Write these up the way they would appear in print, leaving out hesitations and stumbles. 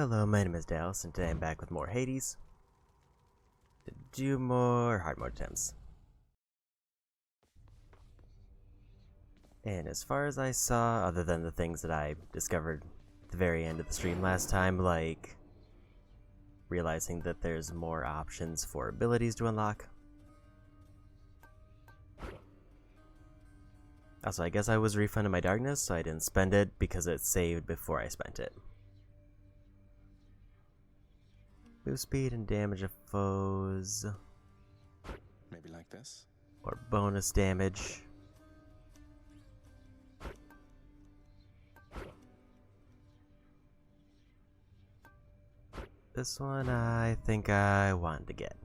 Hello, my name is Dallas, and today I'm back with more Hades to do more hard mode attempts. And as far as I saw, other than the things that I discovered at the very end of the stream last time, like realizing that there's more options for abilities to unlock. Also, I guess I was refunded my darkness, so I didn't spend it because it saved before I spent it. Boost speed and damage of foes. Maybe like this? Or bonus damage. This one I think I want to get.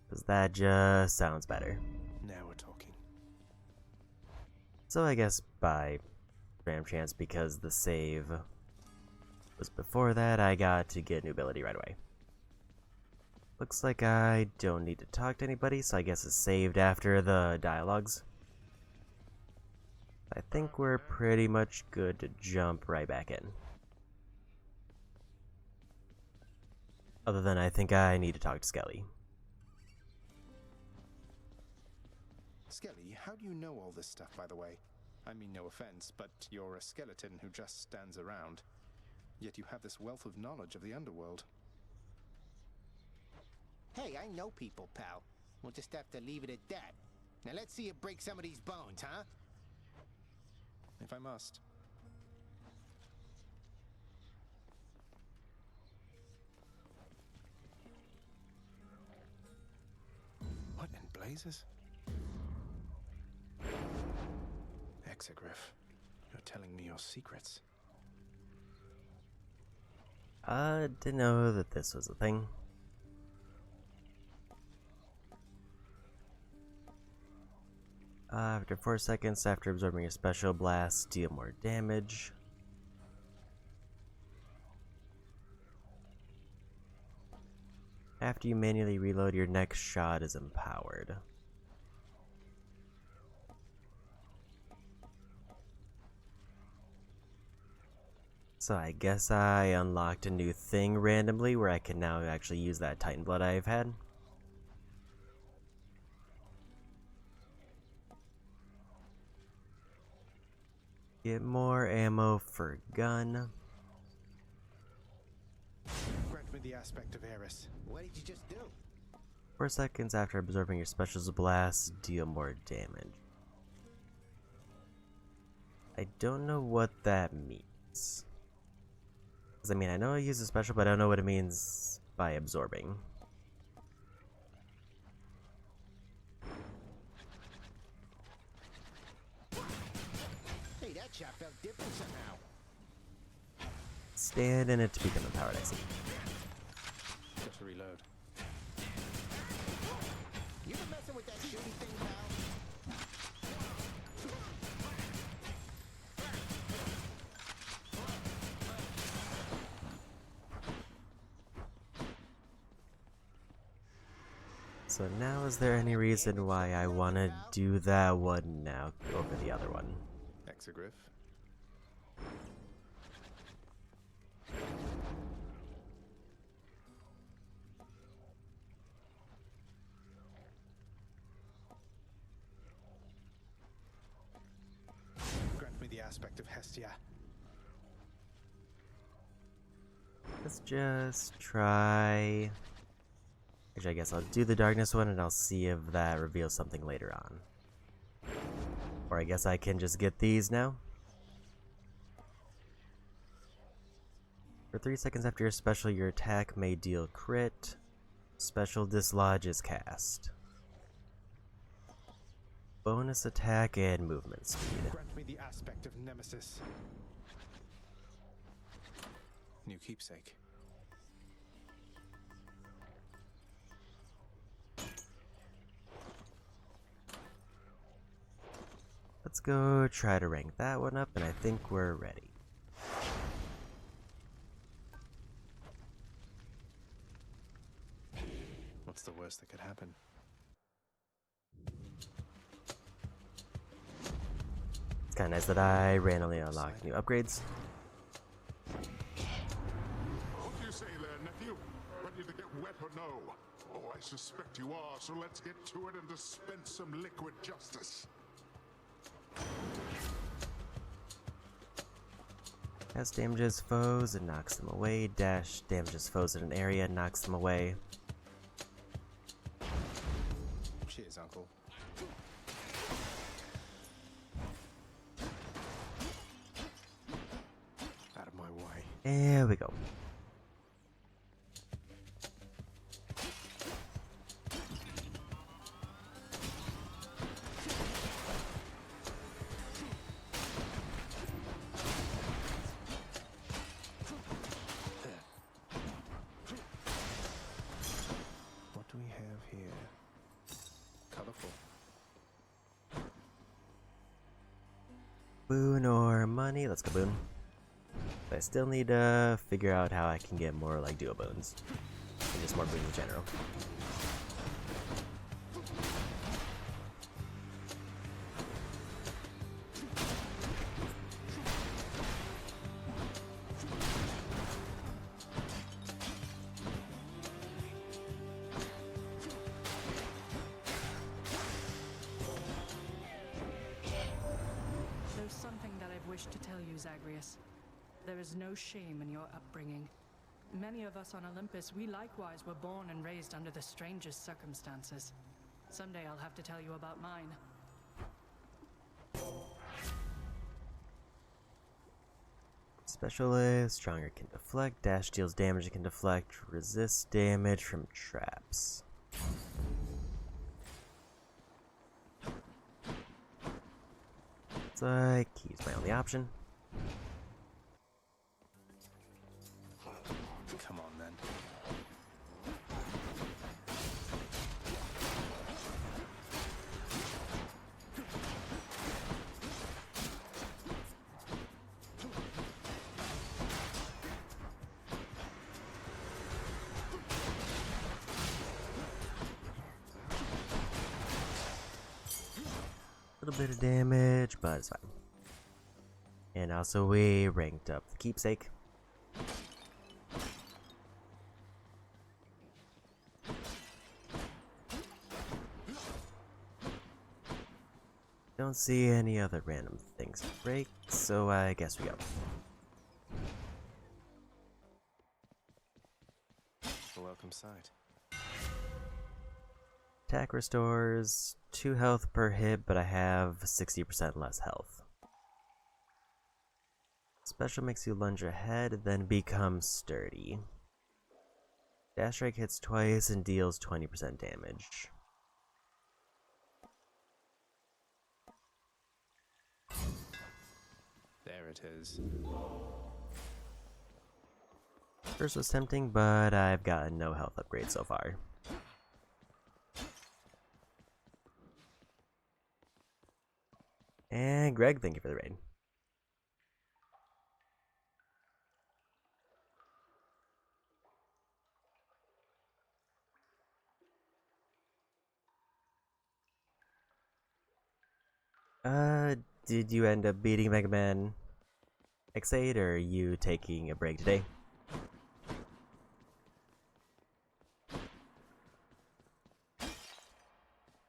Because that just sounds better. Now we're talking. So I guess by random chance, because the save was before that, I got to get new ability right away. Looks like I don't need to talk to anybody, so I guess it's saved after the dialogues. I think we're pretty much good to jump right back in. Other than I think I need to talk to Skelly. Skelly, how do you know all this stuff, by the way? I mean, no offense, but you're a skeleton who just stands around. Yet you have this wealth of knowledge of the underworld. Hey, I know people, pal. We'll just have to leave it at that. Now let's see you break some of these bones, huh? If I must. What in blazes? Exegriff, you're telling me your secrets. Didn't know that this was a thing. After 4 seconds after absorbing a special blast, deal more damage. After you manually reload, your next shot is empowered. So I guess I unlocked a new thing randomly where I can now actually use that Titan blood I've had. Get more ammo for gun. Grant me the aspect of Eris. What did you just do? 4 seconds after absorbing your special's blast, deal more damage. I don't know what that means. I mean, I know I use a special, but I don't know what it means by absorbing. Hey, that shot felt different somehow. Stand in it to become empowered, I see. Just to reload. You been messing with that shooting thing, pal? So now, is there any reason why I want to do that one now over the other one? Exegriff. Grant me the aspect of Hestia. Let's just try... Actually, I guess I'll do the darkness one and I'll see if that reveals something later on. Or I guess I can just get these now. For 3 seconds after your special, your attack may deal crit. Special dislodge is cast. Bonus attack and movement speed. Grant me the aspect of Nemesis. New keepsake. Let's go try to rank that one up, and I think we're ready. What's the worst that could happen? It's kind of nice that I randomly unlock new upgrades. wet or no? Oh, I suspect you are, so let's get to it and dispense some liquid justice. Cast damages foes and knocks them away. Dash damages foes in an area, knocks them away. Cheers, Uncle. Out of my way. There we go. What do we have here? Colorful. Boon or money? Let's go boon. But I still need to figure out how I can get more like duo boons. And just more boons in general. There's something that I've wished to tell you, Zagreus. There is no shame in your upbringing. Many of us on Olympus, we likewise were born and raised under the strangest circumstances. Someday I'll have to tell you about mine. Specialist, stronger can deflect, dash deals damage, it can deflect, resist damage from traps. Looks like he's my only option. Come on, then. A little bit of damage, but it's fine. And also we ranked up the keepsake. Don't see any other random things to break, so I guess we go. A welcome sight. Attack restores 2 health per hit, but I have 60% less health. Special makes you lunge ahead, then become sturdy. Dash strike hits twice and deals 20% damage. There it is. First was tempting, but I've gotten no health upgrade so far. And Greg, thank you for the raid. Did you end up beating Mega Man X8, or are you taking a break today?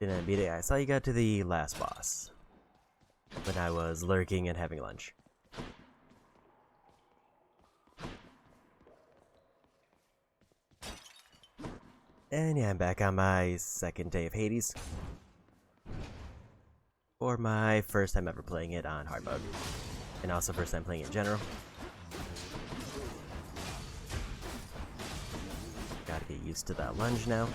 Didn't beat it. I saw you got to the last boss when I was lurking and having lunch. And yeah, I'm back on my second day of Hades. For my first time ever playing it on hard mode. And also first time playing it in general. Gotta get used to that lunge now.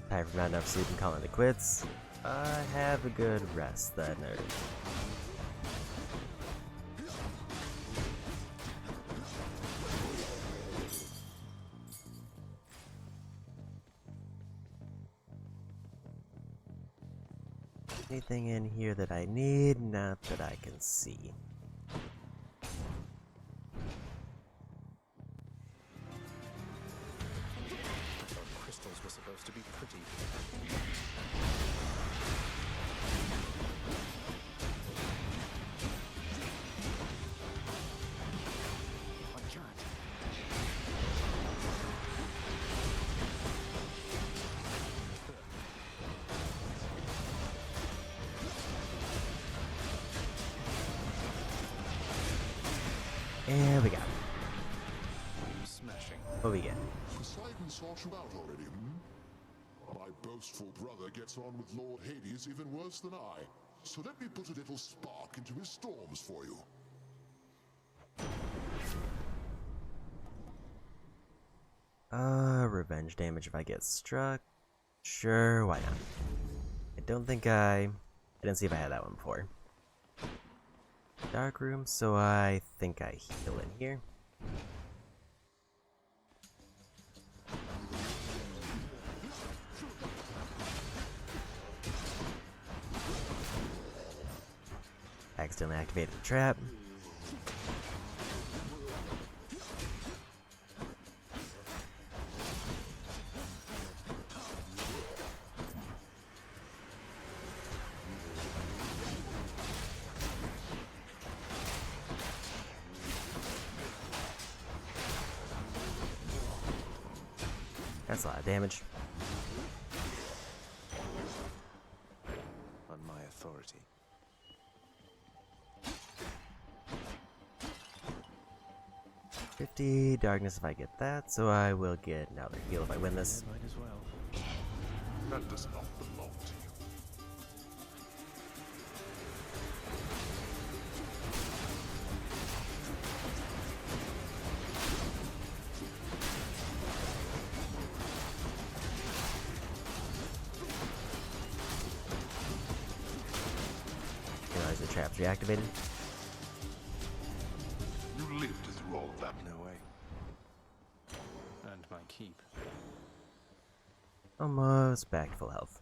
Tired from not enough sleep and calling it quits. Have a good rest then, nerd. Anything in here that I need? Not that I can see. I thought crystals were supposed to be pretty. And we got it. Smashing. What we get? Poseidon sought you out already, My boastful brother gets on with Lord Hades even worse than I. So let me put a little spark into his storms for you. Revenge damage if I get struck. Sure, why not? I don't think I didn't see if I had that one before. Dark room, so I think I heal in here. Accidentally activated the trap. That's a lot of damage. On my authority. $50 darkness if I get that, so I will get another heal if I win this. Might as well. That does not belong to you. Realize the trap's reactivated. You lived through all that. No way. And my keep. Almost back to full health.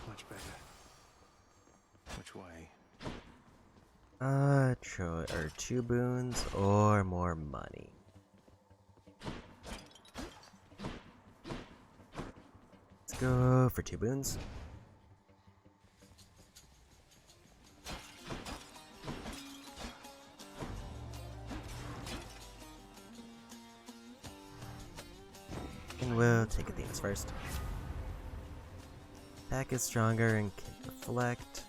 Much better. Which way? Or 2 boons or more money. Let's go for 2 boons. And we'll take Athena's first. Attack is stronger and can deflect.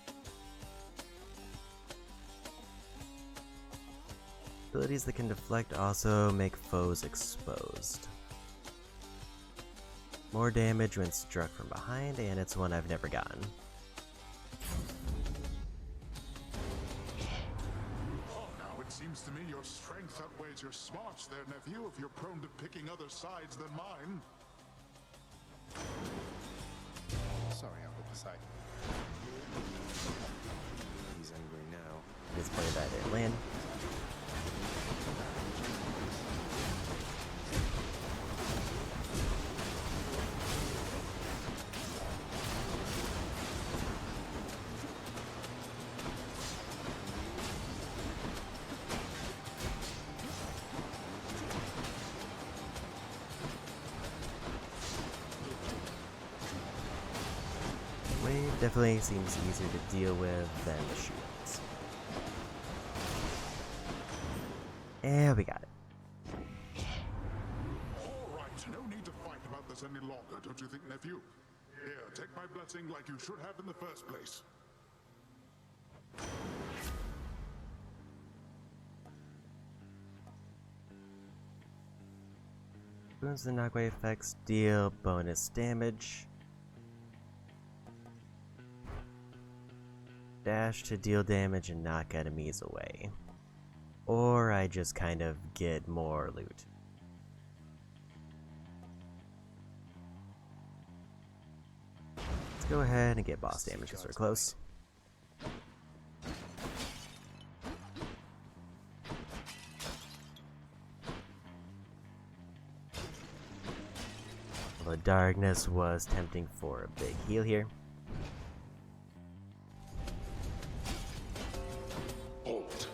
Abilities that can deflect also make foes exposed. More damage when struck from behind, and it's one I've never gotten. Oh, now it seems to me your strength outweighs your smarts there, nephew, if you're prone to picking other sides than mine. Sorry, Uncle Poseidon. He's angry now. Disappointed that I didn't land. Wave definitely seems easier to deal with than the shields. And we got it. All right, no need to fight about this any longer, don't you think, nephew? Here, take my blessing like you should have in the first place. Boons and knockwave effects deal bonus damage. Dash to deal damage and knock enemies away. Or I just kind of get more loot. Let's go ahead and get boss damage because we're close. Although darkness was tempting for a big heal here. Halt.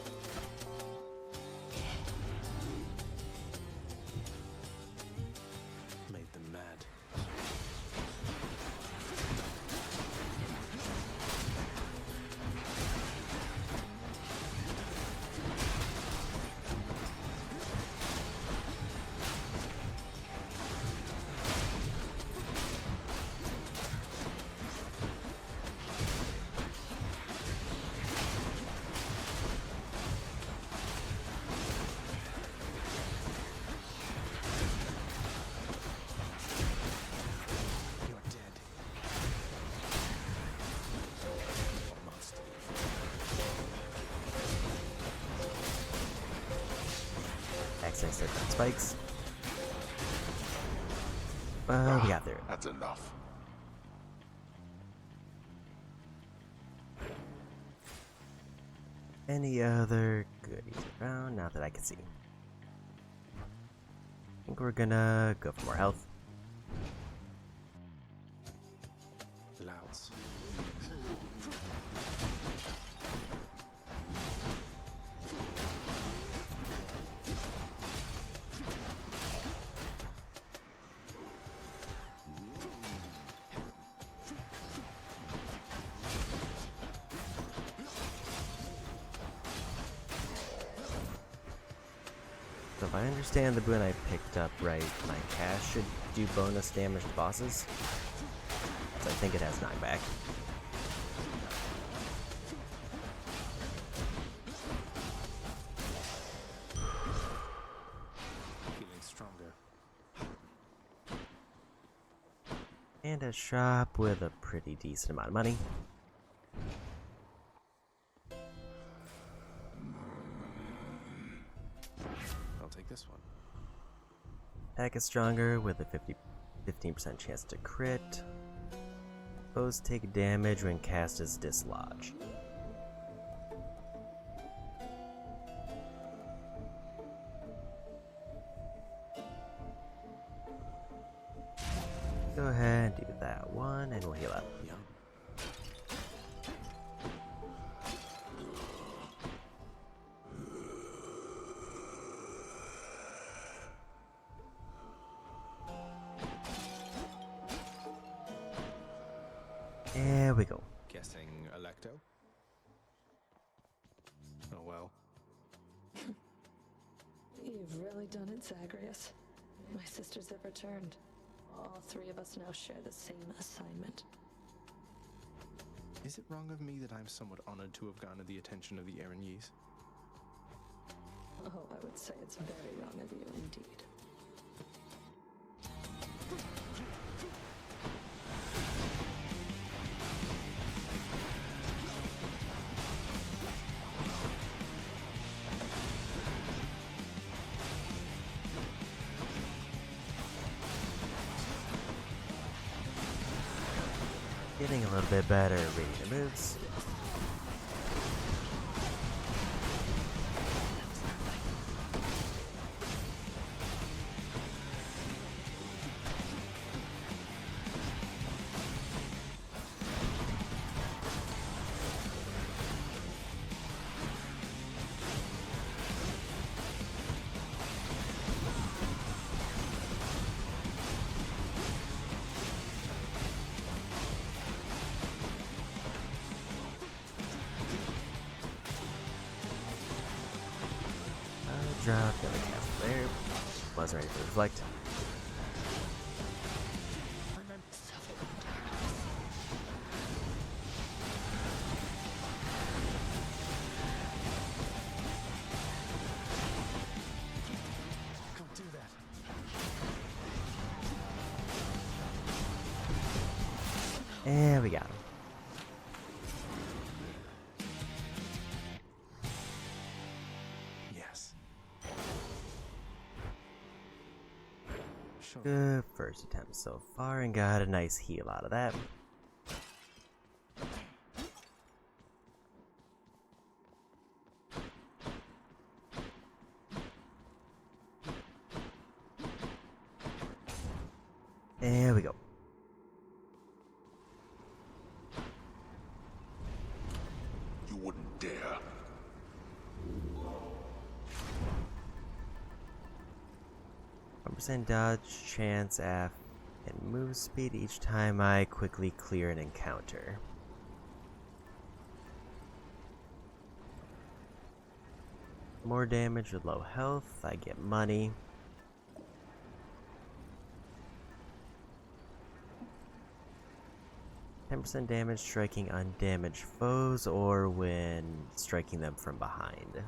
It's nice to have spikes. We got through it. That's enough. Any other goodies around? Not that I can see. I think we're gonna go for more health. Louds. So if I understand the boon I picked up right, my cast should do bonus damage to bosses. So I think it has knockback. Feeling stronger. And a shop with a pretty decent amount of money. I'll take this one. Attack is stronger with a 15% chance to crit. Foes take damage when cast is dislodged. Go ahead and do that one and we'll heal up. Yum. There we go. Guessing Electo? Oh well. You've really done it, Zagreus. My sisters have returned. All three of us now share the same assignment. Is it wrong of me that I'm somewhat honored to have garnered the attention of the Erinese? Oh, I would say it's very wrong of you indeed. Getting a little bit better at reading the moves. Drop the other castle there. Wasn't ready to reflect. Don't do that. And we got him. Yes. Sure. Good first attempt so far and got a nice heal out of that. There we go. You wouldn't dare. % dodge, chance, F, and move speed each time I quickly clear an encounter. More damage with low health, I get money. %10 damage striking undamaged foes or when striking them from behind.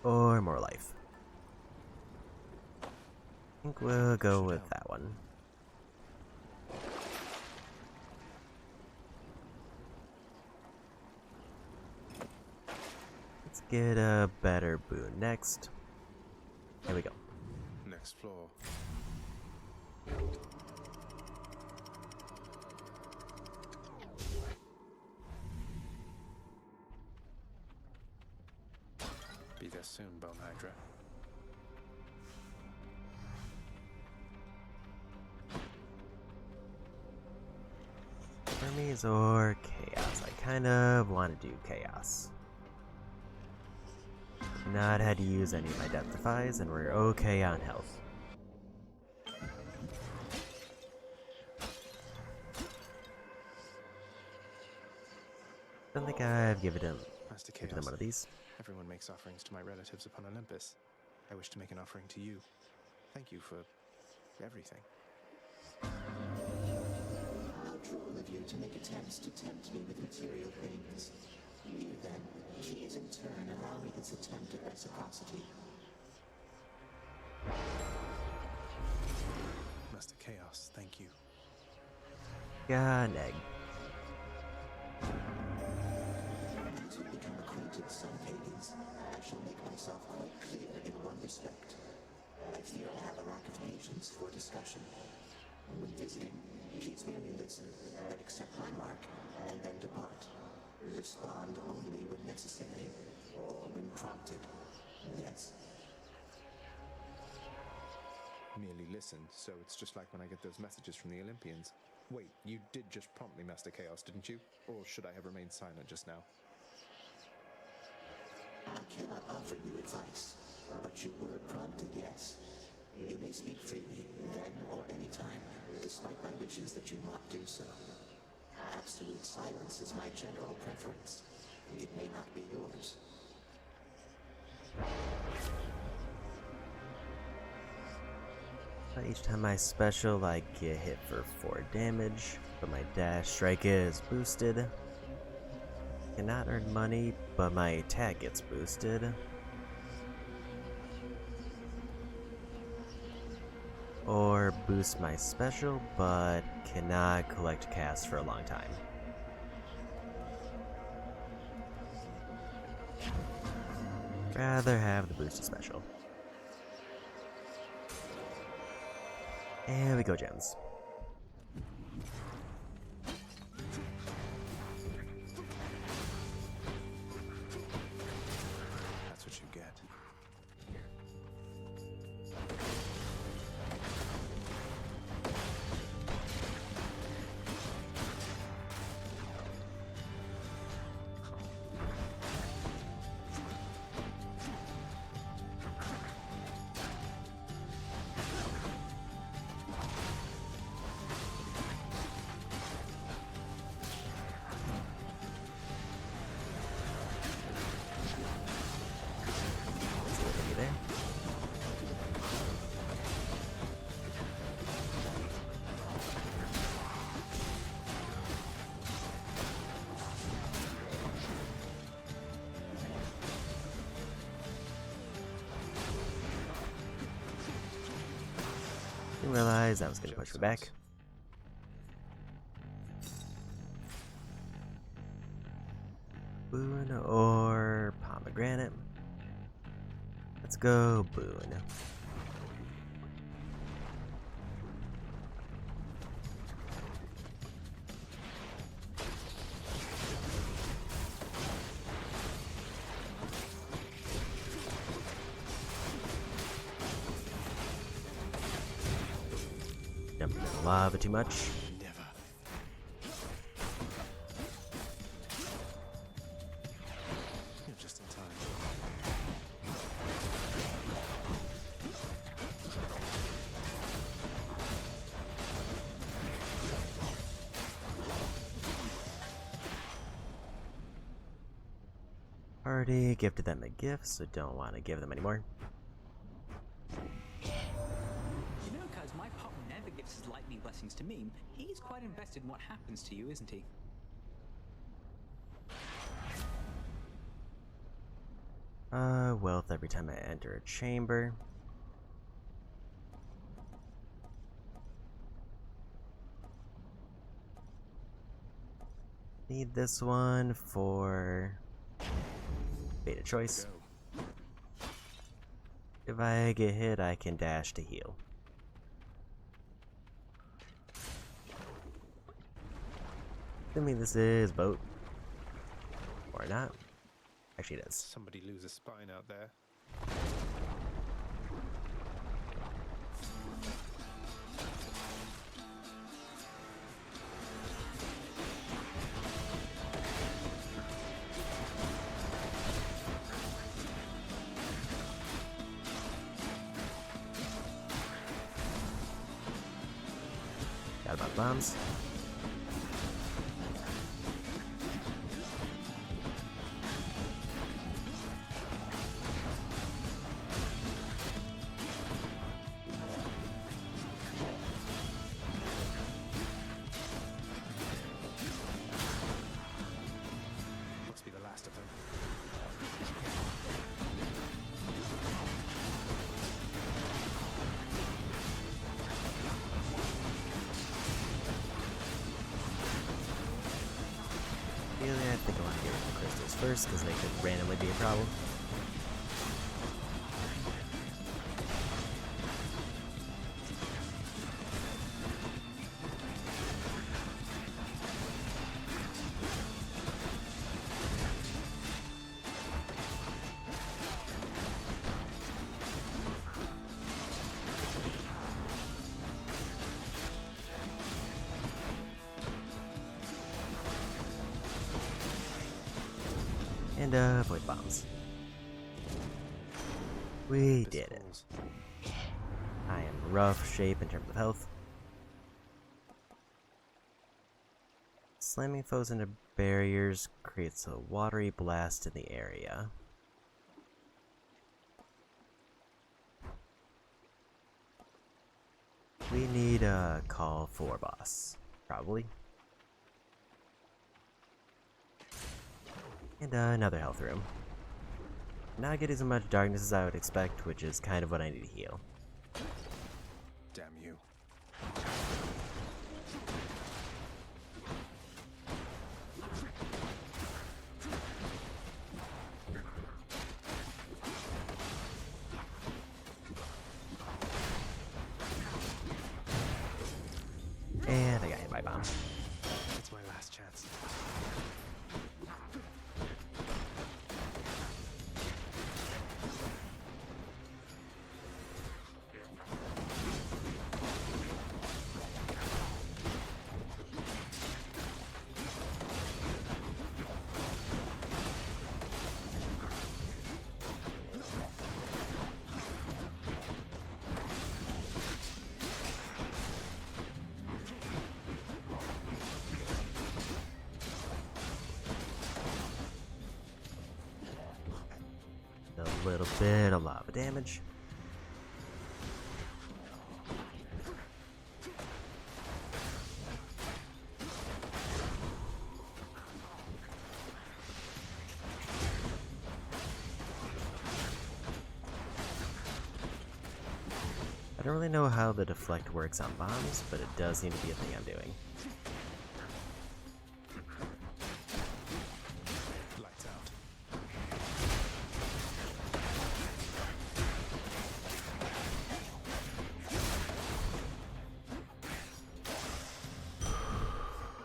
Or more life. I think we'll go with that one. Let's get a better boon next. Here we go. Next floor. Be there soon, Bone Hydra. Hermes or Chaos? I kind of want to do Chaos. Not had to use any of my Deathifies, and we're okay on health. Don't think I've given them one of these. Everyone makes offerings to my relatives upon Olympus. I wish to make an offering to you. Thank you for everything. How cruel of you to make attempts to tempt me with material things. You then, please in turn allow me this attempt at reciprocity. Master Chaos, thank you. Got an egg. To become acquainted, son Hades, I shall make myself quite clear in one respect. I fear I have a lack of patience for discussion. When visiting, please merely listen, accept my mark, and then depart. Respond only when necessary, or when prompted. Yes. Merely listen, so it's just like when I get those messages from the Olympians. Wait, you did just prompt me, Master Chaos, didn't you? Or should I have remained silent just now? I cannot offer you advice, but you were prompted, yes. You may speak freely, then or any time, despite my wishes that you not do so. Absolute silence is my general preference. It may not be yours. Each time I special, I get hit for 4 damage, but my dash strike is boosted. Cannot earn money, but my attack gets boosted. Or boost my special, but cannot collect cast for a long time. Rather have the boosted special. And we go gems. That's what you get. Didn't realize I was going to push me back. Boon or pomegranate? Let's go boon. Jumping in the lava too much. Never. You're just in time. Already gifted them a gift, so don't want to give them anymore. You know, cuz my pop never gives his lightning blessings to me. He's quite invested in what happens to you, isn't he? Wealth every time I enter a chamber. Need this one for beta a choice. Go. If I get hit, I can dash to heal. Assuming this is boat. Or not. Actually, it is. Somebody lose a spine out there. Got about bombs. Must be the last of them. Really, I think I want to get rid of the crystals first, because they could randomly be a problem. And avoid bombs. We did it. Falls. I am in rough shape in terms of health. Slamming foes into barriers creates a watery blast in the area. We need a call for boss, probably. And another health room. Not getting as much darkness as I would expect, which is kind of what I need to heal. Damn you. And I got hit by a bomb. It's my last chance. A little bit of lava damage. I don't really know how the deflect works on bombs, but it does seem to be a thing I'm doing. Lights out.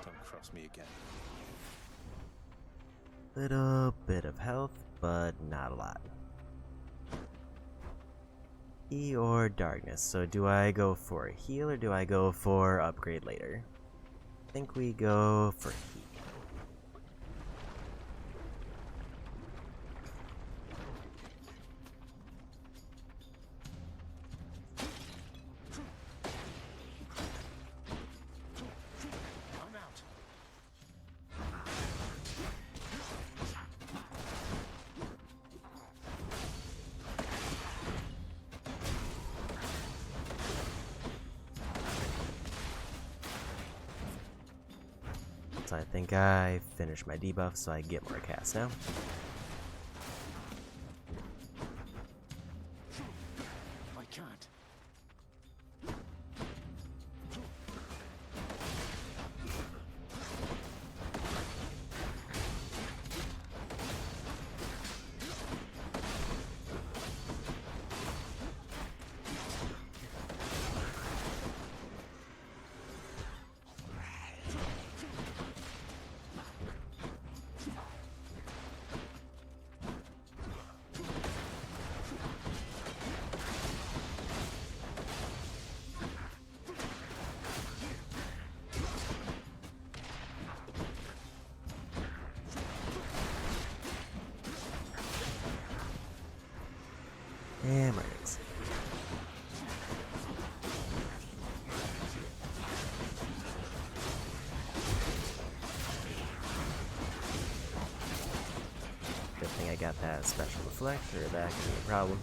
Don't cross me again. Little bit of health, but not a lot. E or darkness. So do I go for a heal or do I go for upgrade later? I think we go for heal. I'm out. So I think I finished my debuff, so I get more cast now. I can't. And markings. Good thing I got that special deflector, that could be a problem.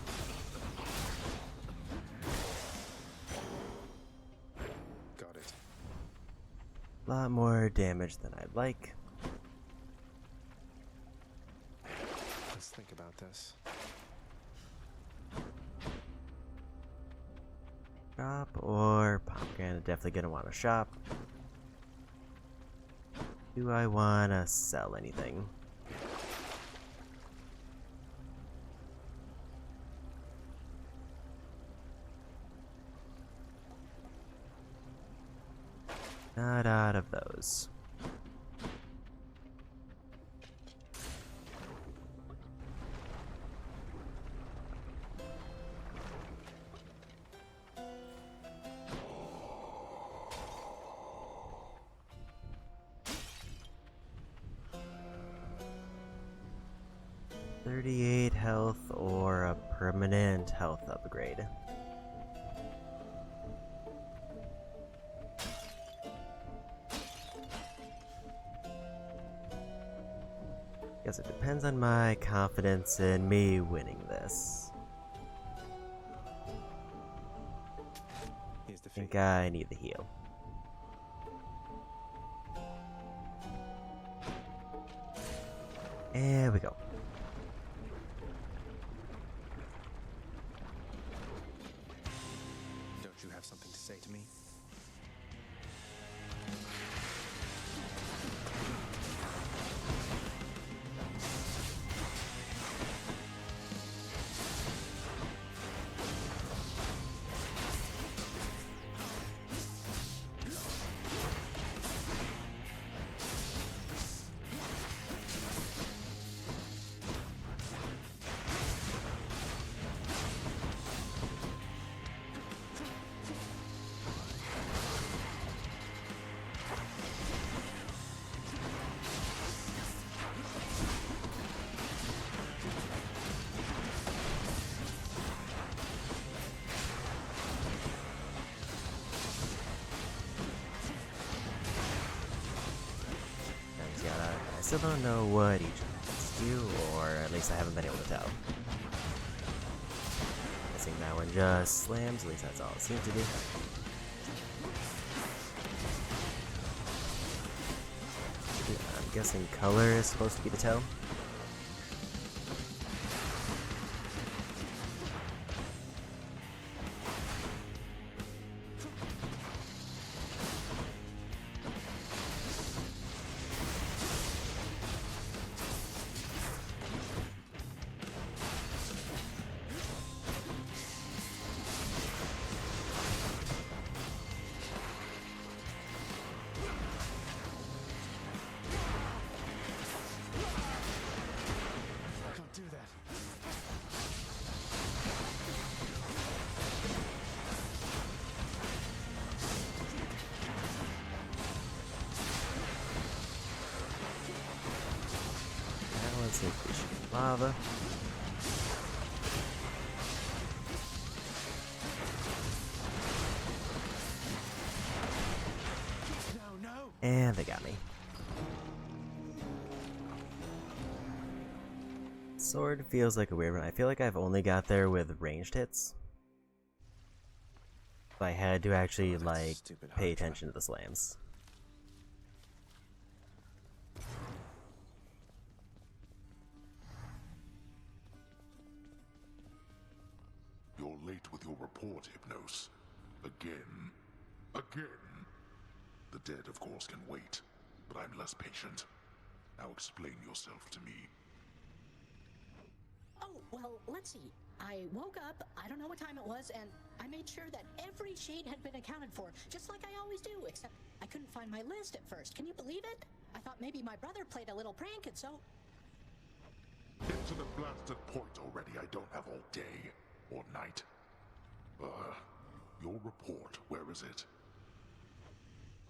Got it. A lot more damage than I'd like. Let's think about this. Shop or pomegranate? Definitely gonna want to shop. Do I want to sell anything? Not out of those. $38 health or a permanent health upgrade. Guess it depends on my confidence in me winning this. Here's the I fee. think I need the heal. There we go. Don't you have something to say to me? I still don't know what each of these do, or at least I haven't been able to tell. Guessing that one just slams, at least that's all it seems to do. I'm guessing color is supposed to be the tell. Can't do that. Now let's see if we shoot lava. No, no! And they got me. Sword feels like a weird one. I feel like I've only got there with ranged hits. I had to actually, like, stupid pay hard attention to the slams. You're late with your report, Hypnos. Again. Again. The dead, of course, can wait, but I'm less patient. Now explain yourself to me. Oh, well, let's see. I woke up, I don't know what time it was, and I made sure that every shade had been accounted for, just like I always do, except I couldn't find my list at first. Can you believe it? I thought maybe my brother played a little prank, and so... Get to the blasted point already. I don't have all day or night. Your report, where is it?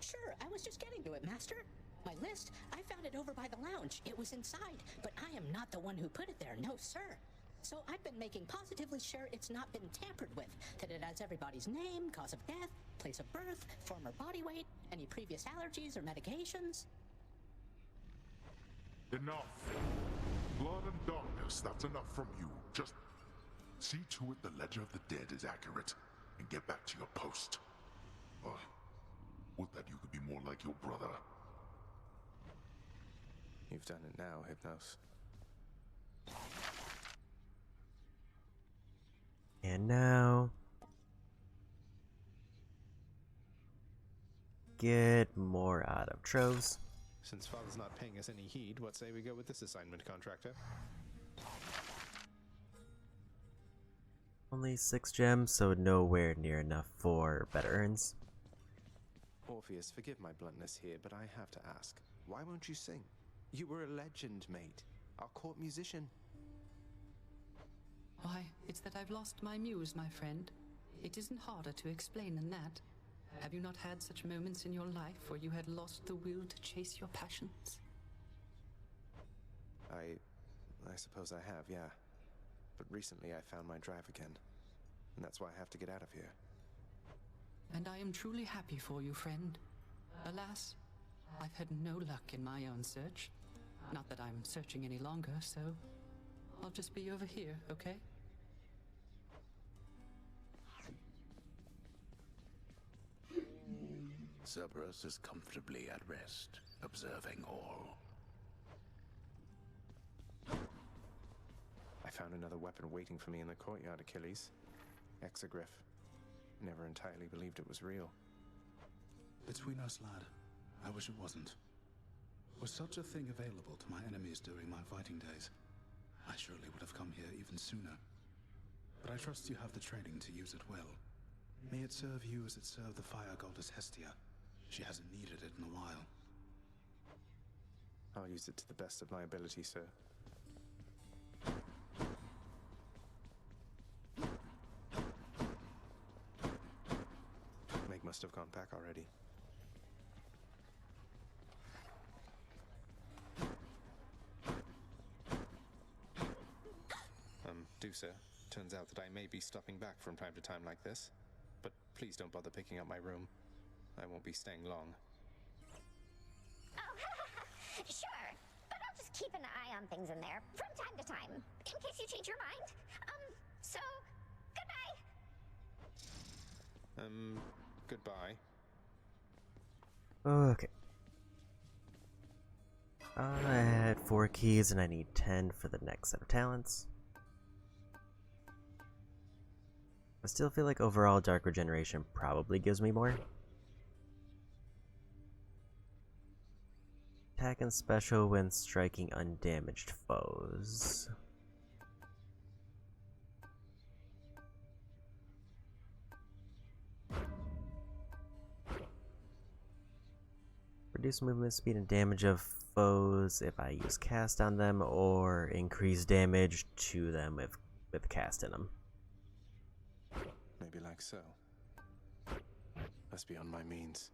Sure, I was just getting to it, Master. My list, I found it over by the lounge. It was inside, but I am not the one who put it there, no sir. So I've been making positively sure it's not been tampered with, that it has everybody's name, cause of death, place of birth, former body weight, any previous allergies or medications. Enough! Blood and darkness, that's enough from you. Just see to it the ledger of the dead is accurate, and get back to your post. Would that you could be more like your brother. You've done it now, Hypnos. And now... get more out of Troves. Since Father's not paying us any heed, what say we go with this assignment, Contractor? Only 6 gems, so nowhere near enough for better earns. Orpheus, forgive my bluntness here, but I have to ask. Why won't you sing? You were a legend, mate. Our court musician. Why, it's that I've lost my muse, my friend. It isn't harder to explain than that. Have you not had such moments in your life where you had lost the will to chase your passions? I suppose I have, yeah. But recently I found my drive again. And that's why I have to get out of here. And I am truly happy for you, friend. Alas, I've had no luck in my own search. Not that I'm searching any longer, so I'll just be over here, okay? Cerberus is comfortably at rest, observing all. I found another weapon waiting for me in the courtyard, Achilles. Exogryph. Never entirely believed it was real. Between us, lad, I wish it wasn't. Was such a thing available to my enemies during my fighting days, I surely would have come here even sooner. But I trust you have the training to use it well. May it serve you as it served the fire goddess Hestia. She hasn't needed it in a while. I'll use it to the best of my ability, sir. Meg must have gone back already. Sir. Turns out that I may be stopping back from time to time like this. But please don't bother picking up my room. I won't be staying long. Oh, sure. But I'll just keep an eye on things in there from time to time, in case you change your mind. So, goodbye. Goodbye. Okay. I had 4 keys and I need 10 for the next set of talents. I still feel like overall Dark Regeneration probably gives me more. Attack and special when striking undamaged foes. Reduce movement speed and damage of foes if I use cast on them, or increase damage to them with cast in them. Maybe like so. That's beyond my means.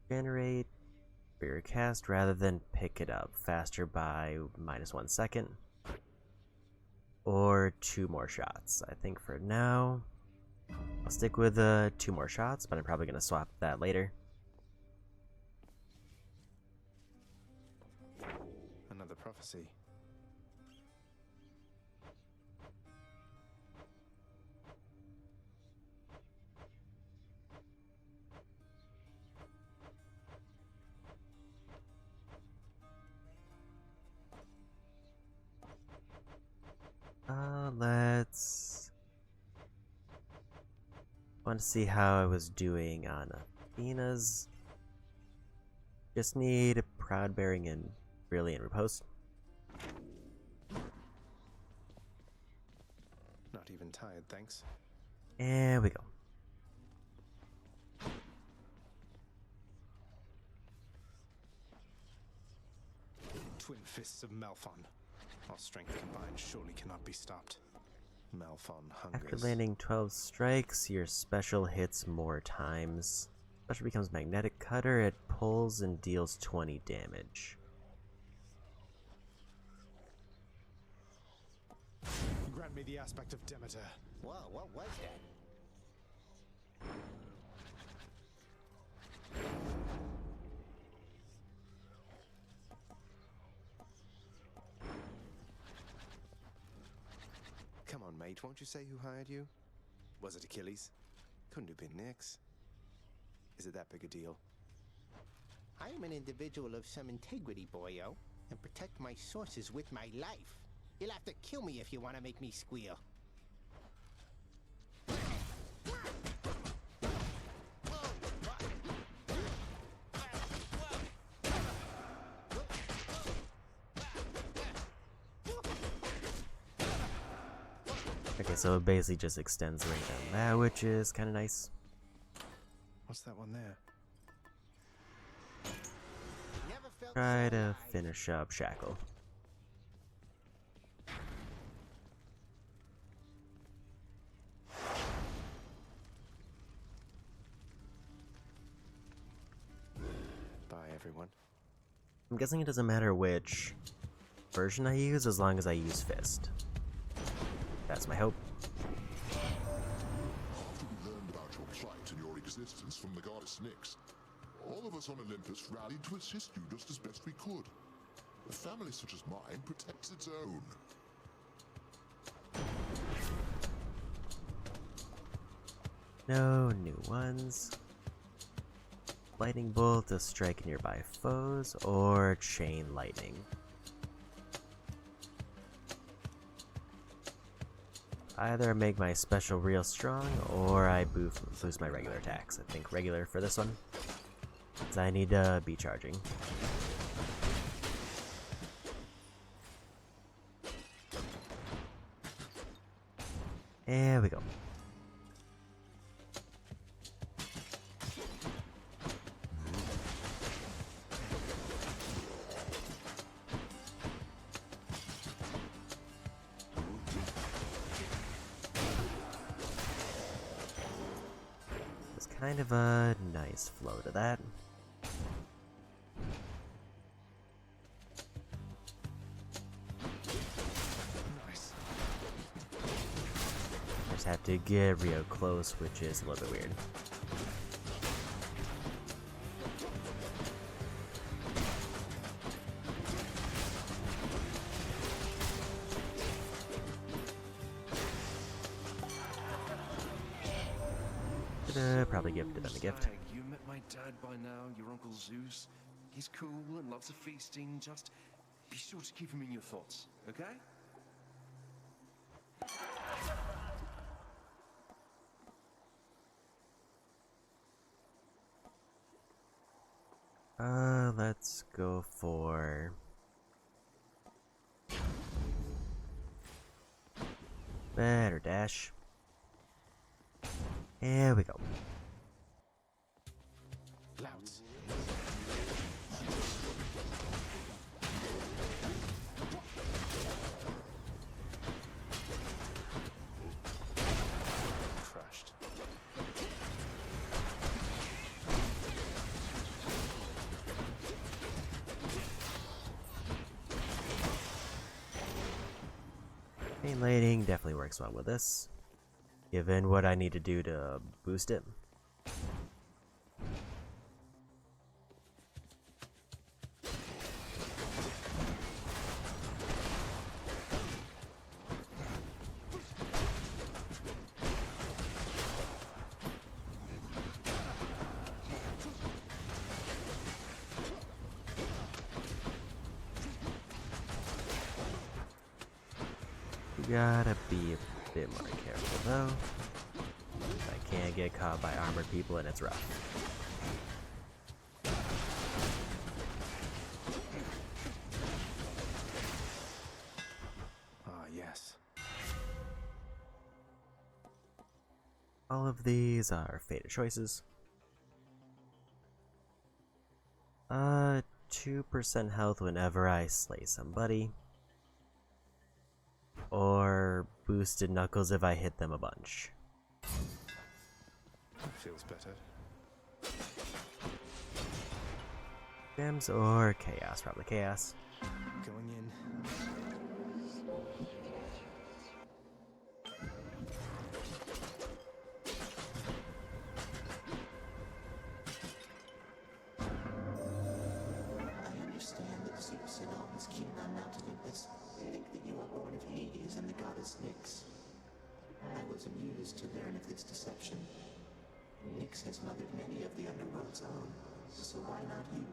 Generate for your cast rather than pick it up faster by -1 second. Or 2 more shots. I think for now, I'll stick with 2 more shots, but I'm probably going to swap that later. Another prophecy. Let's... want to see how I was doing on Athena's. Just need Proud Bearing and Brilliant Riposte. Not even tired, thanks. And we go. Twin fists of Malphon. Our strength combined surely cannot be stopped. Malphon hungers. After landing 12 strikes, your special hits more times. Special becomes Magnetic Cutter. It pulls and deals 20 damage. Grant me the aspect of Demeter. Whoa, what was that? Come on, mate, won't you say who hired you? Was it Achilles? Couldn't have been Nyx. Is it that big a deal? I am an individual of some integrity, boyo, and protect my sources with my life. You'll have to kill me if you want to make me squeal. Okay, so it basically just extends the range on that, which is kind of nice. What's that one there? Never felt Try so to alive. finish up Shackle. Bye, everyone. I'm guessing it doesn't matter which version I use as long as I use Fist. That's my hope. After we learned about your plight and your existence from the goddess Nyx, all of us on Olympus rallied to assist you just as best we could. A family such as mine protects its own. No new ones. Lightning Bolt to strike nearby foes, or Chain Lightning. Either make my special real strong, or I boost my regular attacks. I think regular for this one, because I need to be charging. There we go. There's kind of a nice flow to that. Nice. Just have to get real close, which is a little bit weird. Should probably give them a gift. Stag, you met my dad by now, your Uncle Zeus. He's cool and loves of feasting. Just be sure to keep him in your thoughts, okay? Let's go for better dash. Here we go. Louts. Crushed. Chain Lightning definitely works well with this, given what I need to do to boost it. You gotta be a bit more careful though. I can't get caught by armored people and it's rough. Ah, yes. All of these are fated choices. 2% health whenever I slay somebody. Or boosted knuckles if I hit them a bunch. That feels better. Gems or chaos, probably chaos. Going in. goddess Nyx. I was amused to learn of this deception. Nyx has mothered many of the underworld's own, so why not you?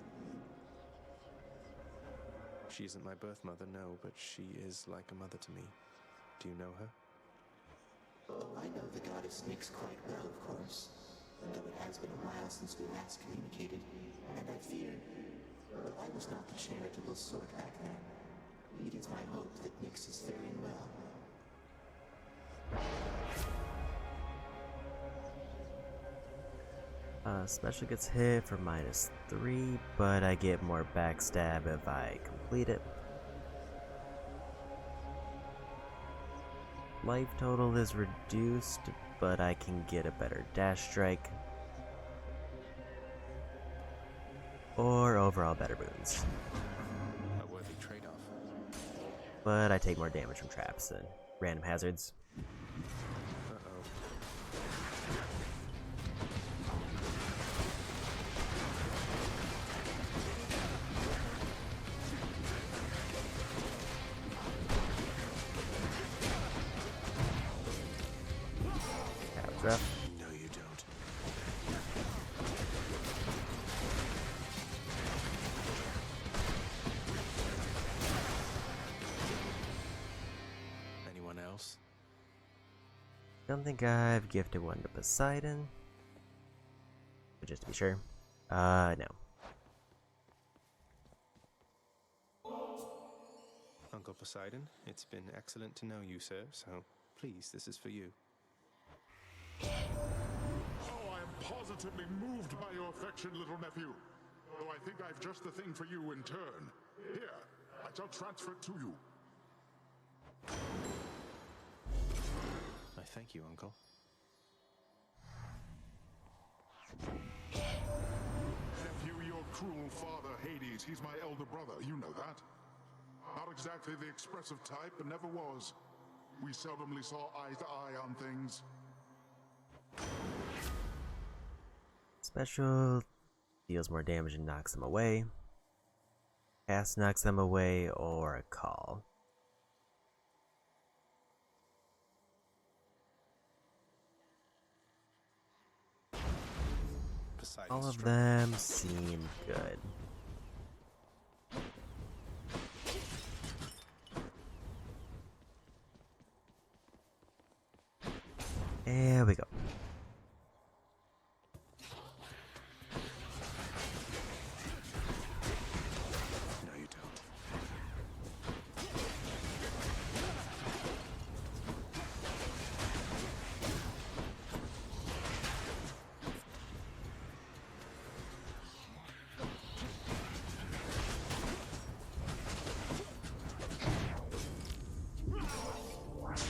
She isn't my birth mother, no, but she is like a mother to me. Do you know her? Oh, I know the goddess Nyx quite well, of course. Though it has been a while since we last communicated, and I fear I was not the charitable sort back then. It is my hope that Nyx is faring well. Special gets hit for -3, but I get more backstab if I complete it. Life total is reduced, but I can get a better dash strike. Or overall better boons. A worthy trade-off. But I take more damage from traps than random hazards. Uh-oh. That was rough. No, you don't. Anyone else? Don't think I've gifted one to Poseidon. But just to be sure. No. Uncle Poseidon, it's been excellent to know you, sir, so please, this is for you. Oh, I am positively moved by your affection, little nephew. Though I think I've just the thing for you in turn. Here, I shall transfer it to you. I thank you, Uncle. Nephew, your cruel father, Hades, he's my elder brother, you know that. Not exactly the expressive type, but never was. We seldomly saw eye to eye on things. Special deals more damage and knocks them away. Cast knocks them away, or a call. Poseidon's All of strength. them seem good. There we go. No, you don't.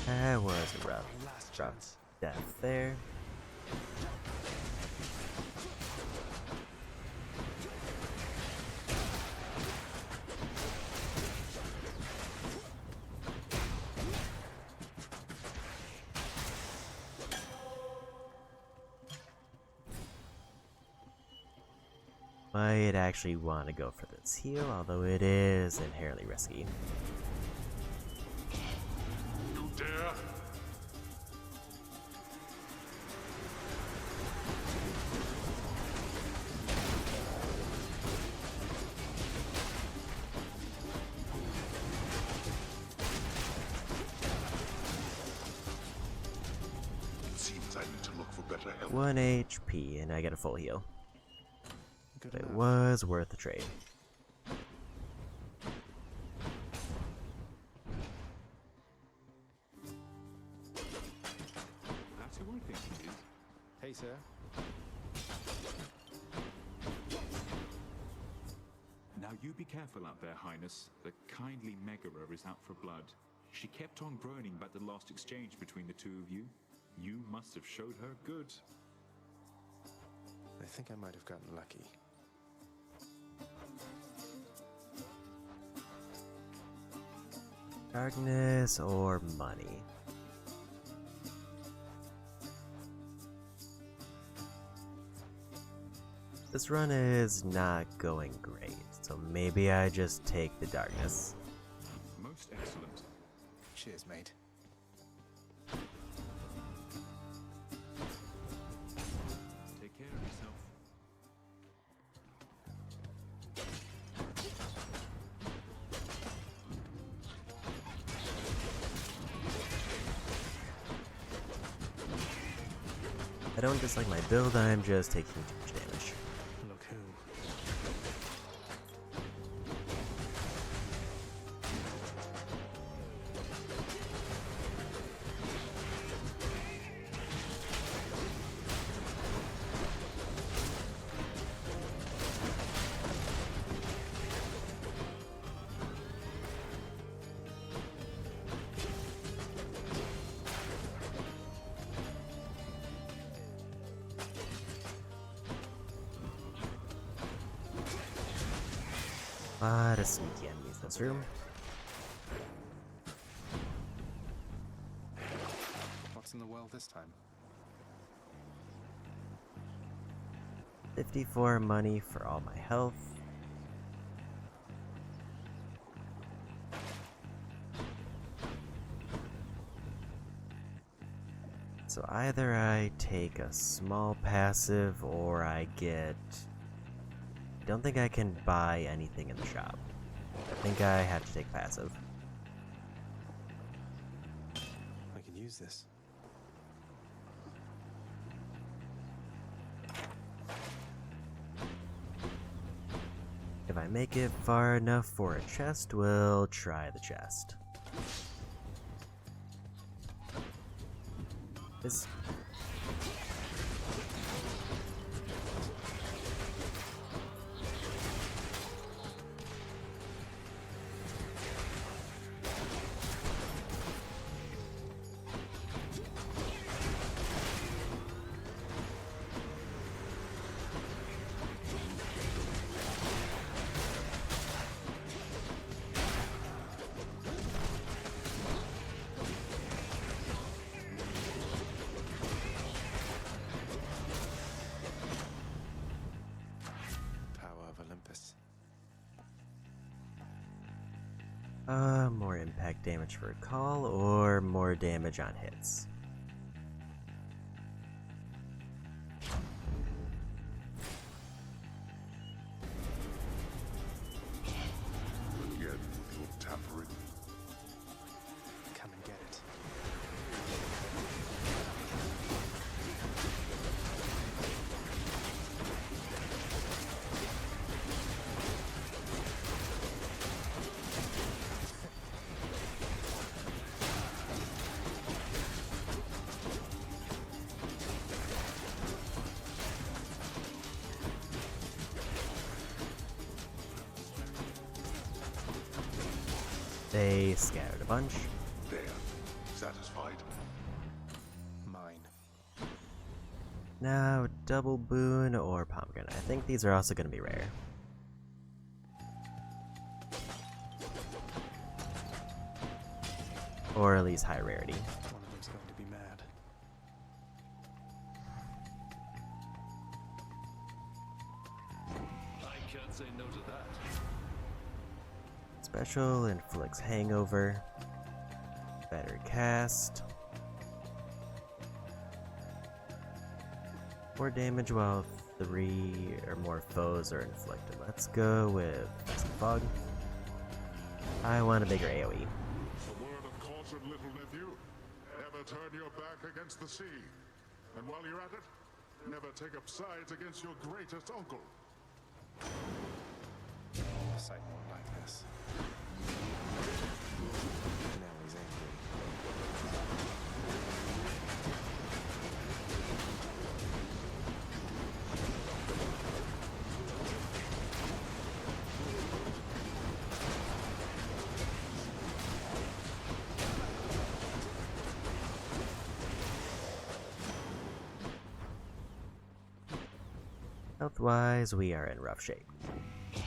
That was a rough death there. Might actually want to go for this heal, although it is inherently risky. You dare? It seems I need to look for better help. 1 HP, and I get a full heal. Good But it enough. was worth the trade. That's who I think he is. Hey, sir. Now you be careful out there, Highness. The kindly Megara is out for blood. She kept on groaning about the last exchange between the two of you. You must have showed her good. I think I might have gotten lucky. Darkness or money? This run is not going great, so maybe I just take the darkness. Most excellent. Cheers, mate. I don't dislike my build, I'm just taking too much damage. Look who. Lot of sneaky enemies in this room. What's in the well this time? 54 money for all my health. So either I take a small passive or I get... Don't think I can buy anything in the shop. I think I have to take passive. I can use this. If I make it far enough for a chest, we'll try the chest. This... more impact damage for a call, or more damage on hits. Again with your tampering. Come and get it. They scattered a bunch. There. Satisfied? Mine. Now, double boon or pomegranate. I think these are also going to be rare. Or at least high rarity. One of them's going to be mad. I can't say no to that. Special inflicts hangover. Better cast. More damage while 3 or more foes are inflicted. Let's go with Fog. I want a bigger AoE. A word of caution, little nephew. Never turn your back against the sea. And while you're at it, never take up sides against your greatest uncle. A sight more like this. Now he's angry. Health-wise, we are in rough shape. Now,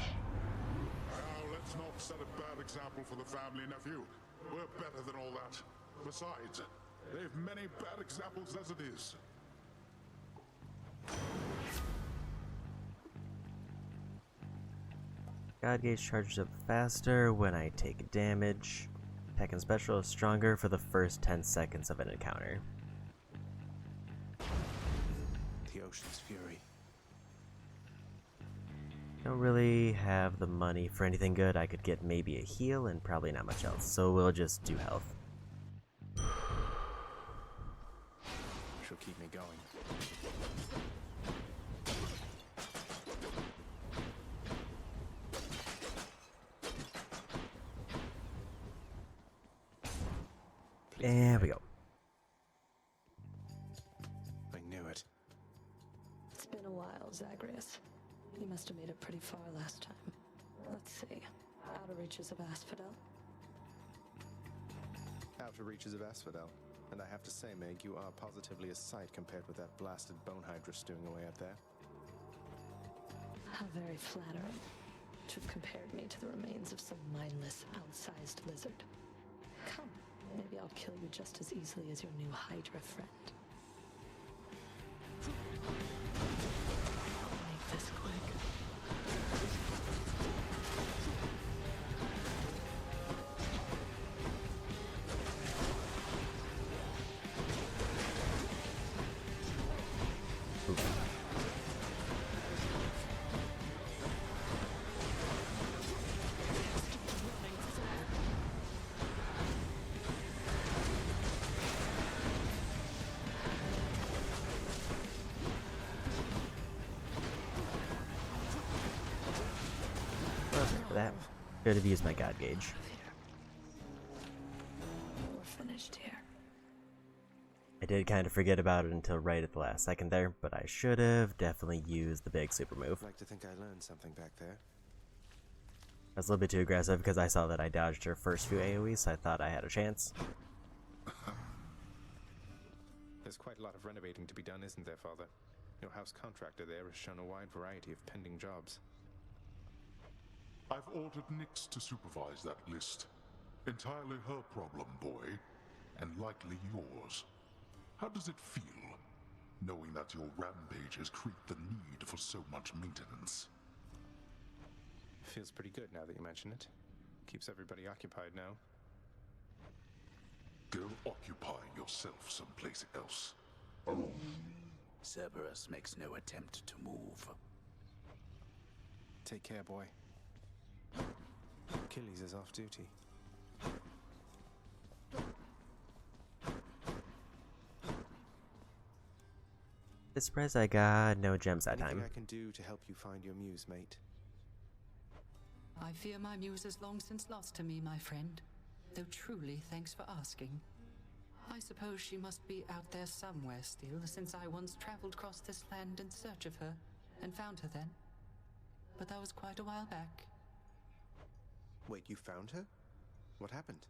let's not set a bad example for the family, nephew. We're better than all that. Besides, they've many bad examples as it is. God Gauge charges up faster when I take damage. Attack and Special is stronger for the first 10 seconds of an encounter. The ocean's fury. Don't really have the money for anything good. I could get maybe a heal and probably not much else, so we'll just do health. she'll keep me going. There we go. I knew it. It's been a while, Zagreus. You must have made it pretty far last time. Let's see. Outer reaches of Asphodel? Outer reaches of Asphodel. And I have to say, Meg, you are positively a sight compared with that blasted bone hydra stewing away out there. How very flattering. To have compared me to the remains of some mindless, outsized lizard. Come, maybe I'll kill you just as easily as your new hydra friend. I'll make this quick. For that, should have used my god gauge. We're finished here. I did kind of forget about it until right at the last second there, but I should have definitely used the big super move. I'd like to think I learned something back there. I was a little bit too aggressive because I saw that I dodged her first few AoEs, so I thought I had a chance. There's quite a lot of renovating to be done, isn't there, Father? Your house contractor there has shown a wide variety of pending jobs. I've ordered Nyx to supervise that list. Entirely her problem, boy, and likely yours. How does it feel, knowing that your rampage has created the need for so much maintenance? Feels pretty good now that you mention it. Keeps everybody occupied now. Go occupy yourself someplace else. Cerberus makes no attempt to move. Take care, boy. Achilles is off duty. This surprise I got no gems that Anything time. I can do to help you find your muse, mate? I fear my muse is long since lost to me, my friend. Though truly, thanks for asking. I suppose she must be out there somewhere still, since I once traveled across this land in search of her, and found her then. But that was quite a while back. Wait, you found her? What happened?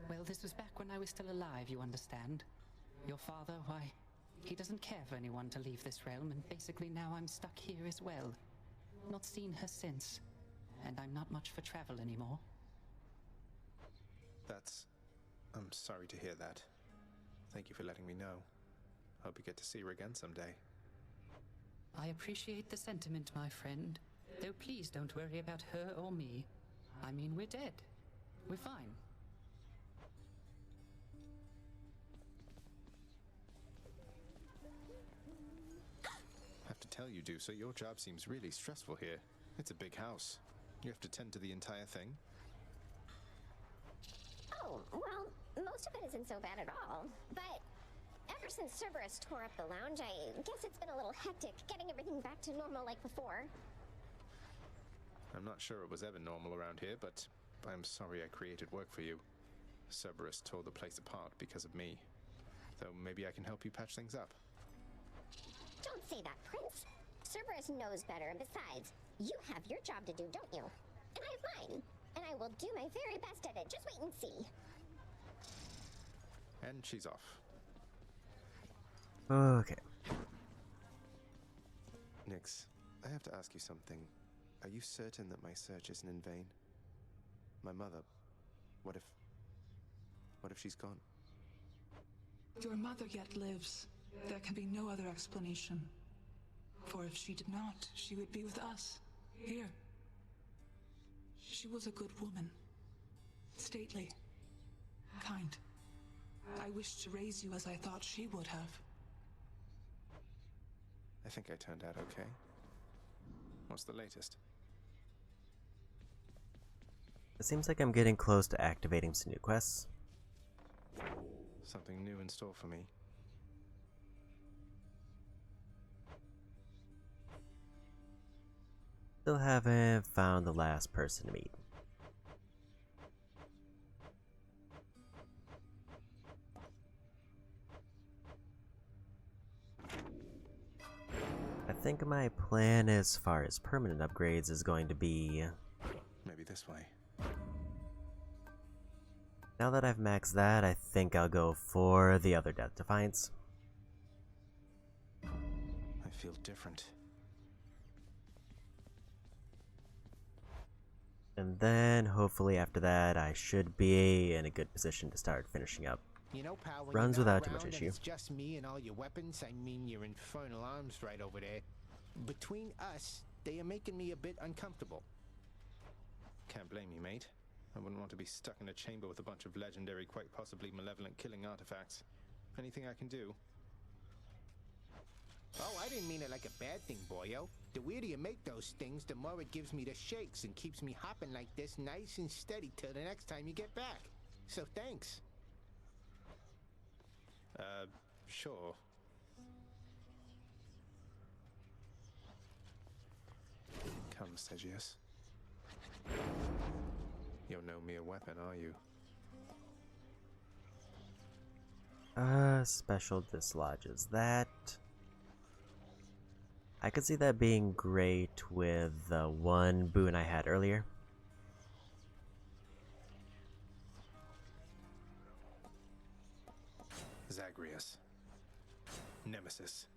Well, this was back when I was still alive, you understand. Your father, why, he doesn't care for anyone to leave this realm, and basically now I'm stuck here as well. Not seen her since, and I'm not much for travel anymore. I'm sorry to hear that. Thank you for letting me know. Hope you get to see her again someday. I appreciate the sentiment, my friend. Though please don't worry about her or me. I mean, we're dead. We're fine. Have to tell you, Deucer, your job seems really stressful here. It's a big house. You have to tend to the entire thing. Oh, well, most of it isn't so bad at all. But ever since Cerberus tore up the lounge, I guess it's been a little hectic getting everything back to normal like before. I'm not sure it was ever normal around here, but I'm sorry I created work for you. Cerberus tore the place apart because of me. Though maybe I can help you patch things up. Don't say that, Prince. Cerberus knows better, and besides, you have your job to do, don't you? And I have mine. And I will do my very best at it. Just wait and see. And she's off. Okay. Nyx, I have to ask you something. Are you certain that my search isn't in vain? My mother, what if she's gone? Your mother yet lives. There can be no other explanation. For if she did not, she would be with us, here. She was a good woman. Stately. Kind. I wished to raise you as I thought she would have. I think I turned out okay. What's the latest? It seems like I'm getting close to activating some new quests. Something new in store for me. Still haven't found the last person to meet. I think my plan as far as permanent upgrades is going to be... Maybe this way. Now that I've maxed that, I think I'll go for the other Death Defiance. I feel different. And then, hopefully after that, I should be in a good position to start finishing up You know, pal, when runs you're not without too much around and issue. it's just me and all your weapons, I mean your infernal arms right over there. Between us, they are making me a bit uncomfortable. Can't blame you, mate. I wouldn't want to be stuck in a chamber with a bunch of legendary, quite possibly malevolent killing artifacts. Anything I can do? Oh, I didn't mean it like a bad thing, boyo. The weirder you make those things, the more it gives me the shakes and keeps me hopping like this nice and steady till the next time you get back. So thanks. Sure. Come, Segius. You're no mere weapon, are you? Special dislodges that. I could see that being great with the one boon I had earlier. Zagreus. Nemesis.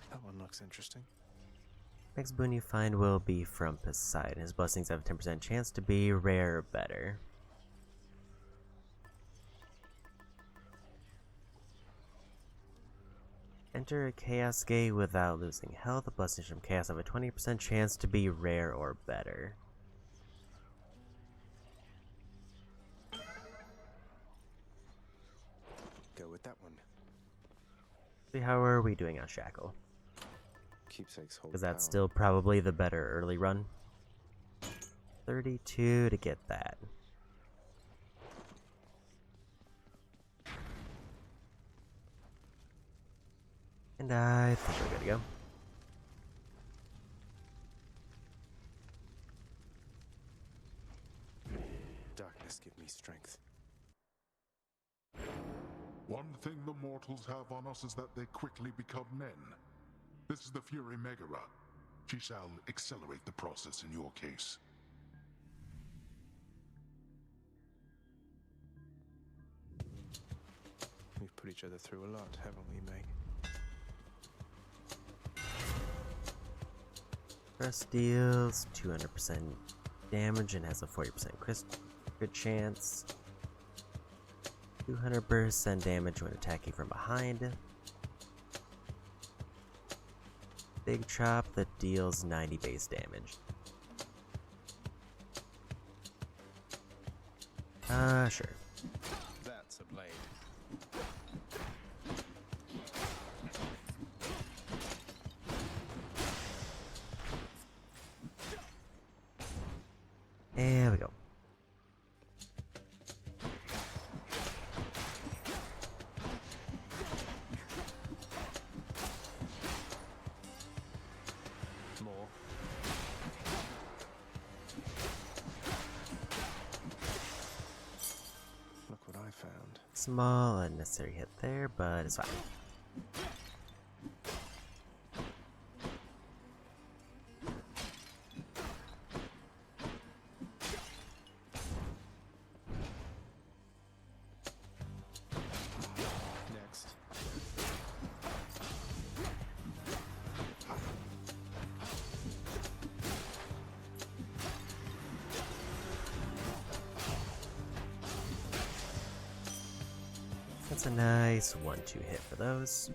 That one looks interesting. Next boon you find will be from Poseidon. His blessings have a 10% chance to be rare or better. Enter a Chaos Gate without losing health. The blessings from Chaos have a 20% chance to be rare or better. Go with that one. See, how are we doing on Shackle? Keepsakes hold Because that's power. still probably the better early run. 32 to get that. And I think we're good to go. Darkness, give me strength. One thing the mortals have on us is that they quickly become men. This is the Fury Megara. She shall accelerate the process in your case. We've put each other through a lot, haven't we, Meg? First deals 200% damage and has a 40% crit chance. 200% damage when attacking from behind. Big Chop that deals 90 base damage. Sure. That's a blade. There we go. More. Look what I found. Small unnecessary hit there, but it's fine. Next. That's a nice 1-2 hit for those.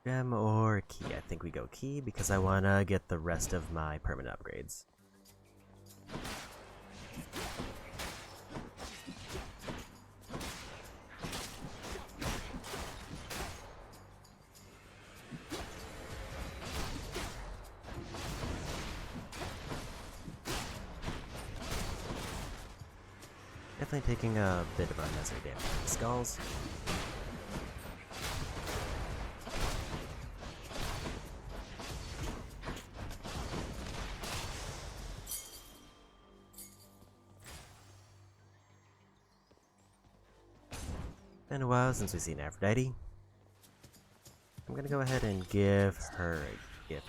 Gem or key? I think we go key because I want to get the rest of my permanent upgrades. Definitely taking a bit of unnecessary damage from the skulls. Been a while since we've seen Aphrodite. I'm gonna go ahead and give her a gift.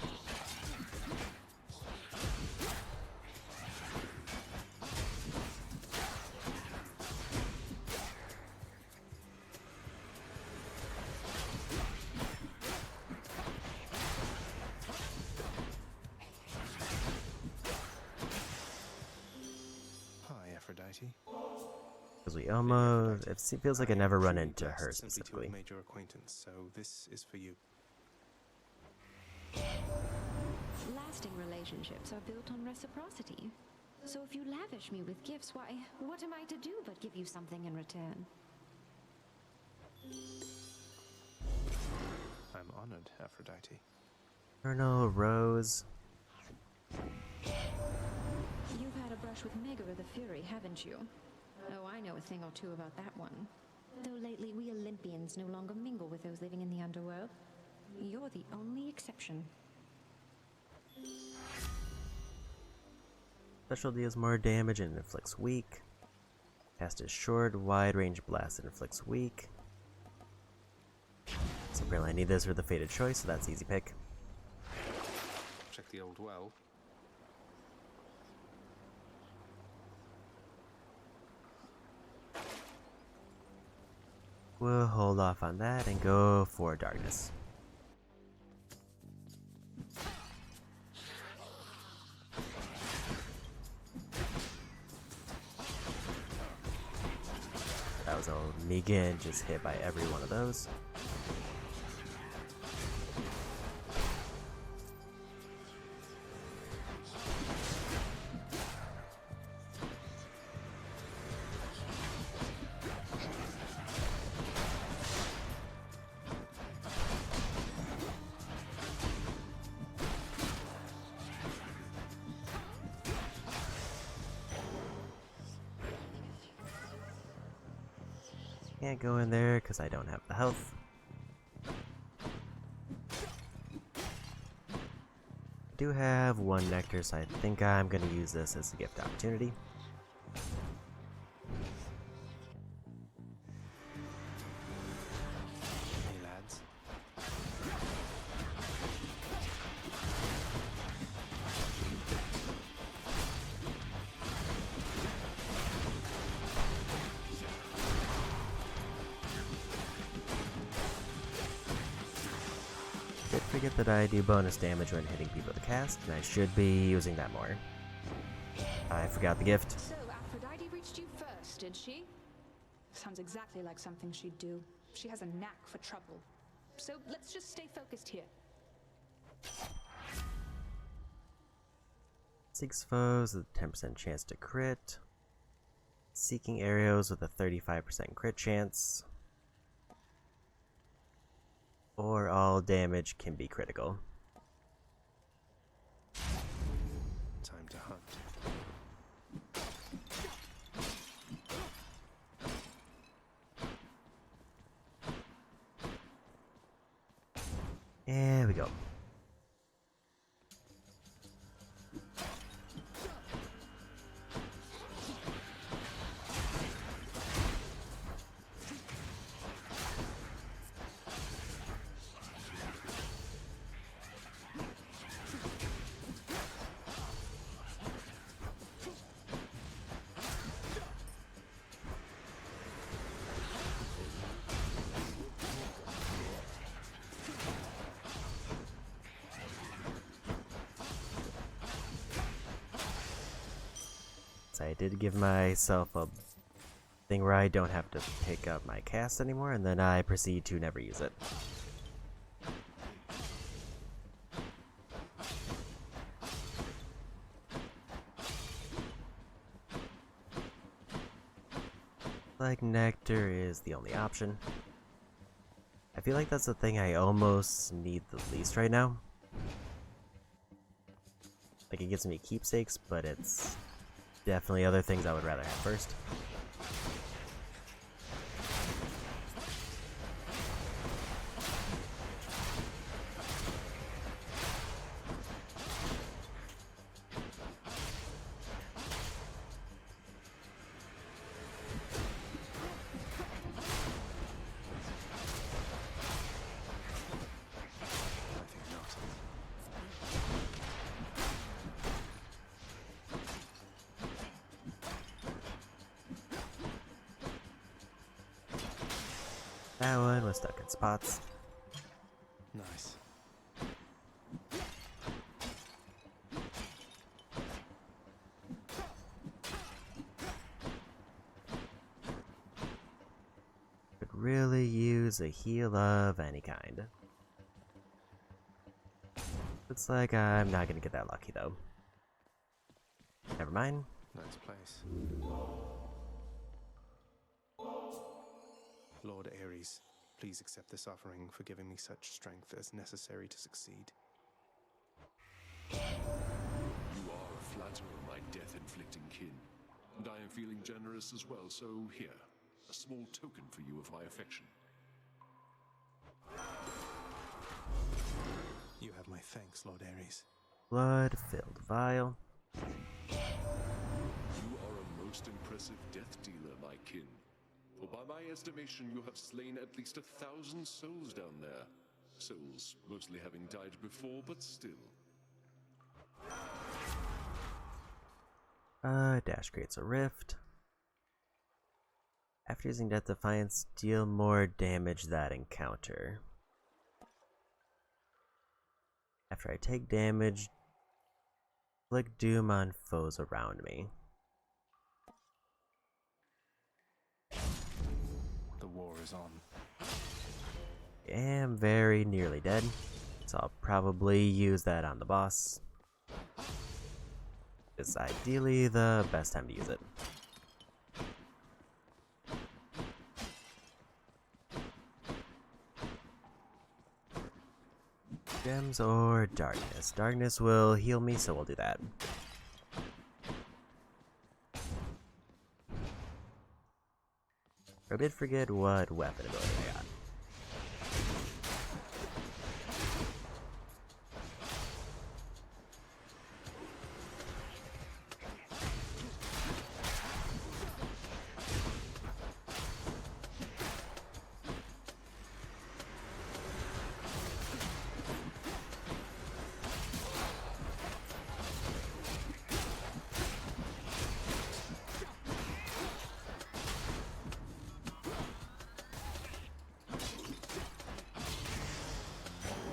Because we almost... It feels like I never run into her specifically. Made your acquaintance, so this is for you. Lasting relationships are built on reciprocity. So if you lavish me with gifts, why, what am I to do but give you something in return? I'm honored, Aphrodite. Colonel Rose. You've had a brush with Megara the Fury, haven't you? Oh, I know a thing or two about that one. Though lately we Olympians no longer mingle with those living in the underworld. You're the only exception. Special deals more damage and inflicts weak. Cast a short, wide-range blast and inflicts weak. So apparently I need this for the fated choice, so that's easy pick. Check the old well. We'll hold off on that and go for darkness. That was a Negan just hit by every one of those. Can't go in there because I don't have the health. I do have one nectar, so I think I'm going to use this as a gift opportunity. Hey lads. Did forget that I do bonus damage when hitting people with the cast, and I should be using that more. I forgot the gift. So, Aphrodite reached you first, did she? Sounds exactly like something she'd do. She has a knack for trouble. So, let's just stay focused here. Seeks foes with a 10% chance to crit. Seeking arrows with a 35% crit chance. Or all damage can be critical. Time to hunt. There we go. So I did give myself a thing where I don't have to pick up my cast anymore, and then I proceed to never use it. Like nectar is the only option. I feel like that's the thing I almost need the least right now. Like it gives me keepsakes, but it's definitely other things I would rather have first. That one was stuck in spots. Nice. Could really use a heal of any kind. Looks like I'm not gonna get that lucky though. Never mind. Nice place. Lord Ares, please accept this offering for giving me such strength as necessary to succeed. You are a flatterer, my death-inflicting kin. And I am feeling generous as well, so here, a small token for you of my affection. You have my thanks, Lord Ares. Blood-filled vial. You are a most impressive death dealer, my kin. For by my estimation, you have slain at least 1,000 souls down there. Souls mostly having died before, but still. Dash creates a rift. After using Death Defiance, deal more damage that encounter. After I take damage, inflict doom on foes around me. The war is on. I am very nearly dead, so I'll probably use that on the boss. It's ideally the best time to use it. Gems or darkness. Darkness will heal me, so we'll do that. I did forget what weapon ability I got.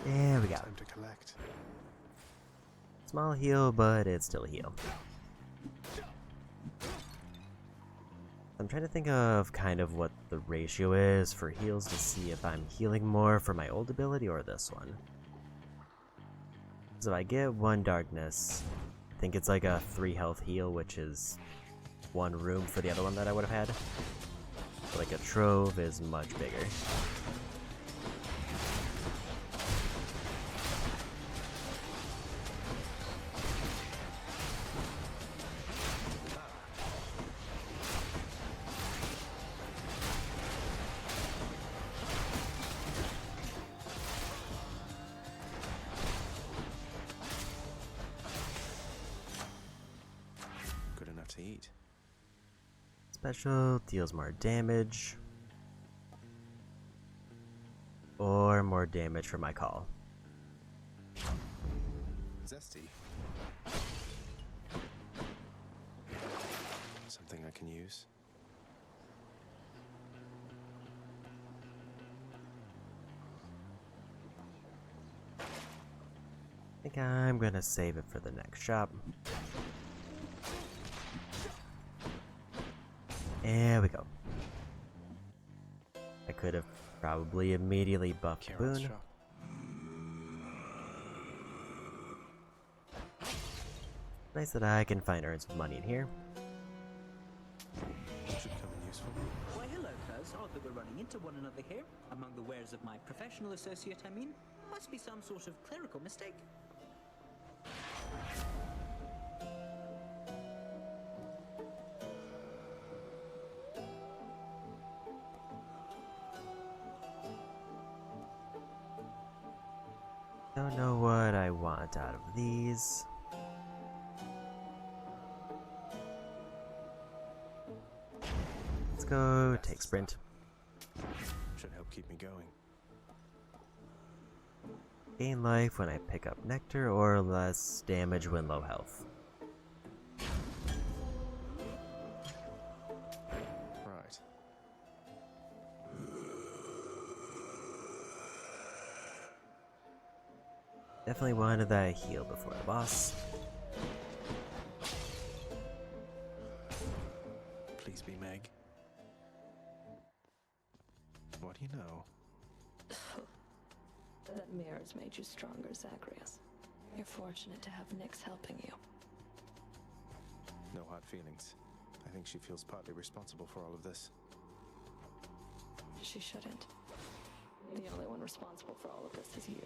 There we go. Time to collect. Small heal, but it's still a heal. I'm trying to think of kind of what the ratio is for heals to see if I'm healing more for my old ability or this one. So I get 1 darkness. I think it's like a 3 health heal, which is 1 room for the other one that I would have had. But like a trove is much bigger. Good enough to eat. Special deals more damage. Or more damage for my call. Zesty. Something I can use. I think I'm gonna save it for the next shop. There we go. I could have probably immediately buffed Carol's Boone. shop. Nice that I can find earn some money in here. Should come in useful. Why, hello, cuz. Odd that we're running into one another here. Among the wares of my professional associate, I mean. Must be some sort of clerical mistake. Don't know what I want out of these. Let's go take sprint. Should help keep me going. Gain life when I pick up nectar or less damage when low health. Right. Definitely wanted that heal before the boss. Please be Meg. What do you know? That mirror's made you stronger, Zagreus. You're fortunate to have Nyx helping you. No hard feelings. I think she feels partly responsible for all of this. She shouldn't. The only one responsible for all of this is you.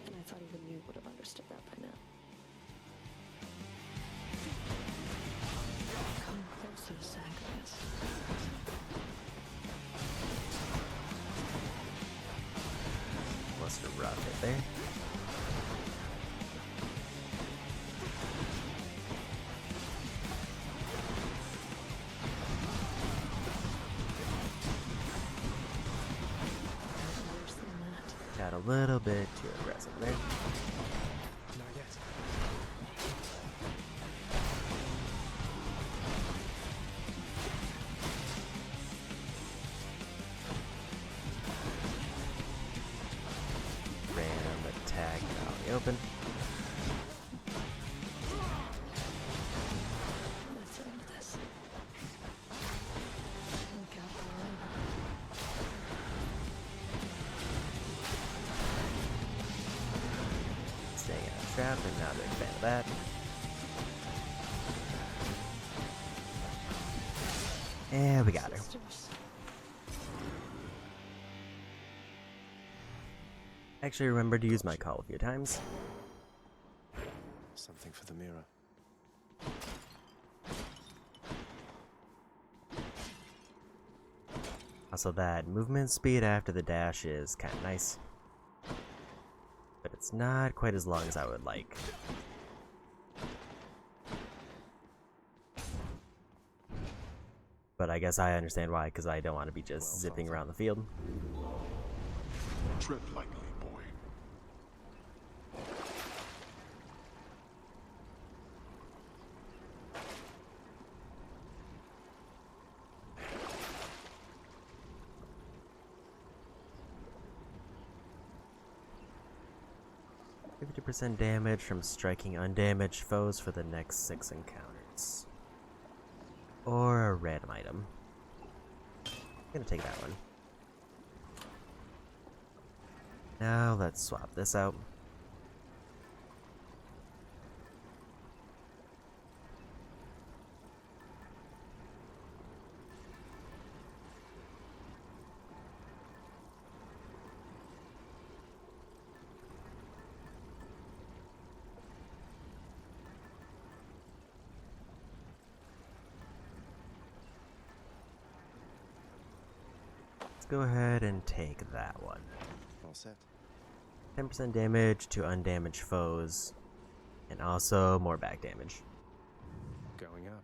And I thought even you would have understood that by now. Come closer, Zagreus. Must have roughed it there. Got a little bit too aggressive there. Not yet. Random attack out in the open. Let's end this. Look out below. Staying in a trap, and not a big fan of that. And we got her. Actually remembered to use my call a few times. Something for the mirror. Also, that movement speed after the dash is kind of nice. But it's not quite as long as I would like. But I guess I understand why, because I don't want to be just zipping around the field. Tread lightly, boy. %50 damage from striking undamaged foes for the next 6 encounters. Or a random item. I'm gonna take that one. Now let's swap this out. Let's go ahead and take that one. All set. 10% damage to undamaged foes, and also more back damage. Going up.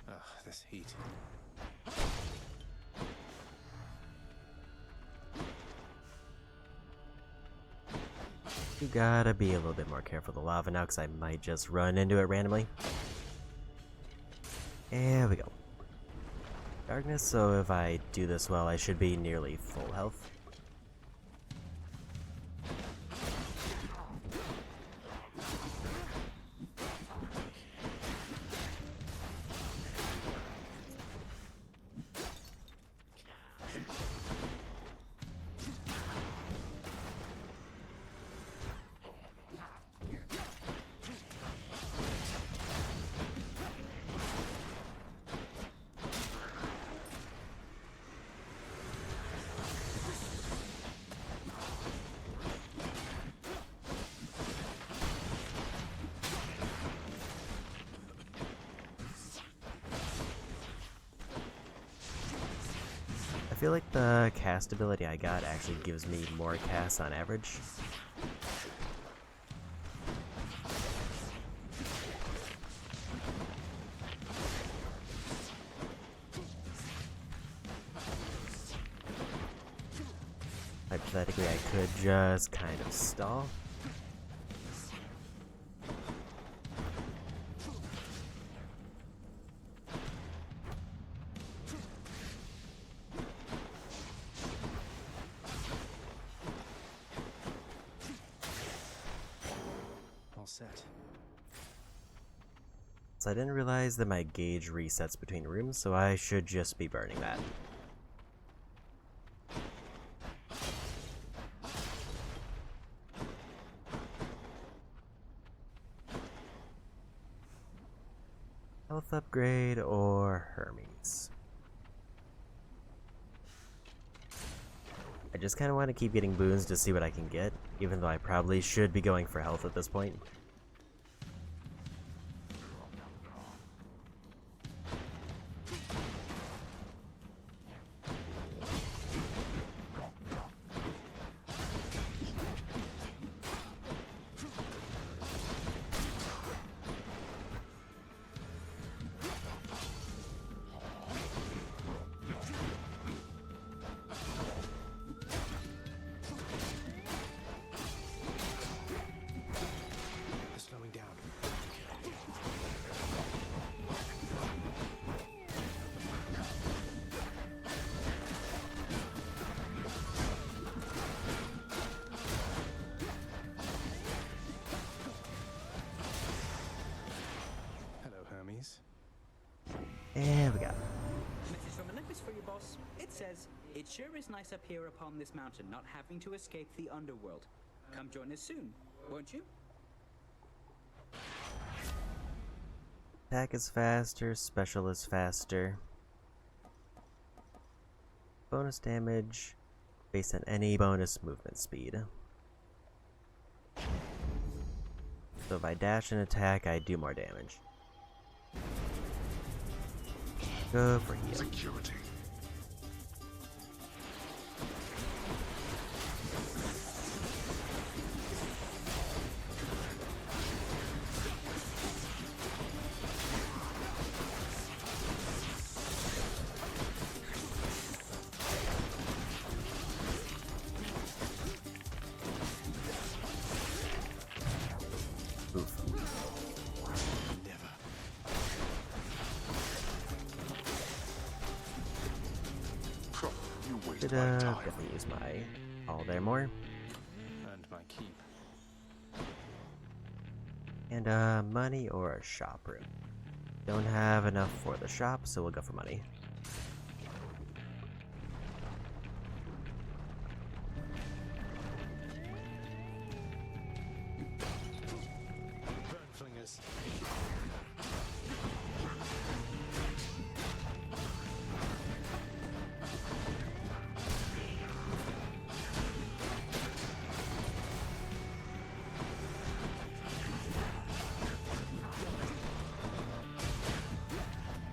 Ugh, this heat. You gotta be a little bit more careful with the lava now, because I might just run into it randomly. There we go. Darkness, so if I do this well, I should be nearly full health. I feel like the cast ability I got actually gives me more casts on average. Hypothetically, I could just kind of stall. So I didn't realize that my gauge resets between rooms, so I should just be burning that. Health upgrade or Hermes. I just kind of want to keep getting boons to see what I can get, even though I probably should be going for health at this point. They're slowing down. Hello, Hermes. And we got Message from Olympus for you, boss. It says, "It sure is nice up here upon this mountain, not having to escape the underworld. Come join us soon, won't you?" attack is faster, special is faster. Bonus damage based on any bonus movement speed. So if I dash and attack, I do more damage. Go for heal. Security. Oof. You waste Should my time. definitely use my all there more. And my keep. And money or a shop room. Don't have enough for the shop, so we'll go for money. Burn flingers.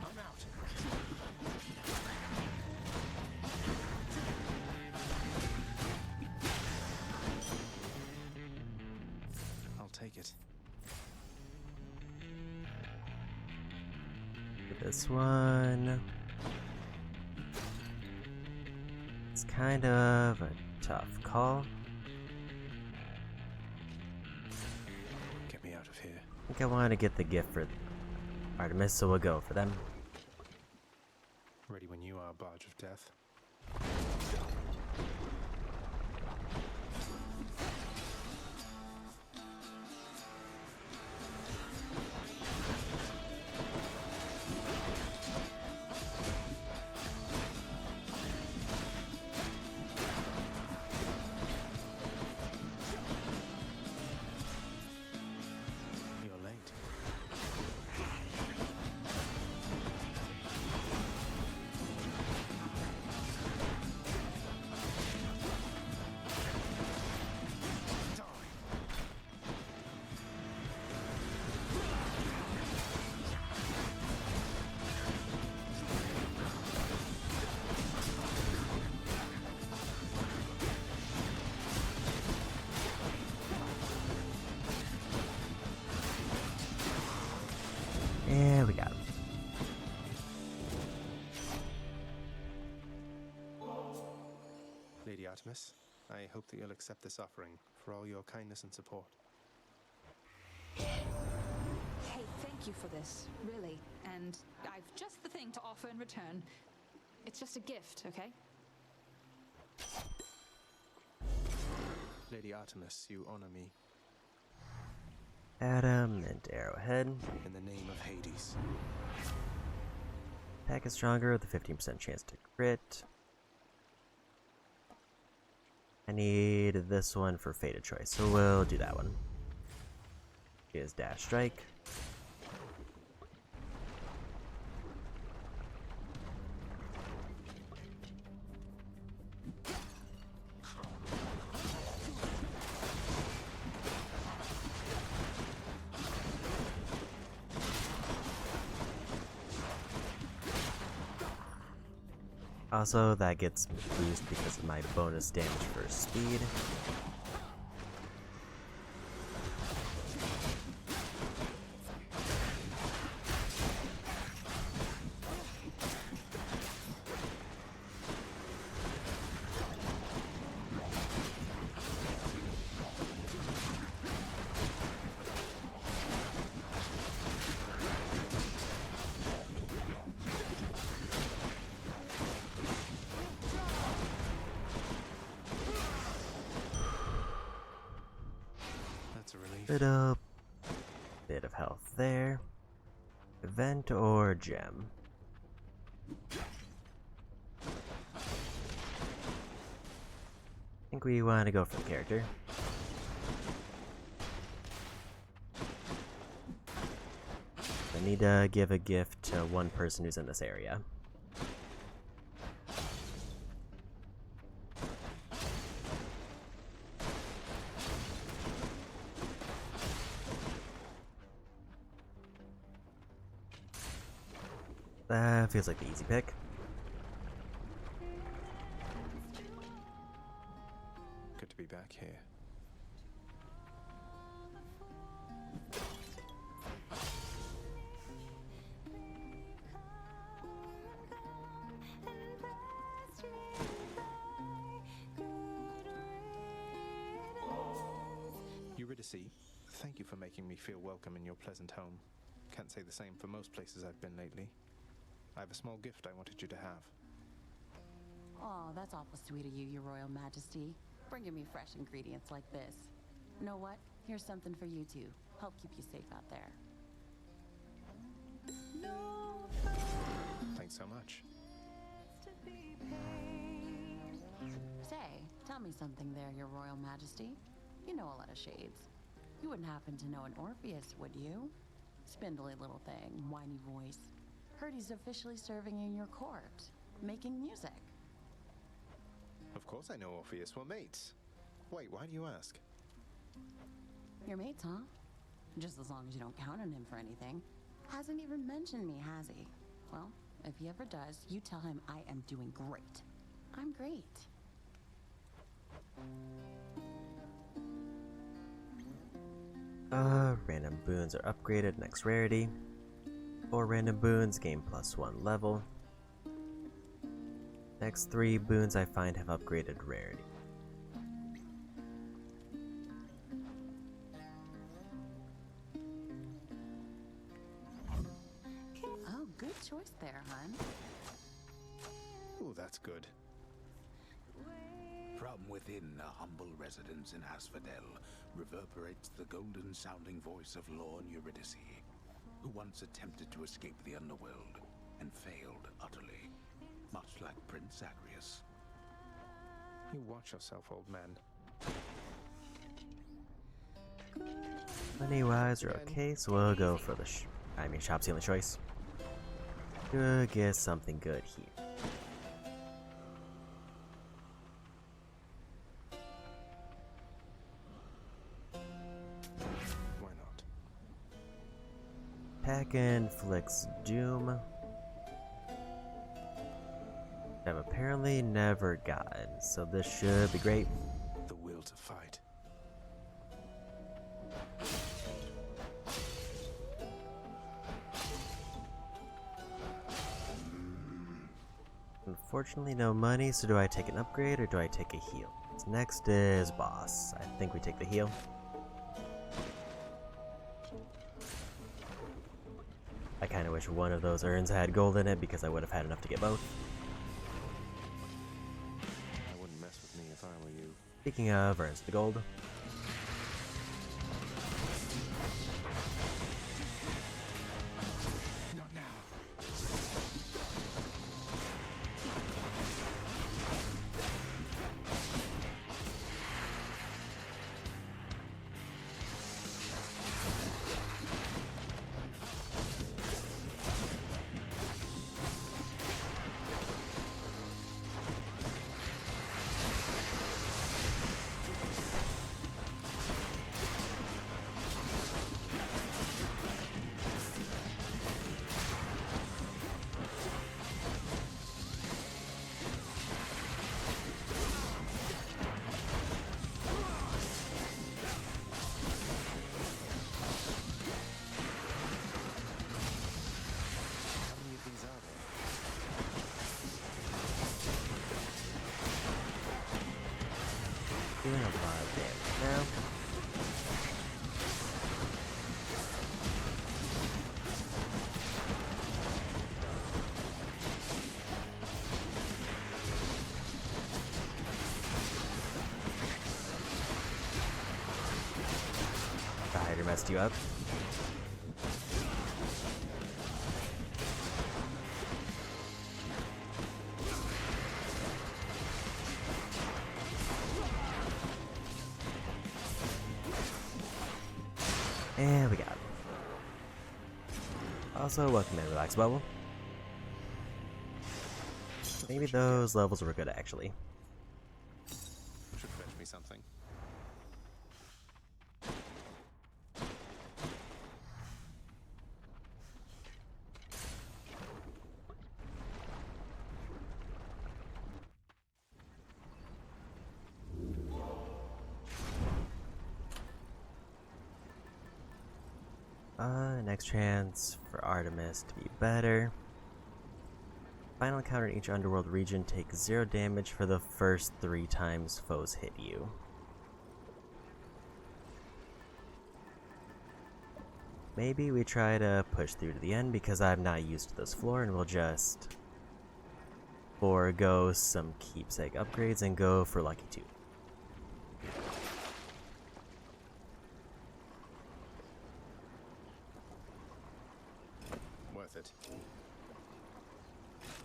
I'm out. I'll take it. This one. It's kind of a tough call. Get me out of here. I think I want to get the gift for Artemis, so we'll go for them. Ready when you are, Barge of Death. You're late. And we got him. Lady Artemis, I hope that you'll accept this offering for all your kindness and support. Hey, thank you for this, really. And I've just the thing to offer in return. It's just a gift, okay? Lady Artemis, you honor me. Atom and Arrowhead. In the name of Hades. Attack is stronger with a 15% chance to crit. I need this one for Fated Choice, so we'll do that one. Here's Dash Strike. Also, that gets boosted because of my bonus damage for speed. Bit of health there. Event or gem? I think we want to go for the character. I need to give a gift to one person who's in this area. That feels like the easy pick. Good to be back here. Eurydice, thank you for making me feel welcome in your pleasant home. Can't say the same for most places I've been lately. I have a small gift I wanted you to have. Oh, that's awful sweet of you, Your Royal Majesty. Bringing me fresh ingredients like this. You know what? Here's something for you too. Help keep you safe out there. Thanks so much. Say, tell me something there, Your Royal Majesty. You know a lot of shades. You wouldn't happen to know an Orpheus, would you? Spindly little thing, whiny voice. Heard he's officially serving in your court, making music. Of course I know Orpheus. We're mates. Wait, why do you ask? You're mates, huh? Just as long as you don't count on him for anything. Hasn't even mentioned me, has he? Well, if he ever does, you tell him I am doing great. I'm great. Random boons are upgraded, next rarity. 4 random boons, gain +1 level. Next 3 boons I find have upgraded rarity. Oh, good choice there, hon. Ooh, that's good. From within a humble residence in Asphodel reverberates the golden-sounding voice of Lorne Eurydice, who once attempted to escape the underworld and failed utterly, much like Prince Zagreus. You watch yourself, old man. Money-wise, we're okay, so we'll go for the shop's the only choice. Could get something good here. Why not? Pack inflicts doom. I've apparently never gotten, so this should be great. The will to fight. Unfortunately, no money, so do I take an upgrade or do I take a heal? Next is boss. I think we take the heal. I kind of wish one of those urns had gold in it because I would have had enough to get both. I wouldn't mess with me if I were you. Speaking of urns, the gold. Doing a lot of damage now. The Hydra messed you up. And we got it. Also, welcome in, Relax Bubble. Maybe those levels were good, actually. Should fetch me something. Next chance for Artemis to be better. Final encounter in each underworld region takes 0 damage for the first 3 times foes hit you. Maybe we try to push through to the end because I'm not used to this floor, and we'll just forego some keepsake upgrades and go for Lucky 2. Worth it. I'm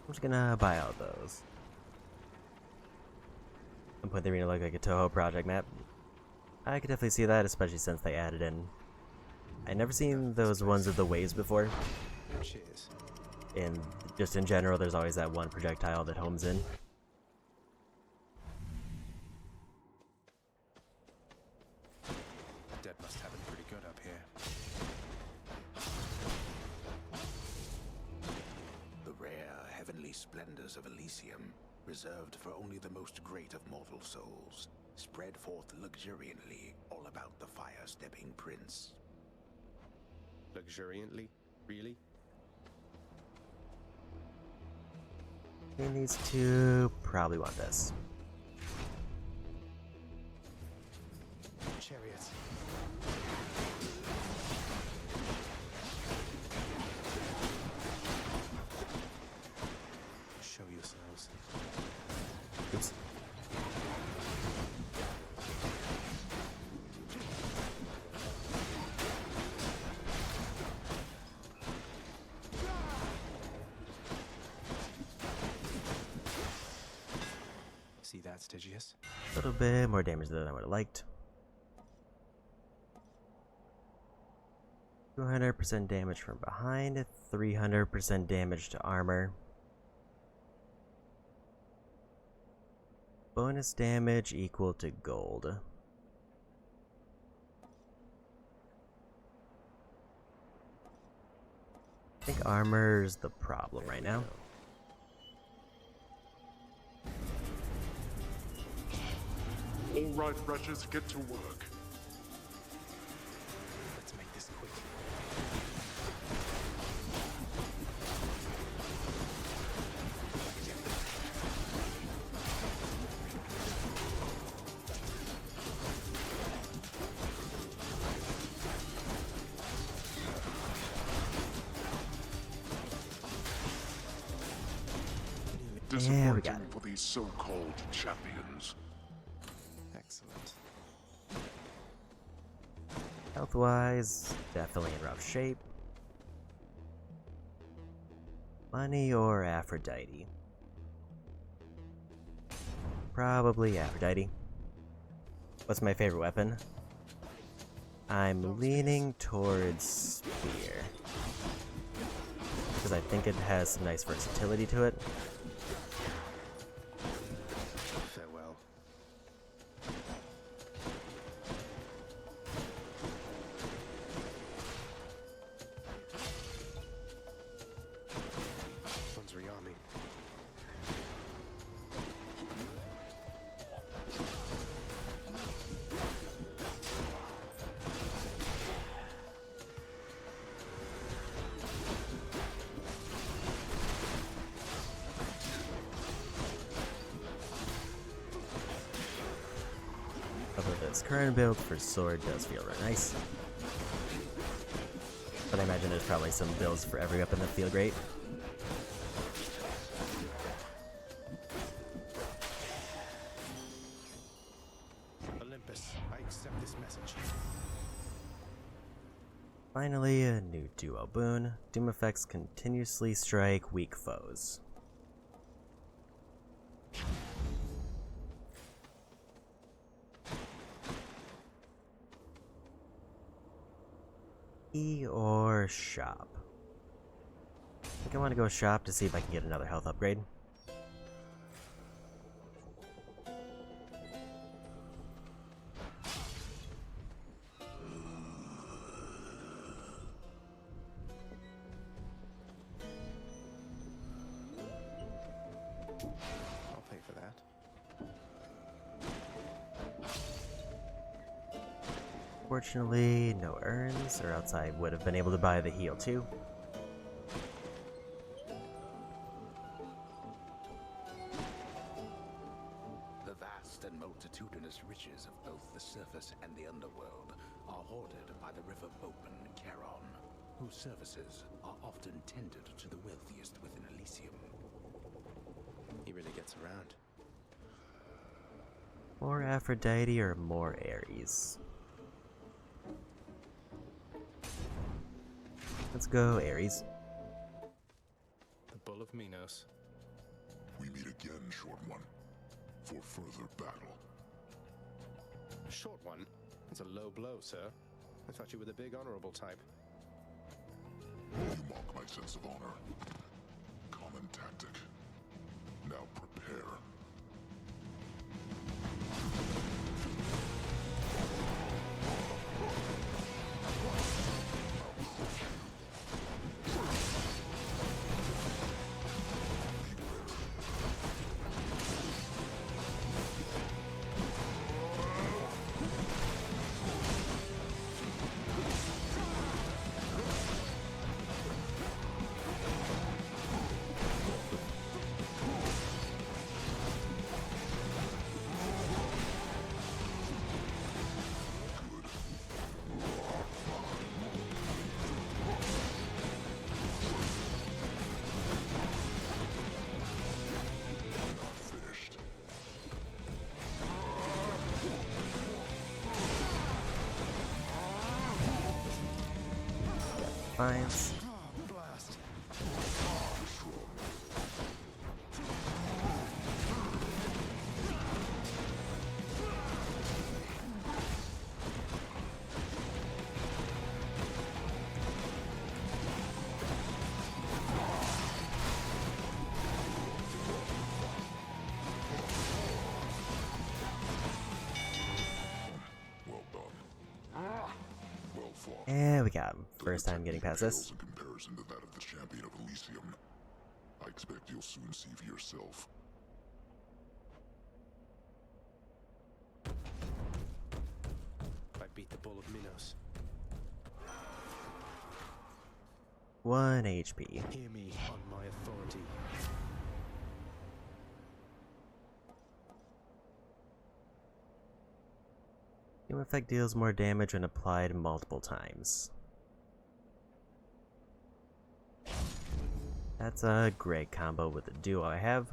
just gonna buy out those. And put the arena look like a Toho project map. I could definitely see that, especially since they added in. I'd never seen those ones of the waves before. Cheers. And just in general, there's always that one projectile that homes in. Dead must have it pretty good up here. The rare heavenly splendors of Elysium, reserved for only the most great of mortal souls, spread forth luxuriantly all about the fire-stepping prince. Luxuriantly? Really? I think these two probably want this. Chariot. Show yourselves. Oops. See that, Stygius? A little bit more damage than I would have liked. 200% damage from behind, 300% damage to armor. Bonus damage equal to gold. I think armor's the problem right now. All right, wretches, get to work. Let's make this quick. Yeah, we got Disappointing for these so-called champions. Excellent. Health-wise, definitely in rough shape. Money or Aphrodite? Probably Aphrodite. What's my favorite weapon? I'm leaning towards Spear. Because I think it has some nice versatility to it. Farewell. One's rearming. This current build for sword does feel really nice. But I imagine there's probably some builds for every weapon that feel great. Olympus, I accept this message. Finally, a new duo boon. Doom effects continuously strike weak foes. E or shop? I think I want to go shop to see if I can get another health upgrade. I'll pay for that. Fortunately, no urns, or else I would have been able to buy the heal too. The vast and multitudinous riches of both the surface and the underworld are hoarded by the river Bopen Charon, whose services are often tendered to the wealthiest within Elysium. He really gets around. More Aphrodite or more Ares? Let's go Ares. The Bull of Minos. We meet again, Short One, for further battle. Short One? That's a low blow, sir. I thought you were the big honorable type. You mock my sense of honor. Common tactic. Now prepare. Defiance. Well done. Well fought. And we got him. First time getting past this. In comparison to that of the champion of Elysium, I expect you'll soon see for yourself. I beat the Bull of Minos. 1 HP. Hear me on my authority. Doom effect deals more damage when applied multiple times. That's a great combo with the duo I have.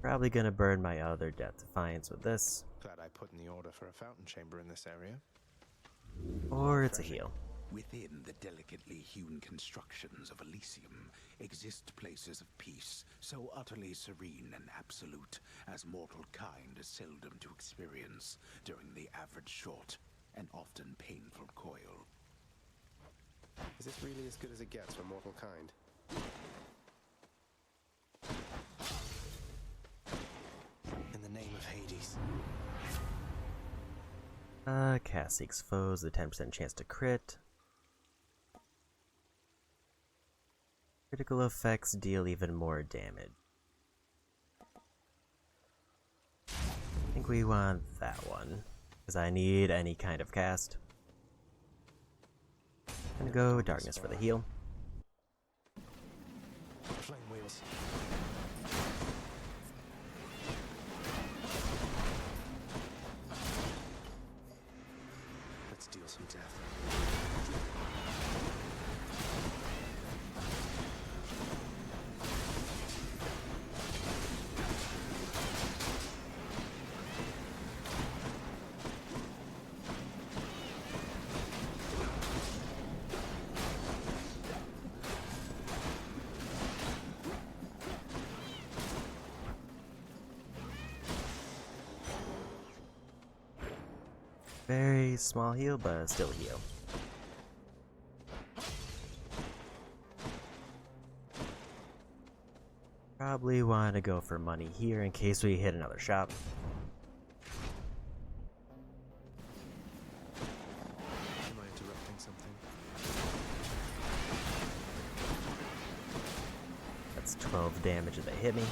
Probably gonna burn my other Death Defiance with this. Glad I put in the order for a fountain chamber in this area. Or it's a heal. Within the delicately hewn constructions of Elysium exist places of peace so utterly serene and absolute as mortal kind is seldom to experience during the average short and often painful coil. Is this really as good as it gets for mortal kind? In the name of Hades. Cast seeks foes, the 10% chance to crit. Critical effects deal even more damage. I think we want that one, because I need any kind of cast. I'm gonna go Darkness for the heal. Flame wheels. some death. Very small heal, but still heal. Probably want to go for money here in case we hit another shop. Am I interrupting something? That's 12 damage if they hit me.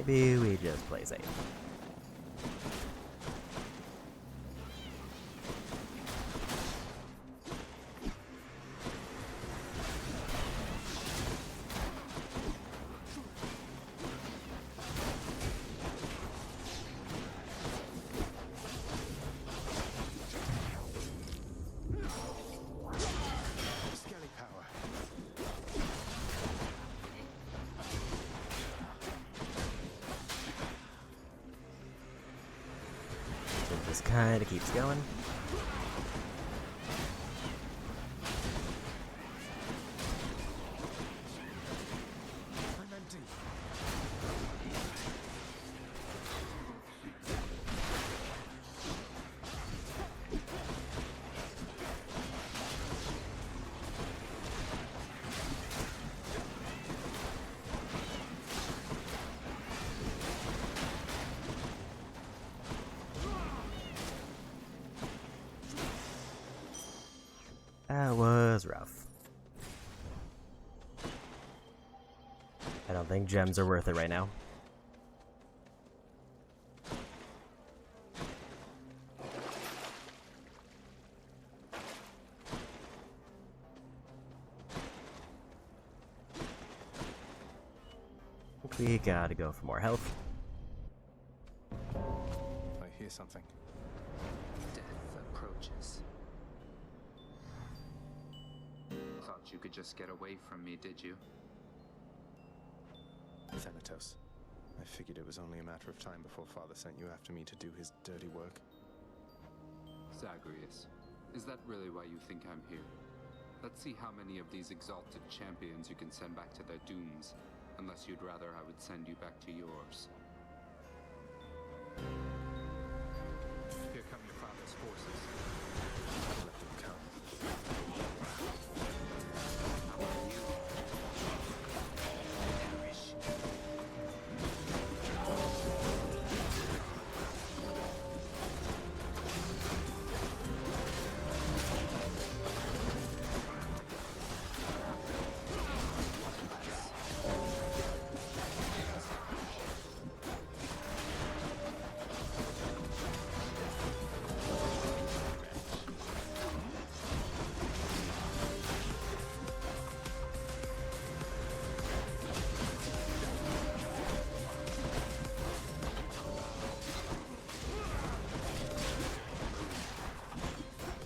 Maybe we just play safe. Skelly power. It just kinda keeps going. I'm empty. That was rough. I don't think gems are worth it right now. We gotta go for more health. I hear something. Death approaches. Thought you could just get away from me, did you? Thanatos. I figured it was only a matter of time before Father sent you after me to do his dirty work. Zagreus, is that really why you think I'm here? Let's see how many of these exalted champions you can send back to their dooms. Unless you'd rather I would send you back to yours. Here come your father's forces. Let them come. How about you? Perish.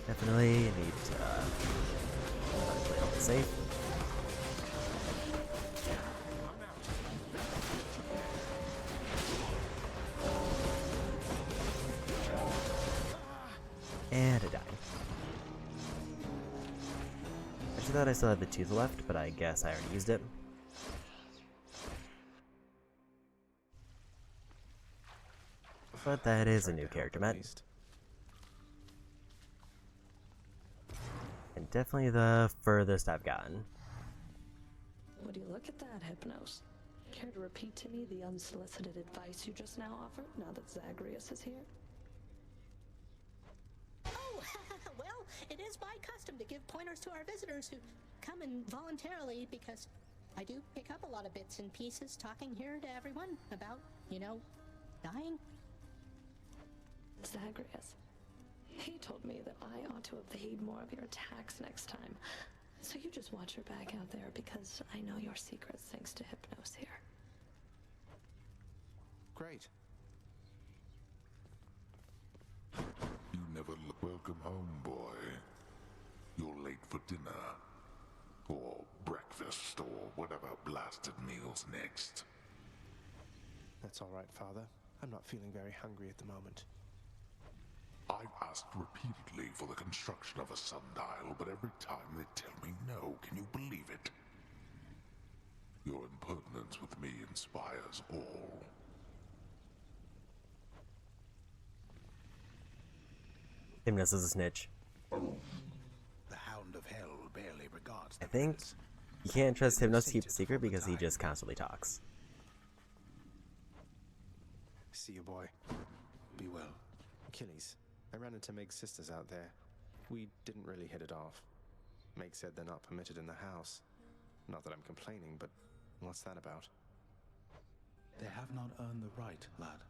Definitely need to play all safe. And I died. I actually thought I still had the tooth left, but I guess I already used it. But that is a new character met. And definitely the furthest I've gotten. Would you look at that, Hypnos? Care to repeat to me the unsolicited advice you just now offered, now that Zagreus is here? Oh, well, it is my custom to give pointers to our visitors who come in voluntarily because I do pick up a lot of bits and pieces talking here to everyone about, dying. Zagreus, He told me that I ought to evade more of your attacks next time. So you just watch your back out there, because I know your secrets thanks to Hypnos here. Great. You never look welcome home, boy. You're late for dinner. Or breakfast, or whatever blasted meal's next. That's all right, Father. I'm not feeling very hungry at the moment. I've asked repeatedly for the construction of a sundial, but every time they tell me no. Can you believe it? Your impertinence with me inspires all. Hypnos is a snitch. The Hound of Hell barely regards I the think prince. you can't trust Hypnos to keep a secret because he just constantly talks. See you, boy. Be well. Achilles, I ran into Meg's sisters out there. We didn't really hit it off. Meg said they're not permitted in the house. Not that I'm complaining, but what's that about? They have not earned the right, lad,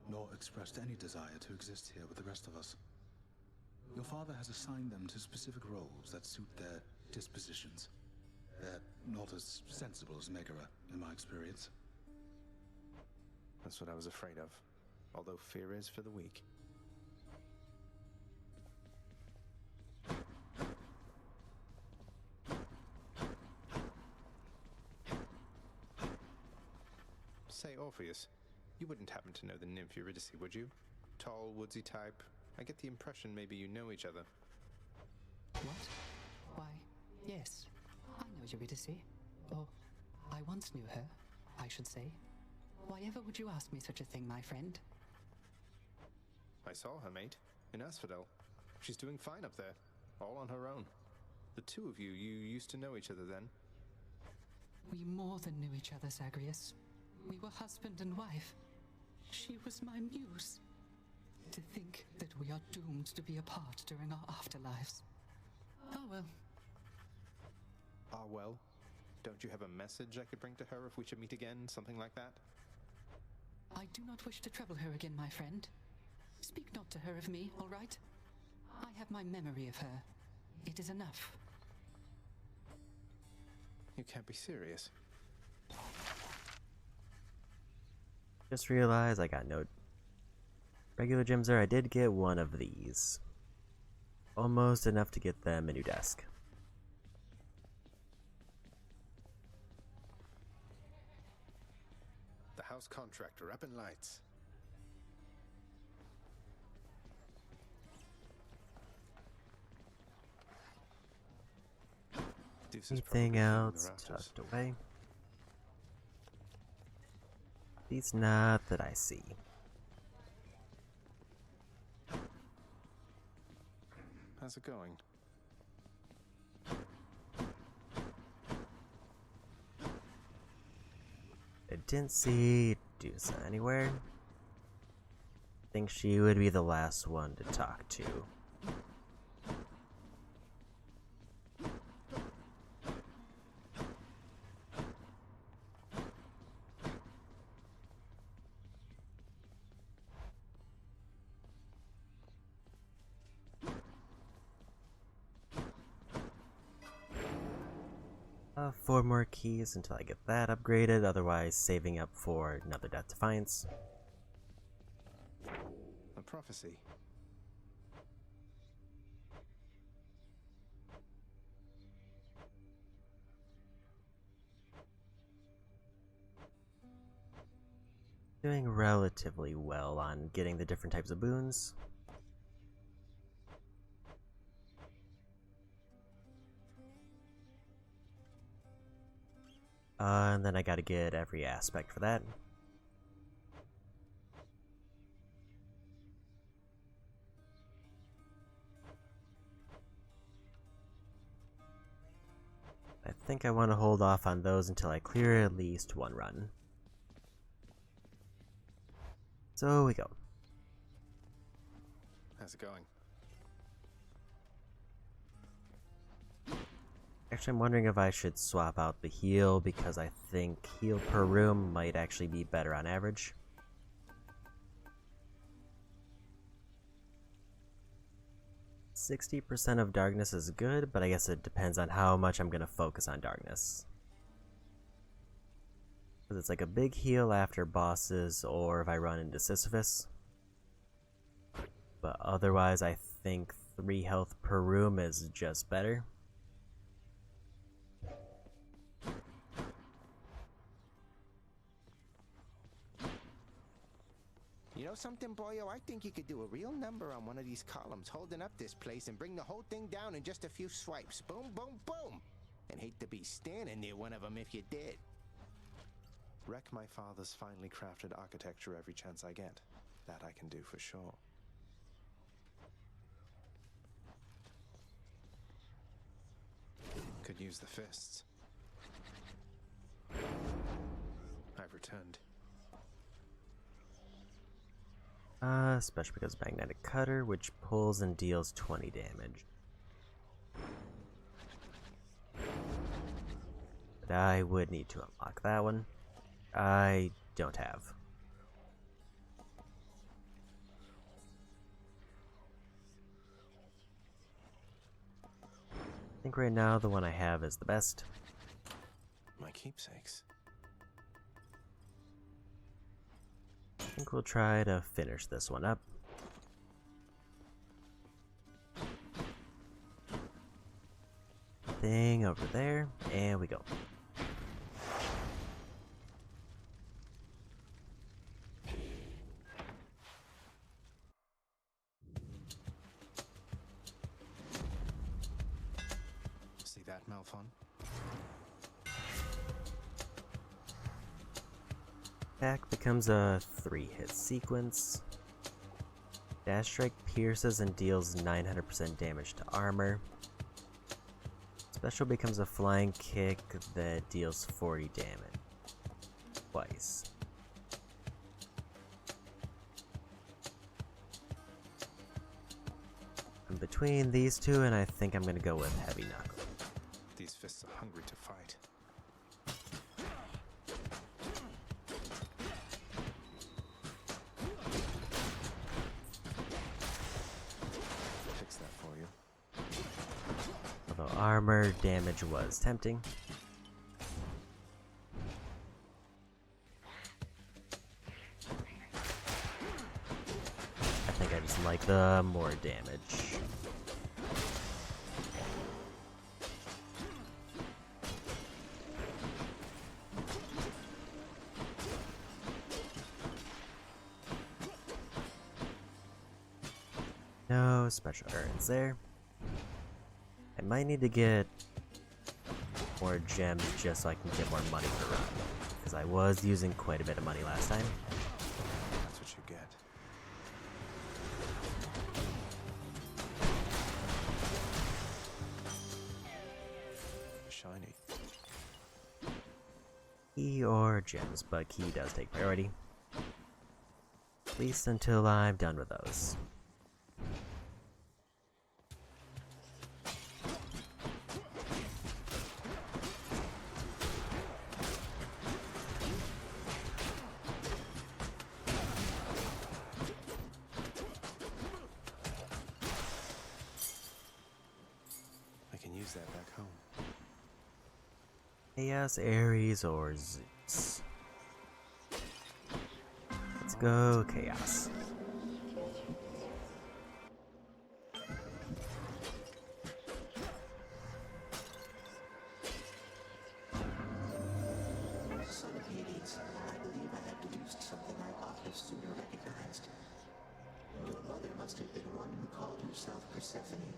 nor expressed any desire to exist here with the rest of us. Your father has assigned them to specific roles that suit their dispositions. They're not as sensible as Megara, in my experience. That's what I was afraid of. Although fear is for the weak. Say, Orpheus, you wouldn't happen to know the nymph Eurydice, would you? Tall, woodsy type. I get the impression maybe you know each other. What? Why, yes. I know Eurydice. Or, I once knew her, I should say. Why ever would you ask me such a thing, my friend? I saw her, mate, in Asphodel. She's doing fine up there, all on her own. The two of you used to know each other then? We more than knew each other, Zagreus. We were husband and wife. She was my muse. To think that we are doomed to be apart during our afterlives. Oh well. Ah, well. Don't you have a message I could bring to her if we should meet again, something like that? I do not wish to trouble her again, my friend. Speak not to her of me, all right? I have my memory of her. It is enough. You can't be serious. Just realized I got no regular gems there. I did get one of these. Almost enough to get them a new desk. The house contractor up in lights. Anything else tucked away? At least not that I see. How's it going? I didn't see Dusa anywhere. I think she would be the last one to talk to. Four more keys until I get that upgraded, otherwise saving up for another Death Defiance. A prophecy. Doing relatively well on getting the different types of boons. And then I gotta get every aspect for that. I think I want to hold off on those until I clear at least one run. So we go. How's it going? Actually, I'm wondering if I should swap out the heal, because I think heal per room might actually be better on average. 60% of darkness is good, but I guess it depends on how much I'm gonna focus on darkness. Because it's like a big heal after bosses, or if I run into Sisyphus. But otherwise, I think 3 health per room is just better. You know something, boyo? I think you could do a real number on one of these columns holding up this place and bring the whole thing down in just a few swipes. Boom, boom, boom! And hate to be standing near one of them if you did. Wreck my father's finely crafted architecture every chance I get. That I can do for sure. Could use the fists. I've returned. Especially because magnetic cutter, which pulls and deals 20 damage. But I would need to unlock that one. I don't have. I think right now the one I have is the best. My keepsakes. I think we'll try to finish this one up. Thing over there, and we go. See that, Malphon? Attack becomes a 3-hit sequence. Dash Strike pierces and deals 900% damage to armor. Special becomes a flying kick that deals 40 damage. Twice. I'm between these two, and I think I'm gonna go with Heavy Knuckle. These fists are hungry to fight. Fix that for you. Although armor damage was tempting. I think I just like the more damage. No special urns there. I might need to get more gems just so I can get more money per run. Because I was using quite a bit of money last time. That's what you get. Shiny. Key or gems, but key does take priority. At least until I'm done with those. I can use that back home. Chaos, Ares, or Zeus. Let's go Chaos. Son of Hades, I believe I have deduced something I ought to have sooner recognized. Your mother must have been one who called herself Persephone.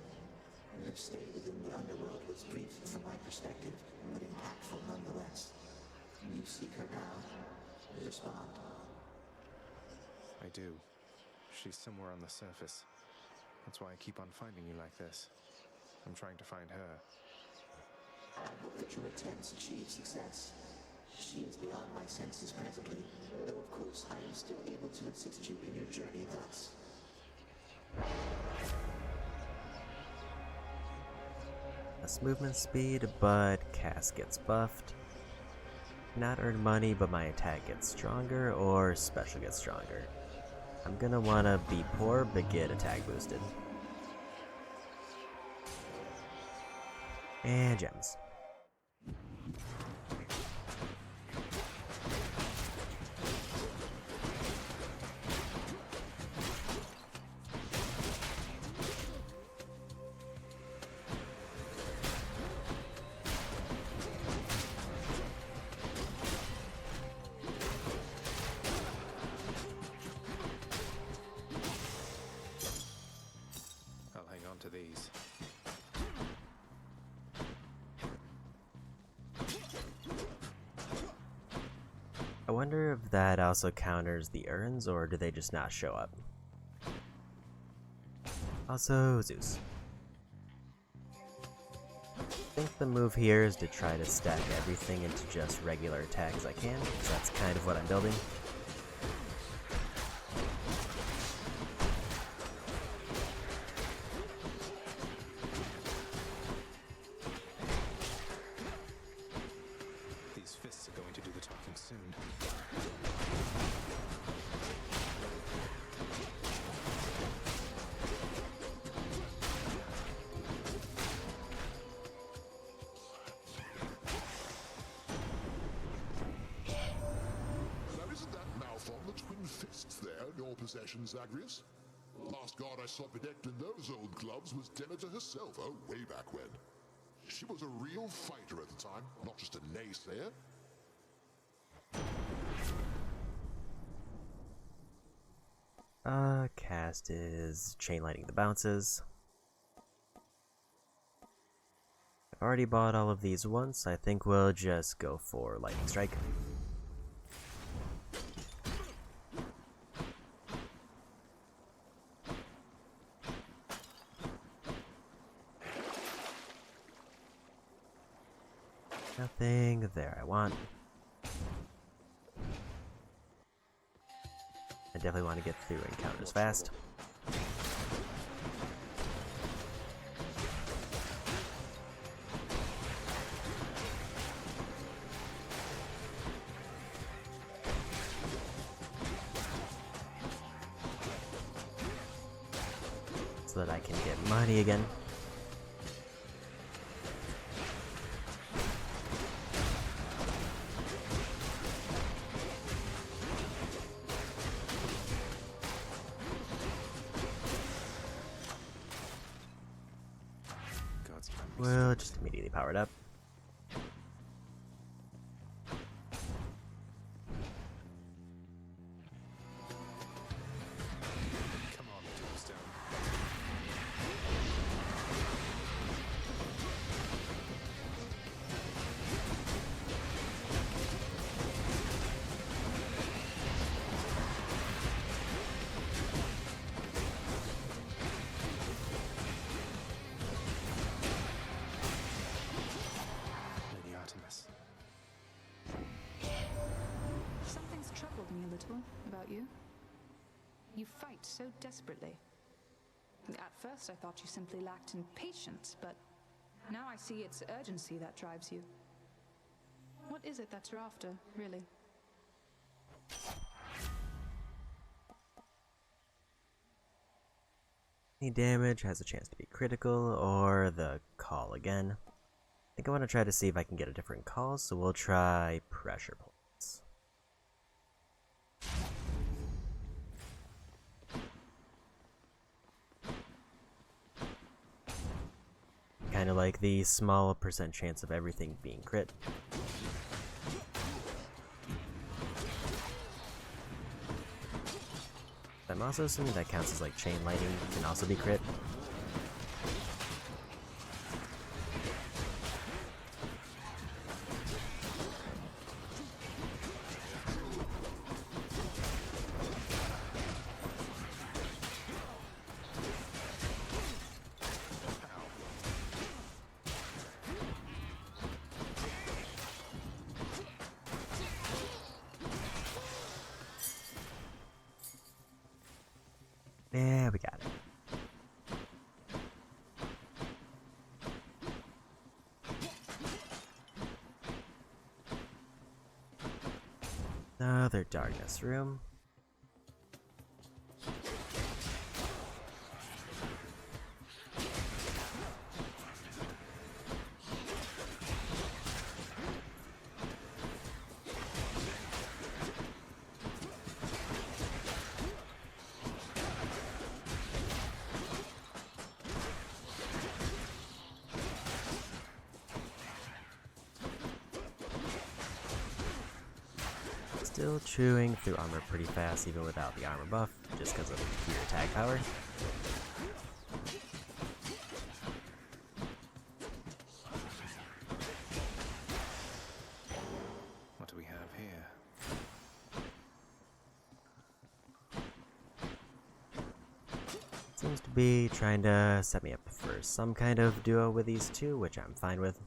Her stay within the underworld was brief from my perspective, but impactful nonetheless. You seek her now. Respond. I do. She's somewhere on the surface. That's why I keep on finding you like this. I'm trying to find her. I hope that your attempts achieve success. She is beyond my senses presently, though of course I am still able to assist you in your journey thus. Less movement speed, but cast gets buffed. Not earn money, but my attack gets stronger, or special gets stronger. I'm gonna wanna be poor, but get attack boosted. And gems. I'll hang on to these. I wonder if that also counters the urns, or do they just not show up? Also, Zeus. I think the move here is to try to stack everything into just regular attacks I can, so that's kind of what I'm building. These fists are going to do the talking soon. Now isn't that mouth on the twin fists there in your possession, Zagreus? Last god I saw bedecked in those old gloves was Demeter herself, oh, way back when. She was a real fighter at the time, not just a naysayer. Cast is chain lightning the bounces. I've already bought all of these once, I think we'll just go for lightning strike. Nothing there I want. I definitely want to get through encounters fast. So that I can get money again. We'll just immediately power it up. Come on, Tombstone. Lady Artemis. Something's troubled me a little about you. You fight so desperately. At first I thought you simply lacked in patience, but now I see it's urgency that drives you. What is it that you're after, really? Any damage has a chance to be critical, or the call again. I think I want to try to see if I can get a different call, so we'll try pressure points. Kind of like the small % chance of everything being crit. I'm also assuming that counts as like chain lightning, can also be crit. Yeah, we got it. Another darkness room. Still chewing through armor pretty fast even without the armor buff, just because of pure attack power. What do we have here? Seems to be trying to set me up for some kind of duo with these two, which I'm fine with.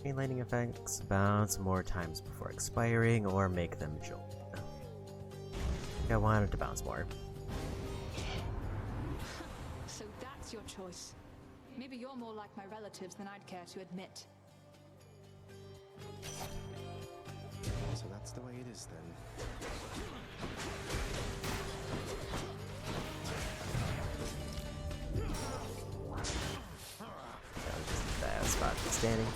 Chain lightning effects bounce more times before expiring or make them jolt. I wanted to bounce more. So that's your choice. Maybe you're more like my relatives than I'd care to admit. So that's the way it is then. That was just a bad spot to be standing.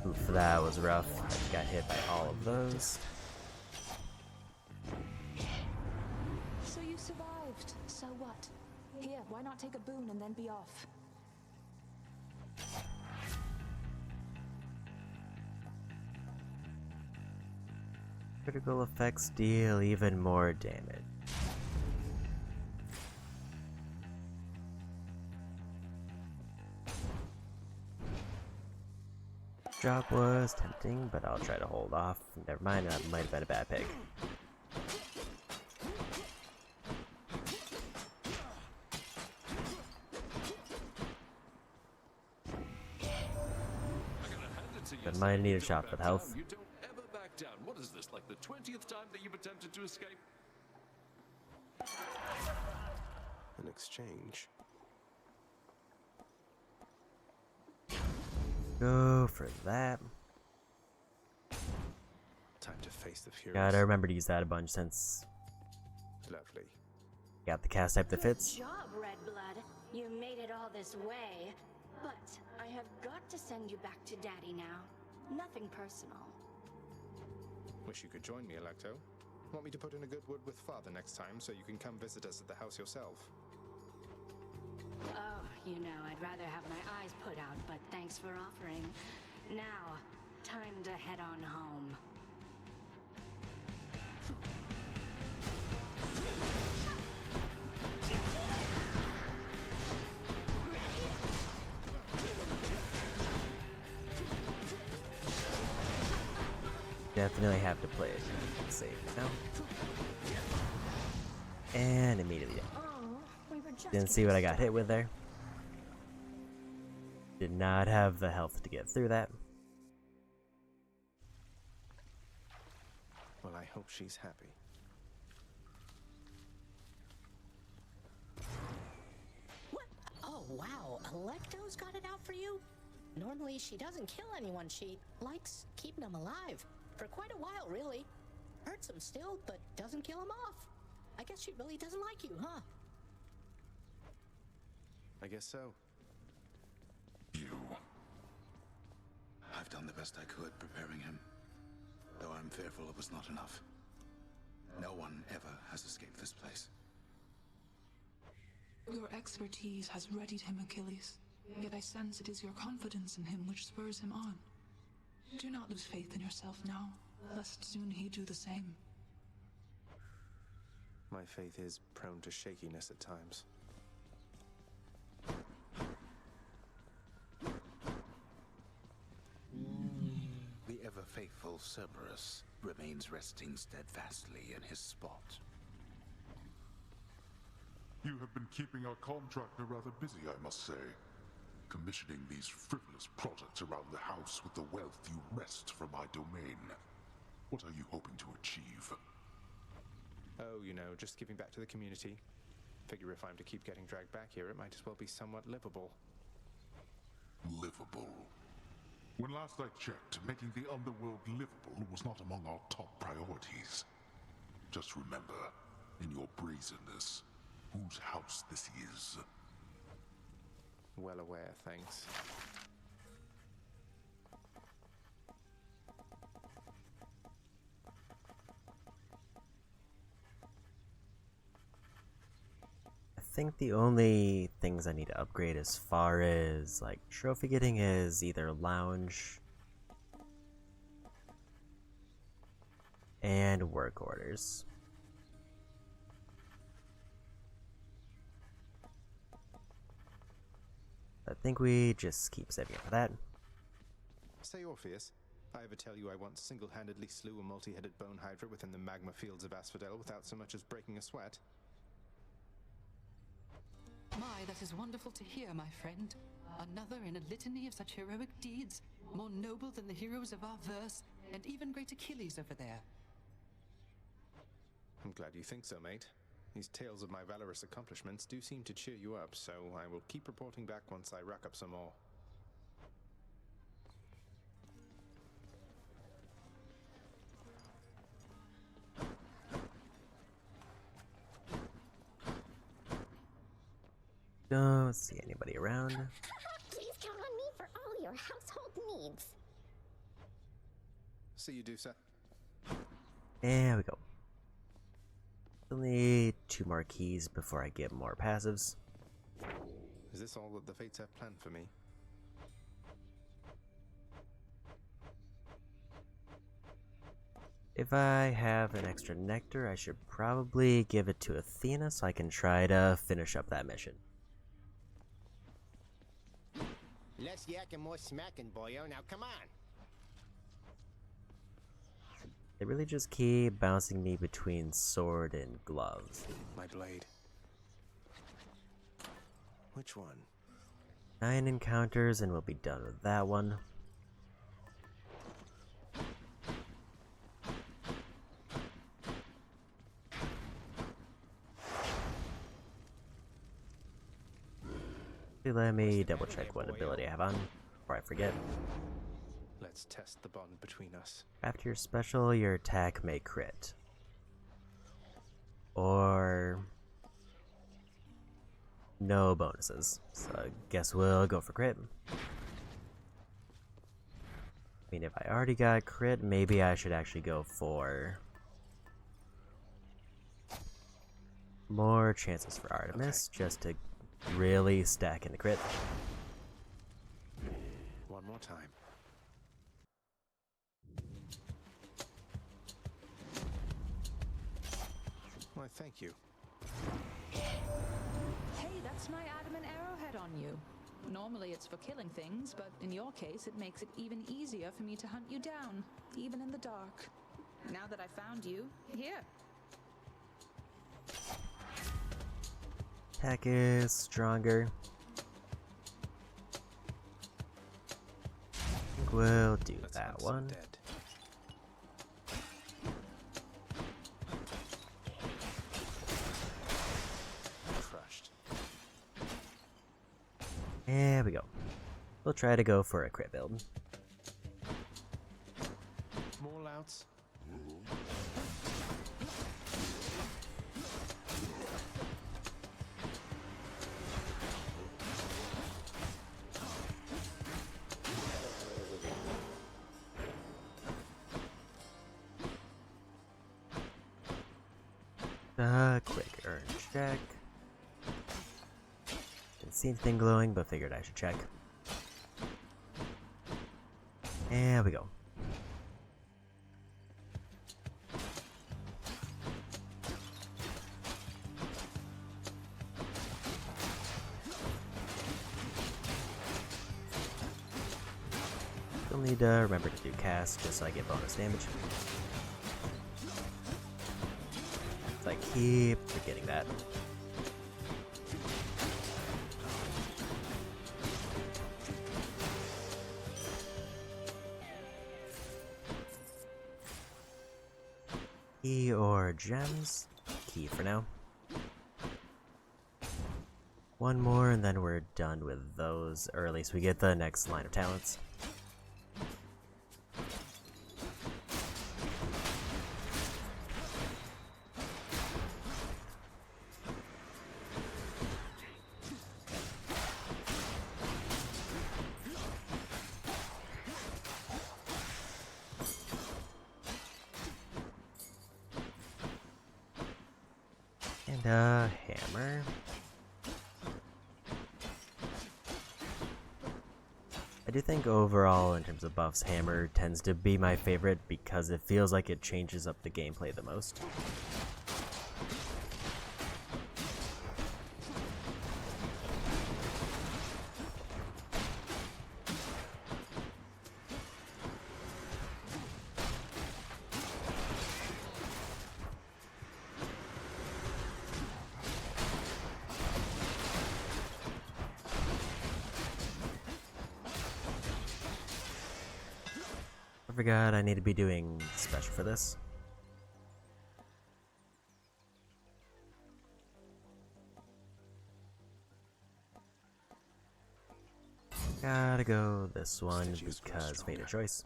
Oof, that was rough. I got hit by all of those. So you survived. So what? Here, why not take a boon and then be off? Critical effects deal even more damage. Drop was tempting, but I'll try to hold off. Never mind, that might have been a bad pick. But might need a shot for the health. You don't ever back down. What is this, like the 20th time that you've attempted to escape? An exchange. Go for that. Time to face the Furies. Gotta remember to use that a bunch since Lovely. got the cast type that fits. Good job, Redblood. You made it all this way. But I have got to send you back to Daddy now. Nothing personal. Wish you could join me, Electo. Want me to put in a good word with Father next time so you can come visit us at the house yourself? Oh, you know, I'd rather have my eyes put out, but thanks for offering. Now, time to head on home. Definitely have to play it safe now. And immediately. Didn't see what I got hit with there. Did not have the health to get through that. Well, I hope she's happy. What? Oh, wow. Electo's got it out for you? Normally, she doesn't kill anyone. She likes keeping them alive. For quite a while, really. Hurts them still, but doesn't kill them off. I guess she really doesn't like you, huh? I guess so. I've done the best I could preparing him, though I'm fearful it was not enough. No one ever has escaped this place. Your expertise has readied him, Achilles. Yet I sense it is your confidence in him which spurs him on. Do not lose faith in yourself now, lest soon he do the same. My faith is prone to shakiness at times. The ever-faithful Cerberus remains resting steadfastly in his spot. You have been keeping our contractor rather busy, I must say. Commissioning these frivolous projects around the house with the wealth you wrest from my domain. What are you hoping to achieve? Oh, you know, just giving back to the community. Figure if I'm to keep getting dragged back here, it might as well be somewhat livable. Livable. When last I checked, making the underworld livable was not among our top priorities. Just remember, in your brazenness, whose house this is. Well aware, thanks. I think the only things I need to upgrade as far as like trophy getting is either lounge and work orders. I think we just keep saving up for that. Say, Orpheus, I ever tell you I once single-handedly slew a multi-headed bone hydra within the magma fields of Asphodel without so much as breaking a sweat? My, that is wonderful to hear, my friend. Another in a litany of such heroic deeds, more noble than the heroes of our verse, and even great Achilles over there. I'm glad you think so, mate. These tales of my valorous accomplishments do seem to cheer you up, so I will keep reporting back once I rack up some more. Don't see anybody around. Please count on me for all your household needs. See you do, sir. There we go. Still need 2 more keys before I get more passives. Is this all that the fates have planned for me? If I have an extra nectar, I should probably give it to Athena so I can try to finish up that mission. Less yakking, more smacking, boyo. Now come on. They really just keep bouncing me between sword and gloves. My blade. Which one? 9 encounters and we'll be done with that one. Let me double check what ability I have on before I forget. Let's test the bond between us. After your special, your attack may crit. Or no bonuses. So I guess we'll go for crit. I mean, if I already got crit, maybe I should actually go for more chances for Artemis, just to really stack in the crit. One more time. Why, thank you. Hey, that's my adamant arrowhead on you. Normally it's for killing things, but in your case it makes it even easier for me to hunt you down, even in the dark. Now that I found you, here. Attack is stronger. I think we'll do that one. Crushed. There we go. We'll try to go for a crit build. More louts. Quick earn check. Didn't see anything glowing, but figured I should check. There we go. Still need to remember to do cast just so I get bonus damage. I keep forgetting that. Key or gems? Key for now. One more and then we're done with those, or at least we get the next line of talents. And a hammer. I do think overall, in terms of buffs, hammer tends to be my favorite because it feels like it changes up the gameplay the most. I forgot I need to be doing special for this. Gotta go this one because made a choice.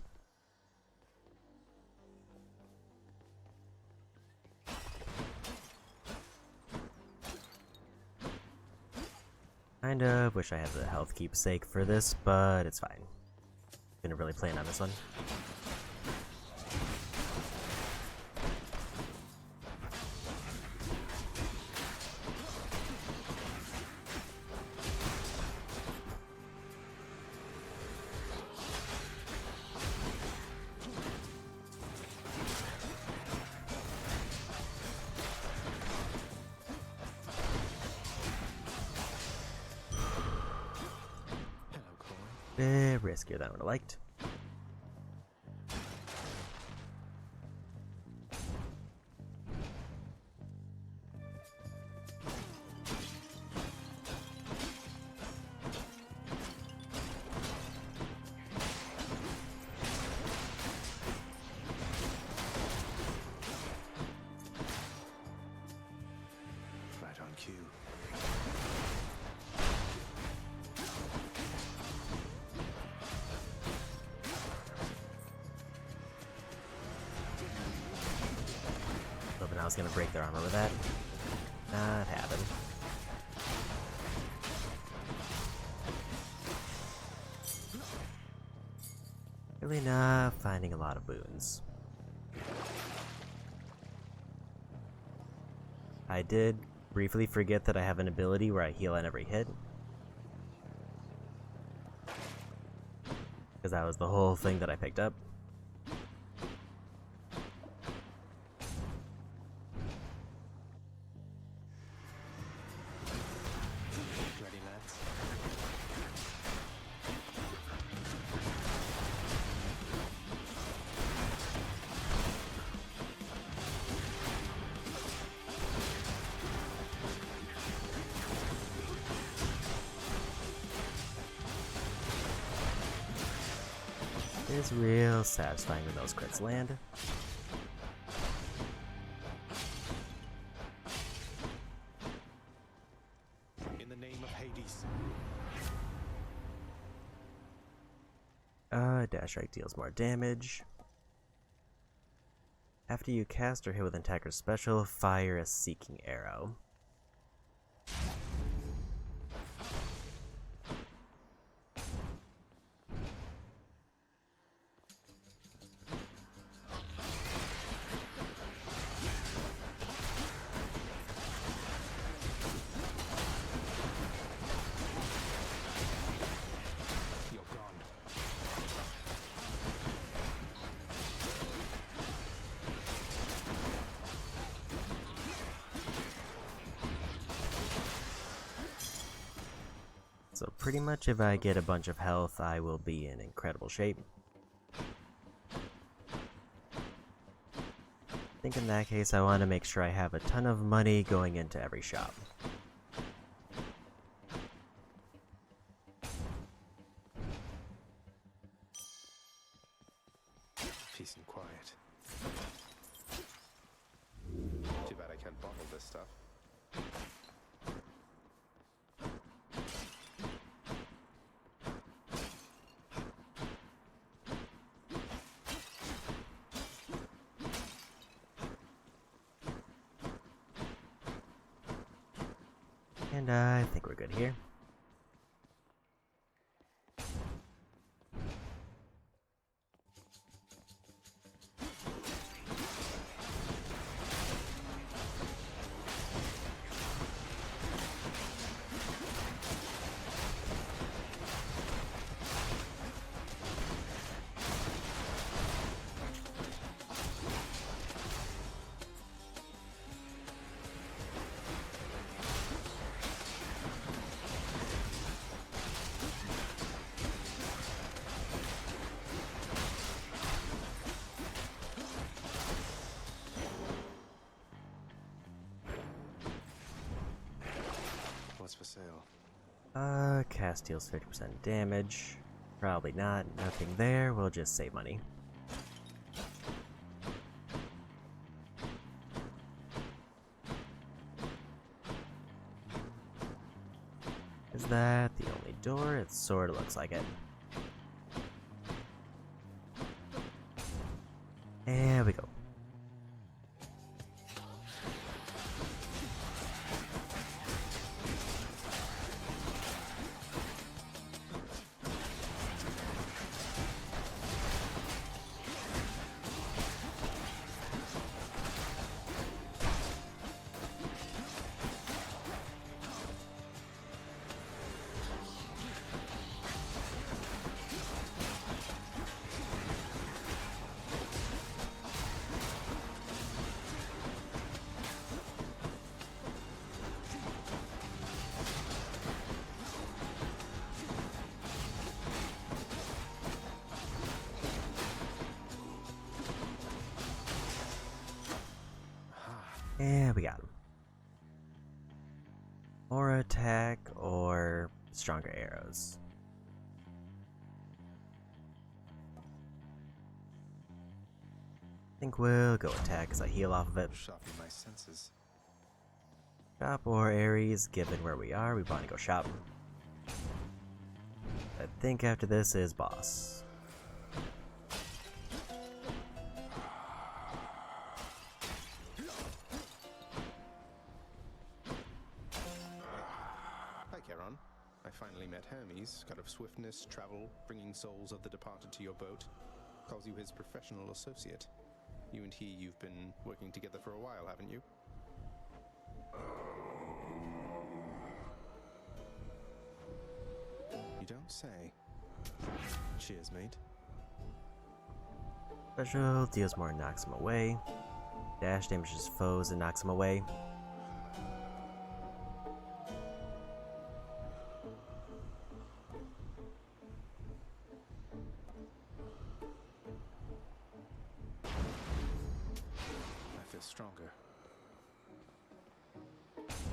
Kinda wish I had the health keepsake for this, but it's fine. Didn't really plan on this one. Bit riskier than I would have liked. Right on cue. Hoping I was gonna break their armor with that. Not happen. Really not finding a lot of boons. I did briefly forget that I have an ability where I heal on every hit. Because that was the whole thing that I picked up. Ready, lads? It's real satisfying when those crits land. In the name of Hades. Dash strike deals more damage. After you cast or hit with an attacker's special, fire a seeking arrow. You're gone. So pretty much if I get a bunch of health, I will be in incredible shape. I think in that case I want to make sure I have a ton of money going into every shop. Peace and quiet. Too bad I can't bottle this stuff. And I think we're good here. What's for sale? Cast deals 50% damage. Probably not. Nothing there. We'll just save money. Is that the only door? It sort of looks like it. There we go. And we got him. Or attack, or stronger arrows. I think we'll go attack because I heal off of it. Sharpen my senses. Shop or Ares, given where we are, we want to go shop. I think after this is boss. Hi, Charon. I finally met Hermes, god of swiftness, travel, bringing souls of the departed to your boat. Calls you his professional associate. You and you've been working together for a while, haven't you? You don't say. Cheers, mate. Special deals more and knocks him away. Dash damages foes and knocks him away. I feel stronger.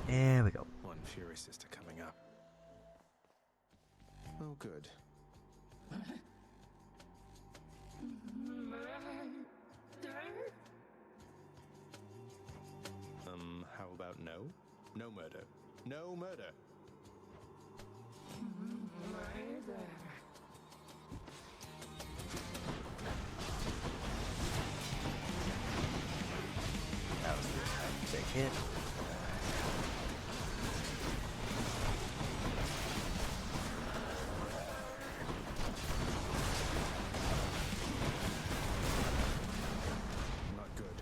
There we go. One Fury Sister coming up. Oh, good. How about no? No murder. No murder. That was a big hit. Not good.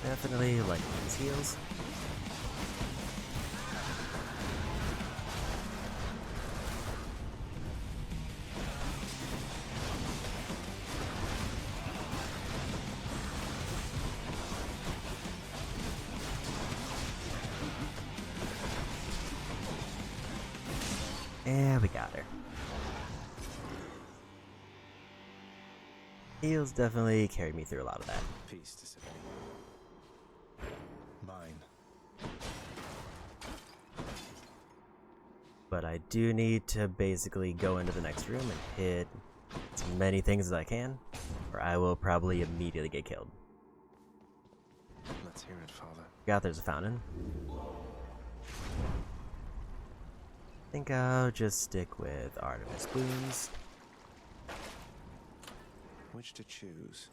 Definitely like these heals. And we got her. Heals definitely carried me through a lot of that. Peace to Symphony. Mine. But I do need to basically go into the next room and hit as many things as I can, or I will probably immediately get killed. Let's hear it, Father. Forgot there's a fountain. I think I'll just stick with Artemis Boons. which to choose.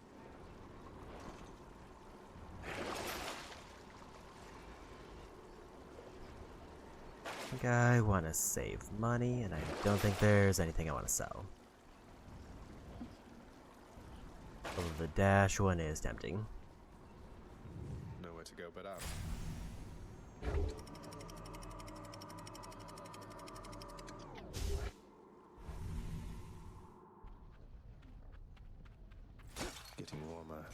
I think I want to save money, and I don't think there's anything I want to sell. Although the dash one is tempting. Nowhere to go but up. Getting warmer.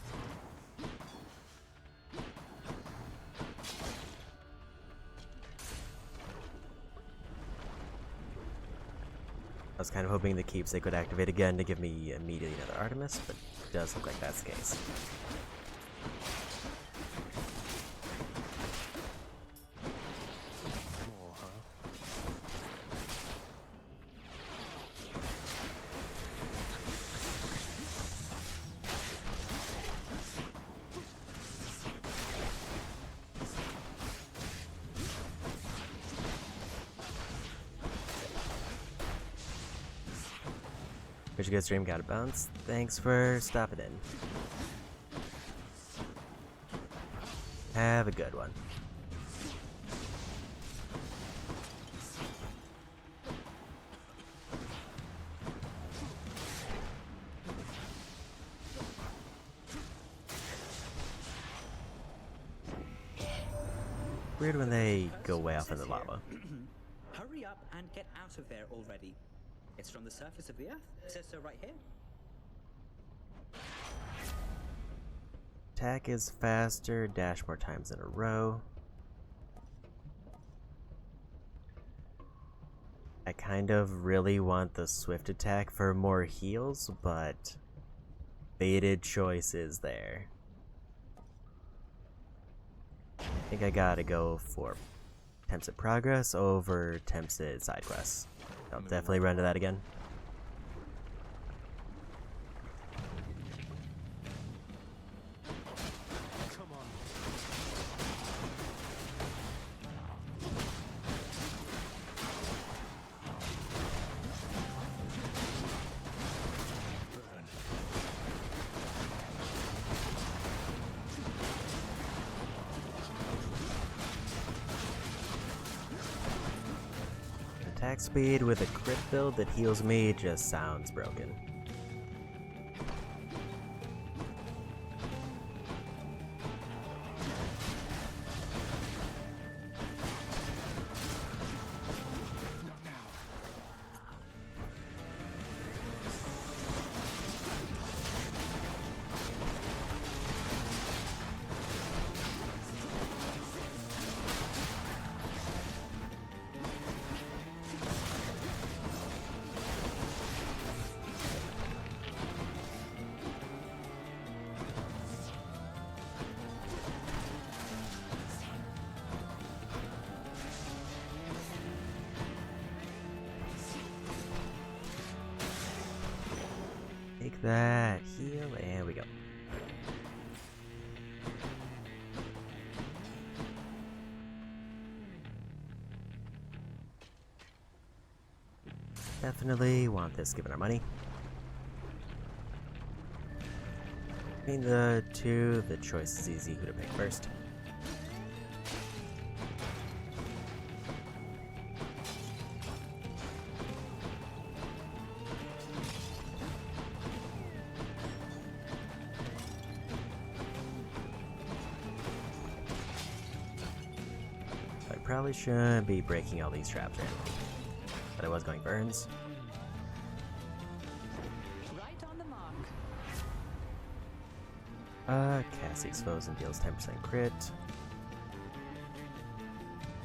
I was kind of hoping the keepsake would activate again to give me immediately another Artemis, but it does look like that's the case. More, huh? Pretty good stream, got a bounce. Thanks for stopping in. Have a good one. Weird when they go way off in the lava. Hurry up and get out of there already. It's from the surface of the Earth. It says so right here. Attack is faster, dash more times in a row. I kind of really want the swift attack for more heals, but baited choice is there. I think I gotta go for attempts at progress over attempts at side quests. I'll definitely run to that again. Come on. Attack speed with a crit build that heals me just sounds broken. Take that, heal, and we go. Definitely want this given our money. Between the two, the choice is easy who to pick first. Probably shouldn't be breaking all these traps randomly, but I was going burns. Right on the mark. Cast expose and deals 10% crit.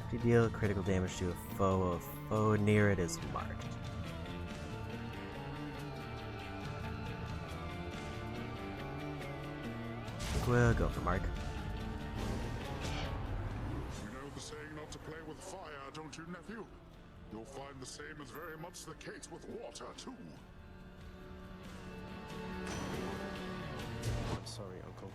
If you deal critical damage to a foe near it is marked. We'll go for mark. Don't you, nephew? You'll find the same is very much the case with water, too. I'm sorry, Uncle.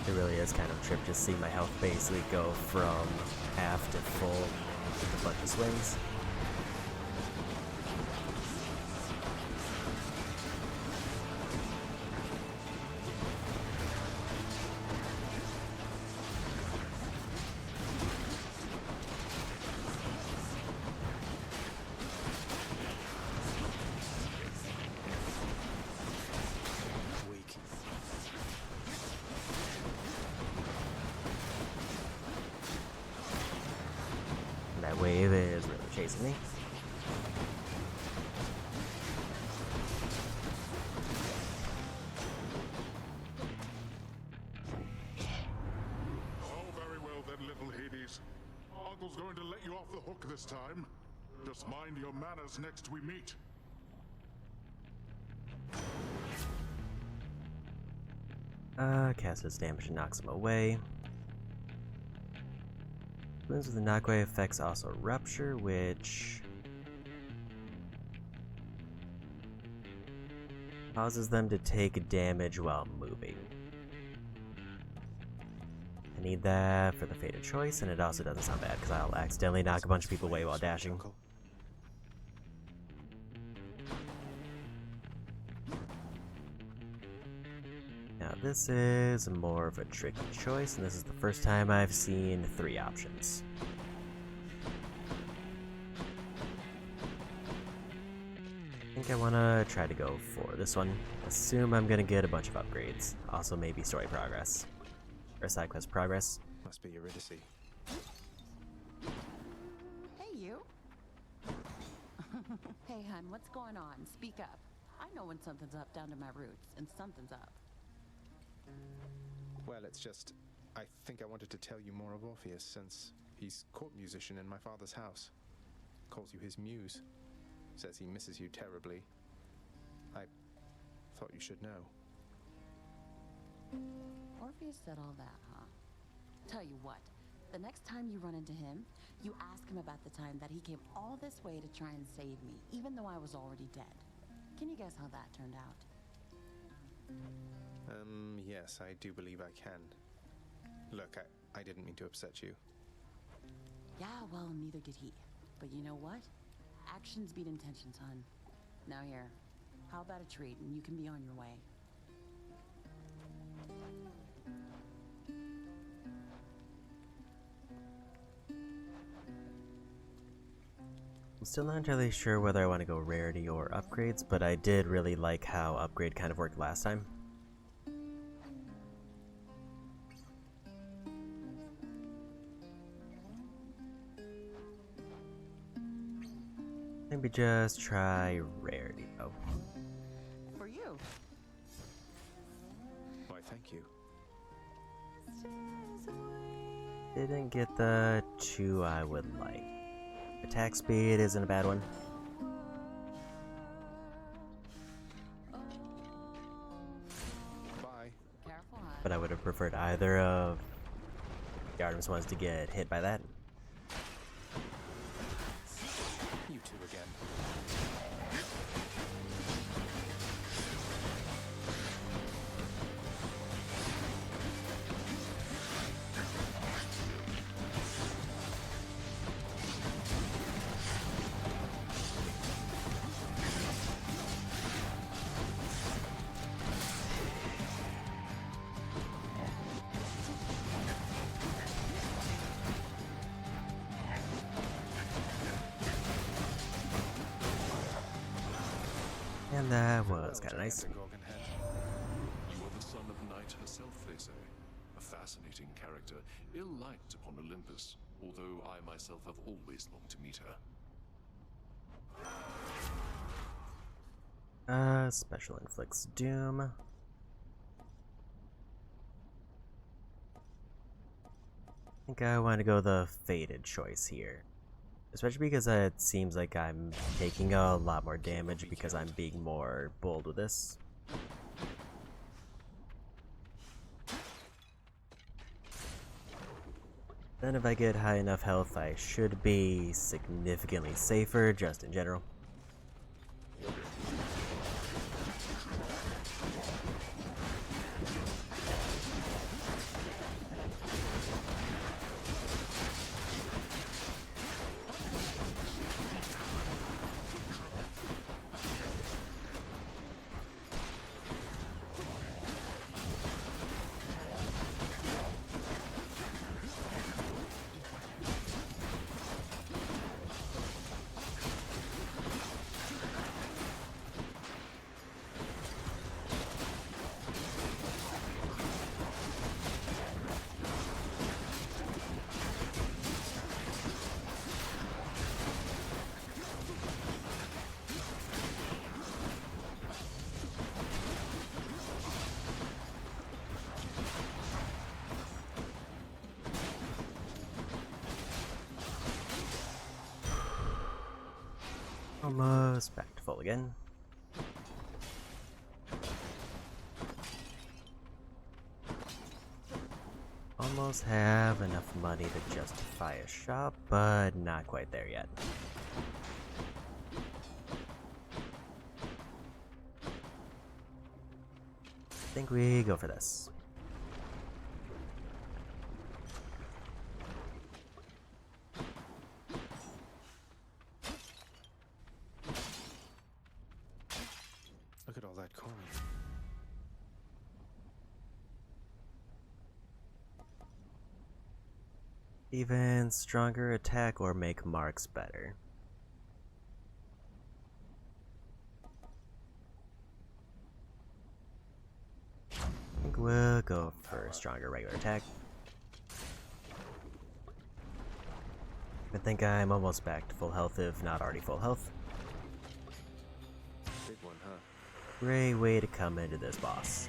It really is kind of a trip just seeing my health basically go from half to full with a bunch of swings. That wave is really chasing me. Oh, very well then, little Hades. Uncle's going to let you off the hook this time. Just mind your manners next we meet. Casts his damage and knocks him away. Wounds with the knockaway effects also rupture, which causes them to take damage while moving. I need that for the fated choice, and it also doesn't sound bad because I'll accidentally knock a bunch of people away while dashing. Now this is more of a tricky choice, and this is the first time I've seen 3 options. I think I want to try to go for this one. Assume I'm going to get a bunch of upgrades. Also maybe story progress. Or side quest progress. Must be Eurydice. Hey, you. Hey, hun, what's going on? Speak up. I know when something's up down to my roots, and something's up. Well, it's just, I think I wanted to tell you more of Orpheus, since he's court musician in my father's house. Calls you his muse. Says he misses you terribly. I thought you should know. Orpheus said all that, huh? Tell you what, the next time you run into him, you ask him about the time that he came all this way to try and save me, even though I was already dead. Can you guess how that turned out? Yes, I do believe I can. Look, I didn't mean to upset you. Yeah, well, neither did he. But you know what? Actions beat intentions, hun. Now here, how about a treat and you can be on your way? I'm still not entirely sure whether I want to go rarity or upgrades, but I did really like how upgrade kind of worked last time. Maybe just try rarity though. For you. Why, thank you. Didn't get the 2 I would like. Attack speed isn't a bad one. Bye. Careful, hun. But I would have preferred either of the Artemis ones to get hit by that. You two again. And that was kind of nice. You are the son of Night herself, they say. A fascinating character, ill-liked upon Olympus, although I myself have always longed to meet her. Special inflicts doom. I think I want to go the fated choice here. Especially because it seems like I'm taking a lot more damage because I'm being more bold with this. Then if I get high enough health, I should be significantly safer just in general. Almost back to full again. Almost have enough money to justify a shop, but not quite there yet. I think we go for this. Look at all that coin. Even stronger attack or make marks better. I think we'll go for stronger regular attack. I think I'm almost back to full health, if not already full health. Big one, huh? Great way to come into this boss.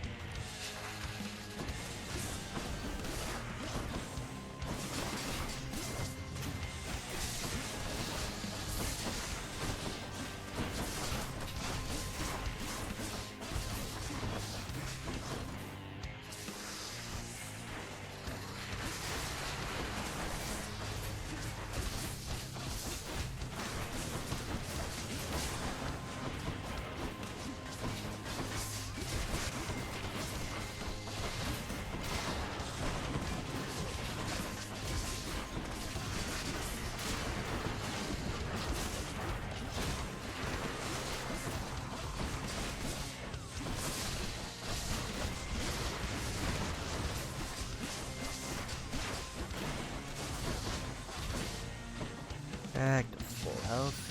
Back to full health.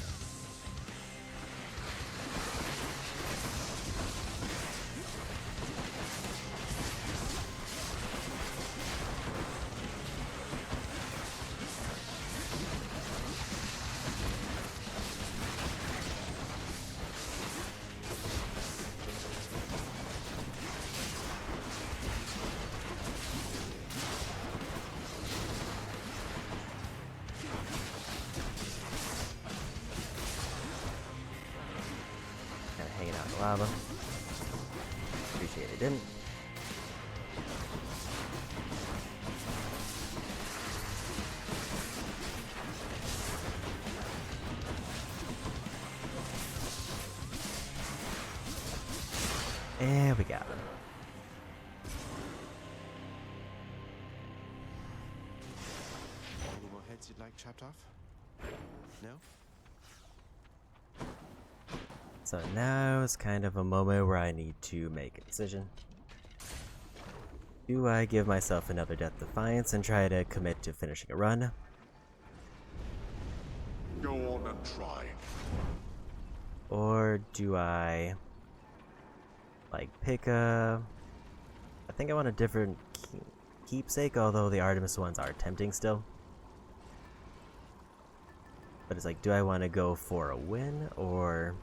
Hanging out in the lava. Appreciate it didn't. And we got him. Any more heads you'd like chopped off? No? So now is kind of a moment where I need to make a decision. Do I give myself another Death Defiance and try to commit to finishing a run? Go on and try. Or do I like pick a... I think I want a different keepsake, although the Artemis ones are tempting still. But it's like, do I want to go for a win, or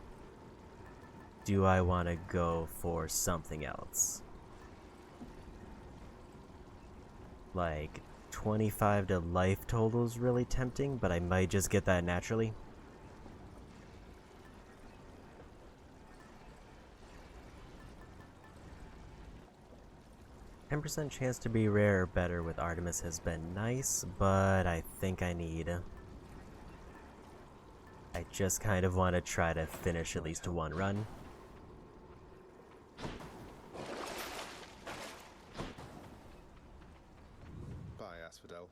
do I want to go for something else? Like, 25 to life total is really tempting, but I might just get that naturally. %% chance to be rare or better with Artemis has been nice, but I think I just kind of want to try to finish at least one run. Bye, Asphodel.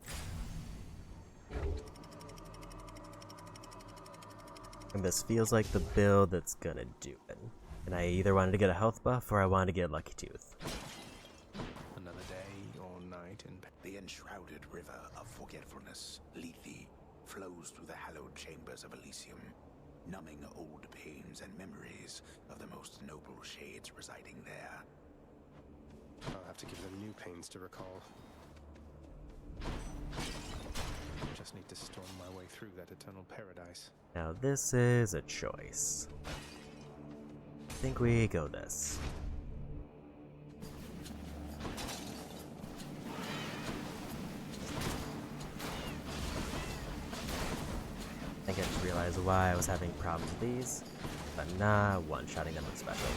And this feels like the build that's gonna do it. And I either wanted to get a health buff or I wanted to get Lucky Tooth. Another day or night in the enshrouded river of forgetfulness, Lethe, flows through the hallowed chambers of Elysium, numbing old pains and memories of the most noble shades residing there. I'll have to give them new pains to recall. Just need to storm my way through that eternal paradise. Now this is a choice. I think we go this. I think I just realized realize why I was having problems with these, but not one-shotting them with special.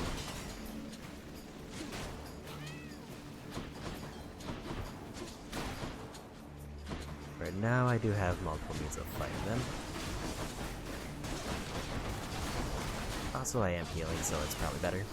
Right now I do have multiple means of fighting them. Also I am healing, so it's probably better.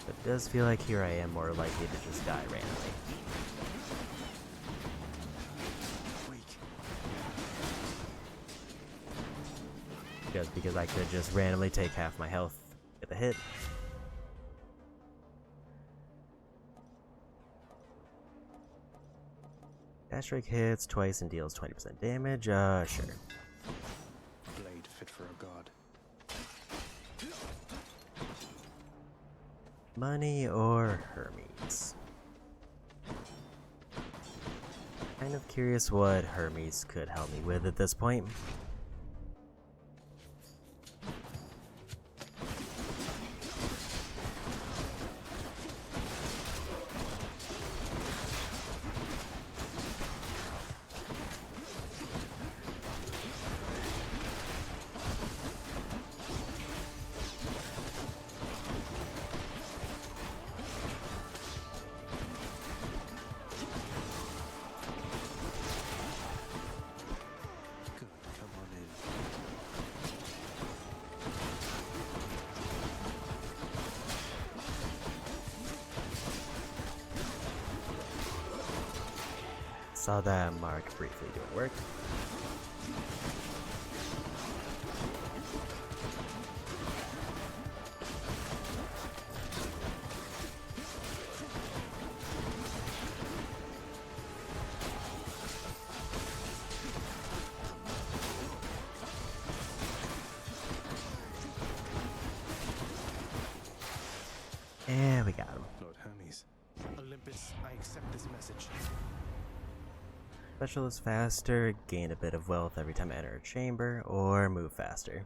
It does feel like here I am more likely to just die randomly. Just because I could just randomly take half my health with a hit. Dash strike hits twice and deals 20% damage, sure. Blade fit for a god. Money or Hermes? Kind of curious what Hermes could help me with at this point. Saw that mark briefly doing work. And we got him. Lord Hermes. Olympus, I accept this message. Special is faster, gain a bit of wealth every time I enter a chamber, or move faster.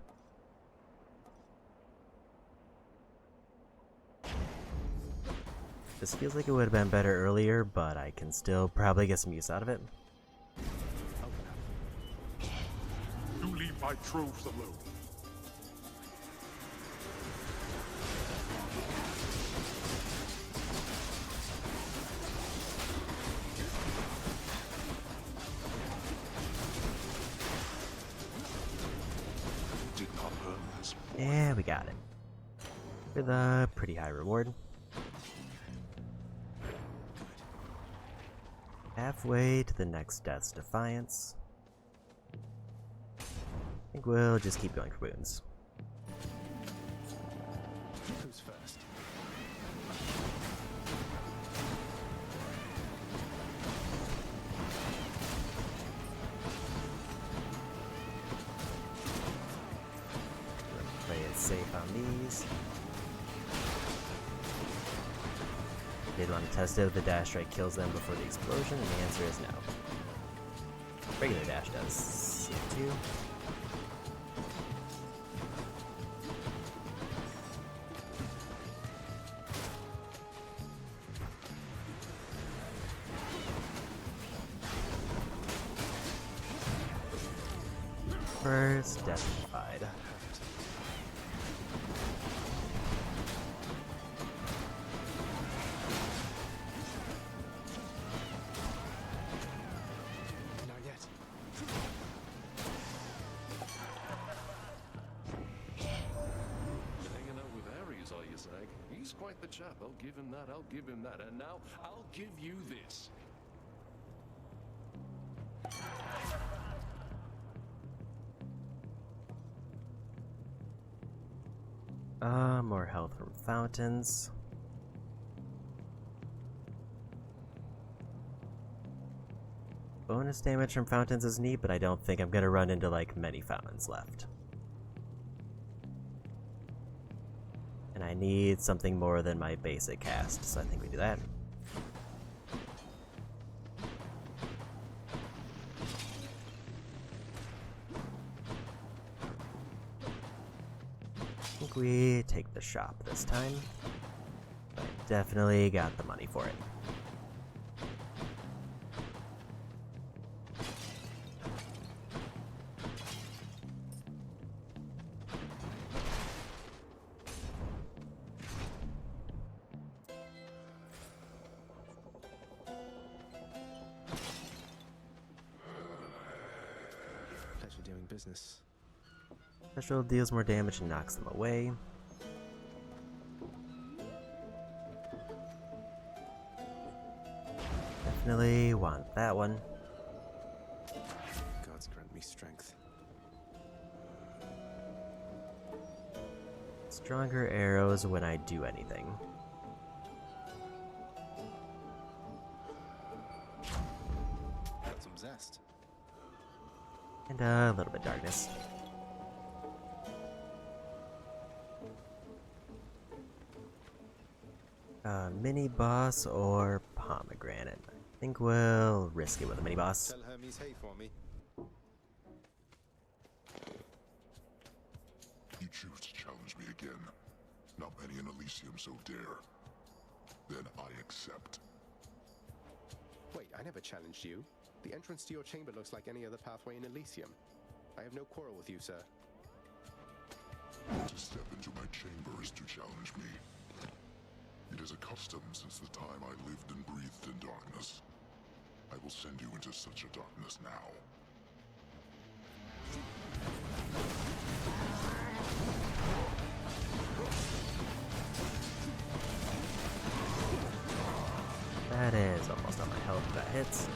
This feels like it would have been better earlier, but I can still probably get some use out of it. You leave my troves alone. And we got it. With a pretty high reward. Halfway to the next Death's Defiance. I think we'll just keep going for wounds. Who's first? Play it safe on these. Did want to test it if the dash strike kills them before the explosion, and the answer is no. Regular dash does it too. First death-defied. Not yet. Hanging out with Ares, are you, Zag? He's quite the chap. I'll give him that, I'll give him that. And now, I'll give you this. More health from fountains. Bonus damage from fountains is neat, but I don't think I'm gonna run into like many fountains left. And I need something more than my basic cast, so I think we do that. think we take the shop this time. I definitely got the money for it. Pleasure doing business. Special deals more damage and knocks them away. Definitely want that one. Gods grant me strength. Stronger arrows when I do anything. Got some zest. And a little bit of darkness. Mini boss or pomegranate? I think we'll risk it with a mini boss. Tell Hermes hey for me. You choose to challenge me again. Not many in Elysium so dare. Then I accept. Wait, I never challenged you. The entrance to your chamber looks like any other pathway in Elysium. I have no quarrel with you, sir. To step into my chamber is to challenge me. It is a custom since the time I lived and breathed in darkness. I will send you into such a darkness now. That is almost on my health if that hits.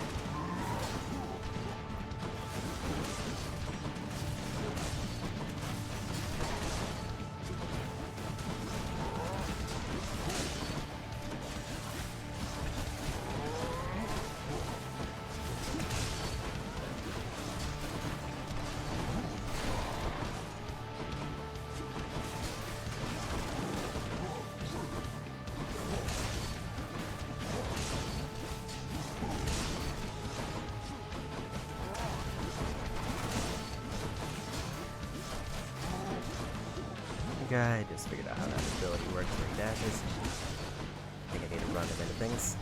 I just figured out how that ability works where he dashes. I think I need to run him into things.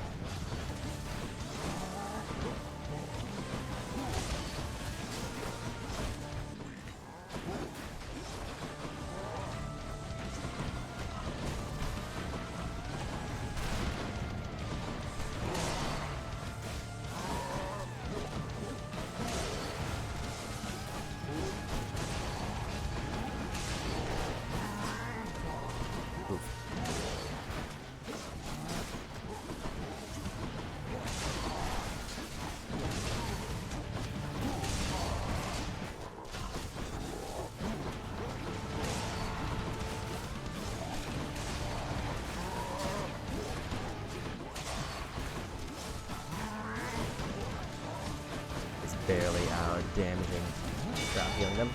Barely out damaging. Stop healing them.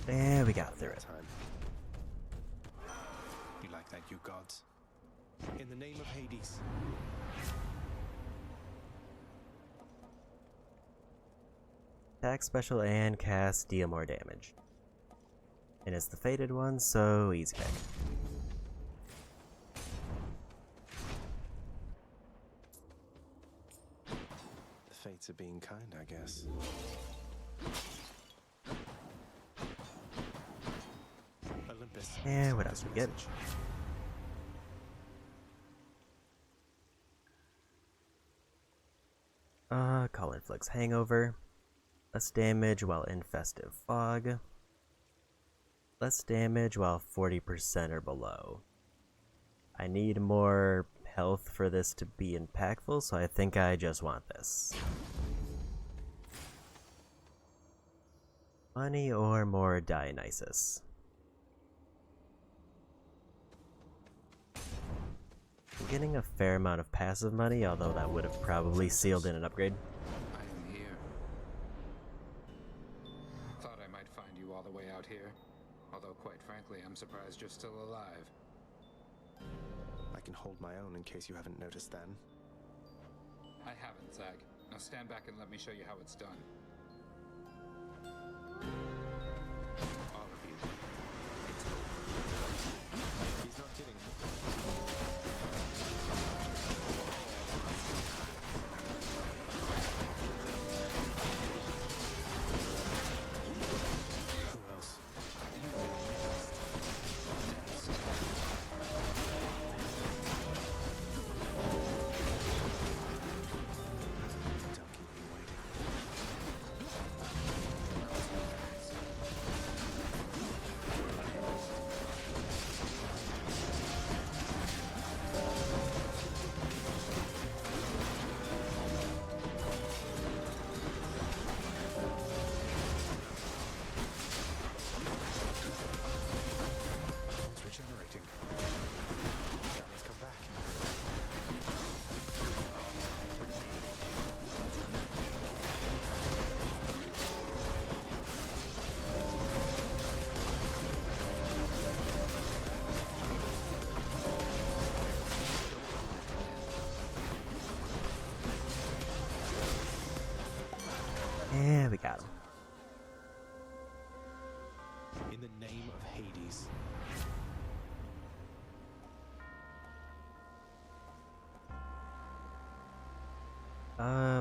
There we got through it. You like that, you gods? In the name of Hades. Attack, special, and cast deal more damage. And it's the fated one, so easy pick. Fates are being kind, I guess. Olympus. And what else we get? Call inflicts hangover. Less damage while in festive fog. Less damage while 40% or below. I need more health for this to be impactful, so I think I just want this. Money or more Dionysus. I'm getting a fair amount of passive money, although that would have probably sealed in an upgrade. I am here. Thought I might find you all the way out here. Although, quite frankly, I'm surprised you're still alive. I can hold my own in case you haven't noticed then. I haven't, Zag. Now stand back and let me show you how it's done. Yeah, we got him. In the name of Hades.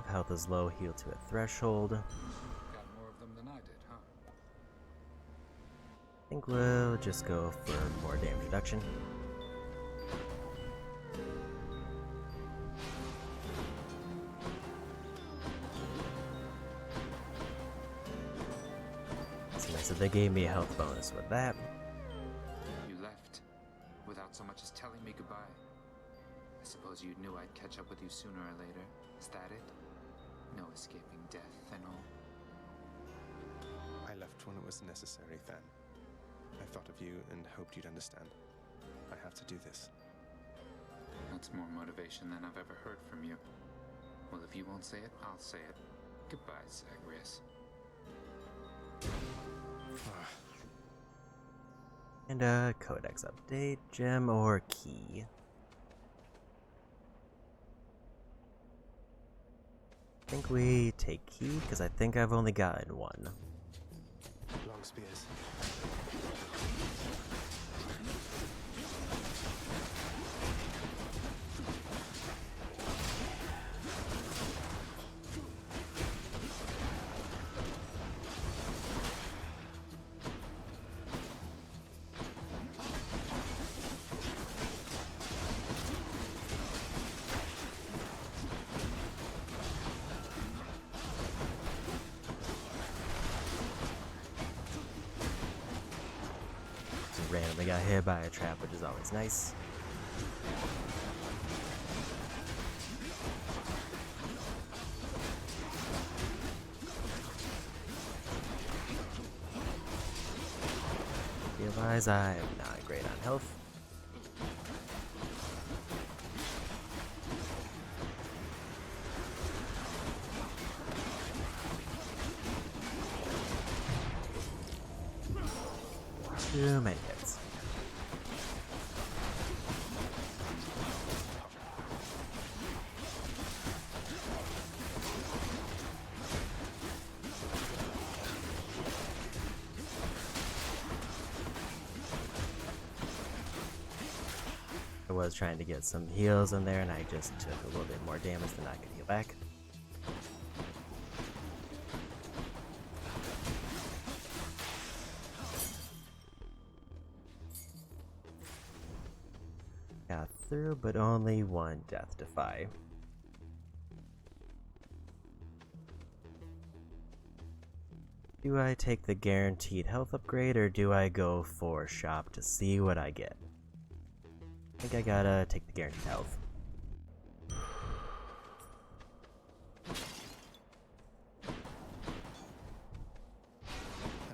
Health is low, heal to a threshold. Got more of them than I did, huh? I think we'll just go for more damage reduction. So nice that they gave me a health bonus with that. You left without so much as telling me goodbye. I suppose you knew I'd catch up with you sooner or later. Is that it? No escaping death and all. I left when it was necessary, Than. I thought of you and hoped you'd understand. I have to do this. That's more motivation than I've ever heard from you. Well, if you won't say it, I'll say it. Goodbye, Zagreus. And codex update, gem or key. I think we take key because I think I've only gotten one. Long spears. Randomly got hit by a trap, which is always nice. Realize I am not great on health. Too many hits. I was trying to get some heals in there and I just took a little bit more damage than I could heal back. Got through, but only one death defy. Do I take the guaranteed health upgrade or do I go for shop to see what I get? I think I gotta take the guaranteed health. That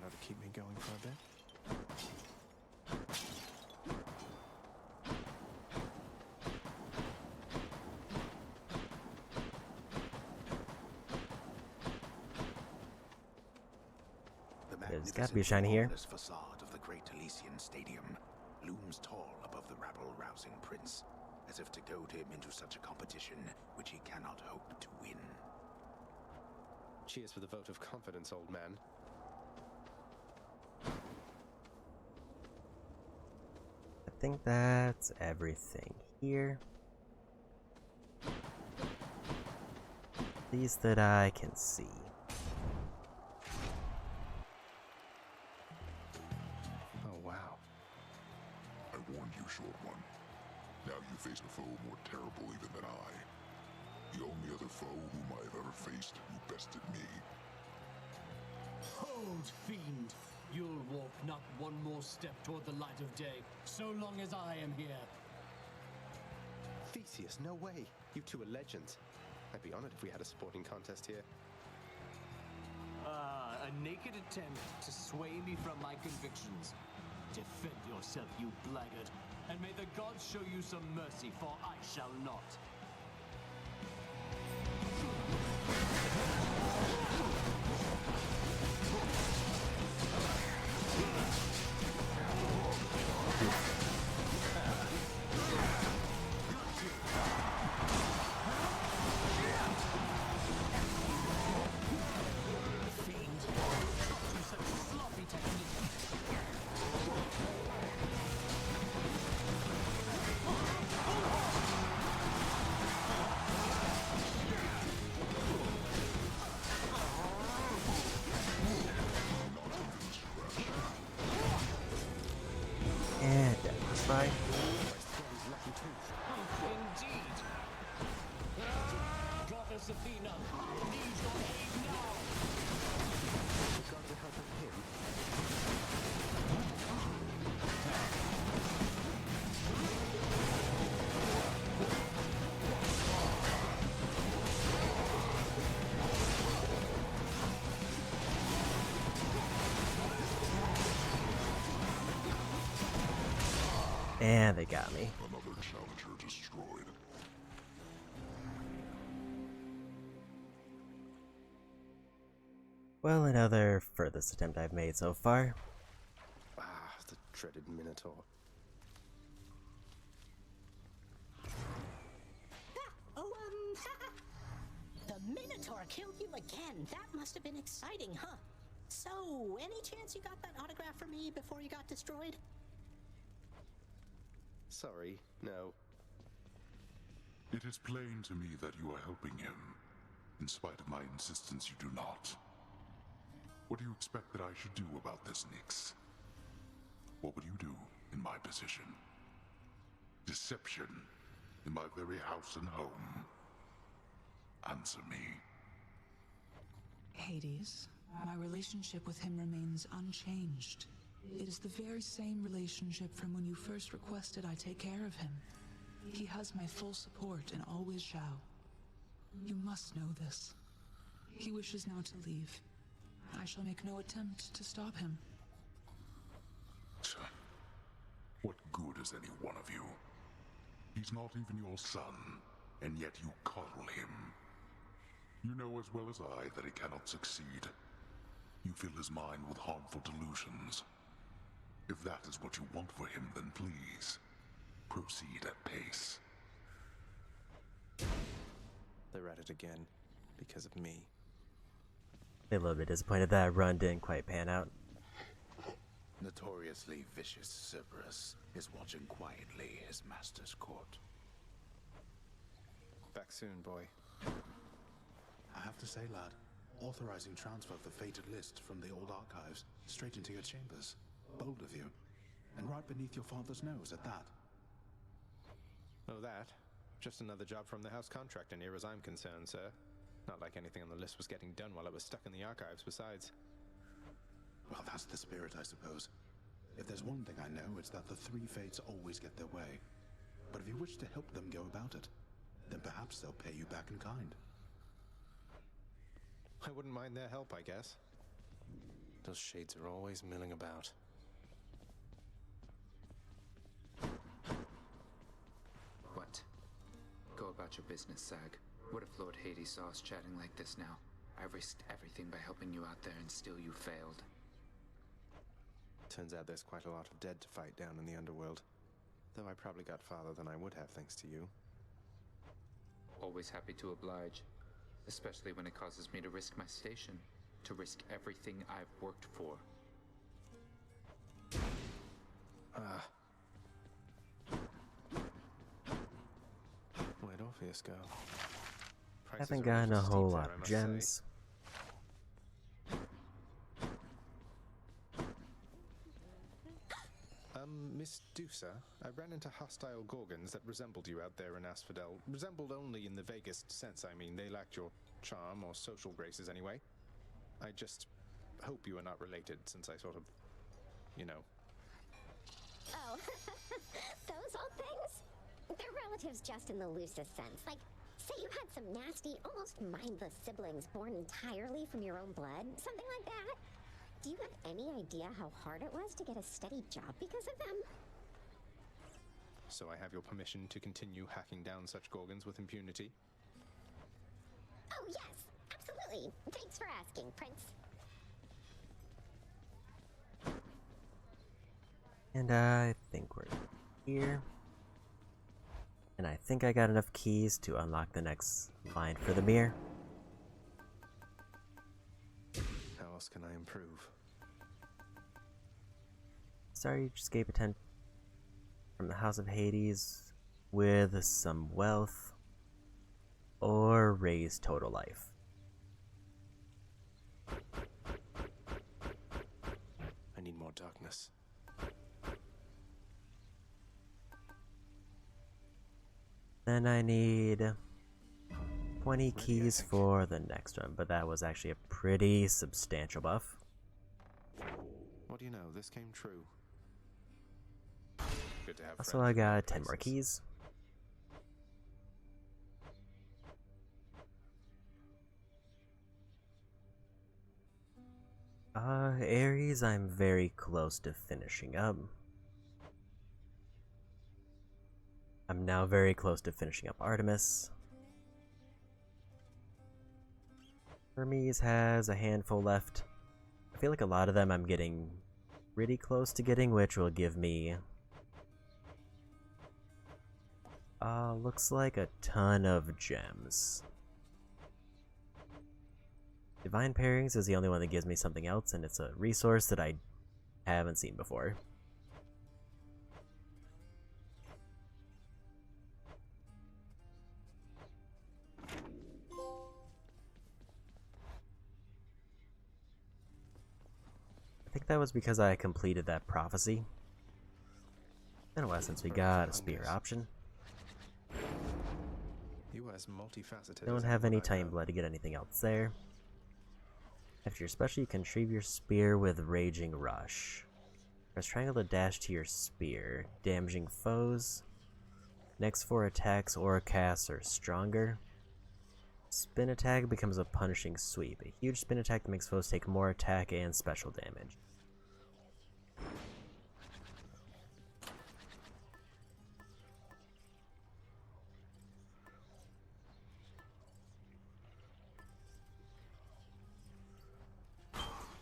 ought to keep me going for a bit. There's gotta be a shiny here. The facade of the great Elysian Stadium looms tall above the rabble-rousing prince, as if to goad him into such a competition which he cannot hope to win. Cheers for the vote of confidence, old man. I think that's everything here. At least that I can see. Oh, wow. I warned you, short one. Now you face a foe more terrible even than I. The only other foe whom I have ever faced who bested me. Hold, fiend! You'll walk not one more step toward the light of day, so long as I am here. Theseus, no way. You two are legends. I'd be honored if we had a sporting contest here. A naked attempt to sway me from my convictions. Defend yourself, you blackguard, and may the gods show you some mercy, for I shall not. by. Indeed. Goddess Athena, I need your aid now. The gods are helping him. And they got me. Another challenger destroyed. Well, another furthest attempt I've made so far. Ah, the dreaded Minotaur. The Minotaur killed you again. That must have been exciting, huh? So, any chance you got that autograph for me before you got destroyed? Sorry, no. It is plain to me that you are helping him. In spite of my insistence, you do not. What do you expect that I should do about this, Nyx? What would you do in my position? Deception in my very house and home. Answer me. Hades, my relationship with him remains unchanged. It is the very same relationship from when you first requested I take care of him. He has my full support and always shall. You must know this. He wishes now to leave. I shall make no attempt to stop him. What good is any one of you? He's not even your son, and yet you coddle him. You know as well as I that he cannot succeed. You fill his mind with harmful delusions. If that is what you want for him, then please, proceed at pace. They're at it again, because of me. They're a little bit disappointed that run didn't quite pan out. Notoriously vicious Cerberus is watching quietly his master's court. Back soon, boy. I have to say, lad, authorizing transfer of the fated list from the old archives straight into your chambers. Bold of you. And right beneath your father's nose at that. Oh, that? Just another job from the house contractor near as I'm concerned, sir. Not like anything on the list was getting done while it was stuck in the archives besides. Well, that's the spirit, I suppose. If there's one thing I know, it's that the three fates always get their way. But if you wish to help them go about it, then perhaps they'll pay you back in kind. I wouldn't mind their help, I guess. Those shades are always milling about. What? Go about your business, Zag. What if Lord Hades saw us chatting like this now? I risked everything by helping you out there and still you failed. Turns out there's quite a lot of dead to fight down in the underworld. Though I probably got farther than I would have thanks to you. Always happy to oblige. Especially when it causes me to risk my station. To risk everything I've worked for. Where'd Orpheus go? Prices Haven't are gotten a awful whole steep lot there, I of must say. gems. Miss Dusa, I ran into hostile Gorgons that resembled you out there in Asphodel. Resembled only in the vaguest sense, I mean. They lacked your charm or social graces anyway. I just hope you are not related, since I sort of, you know. Oh, those old things? They're relatives just in the loosest sense. Like, say you had some nasty, almost mindless siblings born entirely from your own blood. Something like that. Do you have any idea how hard it was to get a steady job because of them? So I have your permission to continue hacking down such Gorgons with impunity? Oh, yes, absolutely. Thanks for asking, Prince. And I think we're here. And I think I got enough keys to unlock the next line for the mirror. How else can I improve? Sorry, escape attempt from the House of Hades with some wealth or raise total life. I need more darkness. Then I need 20 keys for the next one, but that was actually a pretty substantial buff. What do you know? This came true. Good to have Also, friends I in high got 10 more places. keys. Ares, I'm very close to finishing up. I'm now very close to finishing up Artemis. Hermes has a handful left. I feel like a lot of them I'm getting pretty close to getting, which will give me looks like a ton of gems. Divine Pairings is the only one that gives me something else, and it's a resource that I haven't seen before. I think that was because I completed that prophecy. Been a while since we got a spear option. You are as multifaceted. Don't as have any anyone I time know. blood to get anything else there. After your special, you can retrieve your spear with Raging Rush. Press triangle to dash to your spear, damaging foes. Next 4 attacks or casts are stronger. Spin attack becomes a punishing sweep. A huge spin attack that makes foes take more attack and special damage.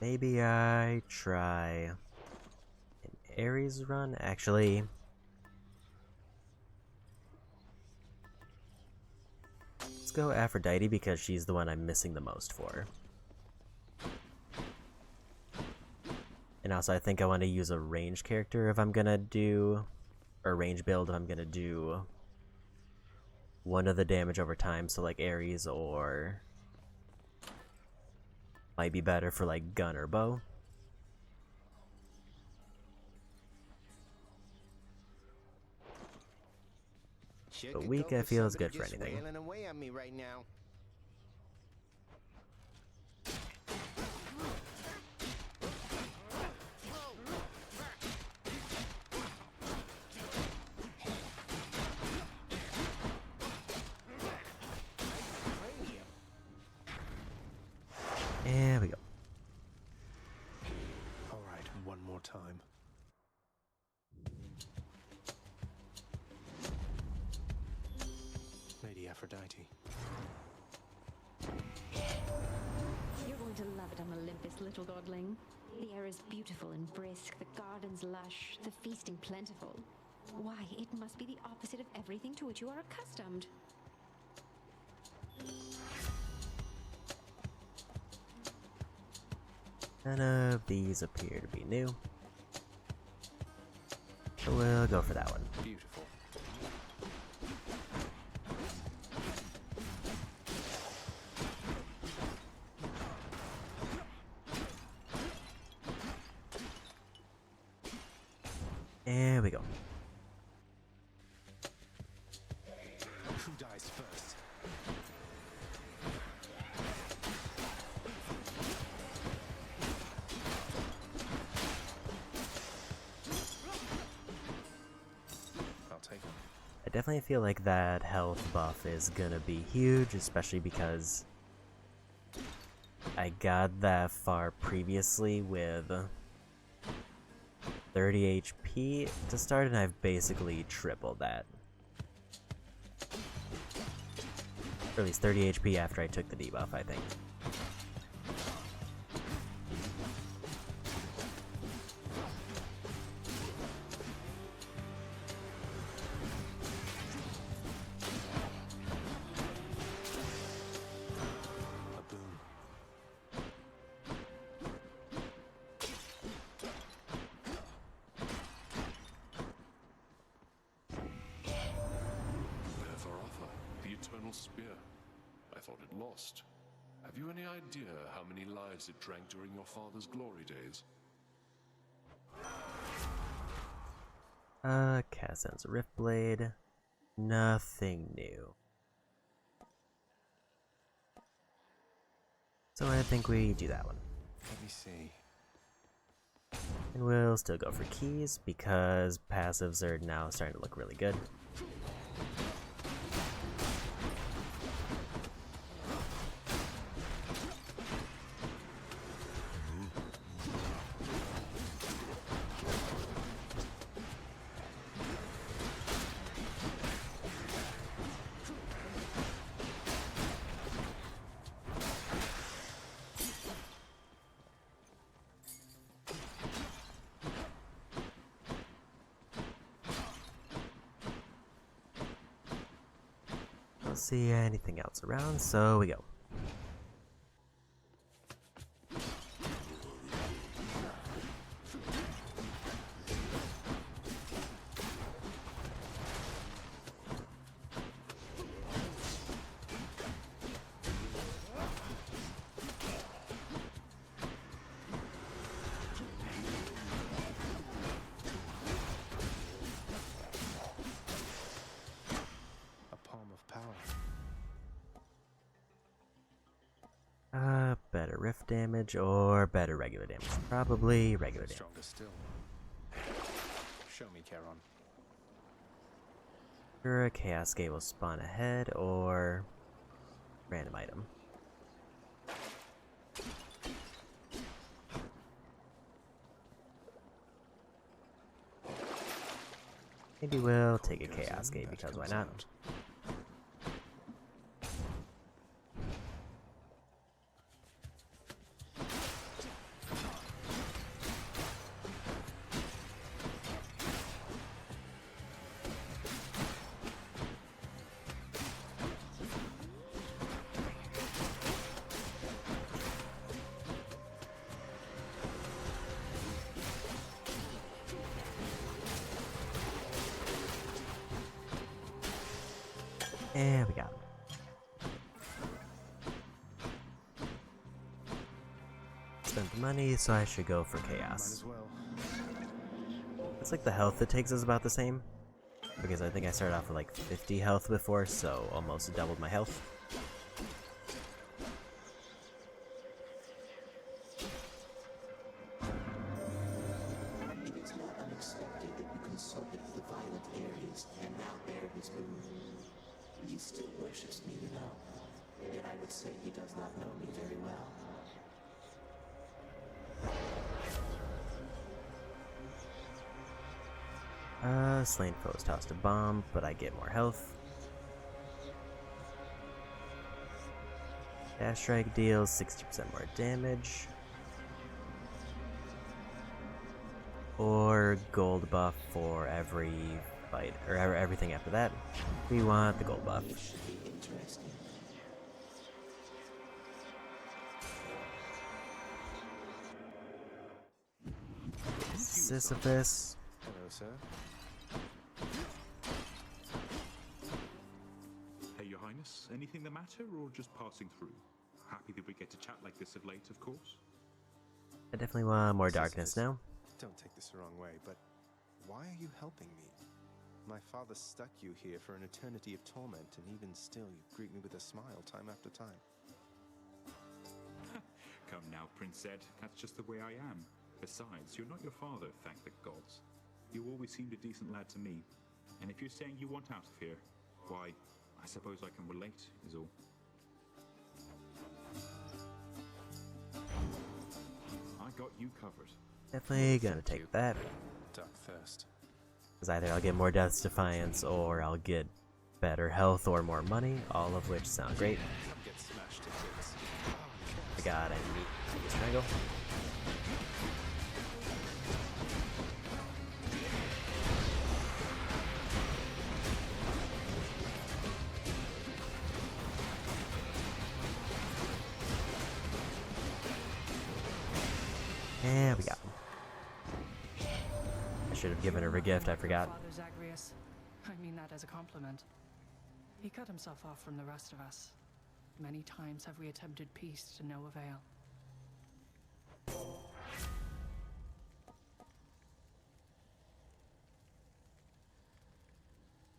Maybe I try an Ares run? Actually, let's go Aphrodite because she's the one I'm missing the most for. And also I think I want to use a range character if I'm gonna do, or range build if I'm gonna do one of the damage over time, so like Ares, or might be better for like gun or bow. Sure But could weak, go I for feel, is somebody good for just anything. wailing away on me right now. There we go. All right, one more time. Lady Aphrodite. You're going to love it on Olympus, little godling. The air is beautiful and brisk, the gardens lush, the feasting plentiful. Why, it must be the opposite of everything to which you are accustomed. None of these appear to be new. So we'll go for that one. Beautiful. There we go. Who dies first? I'll take it. I definitely feel like that health buff is gonna be huge, especially because I got that far previously with 30 HP to start, and I've basically tripled that. Or at least 30 HP after I took the debuff, I think. A boon. Varotha, the Eternal Spear. I thought it lost. Have you any idea how many lives it drank during your father's glory days? Cass ends a Rift Blade. Nothing new. So I think we do that one. Let me see. And we'll still go for keys because passives are now starting to look really good. Don't see anything else around, so we go. Better rift damage or better regular damage? Probably regular damage. Stronger still. Show me, Charon. Sure, a Chaos Gate will spawn ahead or random item. Maybe we'll take a Chaos Gate because why not? And we got him. Spent the money, so I should go for Chaos. It's like the health it takes is about the same. Because I think I started off with like 50 health before, so almost doubled my health. It is not unexpected that you consulted the violent Ares and now bear his boon. He still worships me, you know. Yet I would say he does not know me very well. Slain foes tossed a bomb, but I get more health. Dash Strike deals 60% more damage. Or gold buff for every fight, or everything after that. We want the gold buff. Sisyphus. Hello, sir. Hey, Your Highness, anything the matter, or just passing through? Happy that we get to chat like this of late, of course. I definitely want more darkness now. Don't take this the wrong way, but why are you helping me? My father stuck you here for an eternity of torment, and even still you greet me with a smile time after time. Come now, Prince Ed, that's just the way I am. Besides, you're not your father, thank the gods. You always seemed a decent lad to me, and if you're saying you want out of here, why, I suppose I can relate, is all. I got you covered. Definitely gonna take that. Dark thirst. Because either I'll get more Death's Defiance or I'll get better health or more money, all of which sound great. Get smashed to bits. I got a strangle. And we got him. I should have given her a gift, I forgot. Father Zagreus. I mean that as a compliment. He cut himself off from the rest of us. Many times have we attempted peace to no avail.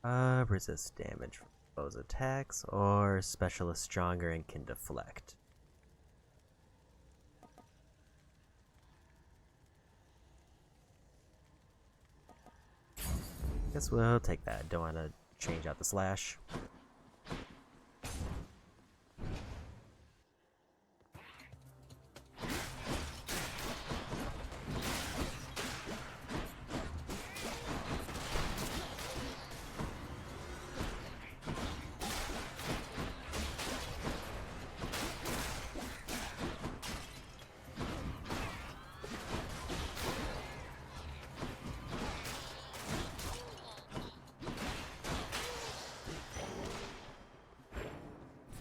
Resist damage from foes' attacks, or specialist stronger and can deflect. Guess we'll take that. Don't want to change out the slash.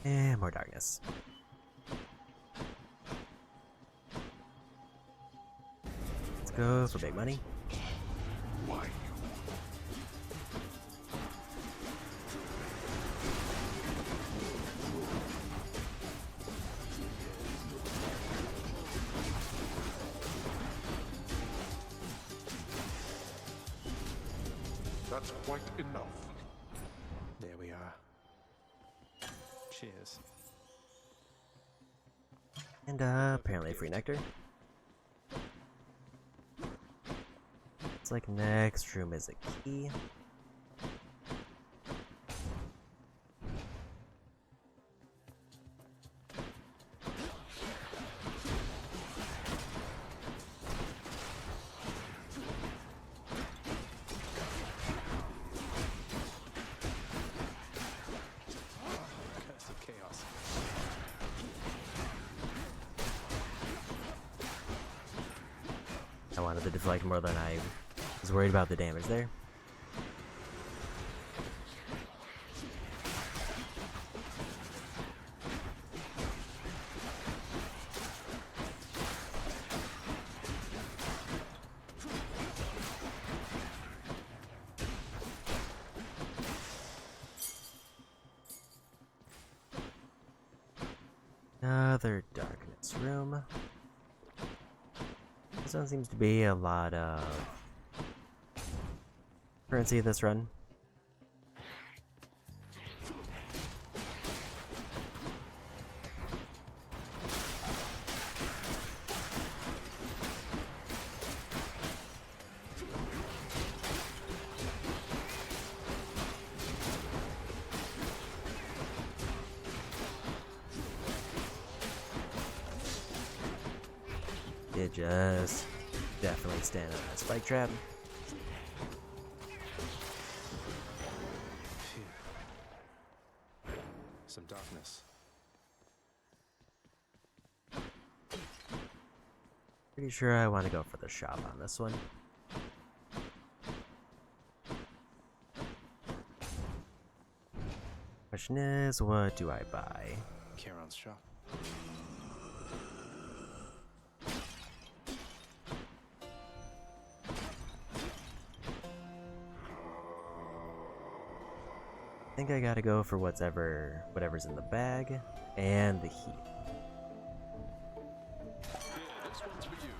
And more darkness. Let's go for big money. Why That's quite enough. There we are. Cheers. And apparently free nectar. It's like next room is a key. Curse of chaos. I wanted to deflect more than I was worried about the damage there. Another darkness room. This one seems to be a lot of currency this run. It just definitely stand on that spike trap. Phew. Some darkness. Pretty sure I want to go for the shop on this one. Question is, what do I buy? Kieran's shop. I think I gotta go for whatever's in the bag and the heat. Here, this one's for you.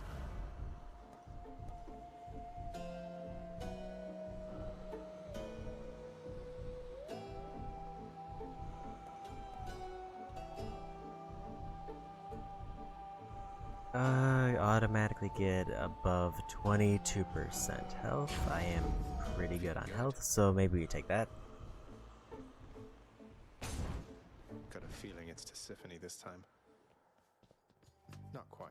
I automatically get above 22% health. I am pretty good on health, so maybe we take that. Got a feeling it's Tisiphone this time. Not quite.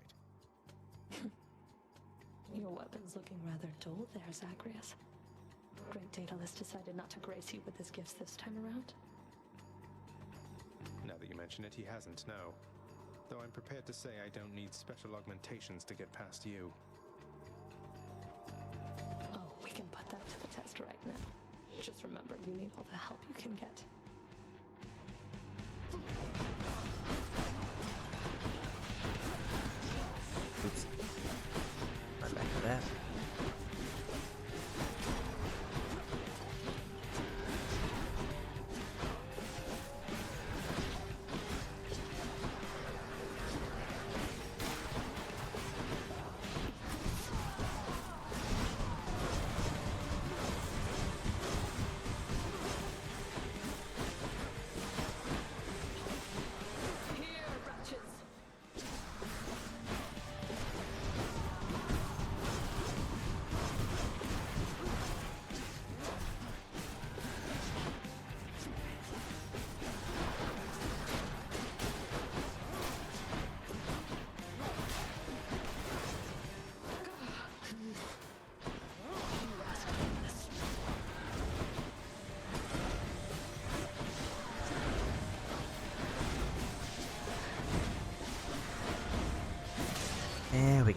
Your weapon's looking rather dull there, Zagreus. Great Daedalus decided not to grace you with his gifts this time around. Now that you mention it, he hasn't, no. Though I'm prepared to say I don't need special augmentations to get past you. Oh, we can put that to the test right now. Just remember, you need all the help you can get. Oops. Run back to that.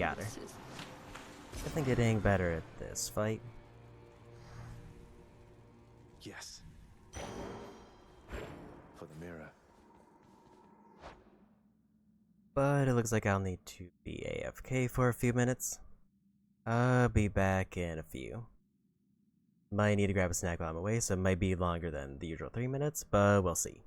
got her. Definitely getting better at this fight. Yes. For the mirror. But it looks like I'll need to be AFK for a few minutes. I'll be back in a few. Might need to grab a snack while I'm away, so it might be longer than the usual 3 minutes, but we'll see.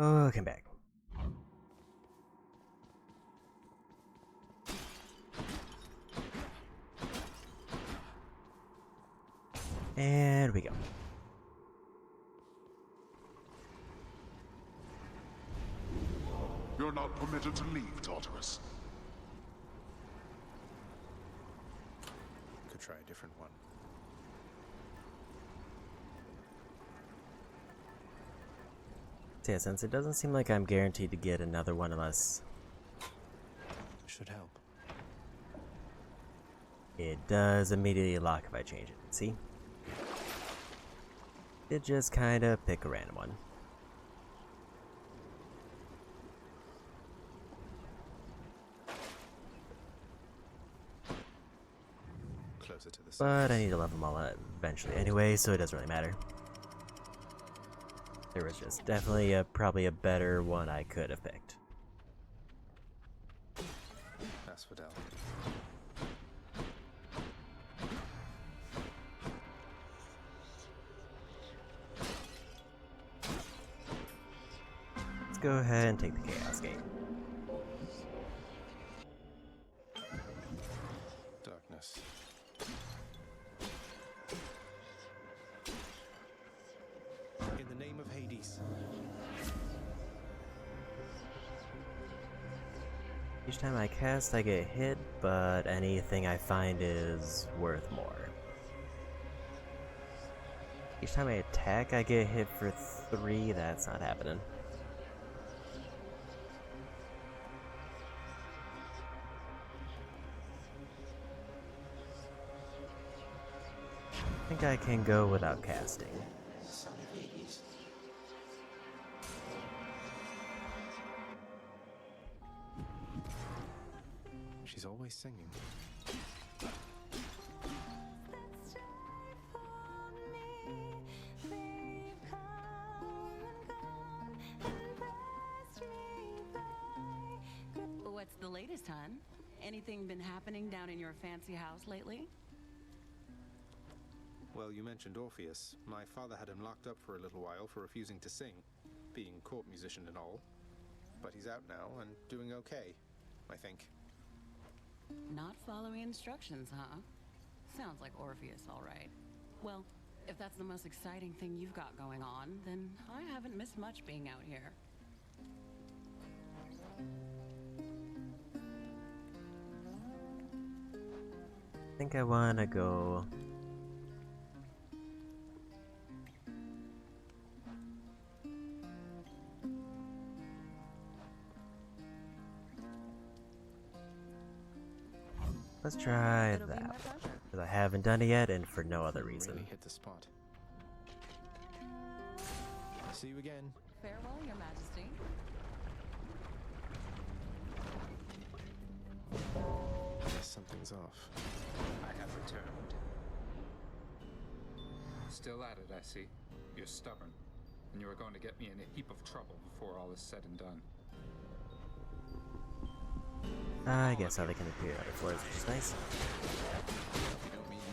Welcome back. And we go. You're not permitted to leave, Tartarus. Could try a different one. Yeah, since it doesn't seem like I'm guaranteed to get another one unless... Should help. It does immediately lock if I change it. See? It just kinda pick a random one. Closer to the surface. But I need to level them all out eventually anyway, so it doesn't really matter. There was just definitely probably a better one I could have picked. Asphodel. Let's go ahead and take the Chaos Gate. Darkness. In the name of Hades. Each time I cast, I get hit, but anything I find is worth more. Each time I attack, I get hit for 3. That's not happening. I think I can go without casting. She's always singing. What's the latest, hon? Anything been happening down in your fancy house lately? Well, you mentioned Orpheus. My father had him locked up for a little while for refusing to sing, being court musician and all. But he's out now and doing okay, I think. Not following instructions, huh? Sounds like Orpheus, all right. Well, if that's the most exciting thing you've got going on, then I haven't missed much being out here. I think I wanna go... Let's try that, because I haven't done it yet, and for no other reason. Really hit the spot. See you again. Farewell, Your Majesty. Guess something's off. I have returned. Still at it, I see. You're stubborn, and you are going to get me in a heap of trouble before all is said and done. I guess how they can appear on other floors, which is nice. You don't mean me.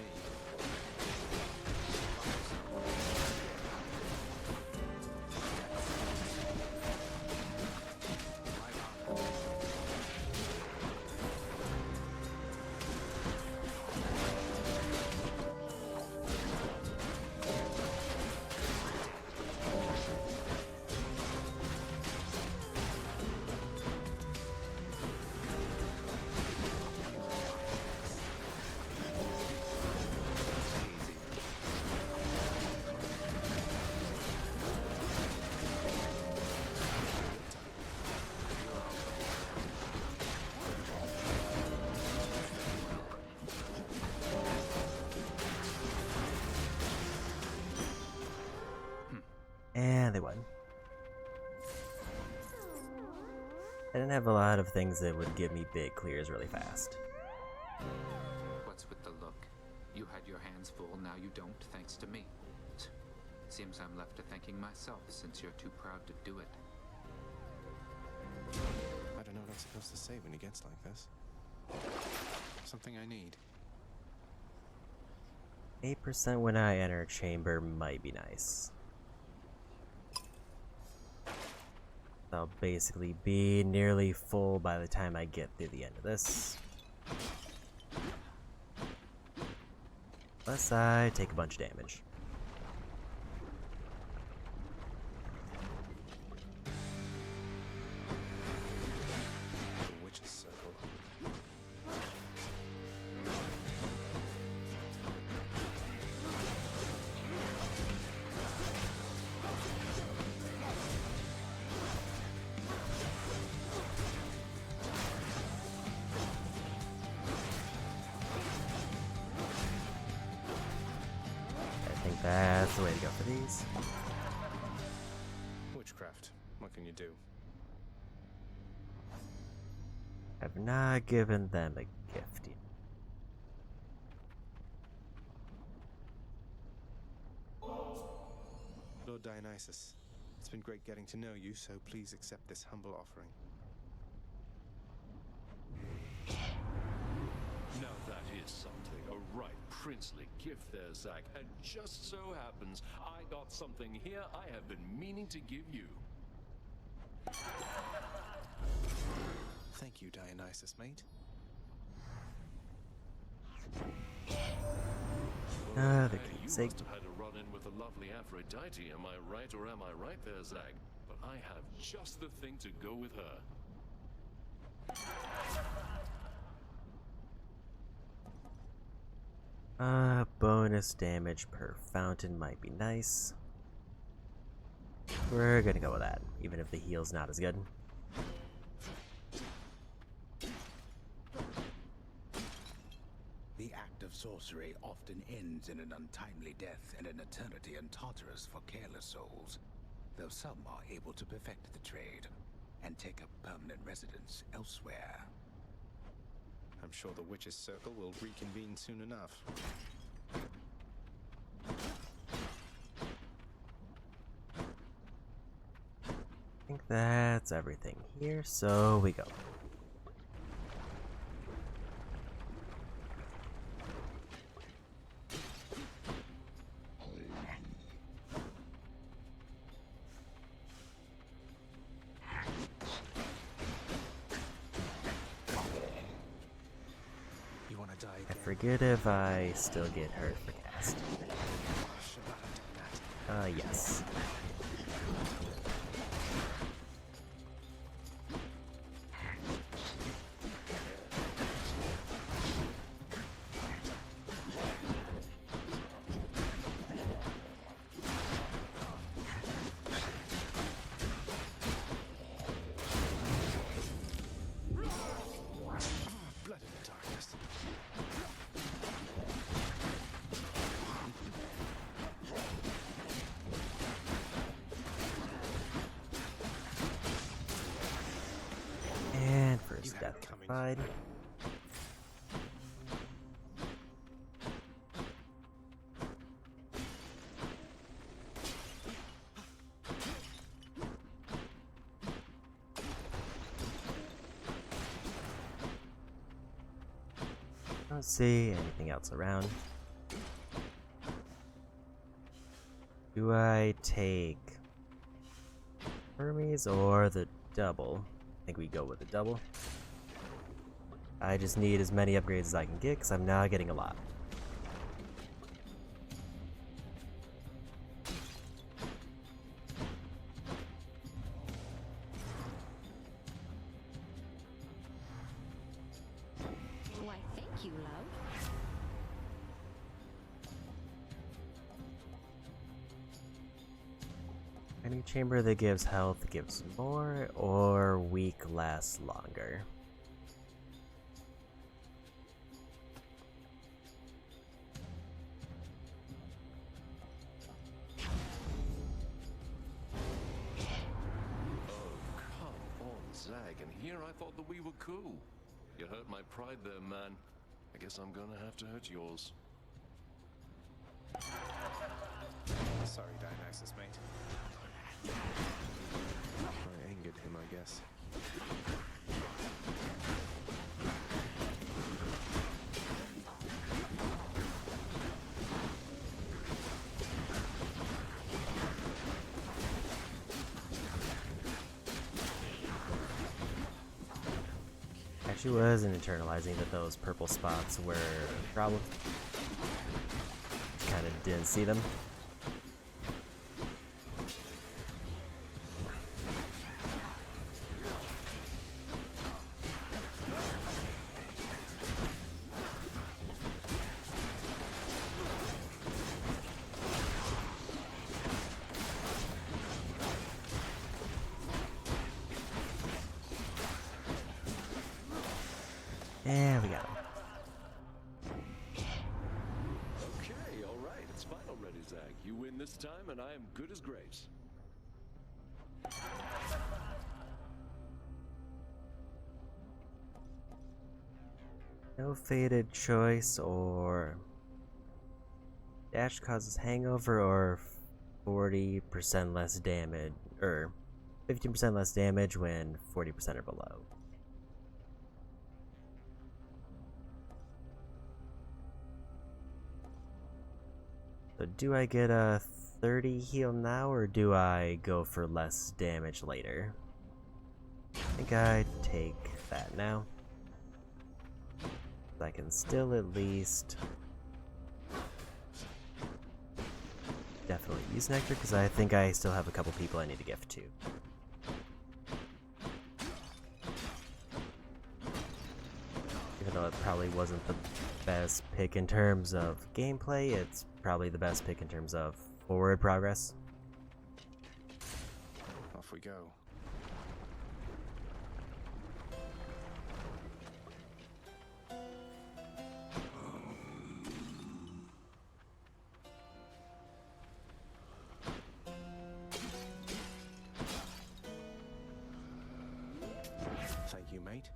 And they won. I didn't have a lot of things that would give me big clears really fast. What's with the look? You had your hands full, now you don't, thanks to me. Seems I'm left to thanking myself, since you're too proud to do it. I don't know what I'm supposed to say when he gets like this. Something I need. 8% when I enter a chamber might be nice. I'll basically be nearly full by the time I get through the end of this. Unless I take a bunch of damage. The witch's circle. That's the way to go for these. Witchcraft. What can you do? I've not given them a gift yet. Lord Dionysus, it's been great getting to know you, so please accept this humble offering. Now that is something, a right princely gift there, Zach. And just so happens, I got something here I have been meaning to give you. Thank you, Dionysus, mate. The You keepsake. must have had a run-in with the lovely Aphrodite, am I right or am I right there, Zach? But I have just the thing to go with her. Bonus damage per fountain might be nice. We're gonna go with that, even if the heal's not as good. The act of sorcery often ends in an untimely death and an eternity in Tartarus for careless souls, though some are able to perfect the trade and take up permanent residence elsewhere. I'm sure the Witch's Circle will reconvene soon enough. I think that's everything here, so we go. You wanna die I again? forget if I still get hurt for cast. Yes. Blood in the darkness. And first death defied. Don't see anything else around. Do I take Hermes or the double? I think we go with the double. I just need as many upgrades as I can get because I'm not getting a lot. Why, thank you, love. Any chamber that gives health gives more, or weak lasts longer. Come on, Zag, and here I thought that we were cool. You hurt my pride there, man. I guess I'm gonna have to hurt yours. Sorry, Dionysus, mate. I angered him, I guess. Actually wasn't internalizing that those purple spots were a problem. Kind of didn't see them. Yeah, we got him. Okay, all right, it's fine already, Zag. win this time, and I am good as grapes. No fated choice or dash causes hangover or 40% less damage, or 15% less damage when 40% or below. So do I get a 30 heal now, or do I go for less damage later? I think I take that now. I can still at least definitely use Nectar, because I think I still have a couple people I need to gift to. Even though it probably wasn't the best pick in terms of gameplay, it's probably the best pick in terms of forward progress. Off we go. Thank you, mate.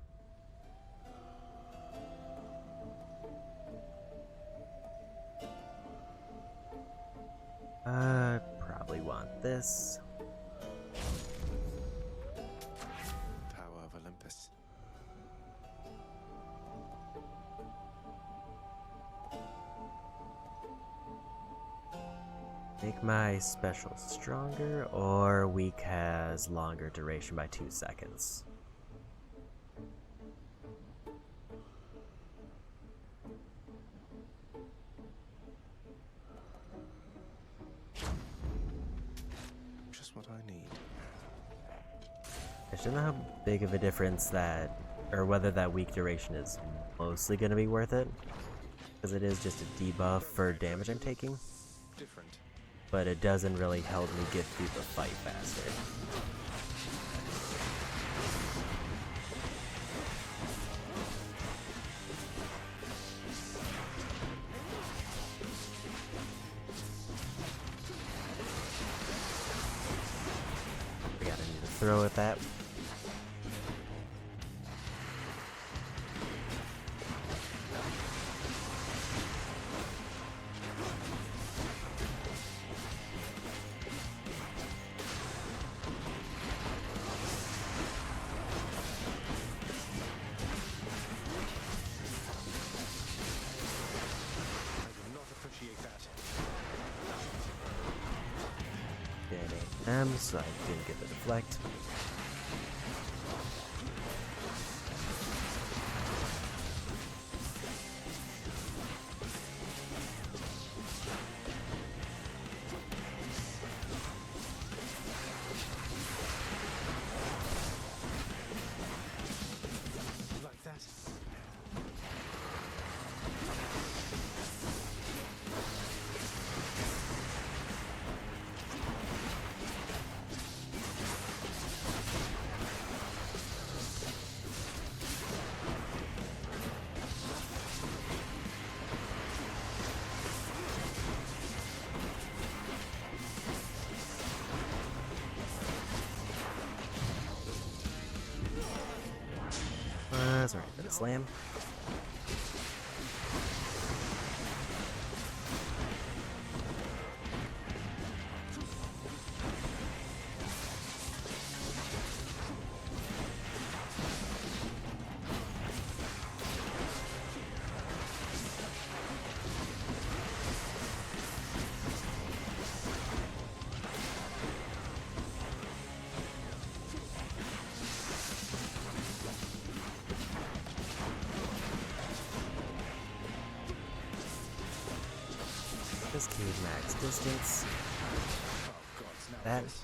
Probably want this. Power of Olympus. Make my special stronger, or weak has longer duration by 2 seconds. Just what I need. I don't know how big of a difference that, or whether that weak duration is mostly going to be worth it, because it is just a debuff for damage I'm taking. Different. But it doesn't really help me get through the fight faster. I gotta need to throw at that. So I didn't get the deflect. Like that. That's alright, gonna slam. This cave max distance. Oh God, snap That. this.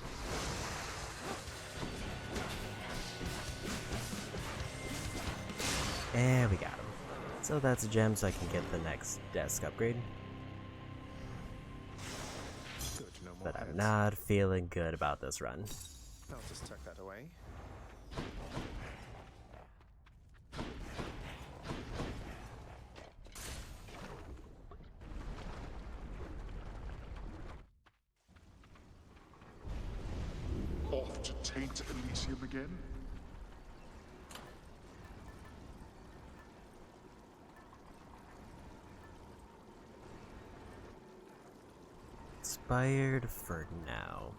And we got him. So that's a gem, so I can get the next desk upgrade. Good, no more But I'm heads. not feeling good about this run. I'll just tuck that away. taint Elysium again? Expired for now.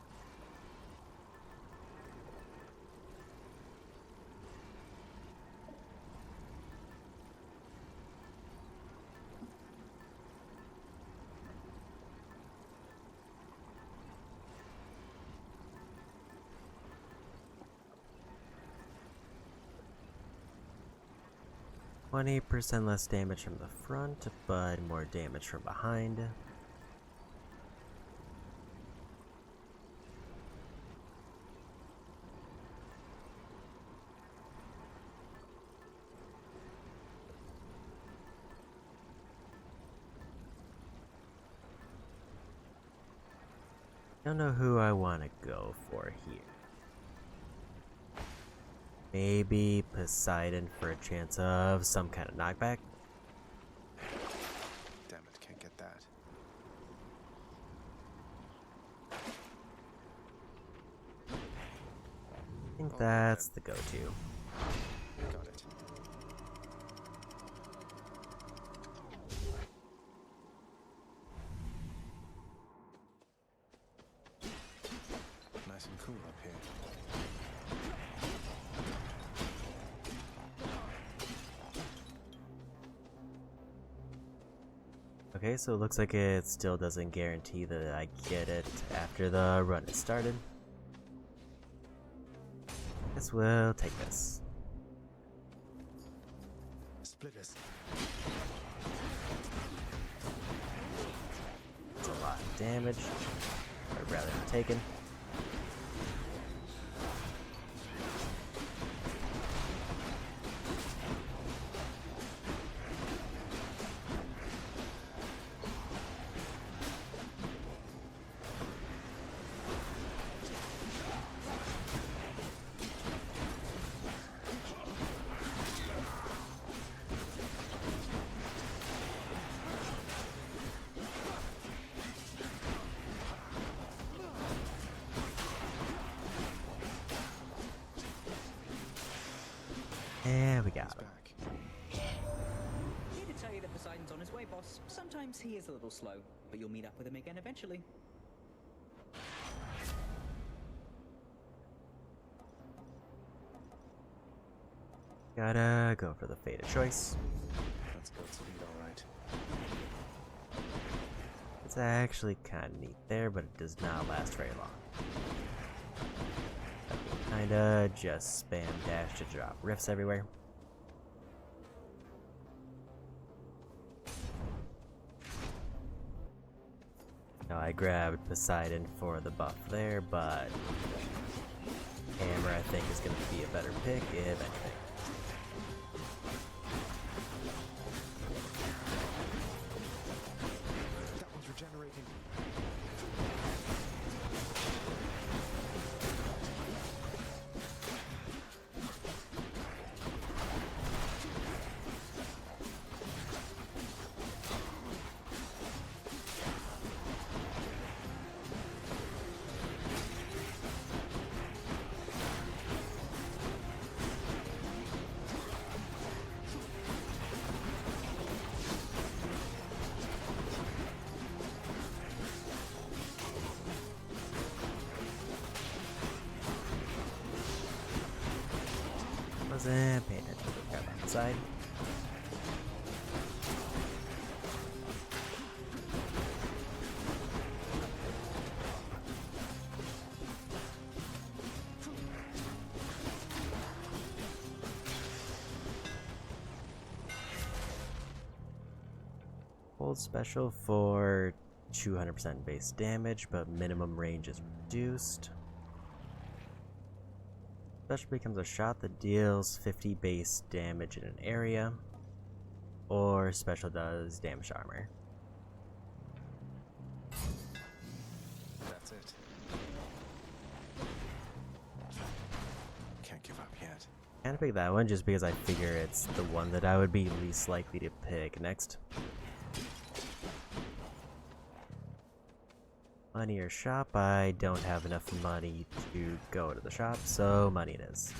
%, less damage from the front, but more damage from behind. Don't know who I want to go for here. Maybe Poseidon for a chance of some kind of knockback. Damn it, can't get that. I think that's the go-to. Got it. Nice and cool up here. Okay, so it looks like it still doesn't guarantee that I get it after the run is started. Guess we'll take this. Splitters. It's a lot of damage. I'd rather have taken. There we got it. Here to tell you that Poseidon's on his way, boss. Sometimes he is a little slow, but you'll meet up with him again eventually. Gotta go for the fated choice. That's good speed, alright. It's actually kind of neat there, but it does not last very long. Kinda just spam dash to drop riffs everywhere. Now I grabbed Poseidon for the buff there, but Hammer I think is going to be a better pick if anything. That one's regenerating. Wasn't paying attention to the crap on the side. Hold special for 200% base damage, but minimum range is reduced. Special becomes a shot that deals 50 base damage in an area, or special does damage armor. That's it. Can't give up yet. Kinda pick that one just because I figure it's the one that I would be least likely to pick next. Money or shop? I don't have enough money to go to the shop, so money it is.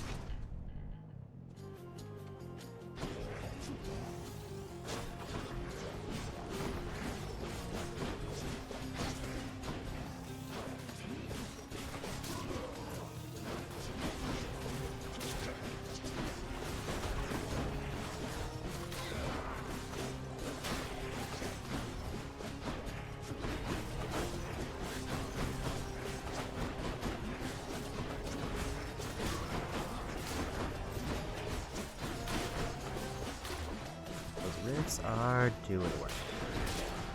Rifts are doing work.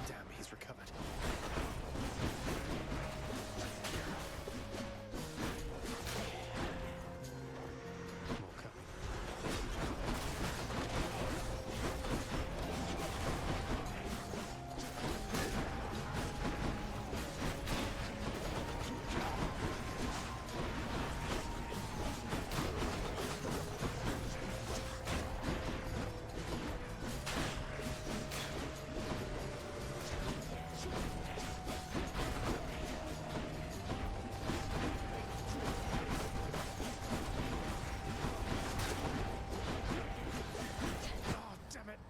Damn, he's recovered. More coming.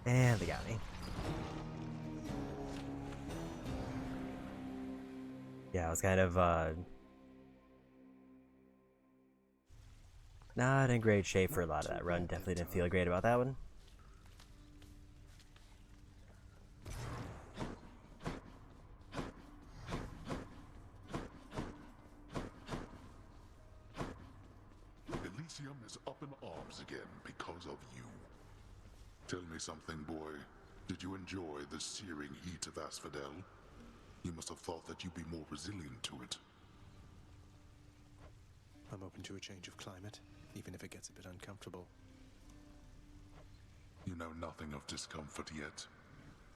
And they got me. Yeah, I was kind of, not in great shape for a lot of that run. Definitely didn't feel great about that one. Elysium is up in arms again because of you. Tell me something, boy. Did you enjoy the searing heat of Asphodel? You must have thought that you'd be more resilient to it. I'm open to a change of climate, even if it gets a bit uncomfortable. You know nothing of discomfort yet.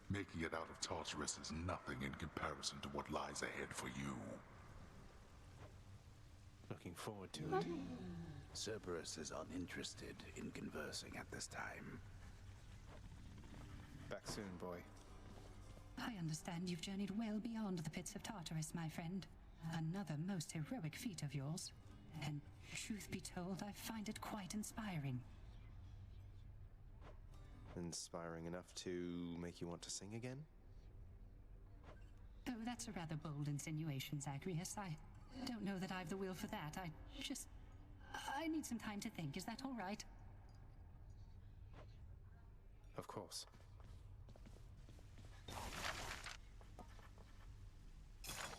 Making it out of Tartarus is nothing in comparison to what lies ahead for you. Looking forward to it. Cerberus is uninterested in conversing at this time. Back soon, boy. I understand you've journeyed well beyond the pits of Tartarus, my friend. Another most heroic feat of yours. And truth be told, I find it quite inspiring. Inspiring enough to make you want to sing again? Oh, that's a rather bold insinuation, Zagreus. I don't know that I've the will for that. I need some time to think. Is that all right? Of course.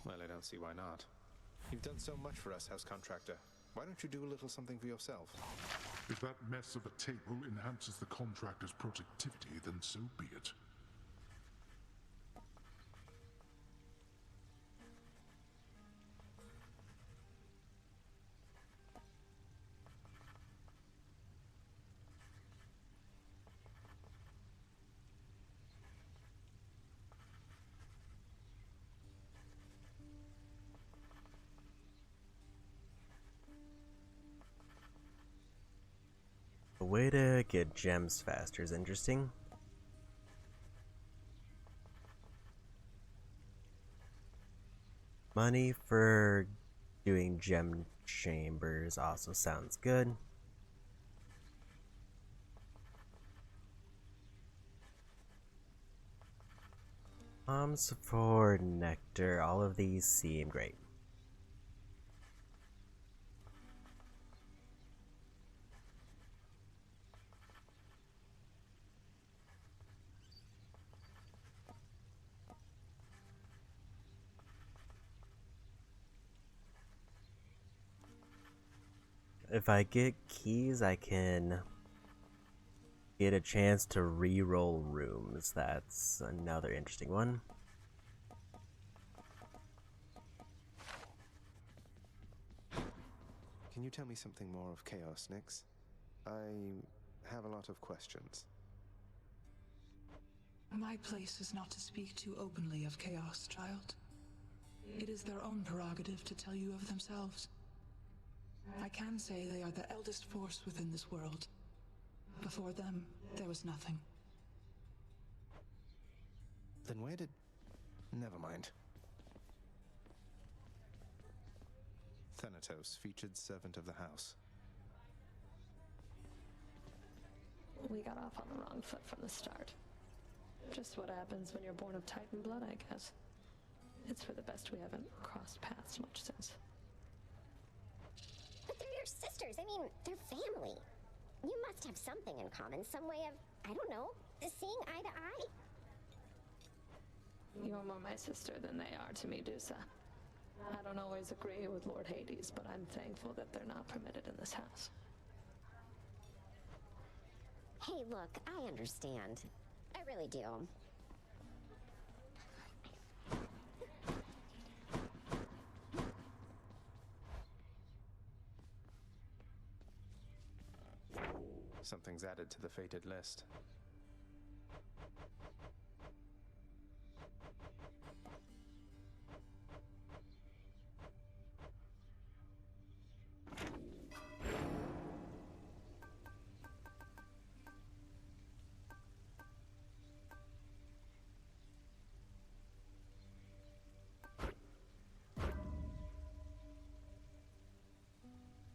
Well, I don't see why not. You've done so much for us, House Contractor. Why don't you do a little something for yourself? If that mess of a table enhances the contractor's productivity, then so be it. A way to get gems faster is interesting. Money for doing gem chambers also sounds good. For nectar, all of these seem great. If I get keys, I can get a chance to re-roll rooms. That's another interesting one. Can you tell me something more of Chaos, Nyx? I have a lot of questions. My place is not to speak too openly of Chaos, child. It is their own prerogative to tell you of themselves. I can say they are the eldest force within this world. Before them, there was nothing. Then where did... Never mind. Thanatos, featured servant of the house. We got off on the wrong foot from the start. Just what happens when you're born of Titan blood, I guess. It's for the best we haven't crossed paths much since. But they're your sisters. I mean, they're family. You must have something in common, some way of, I don't know, seeing eye to eye. You're more my sister than they are to me, Dusa. I don't always agree with Lord Hades, but I'm thankful that they're not permitted in this house. Hey, look, I understand. I really do. Something's added to the fated list.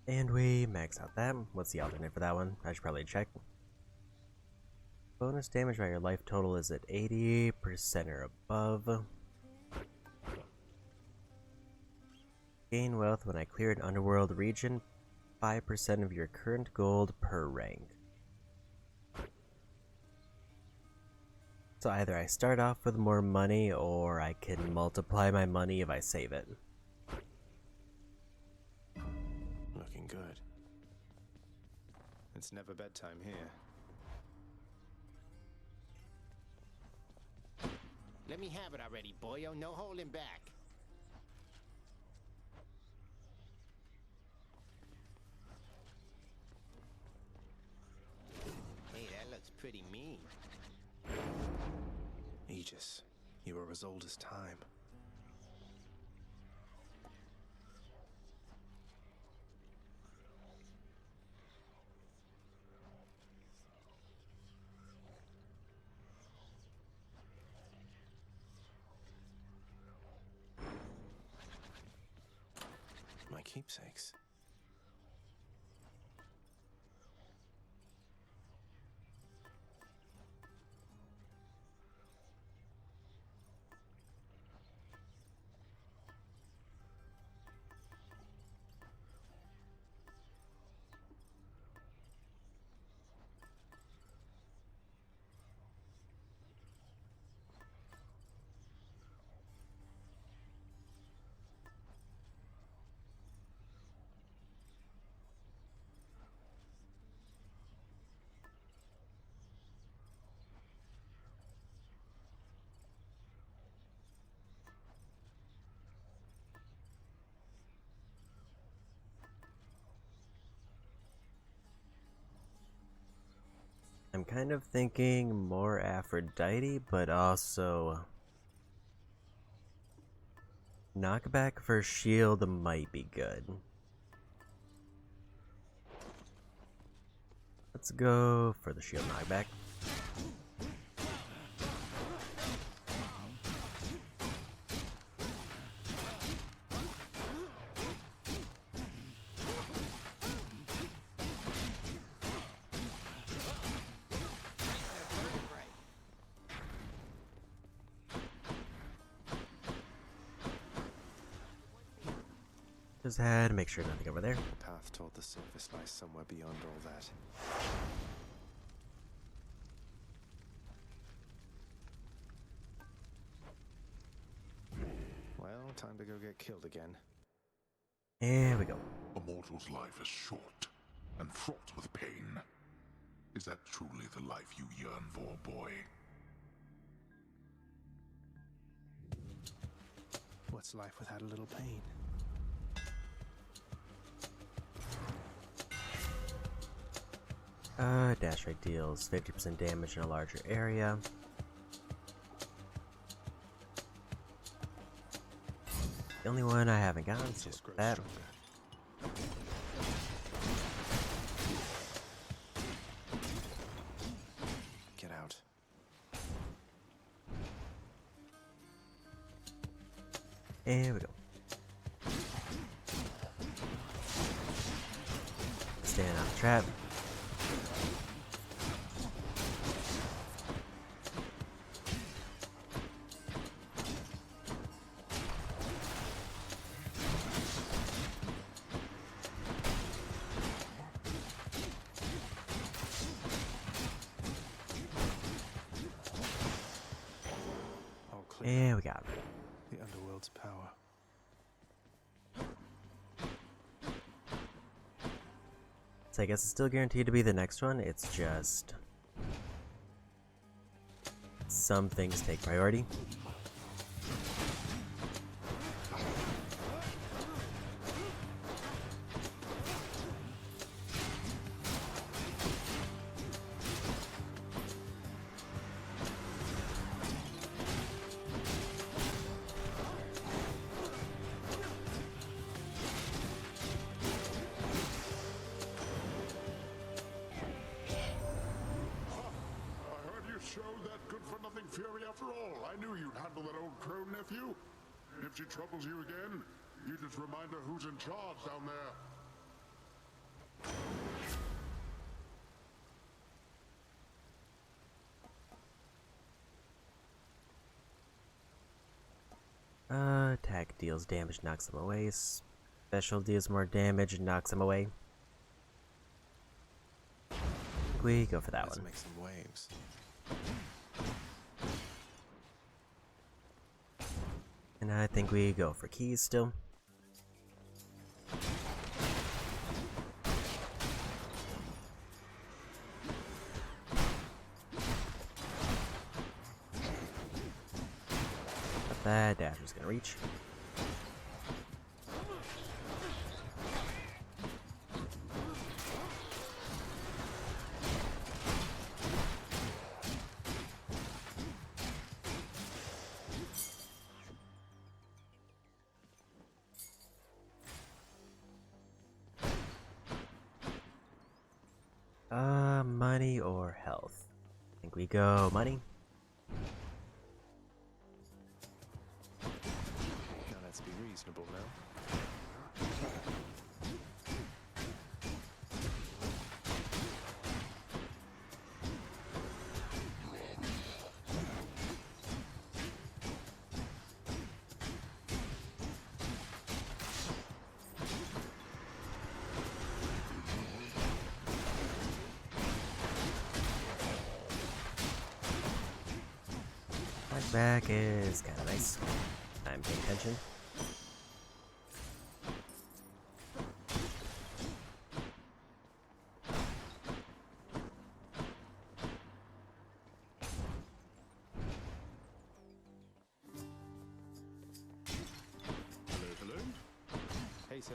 And we max out that. What's the alternate for that one? I should probably check. Bonus damage by your life total is at 80% or above. Gain wealth when I clear an underworld region. 5% of your current gold per rank. So either I start off with more money, or I can multiply my money if I save it. Looking good. It's never bedtime here. Let me have it already, boyo. No holding back. Hey, that looks pretty mean. Aegis, you are as old as time. My keepsakes. I'm kind of thinking more Aphrodite, but also knockback for shield might be good. Let's go for the shield knockback. Just had to make sure nothing over there. The path toward the surface lies somewhere beyond all that. Well, time to go get killed again. Here we go. A mortal's life is short and fraught with pain. Is that truly the life you yearn for, boy? What's life without a little pain? Dash strike deals 50% damage in a larger area. The only one I haven't gotten, so that. Get out. Here we go. trap. Yeah, we got it. The underworld's power. So I guess it's still guaranteed to be the next one. It's just some things take priority. Showed that good-for-nothing fury after all. I knew you'd handle that old crone, nephew. If she troubles you again, you just remind her who's in charge down there. Attack deals damage, knocks them away. Special deals more damage, knocks them away. We go for that one. Make some waves. And I think we go for keys still. But that dasher's gonna reach. Money or health? I think we go money. Now let's be reasonable now. Back is kind of nice. I'm paying attention. Hello. Hey, sir.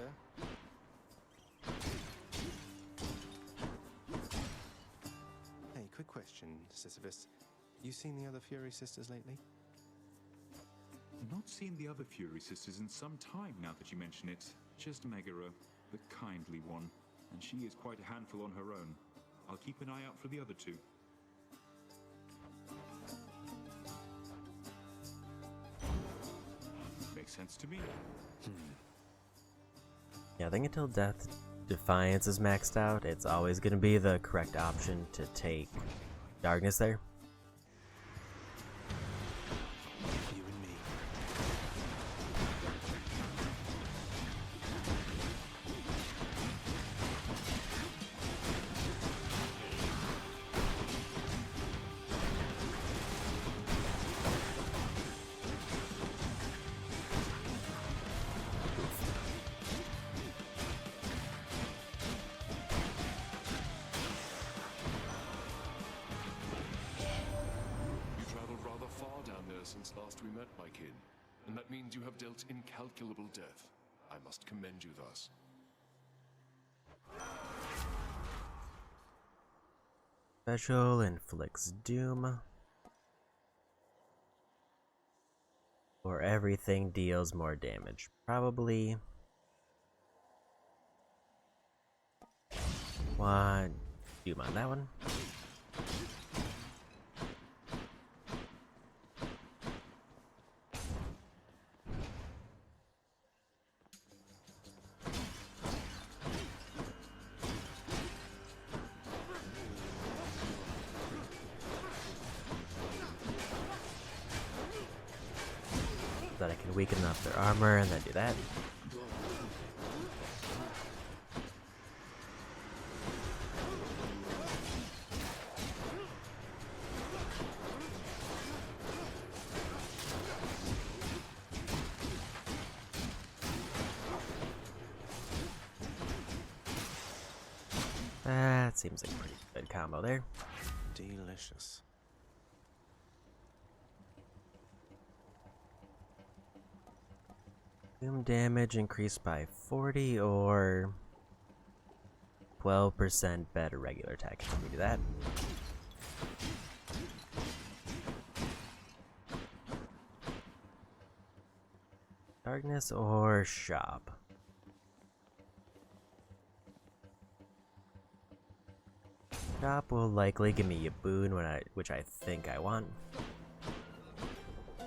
Hey, quick question, Sisyphus. You seen the other Fury Sisters lately? Not seen the other Fury Sisters in some time now that you mention it. Just Megara, the kindly one. And she is quite a handful on her own. I'll keep an eye out for the other two. Makes sense to me. Yeah, I think until Death Defiance is maxed out, it's always going to be the correct option to take Darkness there. You and me. Since last we met, my kin, and that means you have dealt incalculable death. I must commend you thus. Special inflicts doom. Or everything deals more damage. Probably one doom on that one. that I can weaken up their armor and then do that. That seems like a pretty good combo there. Delicious. Doom damage increased by 40 or 12% better regular attack. Let me do that. Darkness or shop. Shop will likely give me a boon which I think I want.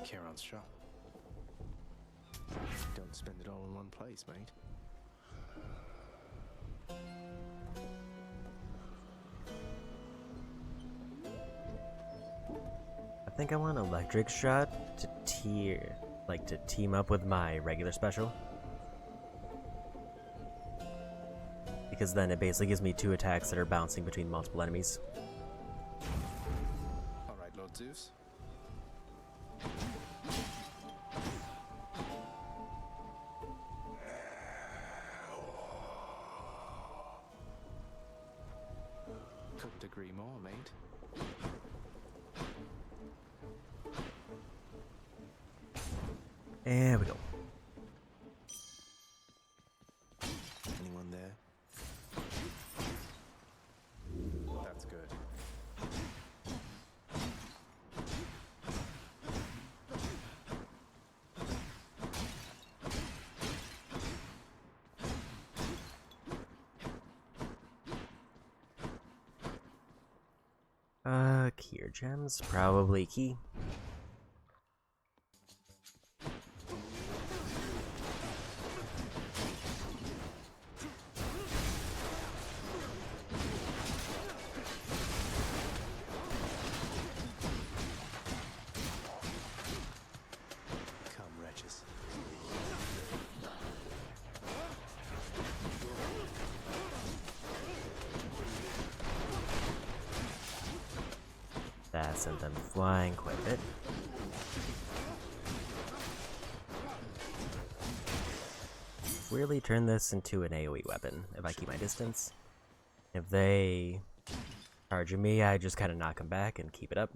Charon's shop. Don't spend it all in one place, mate. I think I want electric shot to team up with my regular special. Because then it basically gives me 2 attacks that are bouncing between multiple enemies. Alright, Lord Zeus. Couldn't agree more, mate. There we go. Anyone there? That's good. Key or gems? Probably key. Come, wretches. That sent them flying quite a bit. Really turn this into an AoE weapon if I keep my distance. If they charge me, I just kind of knock them back and keep it up.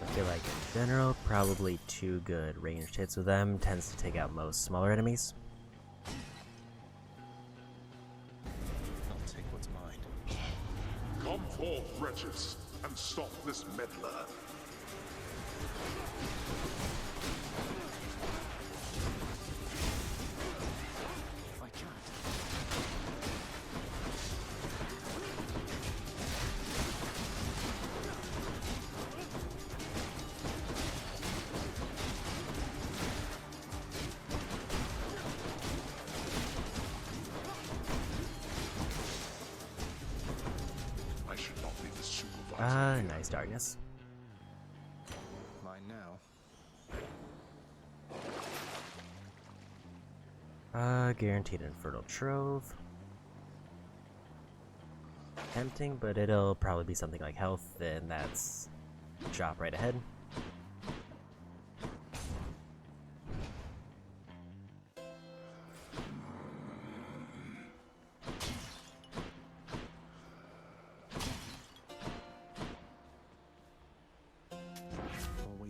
I feel like in general, probably 2 good ranged hits with them tends to take out most smaller enemies. I'll take what's mine. Come forth, wretches, and stop this meddler. I can't. I should not be the supervisor. Nice darkness. Mine now. Guaranteed Infernal Trove. Tempting, but it'll probably be something like health, and that's shop right ahead.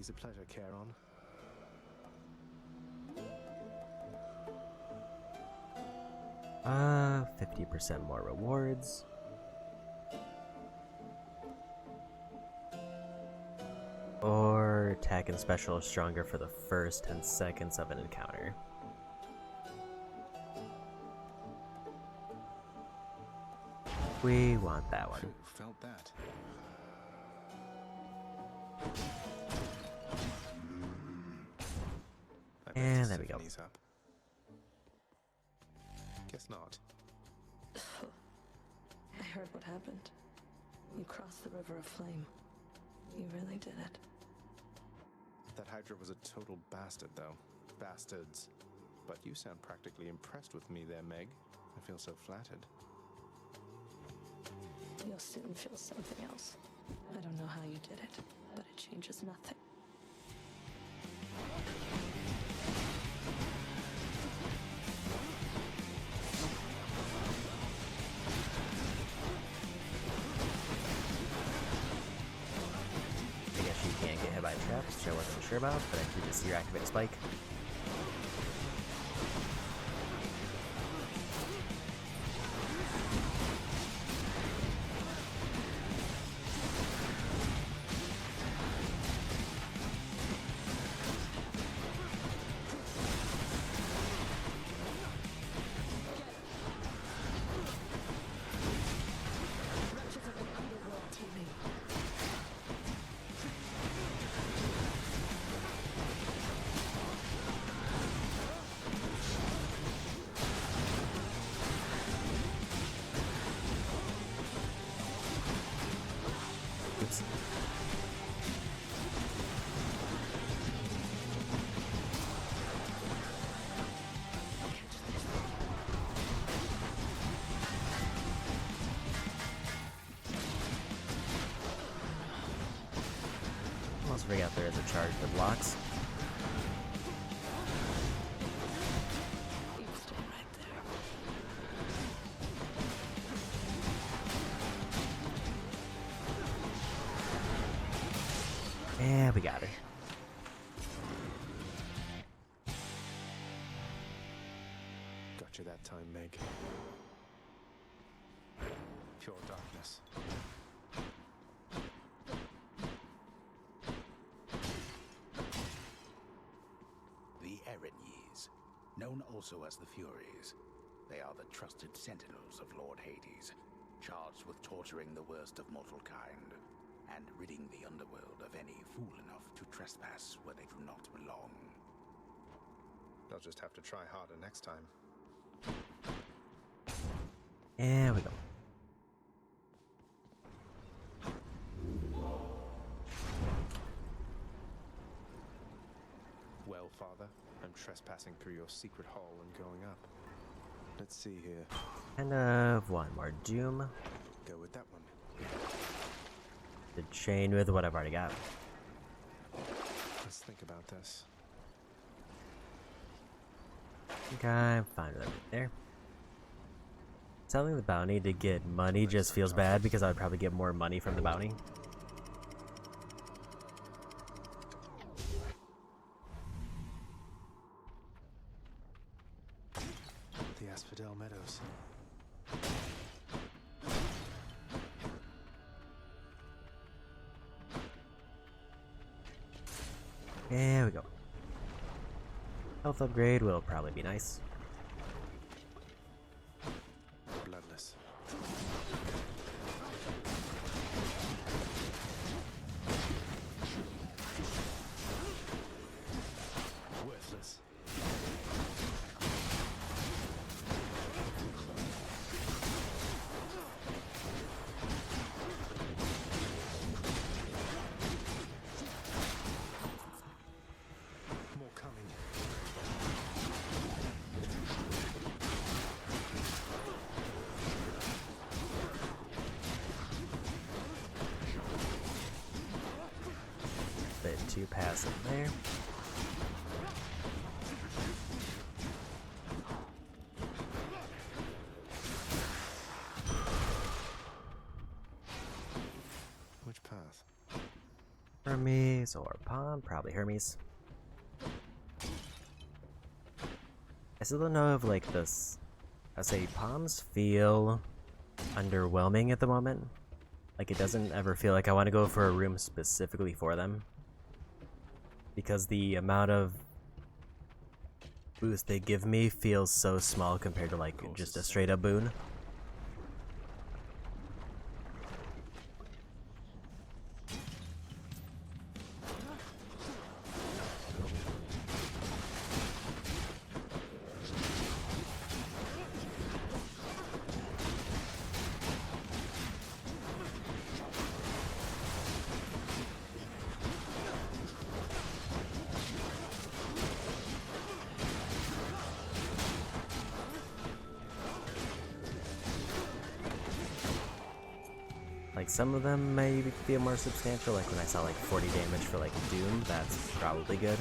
Always a pleasure, Charon. 50% more rewards. Or attack and special is stronger for the first 10 seconds of an encounter. We want that one. Felt that. And there we go. Up. Guess not. I heard what happened. You crossed the river of flame. You really did it. That Hydra was a total bastard, though. Bastards. But you sound practically impressed with me there, Meg. I feel so flattered. You'll soon feel something else. I don't know how you did it, but it changes nothing. I guess you can't get hit by traps, which I wasn't sure about, but I did just see your activate a spike. Almost forgot there is a charge that blocks. You stay right there. Yeah, we got it. Got you that time, Meg. Pure darkness. The Erinyes, known also as the Furies. They are the trusted sentinels of Lord Hades, charged with torturing the worst of mortal kind, and ridding the underworld of any fool enough to trespass where they do not belong. They'll just have to try harder next time. There we go. Well, Father, I'm trespassing through your secret hall and going up. Let's see here. Kind of one more doom. Go with that one. The chain with what I've already got. Let's think about this. Okay, I'm fine with everything there. Selling the bounty to get money just feels bad because I would probably get more money from the bounty. The Asphodel Meadows. There we go. Health upgrade will probably be nice. Bloodless. Worthless. More coming. Bit too passive there. Which path? Hermes or Palm, probably Hermes. I still don't know if like this. I say Palms feel underwhelming at the moment. Like it doesn't ever feel like I want to go for a room specifically for them. Because the amount of boost they give me feels so small compared to like just a straight up boon. Like some of them may feel more substantial, like when I saw like 40 damage for like Doom, that's probably good.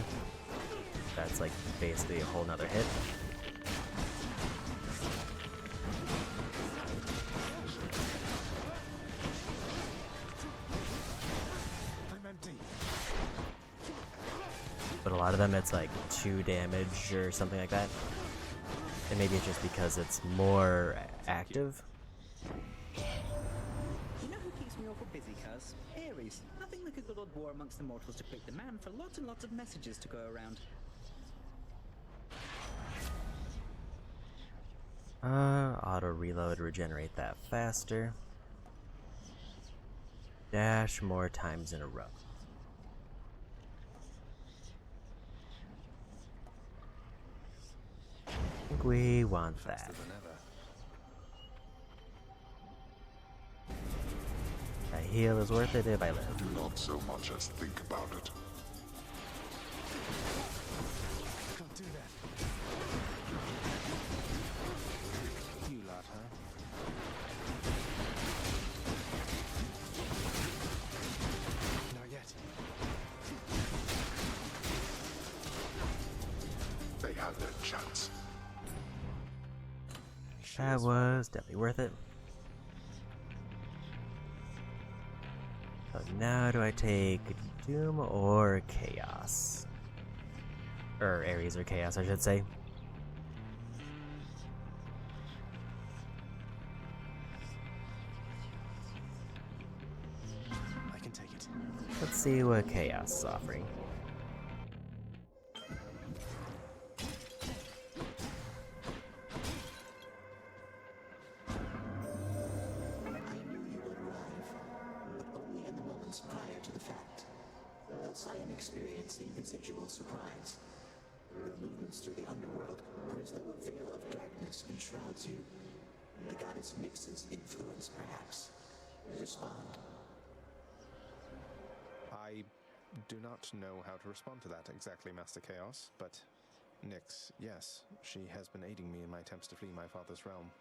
That's like basically a whole nother hit. I'm empty. But a lot of them it's like 2 damage or something like that. And maybe it's just because it's more active. You know who keeps me awful busy, cuz? Ares. Nothing like a good old war amongst the mortals to quick the man for lots and lots of messages to go around. Auto reload, regenerate that faster. Dash more times in a row. I think we want that. A heal is worth it if I live. Do not so much as think about it. Can't do that. You lot, huh? Not yet. They had their chance. That was definitely worth it. So now do I take Doom or Chaos? Or Ares or Chaos, I should say. I can take it. Let's see what Chaos is offering. Prior to the fact, else I am experiencing residual surprise. Your movements through the underworld are as though a veil of darkness enshrouds you. The goddess mixes influence, perhaps. Respond. I do not know how to respond to that exactly, Master Chaos, but Nyx, yes, she has been aiding me in my attempts to flee my father's realm.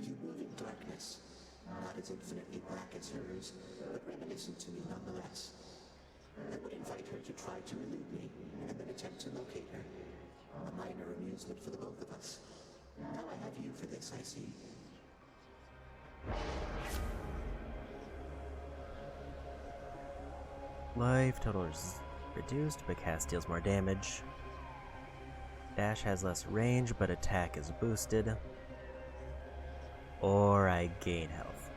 You move in darkness. Not as infinitely black as hers, but reminiscent to me nonetheless. I would invite her to try to elude me, and then attempt to locate her. A minor amusement for the both of us. Now I have you for this, I see. Life total is reduced, but cast deals more damage. Dash has less range, but attack is boosted. Or I gain health.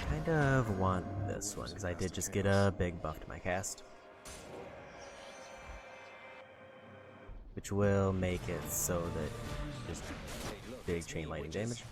Kind of want this one, because I did just get a big buff to my cast. Which will make it so that just big chain lightning damage.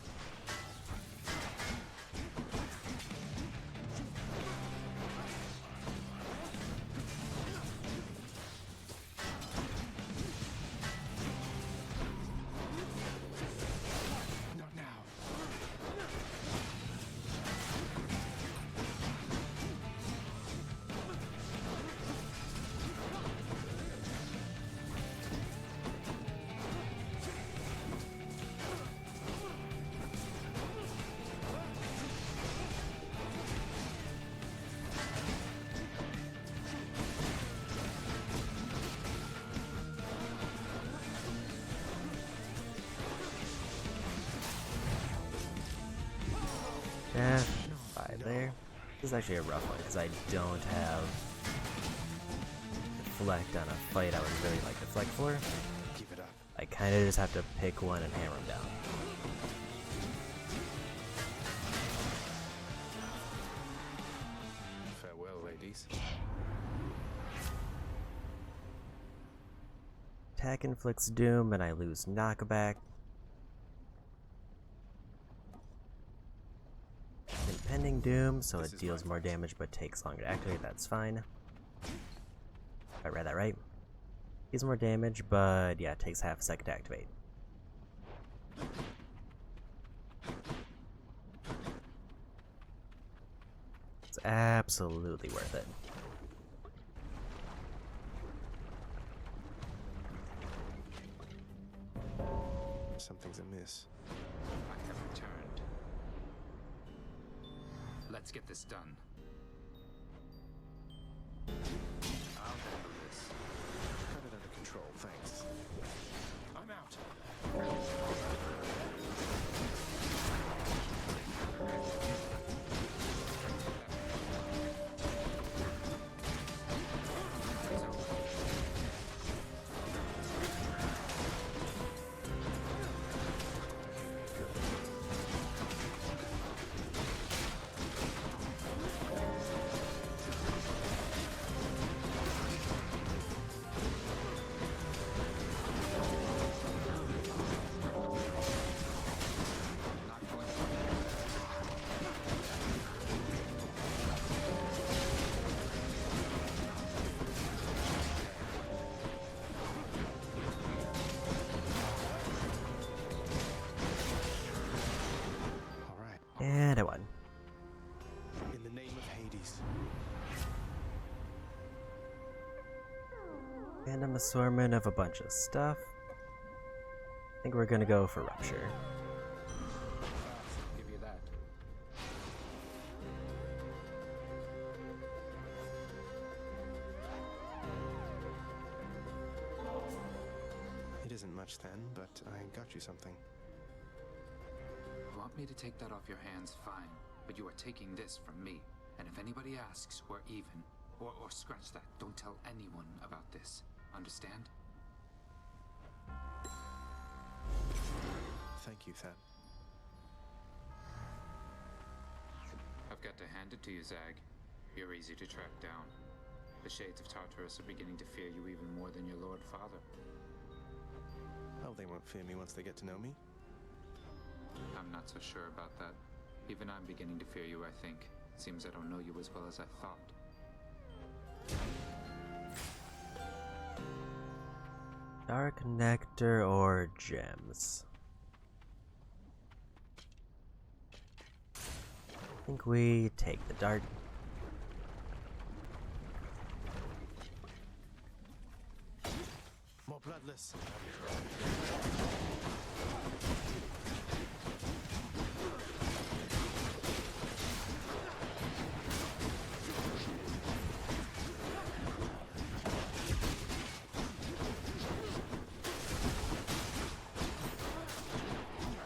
This is actually a rough one because I don't have deflect on a fight I would really like deflect for. Give it up. I kind of just have to pick one and hammer him down. Farewell, ladies. Attack inflicts doom and I lose knockback. Impending doom, so it deals more damage but takes longer to activate, that's fine. I read that right. Deals more damage, but yeah, it takes half a second to activate. It's absolutely worth it. Something's amiss. I have returned. Let's get this done. I'll handle this. Got it under control, thanks. I'm out. And I won. In the name of Hades. And I'm assortment of a bunch of stuff. I think we're gonna go for Rupture. Give you that. It isn't much then, but I got you something. Want me to take that off your hands? Fine. But you are taking this from me. And if anybody asks, we're even. Or scratch that. Don't tell anyone about this. Understand? Thank you, Thad. I've got to hand it to you, Zag. You're easy to track down. The Shades of Tartarus are beginning to fear you even more than your Lord Father. Oh, they won't fear me once they get to know me? I'm not so sure about that. Even I'm beginning to fear you, I think. Seems I don't know you as well as I thought. Dark Nectar or Gems? I think we take the Dark. More bloodless.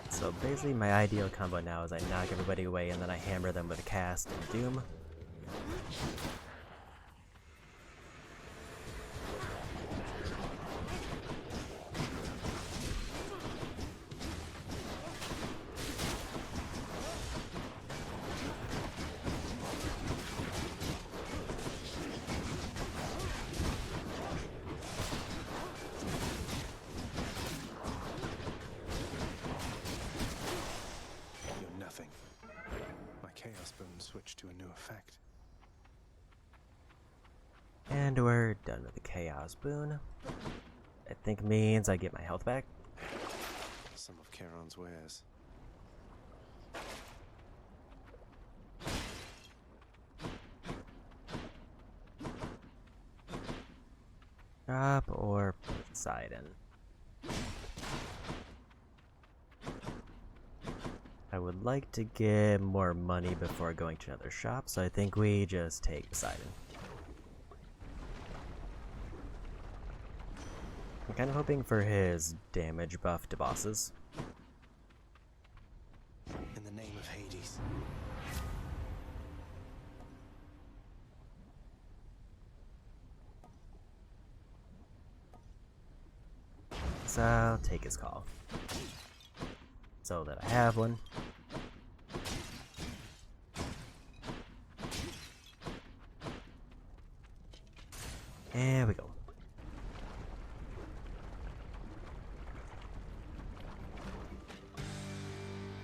So basically my ideal combo now is I knock everybody away and then I hammer them with a cast and doom. Switch to a new effect. And we're done with the Chaos Boon. I think means I get my health back. Some of Charon's wares. Drop or Poseidon. I would like to get more money before going to another shop, so I think we just take Poseidon. I'm kind of hoping for his damage buff to bosses. In the name of Hades. guess I'll take his call. So that I have one. There we go.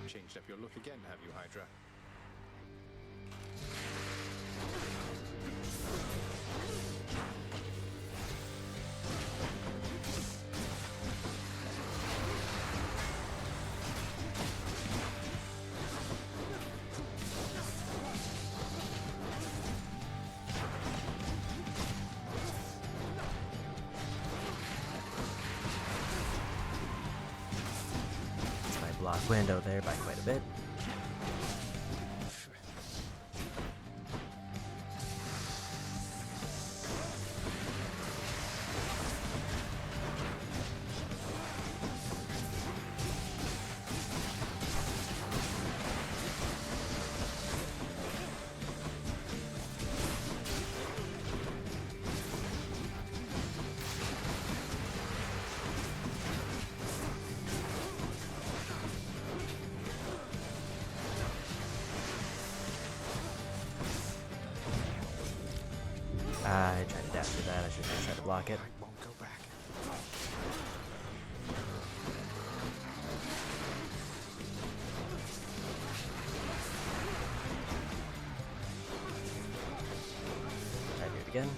Changed up your look again, have you, Hydra? Block window there by quite a bit. I tried to dash for that. I should have tried to block it. Won't go back. Try to do it again.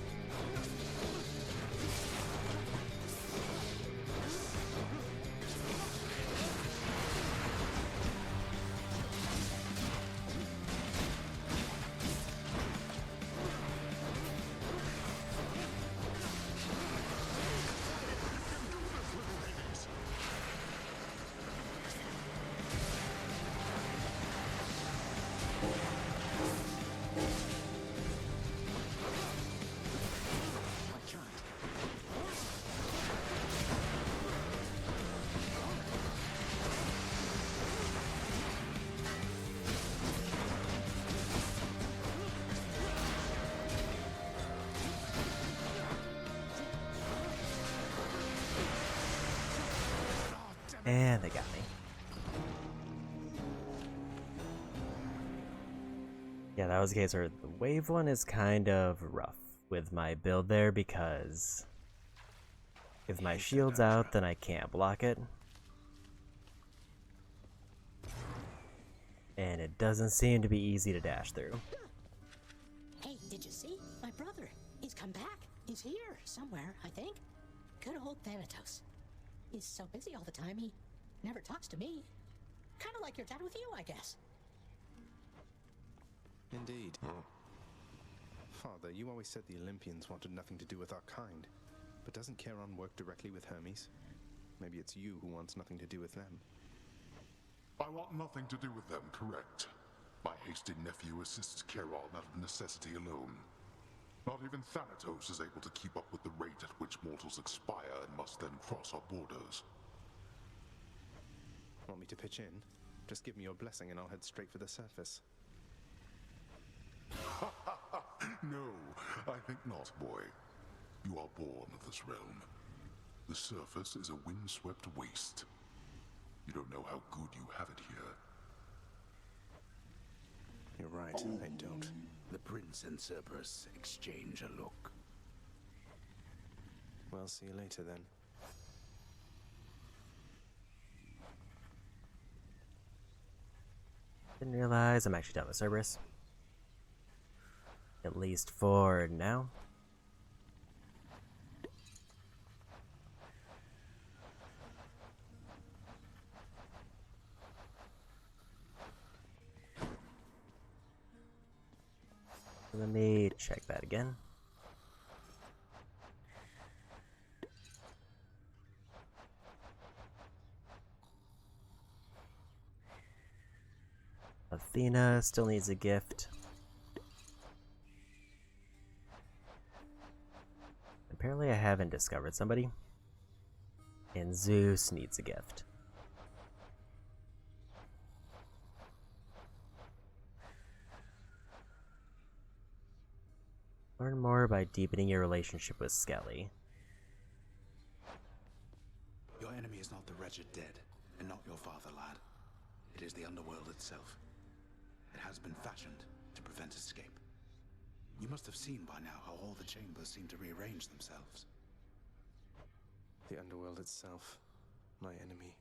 And they got me. Yeah, that was the case where the wave one is kind of rough with my build there because if my shield's out, then I can't block it. And it doesn't seem to be easy to dash through. Hey, did you see? My brother. He's come back. He's here somewhere, I think. Good old Thanatos. He's so busy all the time, he never talks to me. Kind of like your dad with you, I guess. Indeed. Father, you always said the Olympians wanted nothing to do with our kind. But doesn't Charon work directly with Hermes? Maybe it's you who wants nothing to do with them. I want nothing to do with them, correct? My hasty nephew assists Charon out of necessity alone. Not even Thanatos is able to keep up with the rate at which mortals expire and must then cross our borders. Want me to pitch in? Just give me your blessing and I'll head straight for the surface. No, I think not, boy. You are born of this realm. The surface is a windswept waste. You don't know how good you have it here. You're right, I don't. The prince and Cerberus exchange a look. Well, see you later then. Didn't realize I'm actually done with Cerberus. At least for now. Let me check that again. Athena still needs a gift. Apparently I haven't discovered somebody. And Zeus needs a gift. Learn more by deepening your relationship with Skelly. Your enemy is not the wretched dead, and not your father, lad. It is the underworld itself. It has been fashioned to prevent escape. You must have seen by now how all the chambers seem to rearrange themselves. The underworld itself, my enemy.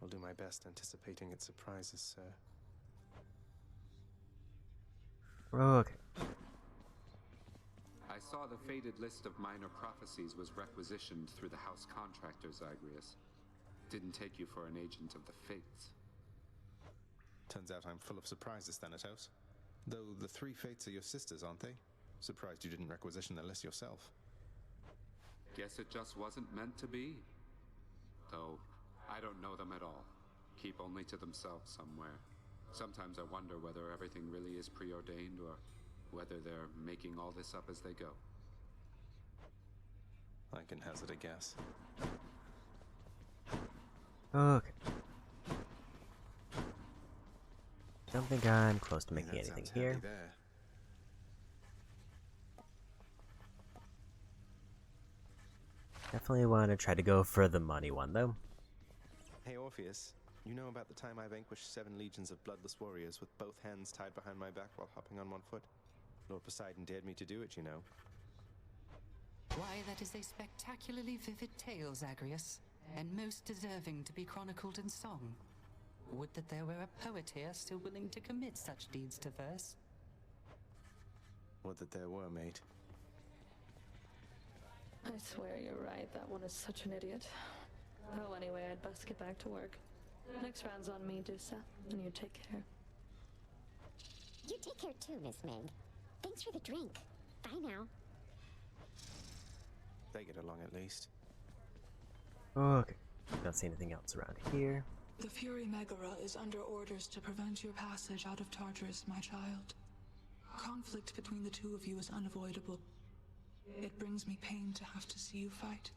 I'll do my best anticipating its surprises, sir. Okay. I saw the faded list of minor prophecies was requisitioned through the house contractor, Zagreus. Didn't take you for an agent of the fates. Turns out I'm full of surprises, Thanatos. Though the three fates are your sisters, aren't they? Surprised you didn't requisition the list yourself. Guess it just wasn't meant to be. Though, I don't know them at all. Keep only to themselves somewhere. Sometimes I wonder whether everything really is preordained or whether they're making all this up as they go. I can hazard a guess. Okay. Don't think I'm close to making anything here. There. Definitely want to try to go for the money one, though. Hey, Orpheus. You know about the time I vanquished 7 legions of bloodless warriors with both hands tied behind my back while hopping on one foot? Lord Poseidon dared me to do it, you know. Why, that is a spectacularly vivid tale, Zagreus, and most deserving to be chronicled in song. Would that there were a poet here still willing to commit such deeds to verse. Would that there were, mate. I swear you're right, that one is such an idiot. Oh, anyway, I'd best get back to work. Next round's on me, Dusa, and you take care. You take care too, Miss Meg. Thanks for the drink. Bye now. They get along at least. Okay. Don't see anything else around here. The Fury Megara is under orders to prevent your passage out of Tartarus, my child. Conflict between the two of you is unavoidable. It brings me pain to have to see you fight.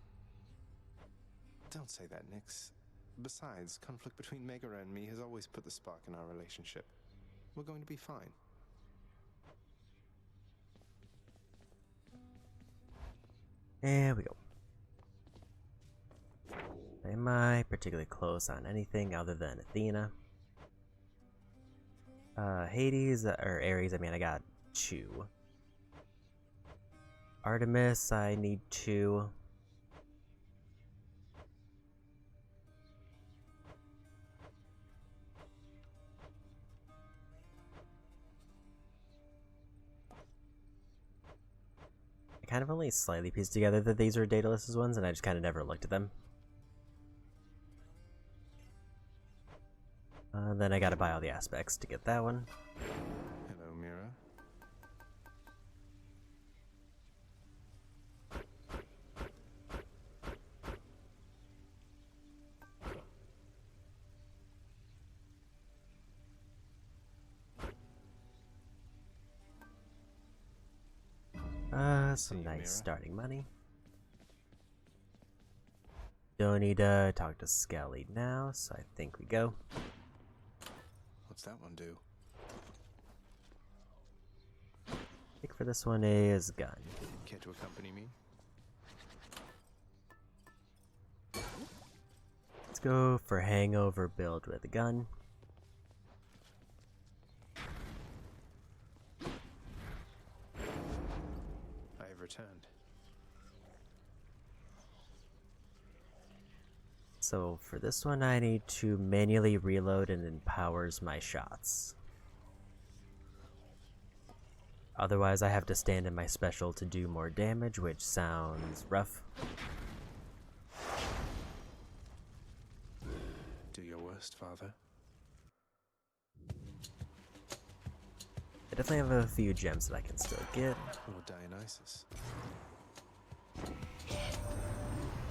Don't say that, Nyx. Besides, conflict between Megara and me has always put the spark in our relationship. We're going to be fine. There we go. Am I particularly close on anything other than Athena? Hades, or Ares, I mean, I got 2. Artemis, I need 2. I kind of only slightly pieced together that these were Daedalus's ones, and I just kind of never looked at them. Then I gotta buy all the aspects to get that one. Hello, Mira. Some nice starting money. Don't need to talk to Skelly now, so I think we go. What's that one do? I think for this one is gun. Care to accompany me? Let's go for hangover build with a gun. I have returned. So for this one, I need to manually reload and empowers my shots. Otherwise, I have to stand in my special to do more damage, which sounds rough. Do your worst, Father. I definitely have a few gems that I can still get. Or Dionysus.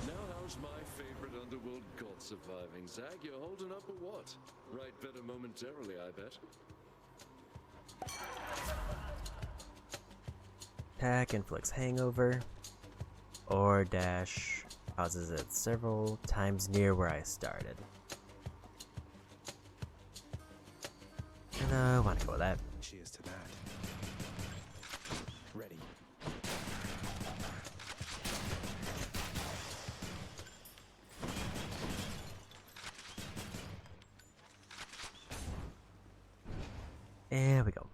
Now how's my favorite underworld god surviving? Zag, you're holding up or what? Right better momentarily, I bet. Attack inflicts hangover, or dash causes it several times near where I started. And I want to go with that. Cheers to that. Ready. There we go.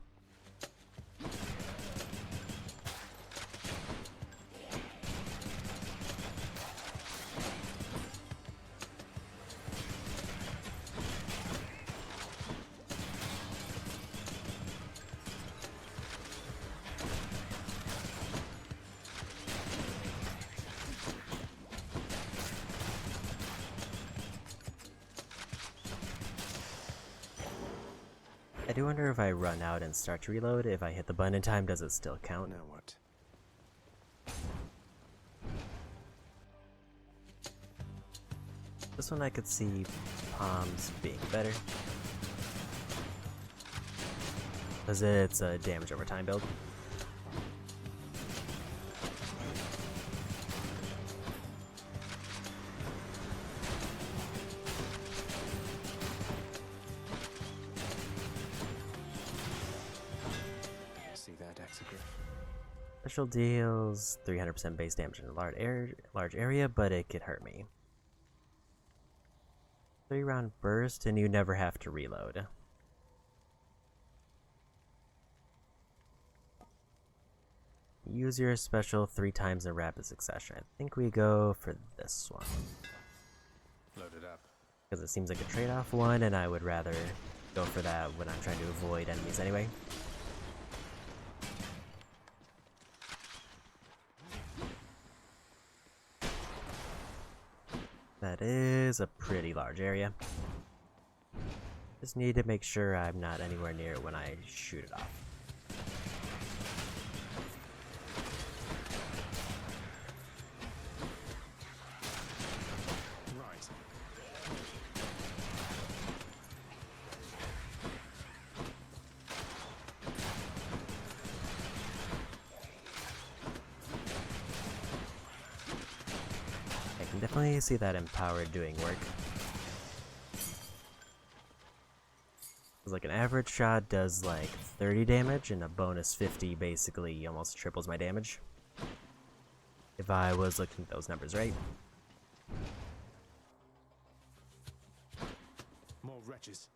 I do wonder if I run out and start to reload, if I hit the button in time, does it still count? Now what? This one I could see palms being better, because it's a damage over time build. See that, Exegriff? Special deals 300% base damage in a large area, but it could hurt me. 3-round burst, and you never have to reload. Use your special 3 times in rapid succession. I think we go for this one. Load it up. Because it seems like a trade-off one, and I would rather go for that when I'm trying to avoid enemies anyway. That is a pretty large area. Just need to make sure I'm not anywhere near it when I shoot it off. Right. I can definitely see that empowered doing work. Because like an average shot does like 30 damage, and a bonus 50 basically almost triples my damage. If I was looking at those numbers right. More wretches.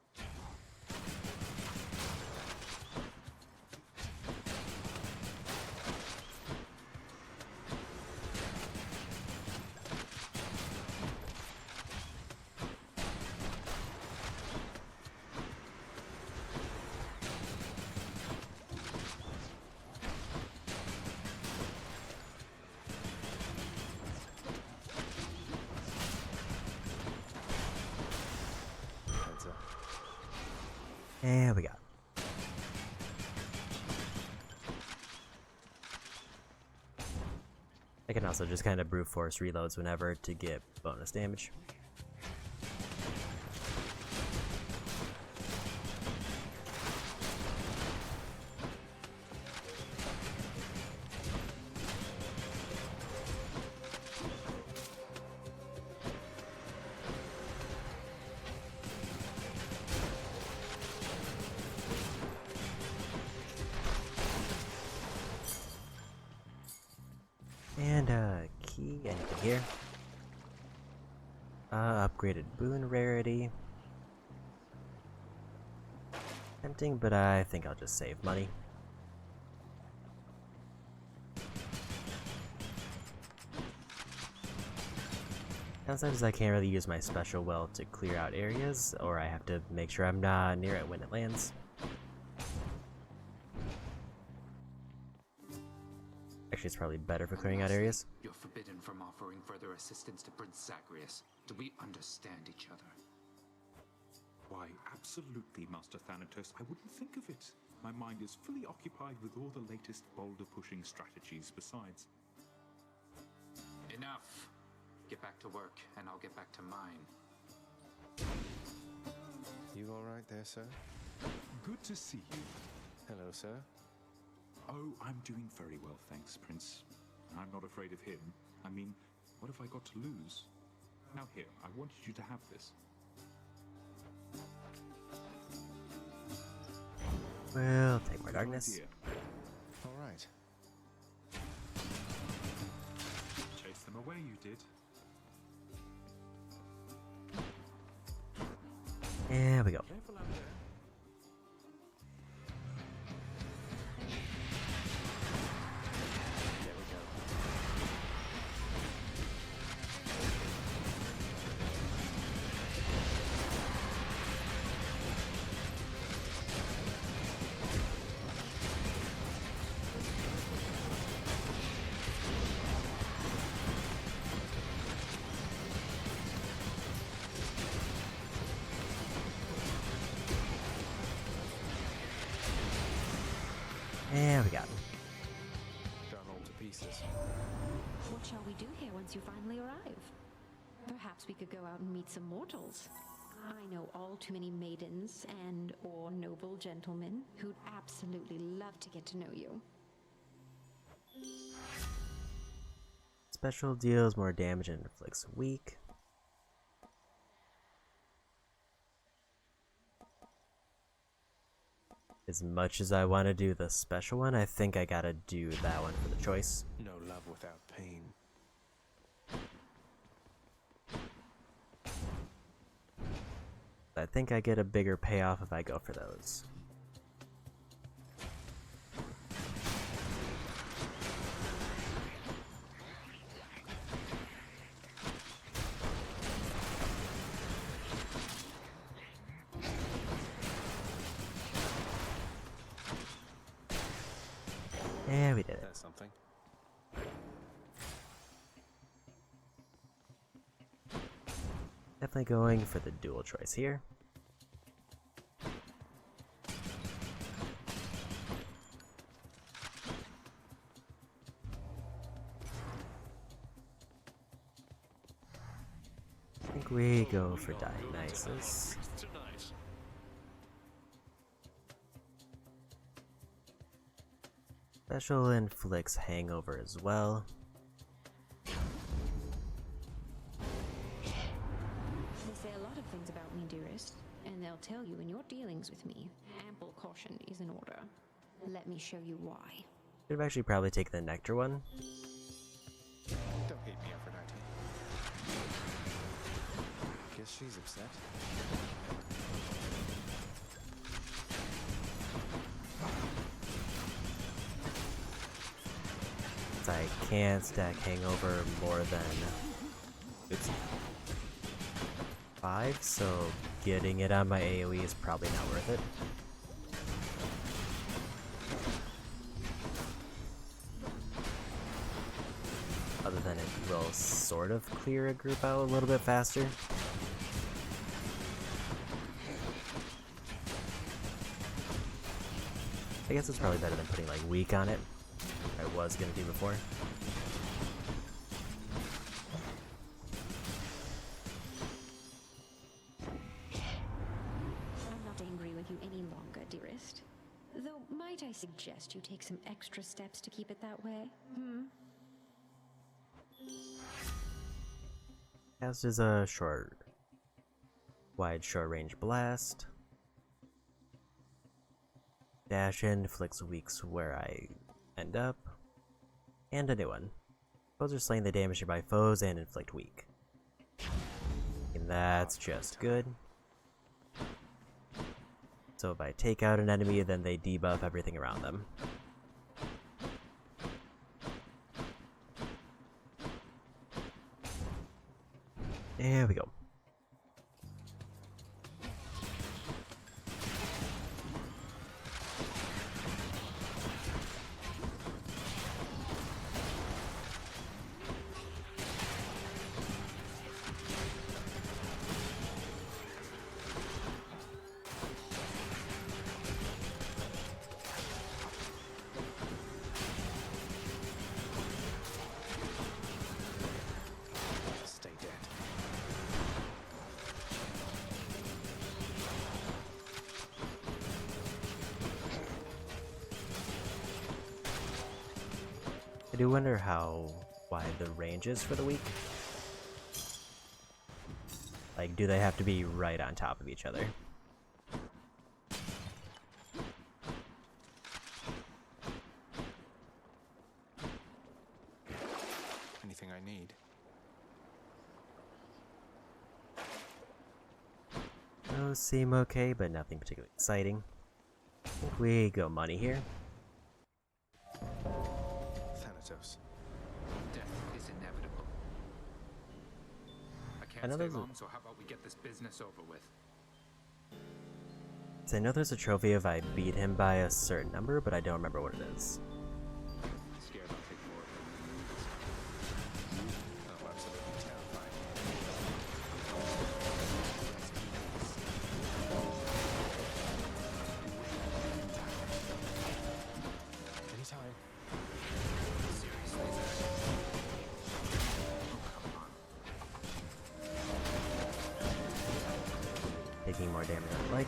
There we go. I can also just kind of brute force reloads whenever to get bonus damage. And key, anything here? Upgraded boon rarity. Tempting, but I think I'll just save money. Downside is I can't really use my special well to clear out areas, or I have to make sure I'm not near it when it lands. Actually, it's probably better for clearing out areas. You're forbidden from offering further assistance to Prince Zagreus. Do we understand each other? Why, absolutely, Master Thanatos. I wouldn't think of it. My mind is fully occupied with all the latest boulder-pushing strategies besides. Enough! Get back to work, and I'll get back to mine. You alright there, sir? Good to see you. Hello, sir. Oh, I'm doing very well, thanks, Prince. I'm not afraid of him. I mean, what have I got to lose? Now here, I wanted you to have this. We'll take more darkness. Alright. Chase them away, you did. There we go. Careful out there. pieces. What shall we do here once you finally arrive? Perhaps we could go out and meet some mortals. I know all too many maidens and or noble gentlemen who'd absolutely love to get to know you. Special deals more damage and inflicts weak. As much as I want to do the special one, I think I gotta do that one for the choice. No love without pain. I think I get a bigger payoff if I go for those. Yeah, we did it. That's something. Definitely going for the dual choice here. I think we go for Dionysus. Special inflicts hangover as well. They say a lot of things about me, dearest, and they'll tell you in your dealings with me, ample caution is in order. Let me show you why. Should have actually probably taken the nectar one. Don't hate me, Aphrodite. Guess she's upset. I can't stack hangover more than 5, so getting it on my AoE is probably not worth it. Other than it will sort of clear a group out a little bit faster. I guess it's probably better than putting like weak on it. I was gonna do before. I'm not angry with you any longer, dearest. Though, might I suggest you take some extra steps to keep it that way? Cast is a wide short range blast. Dash in, inflicts weaks where I end up. And a new one. Foes are slain, they damage nearby foes and inflict weak. And that's just good. So if I take out an enemy, then they debuff everything around them. There we go. Stay dead. I do wonder how wide the range is for the weak. Like, do they have to be right on top of each other? Anything I need. Those seem okay, but nothing particularly exciting. I think we go money here. Thanatos. Death is inevitable. I I can't know stay there's a- long, so how about we get this business over with? So I know there's a trophy if I beat him by a certain number, but I don't remember what it is. Scared I'll take more of Oh, absolutely terrifying. Anytime. Seriously? more damage than I'd like.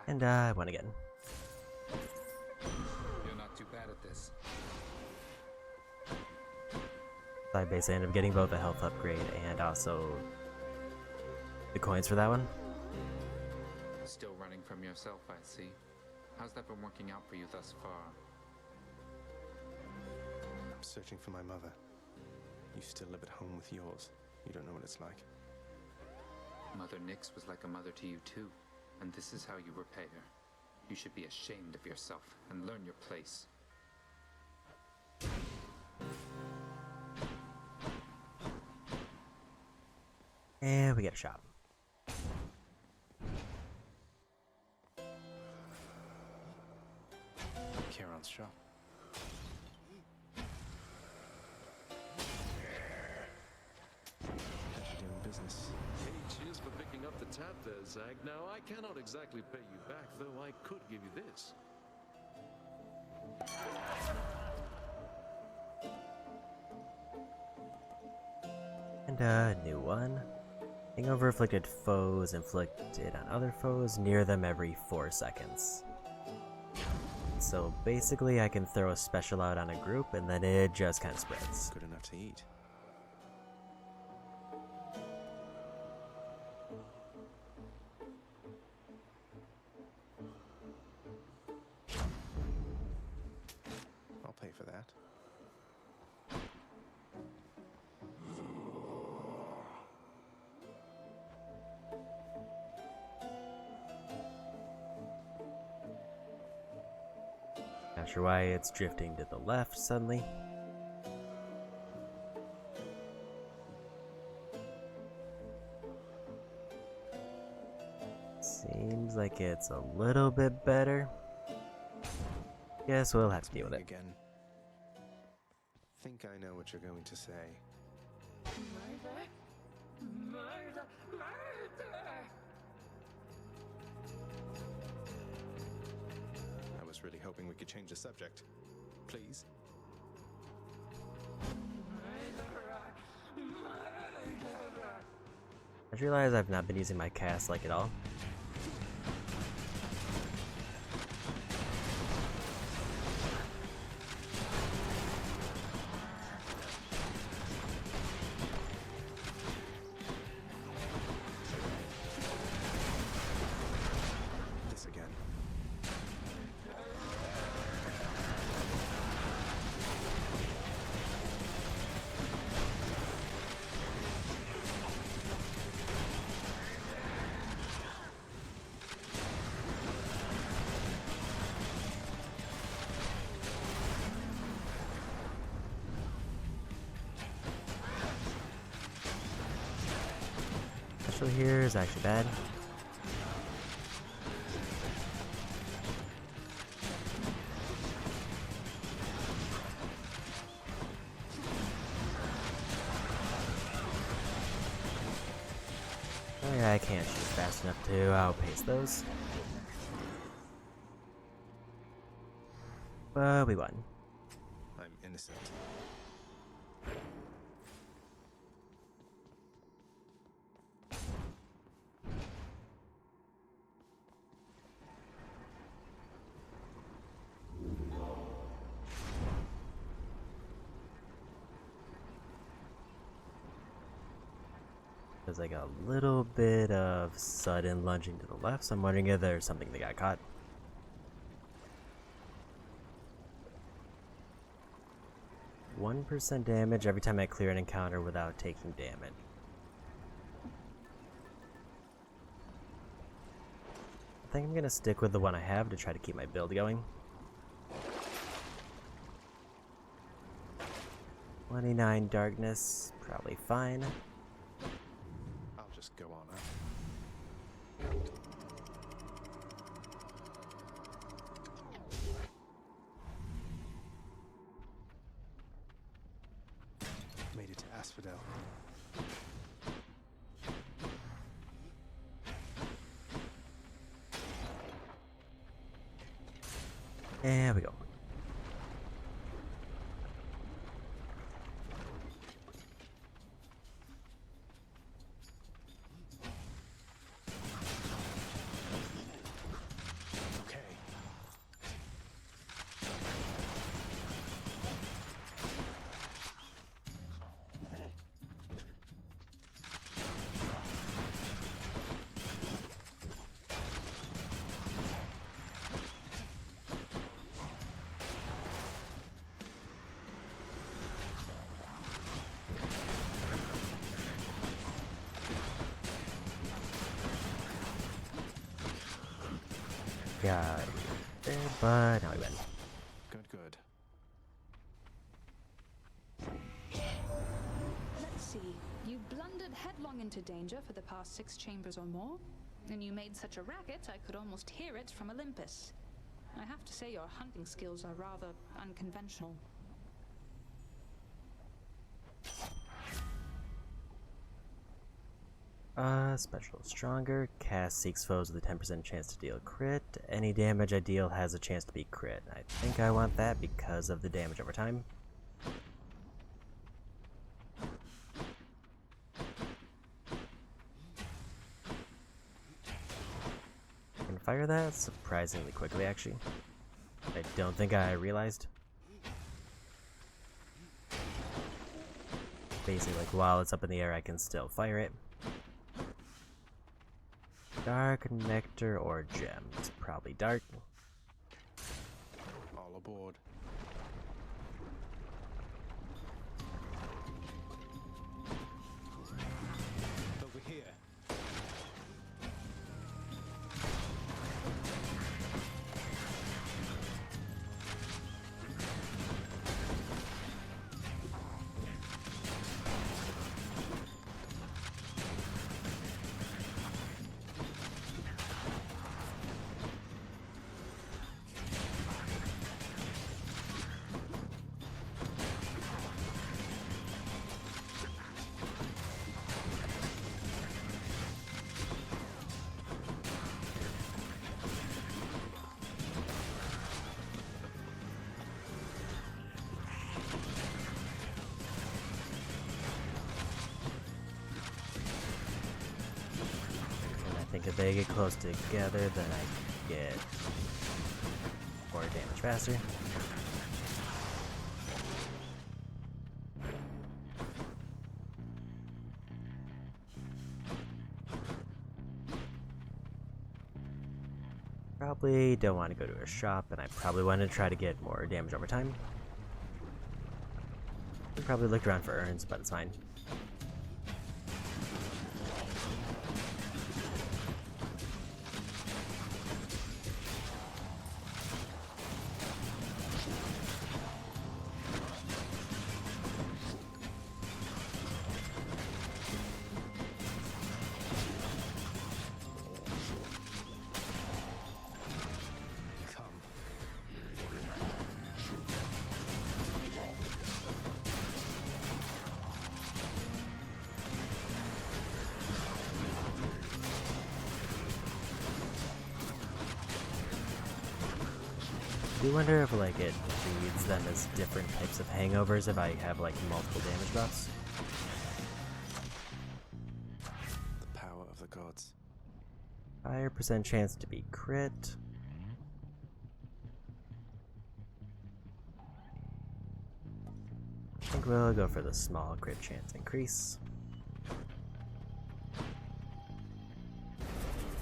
And I won again. You're not too bad at this. I basically ended up getting both a health upgrade and also the coins for that one. Still running from yourself, I see. How's that been working out for you thus far? I'm searching for my mother. You still live at home with yours. You don't know what it's like. Mother Nyx was like a mother to you too. And this is how you repay her. You should be ashamed of yourself and learn your place. And we get a shop. Kieran's shop. Pleasure doing business. Hey, cheers for picking up the tab there, Zag. Now, I cannot exactly pay you back, though I could give you this. And a new one. Hangover afflicted foes inflicted on other foes near them every 4 seconds. So basically I can throw a special out on a group and then it just kind of spreads. Good enough to eat. I'll pay for that. Not sure why it's drifting to the left suddenly. Seems like it's a little bit better. Guess we'll have to deal with it. Again. Think I know what you're going to say. Murder! Murder! Murder! I was really hoping we could change the subject. Please? I just realized I've not been using my cast like at all. This again. Special here is actually bad. Oh yeah, I can't shoot fast enough to outpace those. But we won. I'm innocent. There's like a little bit of sudden lunging to the left, so I'm wondering if there's something that got caught. %1 damage every time I clear an encounter without taking damage. I think I'm gonna stick with the one I have to try to keep my build going. 29 darkness, probably fine. I'll just go on up. There we go. Got it, but now we win. Good. Let's see. You blundered headlong into danger for the past 6 chambers or more, and you made such a racket I could almost hear it from Olympus. I have to say your hunting skills are rather unconventional. Special stronger. Cast seeks foes with a 10% chance to deal crit. Any damage I deal has a chance to be crit. I think I want that because of the damage over time. I can fire that surprisingly quickly, actually. I don't think I realized. Basically, like, while it's up in the air, I can still fire it. Dark, nectar, or gems. Probably dark. All aboard. Over here. If they get close together, then I get more damage faster. Probably don't want to go to a shop, and I probably want to try to get more damage over time. I probably looked around for urns, but it's fine. I do wonder if like it reads them as different types of hangovers if I have like multiple damage buffs. The power of the gods. Higher percent chance to be crit. I think we'll go for the small crit chance increase.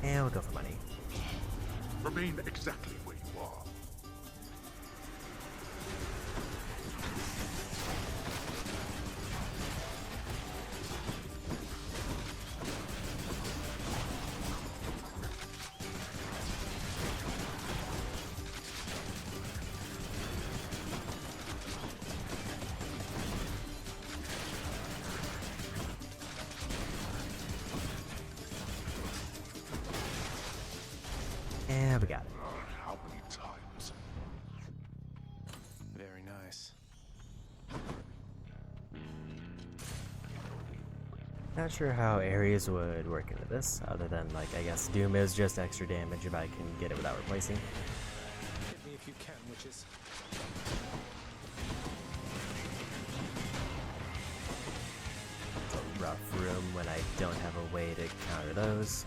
And we'll go for money. Remain exactly where you are. And we got it. How many times? Very nice. Not sure how areas would work into this, other than like I guess Doom is just extra damage if I can get it without replacing. Hit me if you can, which leeches. It's a rough room when I don't have a way to counter those.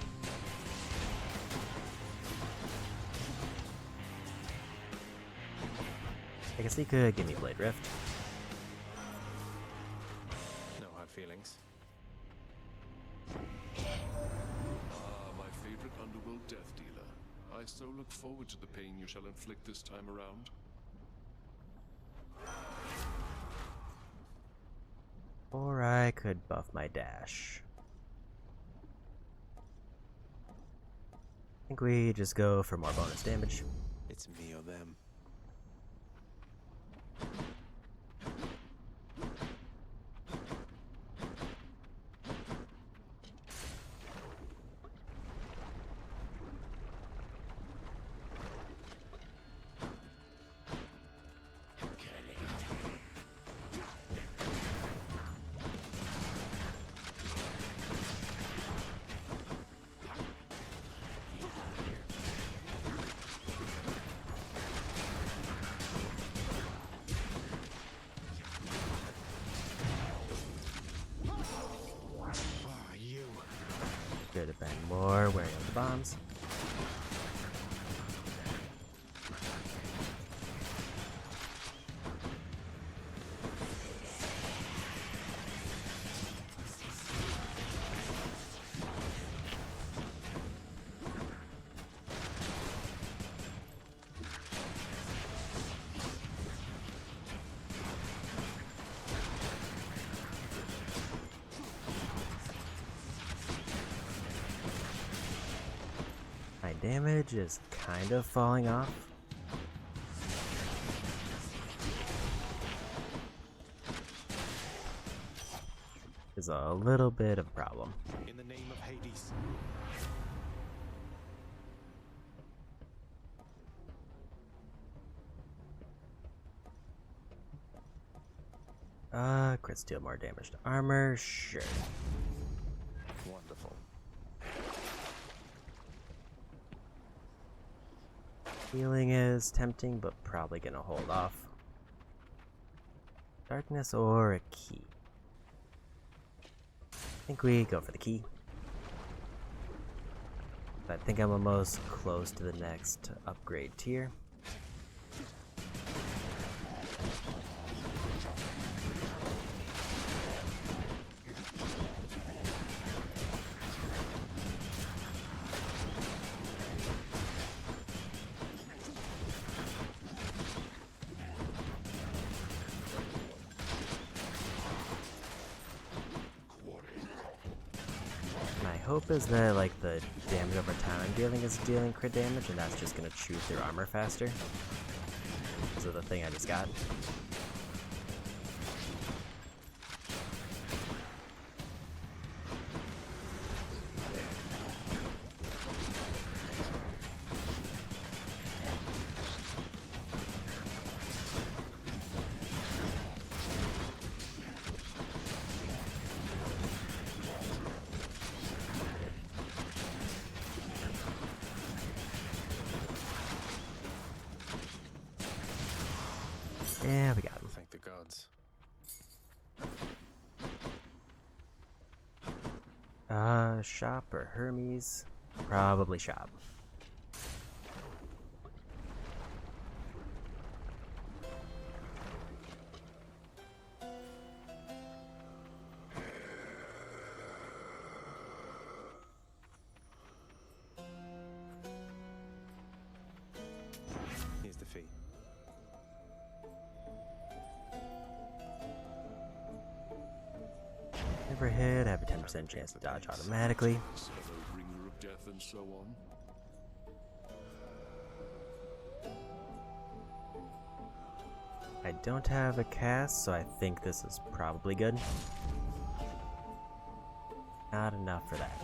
I guess he could give me Blade Rift. No hard feelings. Ah, my favorite underworld death dealer. I so look forward to the pain you shall inflict this time around. Or I could buff my dash. I think we just go for more bonus damage. It's me or them. Could have been more wearing of the bombs. My damage is kind of falling off. Is a little bit of a problem. In the name of Hades. Crits deal more damage to armor, sure. Wonderful. Healing is tempting, but probably gonna hold off. Darkness or a key? I think we go for the key. I think I'm almost close to the next upgrade tier. Hope is that like the damage over time I'm dealing is dealing crit damage, and that's just gonna chew through armor faster because of the thing I just got. Yeah, we got him. Thank the gods. Shop or Hermes? Probably shop. Here's the fee. Never hit, have a 10% chance to dodge automatically. Ringer of death and so on. I don't have a cast, so I think this is probably good. Not enough for that.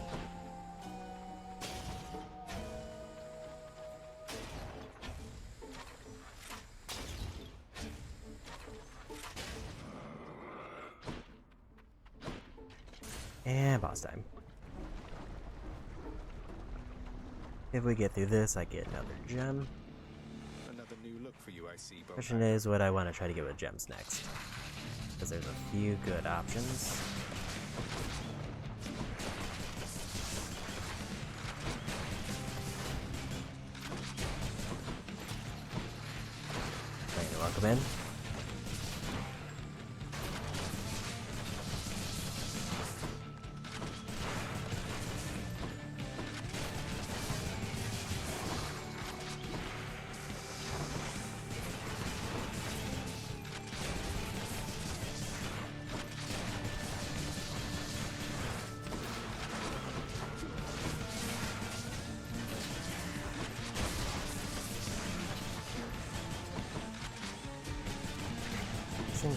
And boss time. If we get through this, I get another gem. Another new look for you, I see. Question is what I want to try to get with gems next. Because there's a few good options. Welcome in.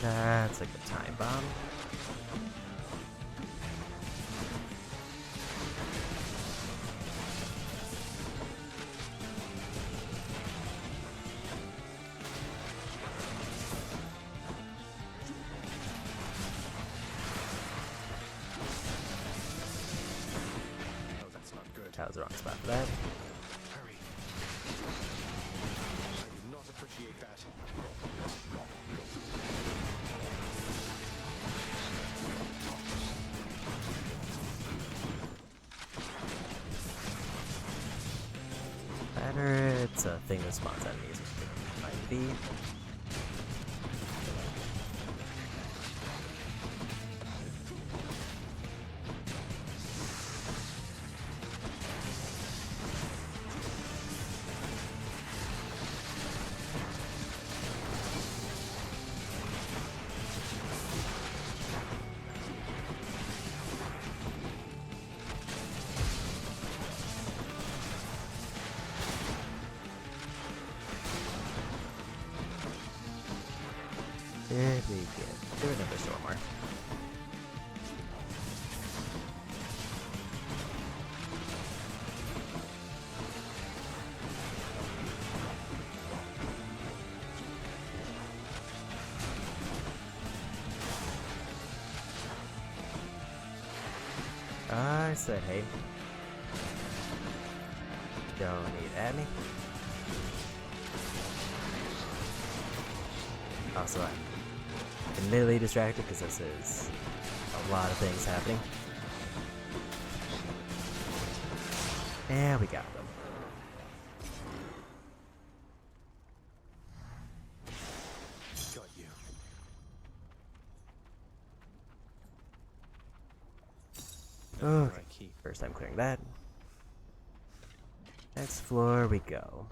That's like a time bomb. Oh, that's not good. That was the wrong spot for that. Hurry. I did not appreciate that. It's a thing that spawns enemies, which might be. Did we get? Do another storm more. I said, hey. Don't need at me. Also, I'm admittedly distracted because this is a lot of things happening. And we got them. Got you. Okay, first time clearing that. Next floor we go.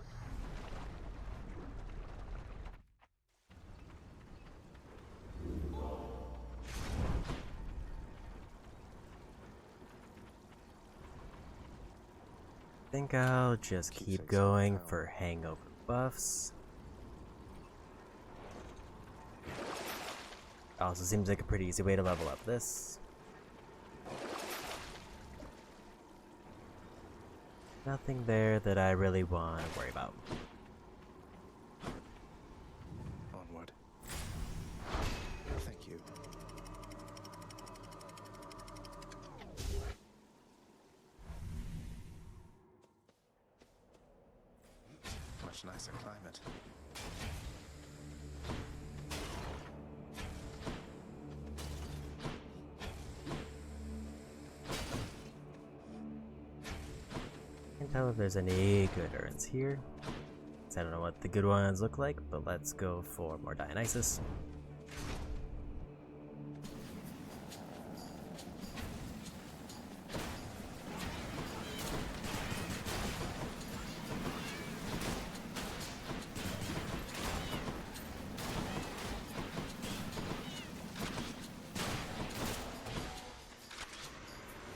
I think I'll just keep going for hangover buffs. Also seems like a pretty easy way to level up this. Nothing there that I really want to worry about. Onward. Thank you. Much nicer climate. Can't tell if there's any good urns here. I don't know what the good ones look like, but let's go for more Dionysus.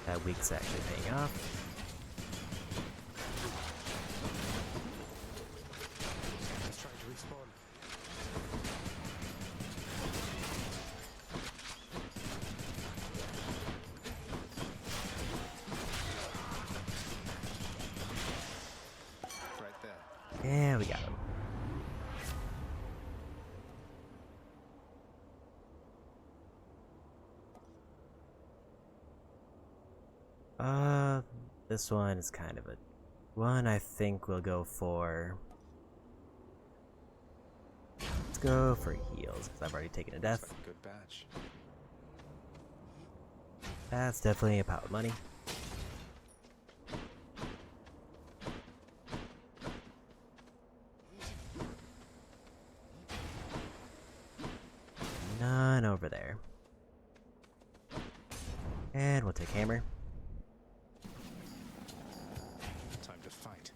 That week's actually paying off. Let's try to respawn. Right there. Yeah, we got him. This one is kind of a one I think we'll go for. Let's go for heals, because I've already taken a death. Looks like a good batch. That's definitely a pile of money. None over there. And we'll take hammer. Time to fight.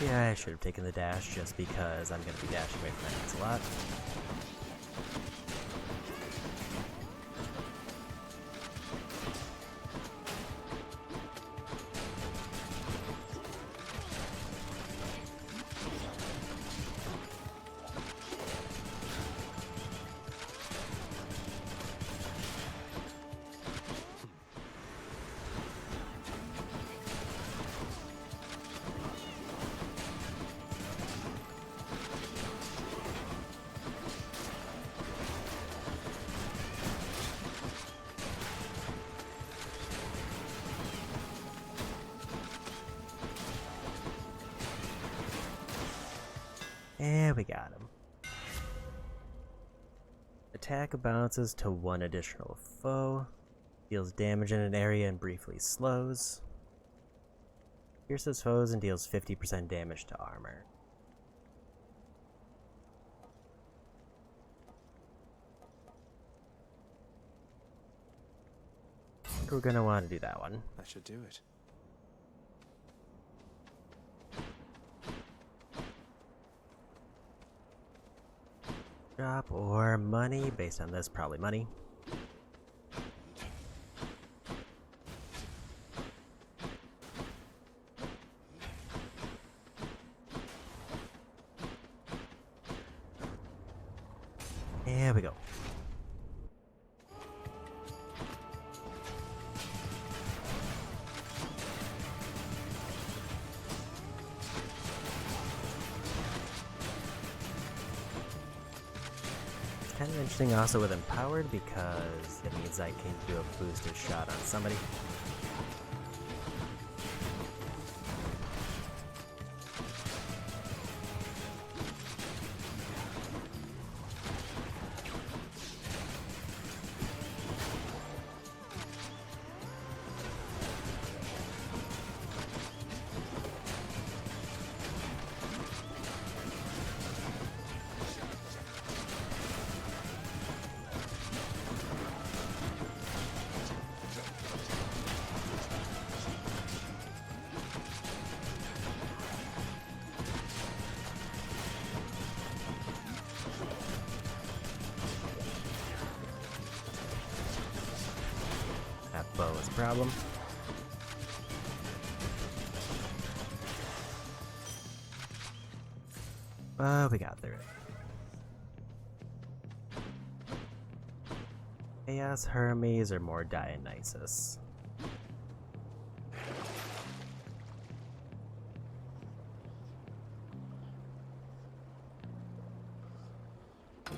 Maybe I should have taken the dash just because I'm going to be dashing away from enemies a lot. And we got him. Attack bounces to one additional foe. Deals damage in an area and briefly slows. Pierces foes and deals 50% damage to armor. I think we're gonna want to do that one. That should do it. Drop or money. Based on this, probably money. There we go. Kind of interesting also with Empowered because it means I can do a boosted shot on somebody. Bow is a problem. We got through it. Chaos Hermes or more Dionysus?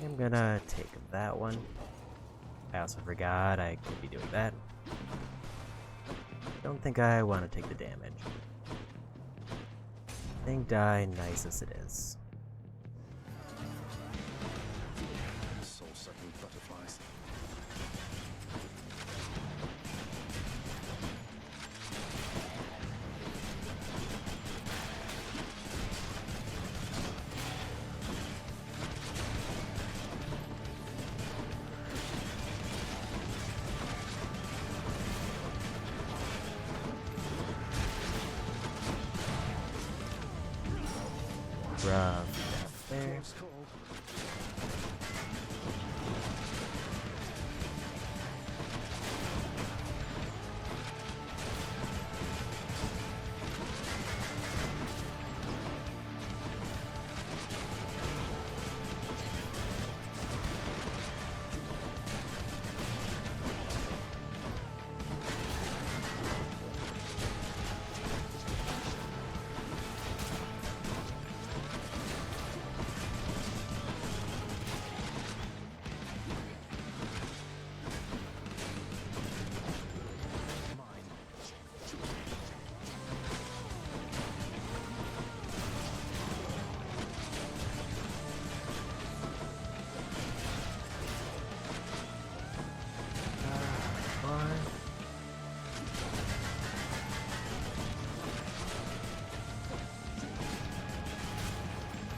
I'm gonna take that one. I also forgot I could be doing that. Don't think I want to take the damage. I think Dionysus it is. Soul-sucking butterflies. Rough there.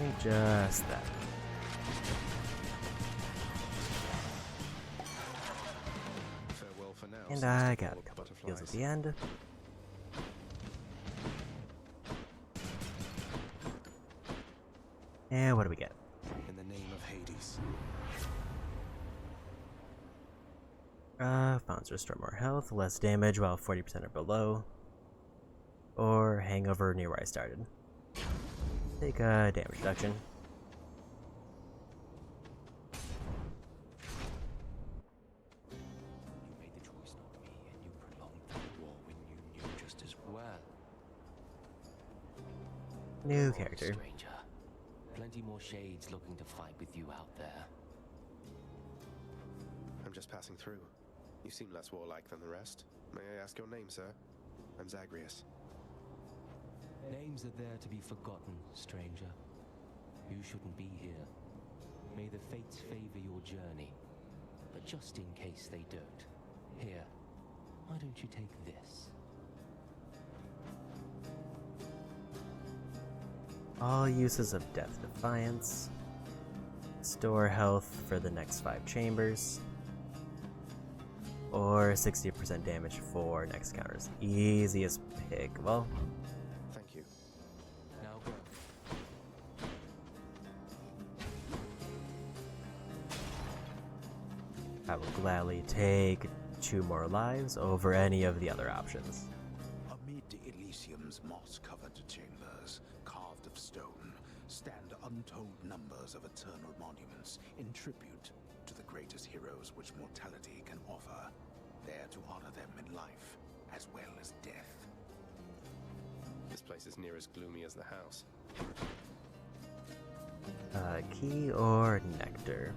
think just that. Farewell for now. And I got a couple of heals at the end. And what do we get? In the name of Hades. Fountains restore more health, less damage while 40% or below. Or hangover near where I started. Take a damage reduction. You made the choice, not me, and you prolonged that war when you knew just as well. New character. Stranger. Plenty more shades looking to fight with you out there. I'm just passing through. You seem less warlike than the rest. May I ask your name, sir? I'm Zagreus. Names are there to be forgotten, stranger. You shouldn't be here. May the fates favor your journey. But just in case they don't, here, why don't you take this? All uses of Death Defiance. Store health for the next 5 chambers. Or 60% damage for next counters. Easiest pick. Well, thank you. Now go. I will gladly take 2 more lives over any of the other options. Amid Elysium's moss-covered chambers, carved of stone, stand untold numbers of eternal monuments in tribute to the greatest heroes which mortality can offer, there to honor them in life as well as death. This place is near as gloomy as the house. Key or Nectar?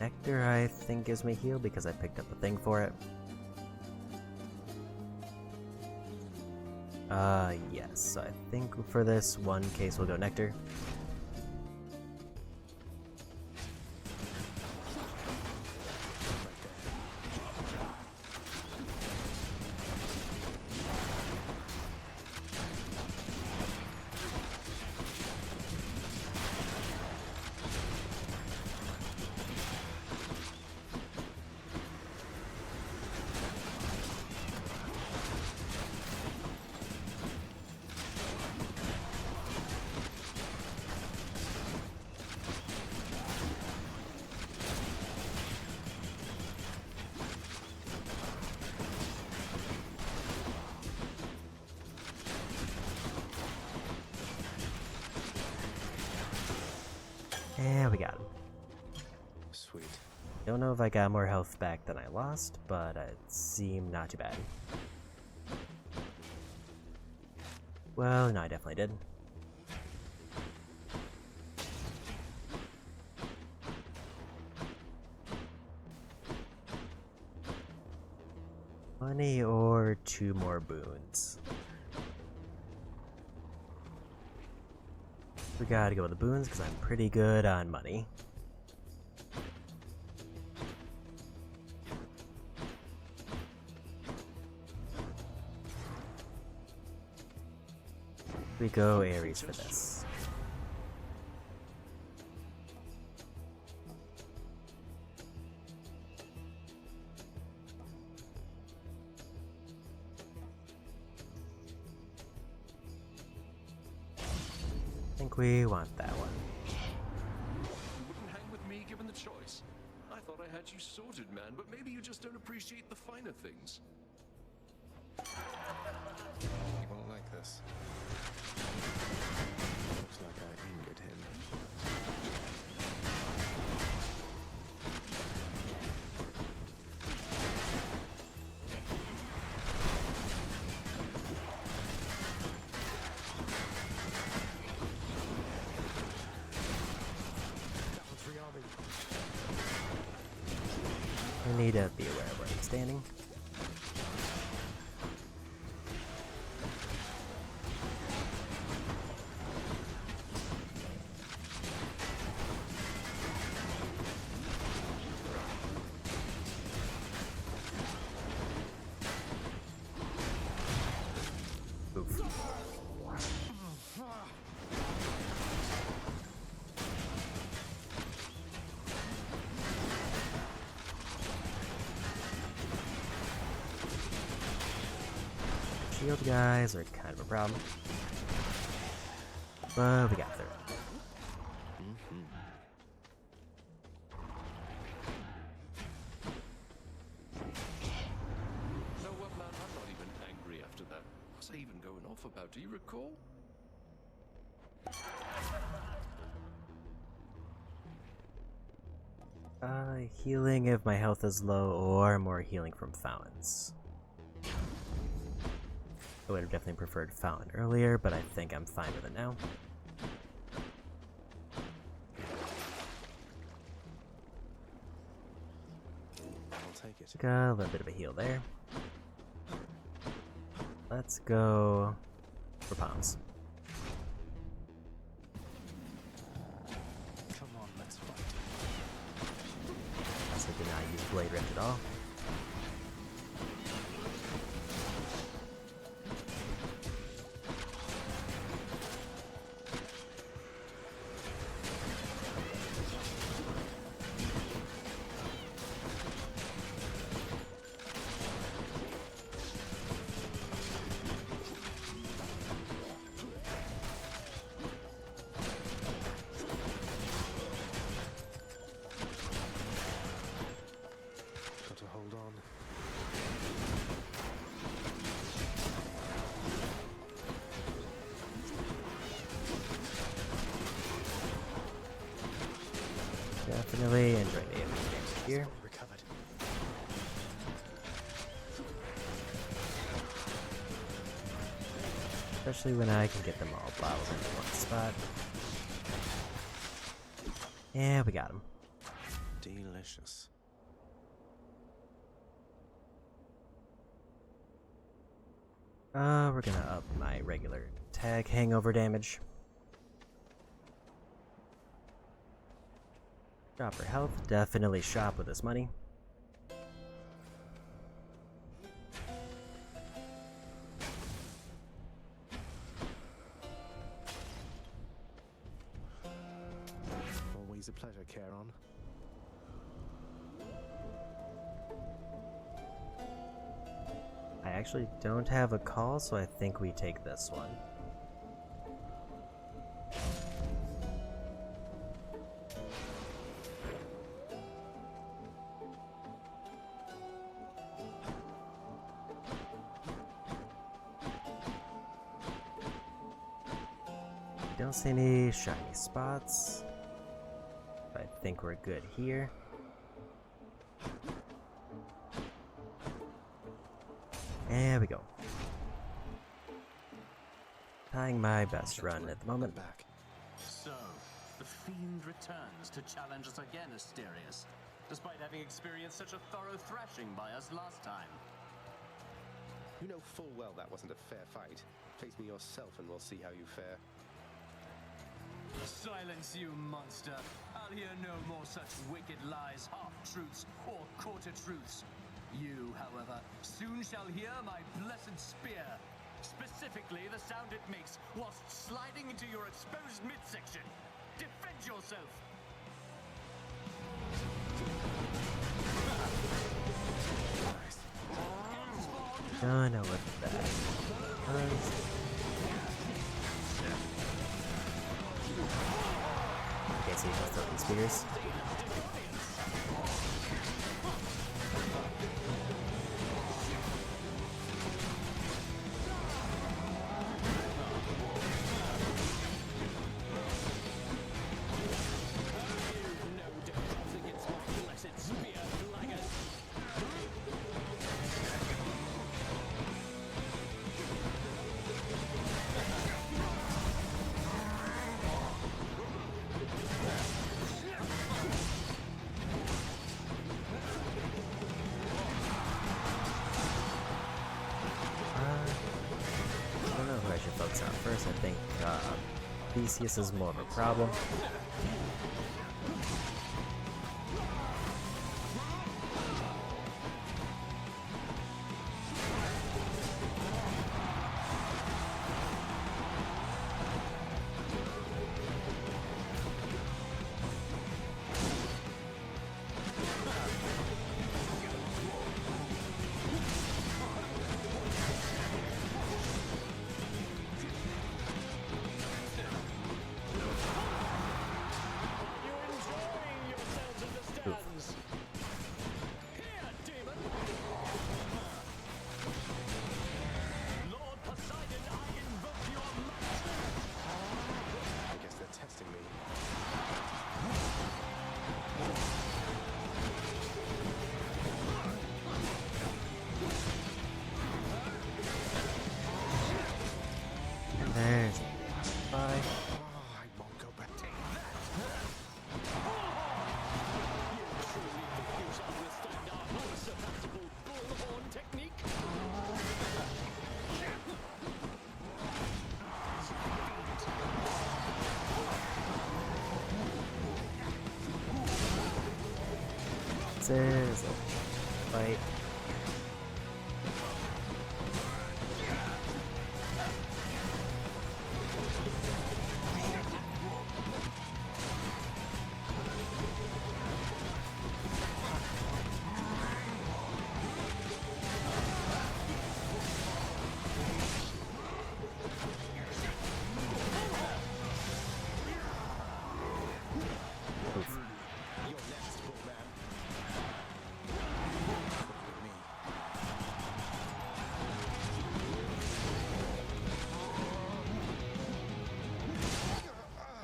Nectar, I think, gives me heal because I picked up a thing for it. Yes, so I think for this one case we'll go Nectar. And we got him. Sweet. Don't know if I got more health back than I lost, but it seemed not too bad. Well, no, I definitely did. Money or 2 more boons. We gotta go with the boons because I'm pretty good on money. We go Ares for this. I think we want that one. You wouldn't hang with me given the choice. I thought I had you sorted, man, but maybe you just don't appreciate the finer things. He won't like this. Looks like I angered him. I need to be aware of where I'm standing. Oof. Shield guys are kind of a problem. But we got through. No, what, man? I'm not even angry after that. What's I even going off about? Do you recall? Healing if my health is low, or more healing from fountains. I would have definitely preferred fountain earlier, but I think I'm fine with it now. I'll take it. Got a little bit of a heal there. Let's go for palms. Come on, let's fight. Also did not use Blade Rift at all. Got to hold on. Definitely enjoying the damage here. Recovered. Especially when I can get them all bottled in one spot. Yeah, we got him. Delicious. We're gonna up my regular tag hangover damage. Shop for health. Definitely shop with this money. Always a pleasure, Charon. I actually don't have a call, so I think we take this one. Don't see any shiny spots. I think we're good here. There we go. Tying my best run at the moment. So, the Fiend returns to challenge us again, Asterius, despite having experienced such a thorough thrashing by us last time. You know full well that wasn't a fair fight. Face me yourself and we'll see how you fare. Silence, you monster! I'll hear no more such wicked lies, half-truths, or quarter-truths. You, however, soon shall hear my blessed spear. Specifically, the sound it makes whilst sliding into your exposed midsection. Defend yourself! Don't know what that was. Okay, so you can throw these spears. Focus on first. I think Theseus is more of a problem. Sizzle. Fight.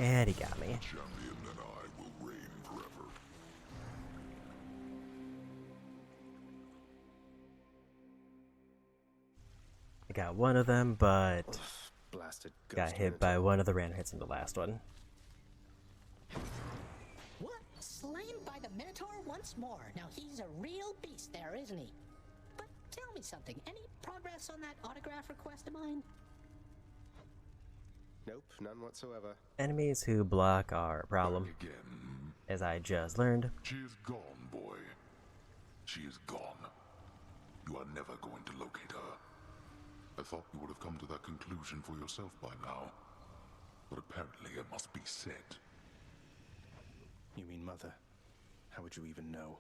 And he got me. Champion and I will reign forever. I got one of them, but Blasted got ghost hit by one of the random hits in the last one. What? Slain by the Minotaur once more. Now he's a real beast there, isn't he? But tell me something. Any progress on that autograph request of mine? Nope, none whatsoever. Enemies who block are a problem, Again. as I just learned. She is gone, boy. She is gone. You are never going to locate her. I thought you would have come to that conclusion for yourself by now. But apparently it must be said. You mean Mother? How would you even know?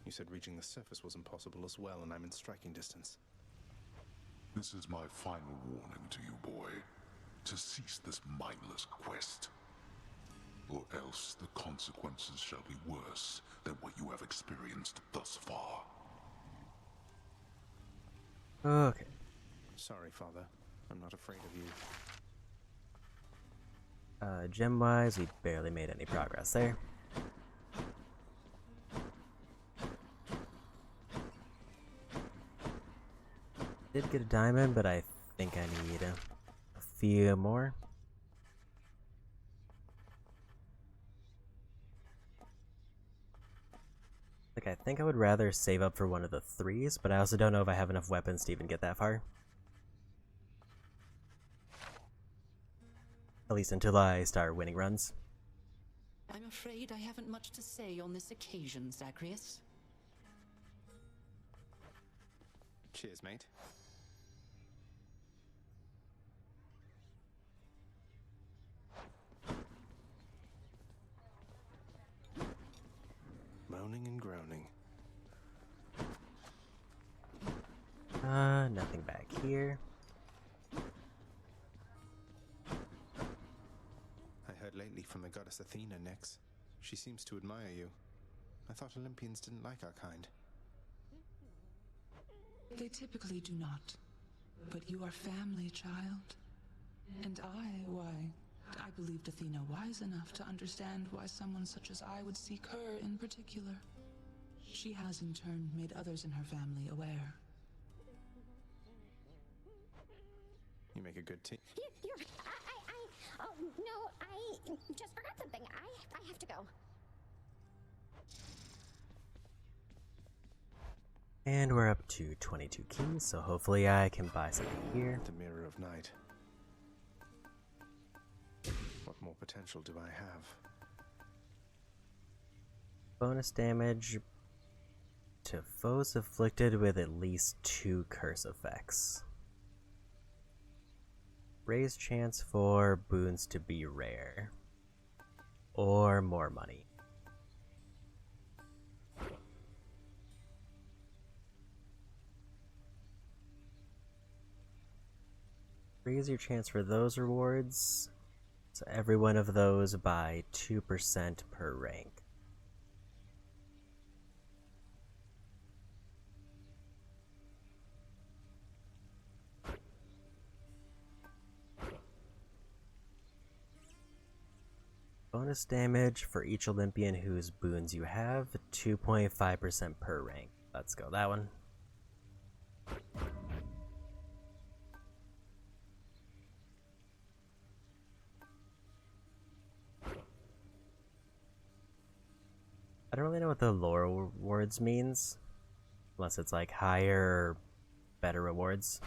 You said reaching the surface was impossible as well, and I'm in striking distance. This is my final warning to you, boy. To cease this mindless quest. Or else the consequences shall be worse than what you have experienced thus far. Okay. Sorry, Father. I'm not afraid of you. Gem-wise, we barely made any progress there. Did get a diamond, but I think I need a few more. Like, I think I would rather save up for one of the 3s, but I also don't know if I have enough weapons to even get that far. At least until I start winning runs. I'm afraid I haven't much to say on this occasion, Zagreus. Cheers, mate. Moaning and groaning. Nothing back here. I heard lately from the goddess Athena, Nyx. She seems to admire you. I thought Olympians didn't like our kind. They typically do not. But you are family, child. And why, I believed Athena wise enough to understand why someone such as I would seek her in particular. She has in turn made others in her family aware. You make a good team. Oh, no, I just forgot something. I have to go. And we're up to 22 keys, so hopefully I can buy something here. The Mirror of Night. What more potential do I have? Bonus damage to foes afflicted with at least 2 curse effects. Raise chance for boons to be rare. Or more money. Raise your chance for those rewards. So every one of those by 2% per rank. Bonus damage for each Olympian whose boons you have, 2.5% per rank. Let's go that one. I don't really know what the lower rewards means, unless it's like higher or better rewards.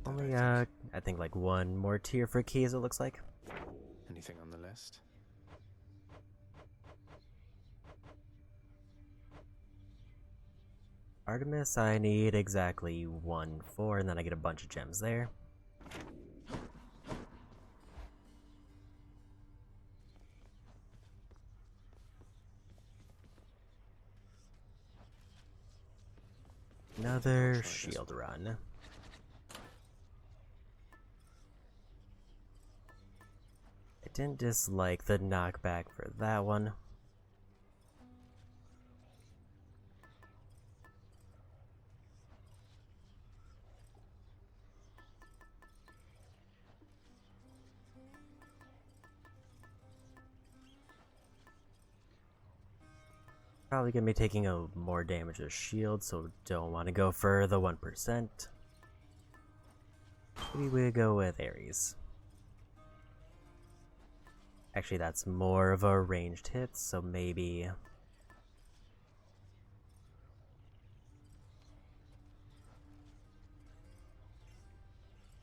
Only, I think like one more tier for keys, it looks like. Anything on the left? test. Artemis, I need exactly 1 4, and then I get a bunch of gems there. Another shield run. I didn't dislike the knockback for that one. Probably gonna be taking a more damage to shield, so don't want to go for the 1%. Maybe we go with Ares. Actually, that's more of a ranged hit, so maybe...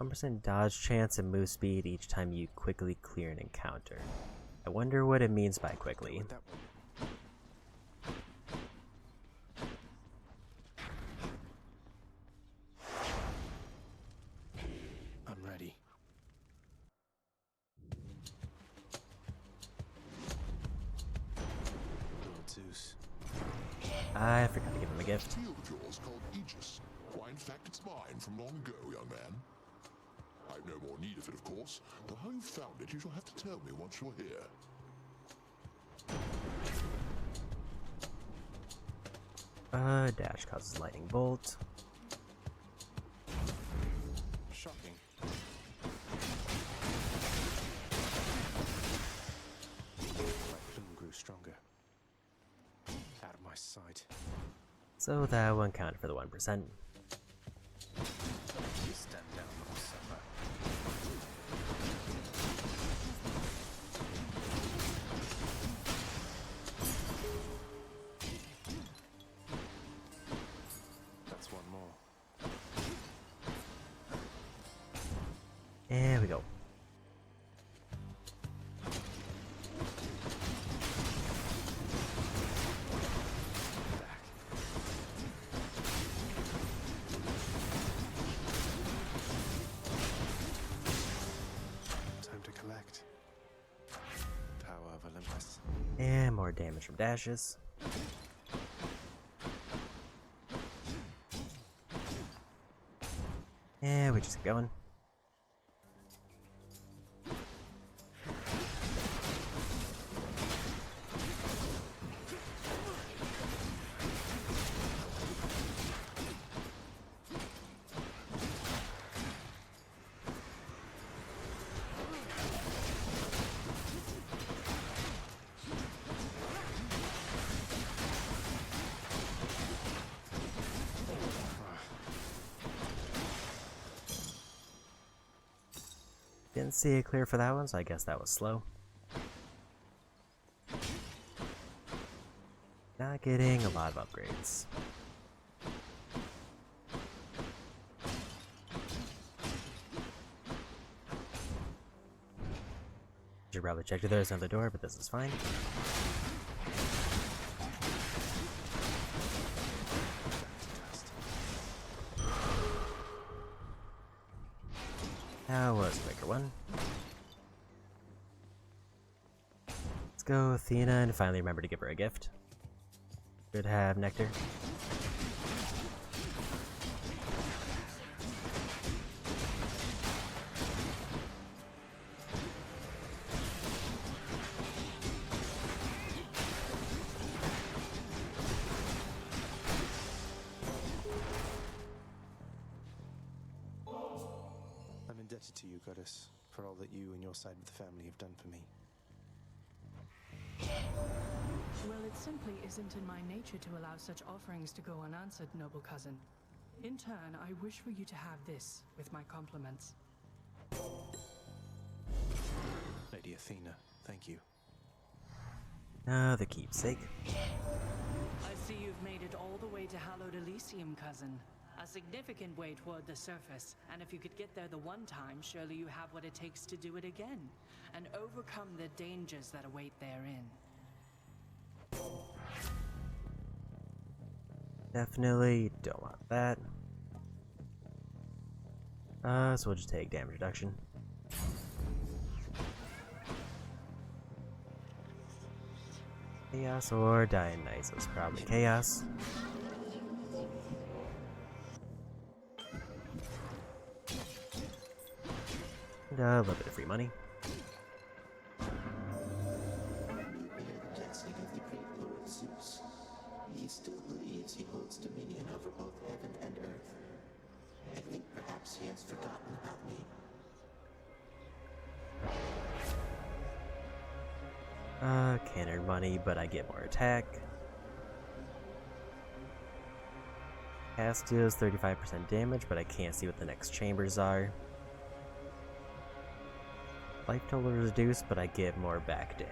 1% dodge chance and move speed each time you quickly clear an encounter. I wonder what it means by quickly. I'm ready. Lord Zeus. I forgot to give him a gift. Shield of yours called Aegis. Why, in fact, it's mine from long ago, young man. I've no more need of it, of course, but how you found it, you shall have to tell me once you're here. Dash causes lightning bolt. Shocking. My plume grew stronger. Out of my sight. So that one counted for the 1%. Stand down, little supper. That's one more. There we go. Time to collect. Power of Olympus. And more damage from dashes. And we just keep going. Didn't see it clear for that one, so I guess that was slow. Not getting a lot of upgrades. Should probably check if there's another door, but this is fine. That was a bigger one. Let's go Athena and finally remember to give her a gift. Should have nectar. I'm indebted to you, Goddess, for all that you and your side of the family have done for me. Well, it simply isn't in my nature to allow such offerings to go unanswered, noble cousin. In turn, I wish for you to have this, with my compliments. Lady Athena, thank you. The keepsake. I see you've made it all the way to hallowed Elysium, cousin. A significant way toward the surface, and if you could get there the one time, surely you have what it takes to do it again, and overcome the dangers that await therein. Definitely don't want that. So we'll just take damage reduction. Chaos or Dionysus, probably Chaos. And a little bit of free money. The destiny of the great Lord Zeus. He still believes he holds dominion over both heaven and earth. I think perhaps he has forgotten about me. Can't earn money, but I get more attack. Cast deals 35% damage, but I can't see what the next chambers are. Life total reduced, but I get more back damage.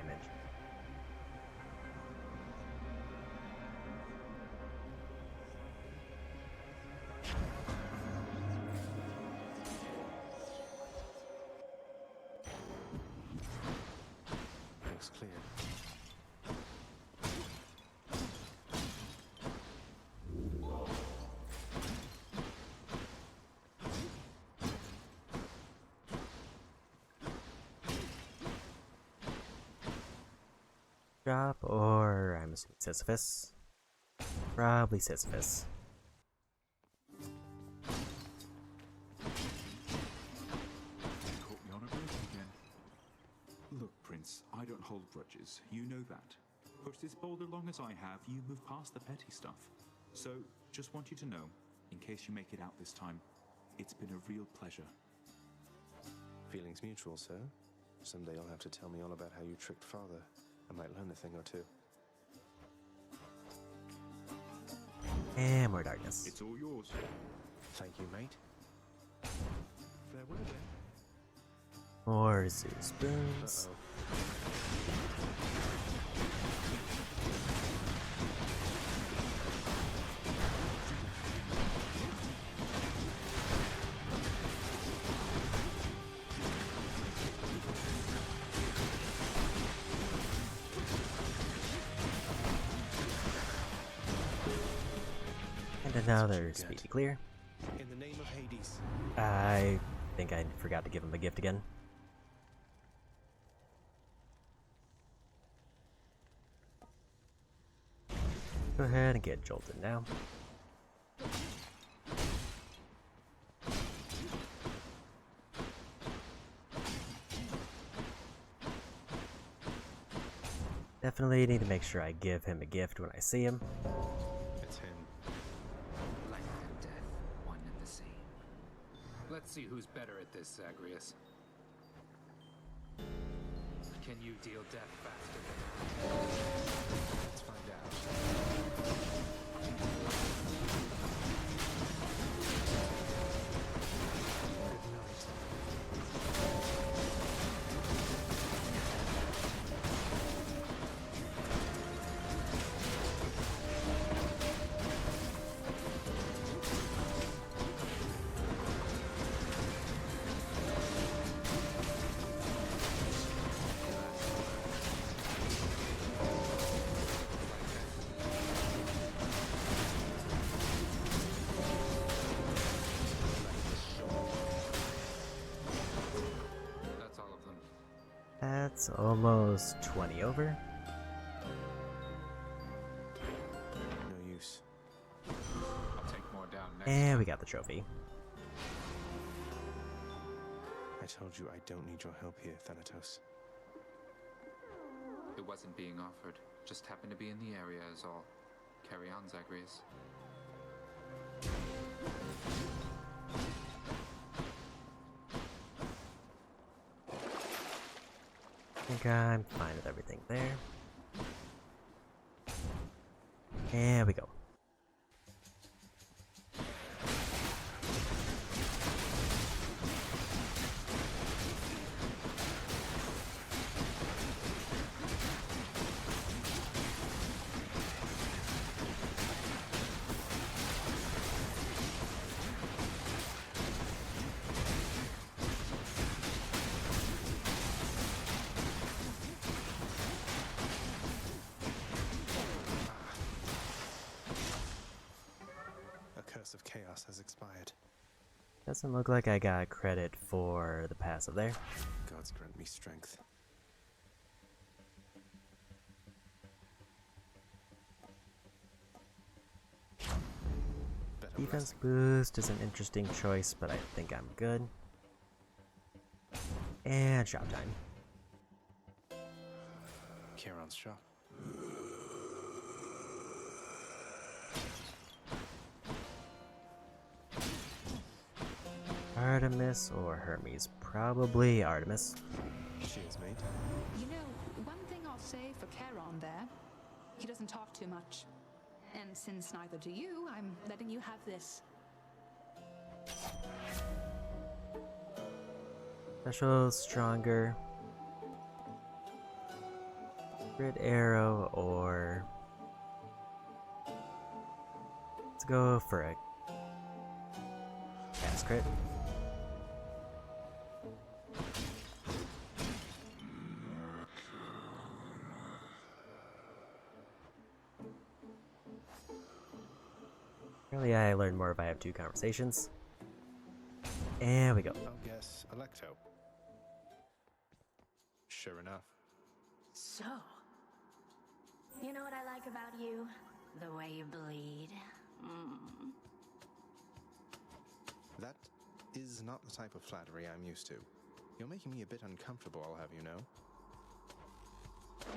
Looks clear. Drop, or I'm assuming Sisyphus. Probably Sisyphus. Caught me on a break again. Look, Prince, I don't hold grudges. You know that. Push this boulder long as I have, you move past the petty stuff. So, just want you to know, in case you make it out this time, it's been a real pleasure. Feelings mutual, sir. Someday you'll have to tell me all about how you tricked Father. I might learn a thing or two. And more darkness. It's all yours. Thank you, mate. Farewell then. More Zeus spoons. And another speedy clear. In the name of Hades. I think I forgot to give him a gift again. Go ahead and get jolted now. Definitely need to make sure I give him a gift when I see him. It's him. Life and death, one and the same. Let's see who's better at this, Zagreus. Can you deal death faster? Let's find out. That's all of them. That's almost 20 over. No use. I'll take more down next. And we got the trophy. I told you I don't need your help here, Thanatos. It wasn't being offered. Just happened to be in the area is all. Carry on, Zagreus. I think I'm fine with everything there. There we go. Doesn't look like I got credit for the passive there. Gods grant me strength. Defense boost is an interesting choice, but I think I'm good. And shop time. Kieran's shop. Artemis or Hermes? Probably Artemis. Cheers, mate. You know, one thing I'll say for Charon there, he doesn't talk too much. And since neither do you, I'm letting you have this. Special, stronger. Grid arrow or... Let's go for a cast crit. Really, I learn more if I have 2 conversations. And we go. I'll guess Electo. Sure enough. So, you know what I like about you? The way you bleed. That is not the type of flattery I'm used to. You're making me a bit uncomfortable, I'll have you know.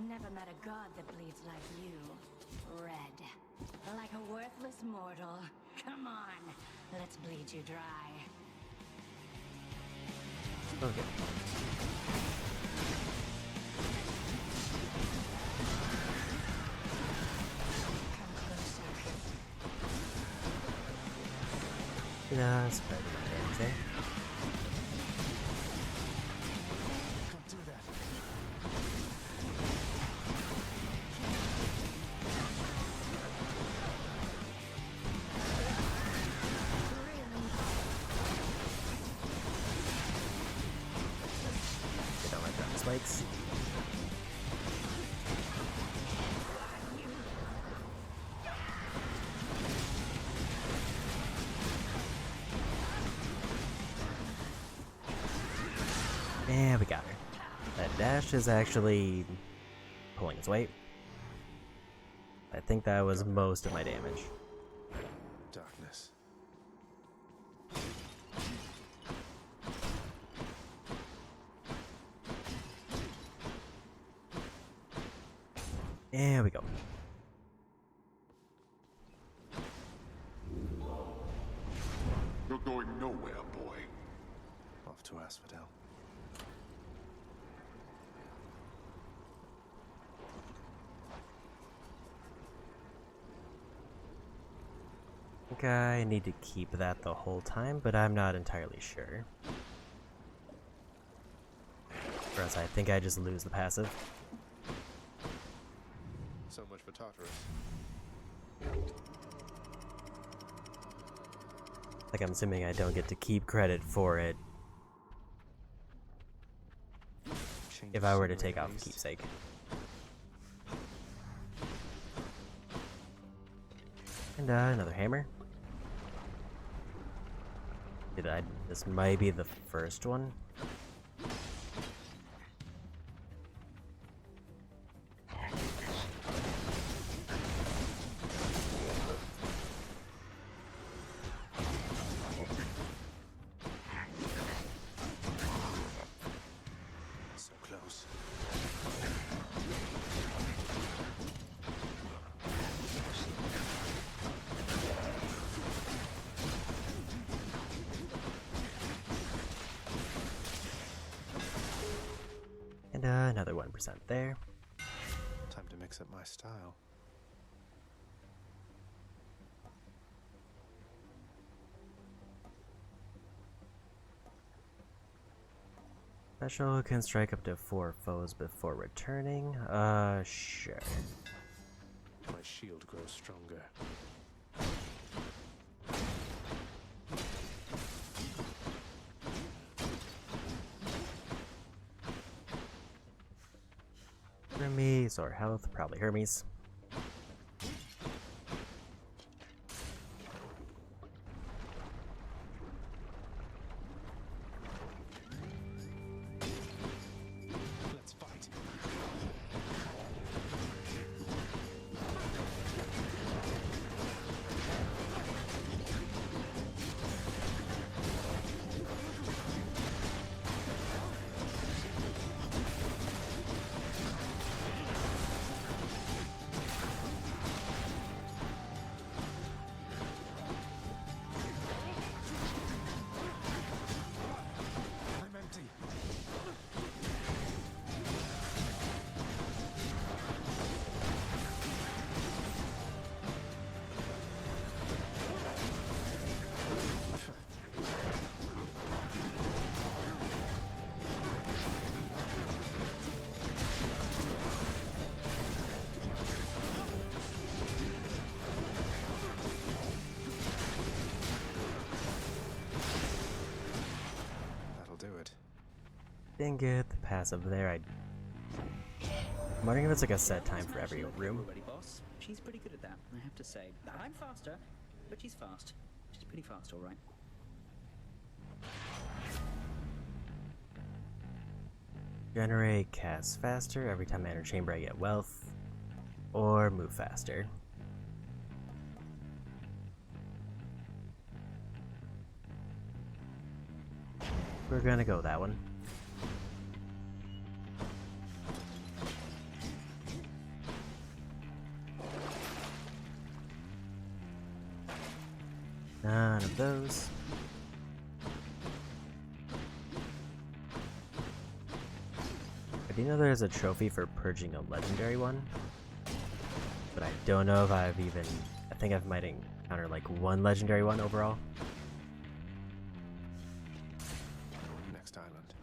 Never met a god that bleeds like you. Red. Like a worthless mortal. Come on, let's bleed you dry. Okay. Yeah, spread my damage there. Don't do that. Get on my drop spikes. And we got her. That dash is actually pulling its weight. I think that was most of my damage. Darkness. And we go. You're going nowhere, boy. Off to Asphodel. I think I need to keep that the whole time, but I'm not entirely sure. Or else I think I just lose the passive. So much for Tartarus. Like, I'm assuming I don't get to keep credit for it if I were to take off Keepsake. And another hammer. This might be the first one. So close. And another 1% there. Time to mix up my style. Special can strike up to 4 foes before returning. Sure. My shield grows stronger. Hermes or health, probably Hermes. didn't get the passive there. I'm wondering if it's like a set time for every room. Already, boss. She's pretty good at that, I have to say. I'm faster, but she's fast. She's pretty fast, all right. Generate cast faster every time I enter chamber I get wealth, or move faster. We're gonna go that one. None of those. I do know there's a trophy for purging a legendary one, but I don't know if I've even... I think I might encounter like one legendary one overall. Next island.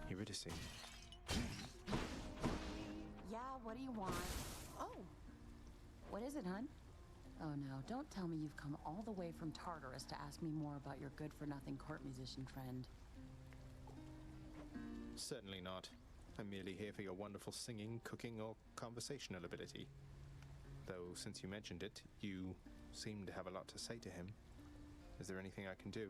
Eurydice. Yeah, what do you want? Oh! What is it, hun? Oh no, don't tell me you've come all the way from Tartarus to ask me more about your good-for-nothing court musician friend. Certainly not. I'm merely here for your wonderful singing, cooking, or conversational ability. Though, since you mentioned it, you seem to have a lot to say to him. Is there anything I can do?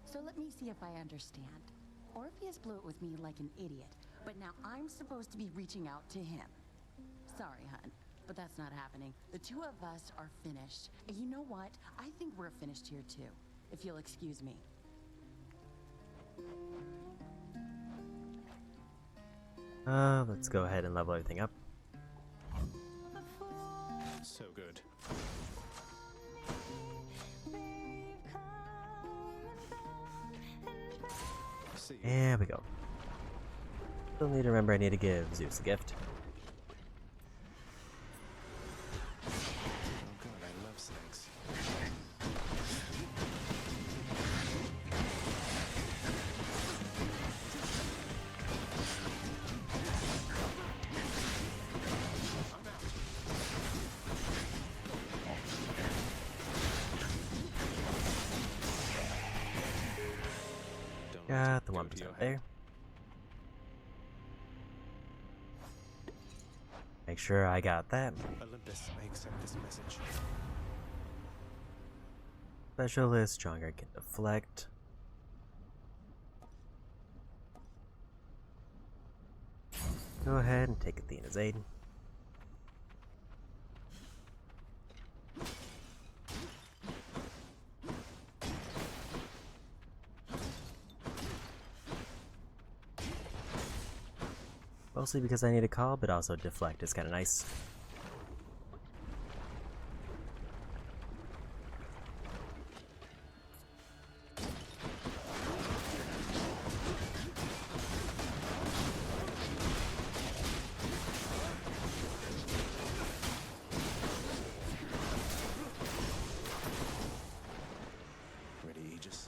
So let me see if I understand. Orpheus blew it with me like an idiot, but now I'm supposed to be reaching out to him. Sorry, hun, but that's not happening. The two of us are finished. And you know what? I think we're finished here too, if you'll excuse me. Let's go ahead and level everything up. So good. There we go. Still need to remember I need to give Zeus a gift. Oh god, I love snakes. Got the 1% there. Make sure I got that. Olympus may accept this message. Specialist, stronger, can deflect. Go ahead and take Athena's aid. Mostly because I need a call, but also deflect is kind of nice. Ready, Aegis?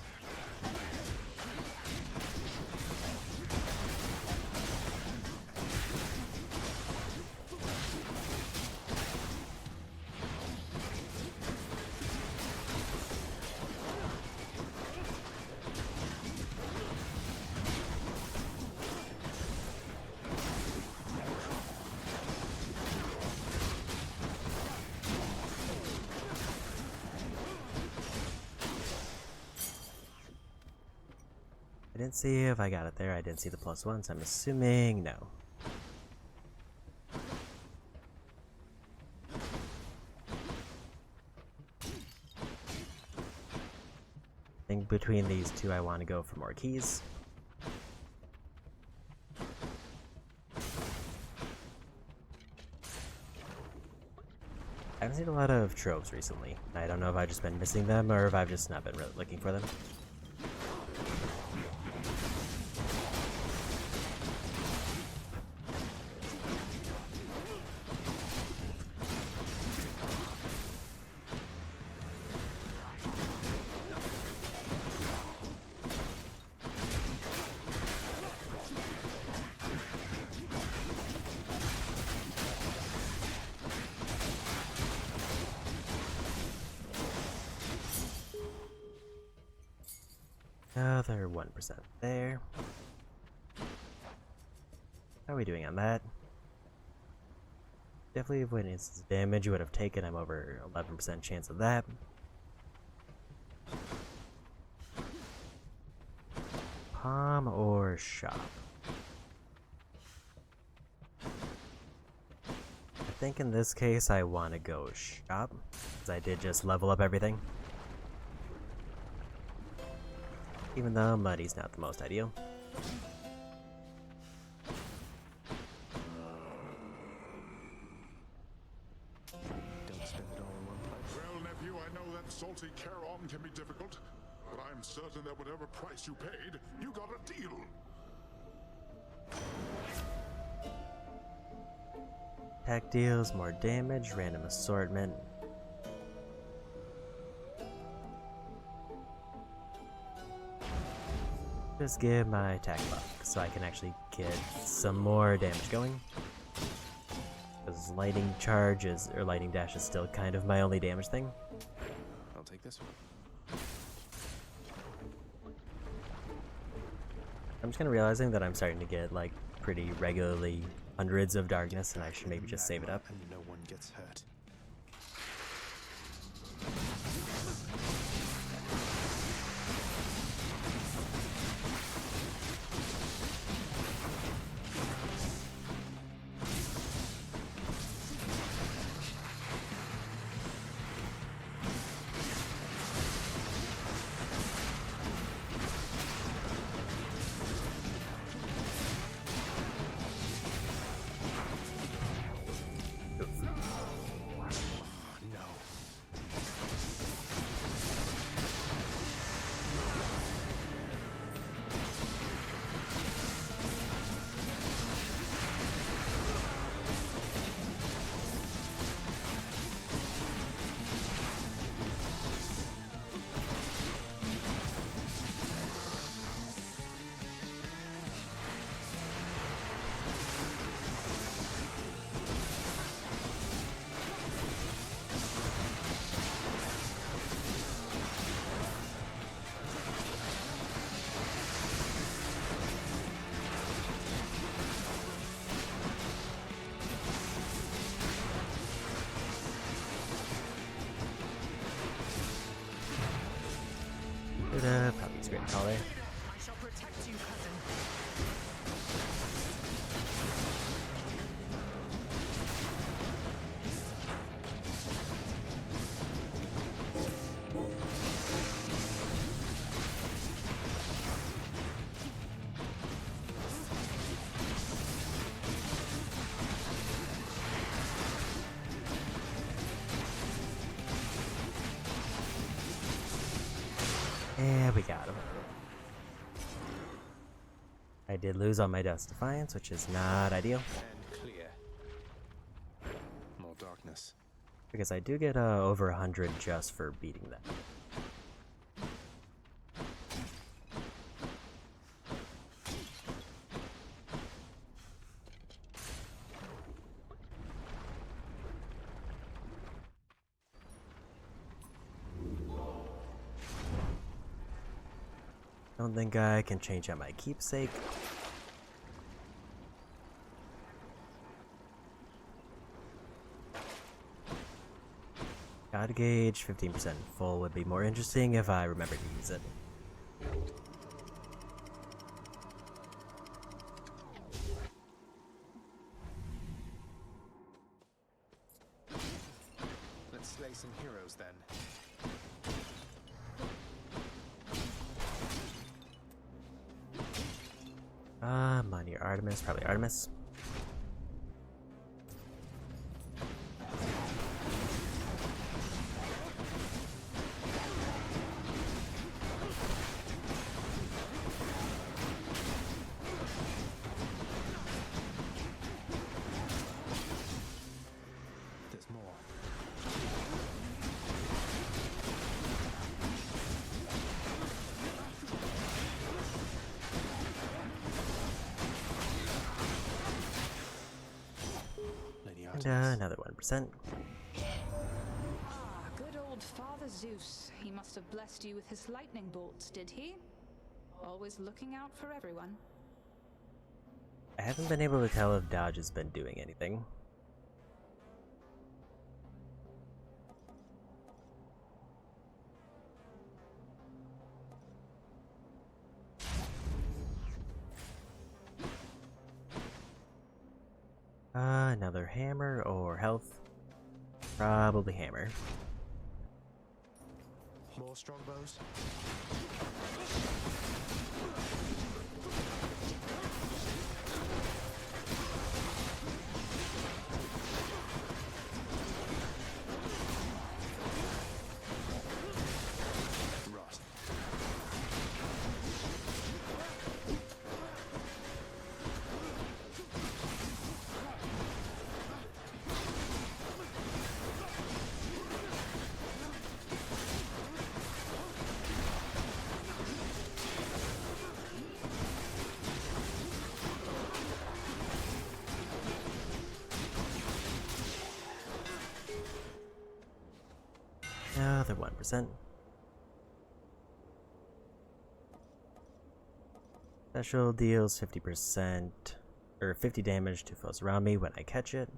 I didn't see if I got it there. I didn't see the +1, so I'm assuming no. I think between these two I want to go for more keys. I haven't seen a lot of tropes recently. I don't know if I've just been missing them or if I've just not been really looking for them. Another 1% there. How are we doing on that? Definitely avoiding instance damage you would have taken. I'm over 11% chance of that. Palm or shop? I think in this case I want to go shop, because I did just level up everything. Even though muddy's not the most ideal. Well, nephew, I know that salty Charon can be difficult, but I'm certain that whatever price you paid, you got a deal. Attack deals more damage, random assortment. Just give my attack buff so I can actually get some more damage going. Because lightning charge is, or lightning dash is still kind of my only damage thing. I'll take this one. I'm just kind of realizing that I'm starting to get like pretty regularly hundreds of darkness, and I should maybe just save it up. And no one gets hurt. Probably use Great Collar. I shall protect you, cousin. And we got him. I did lose on my Dust Defiance, which is not ideal. And clear. More darkness. Because I do get over 100 just for beating them. Don't think I can change out my keepsake. God gauge 15% full would be more interesting if I remember to use it. Let's slay some heroes then. Money or Artemis, probably Artemis. There's more. And another 1%. Ah, good old Father Zeus. He must have blessed you with his lightning bolts, did he? Always looking out for everyone. I haven't been able to tell if dodge has been doing anything. Another hammer or health? Probably hammer. More strongbows? Rot. Another 1%. Special deals 50% or 50 damage to foes around me when I catch it.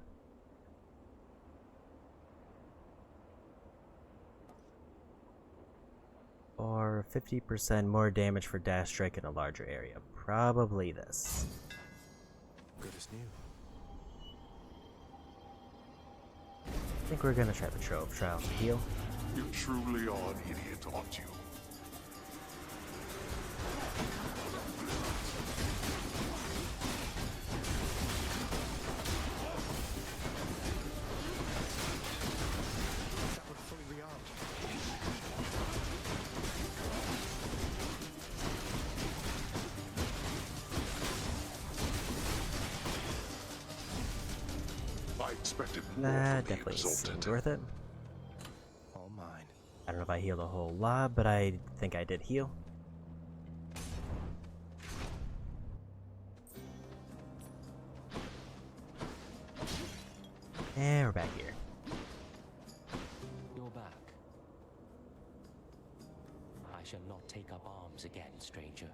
Or 50% more damage for dash strike in a larger area. Probably this. Good as new. I think we're gonna try the Trove Trial to heal. You truly are an idiot, aren't you? That would fully rearmed. I expected more That from the definitely exalted. seemed worth it. All mine. I don't know if I healed a whole lot, but I think I did heal. And we're back here. You're back. I shall not take up arms again, stranger.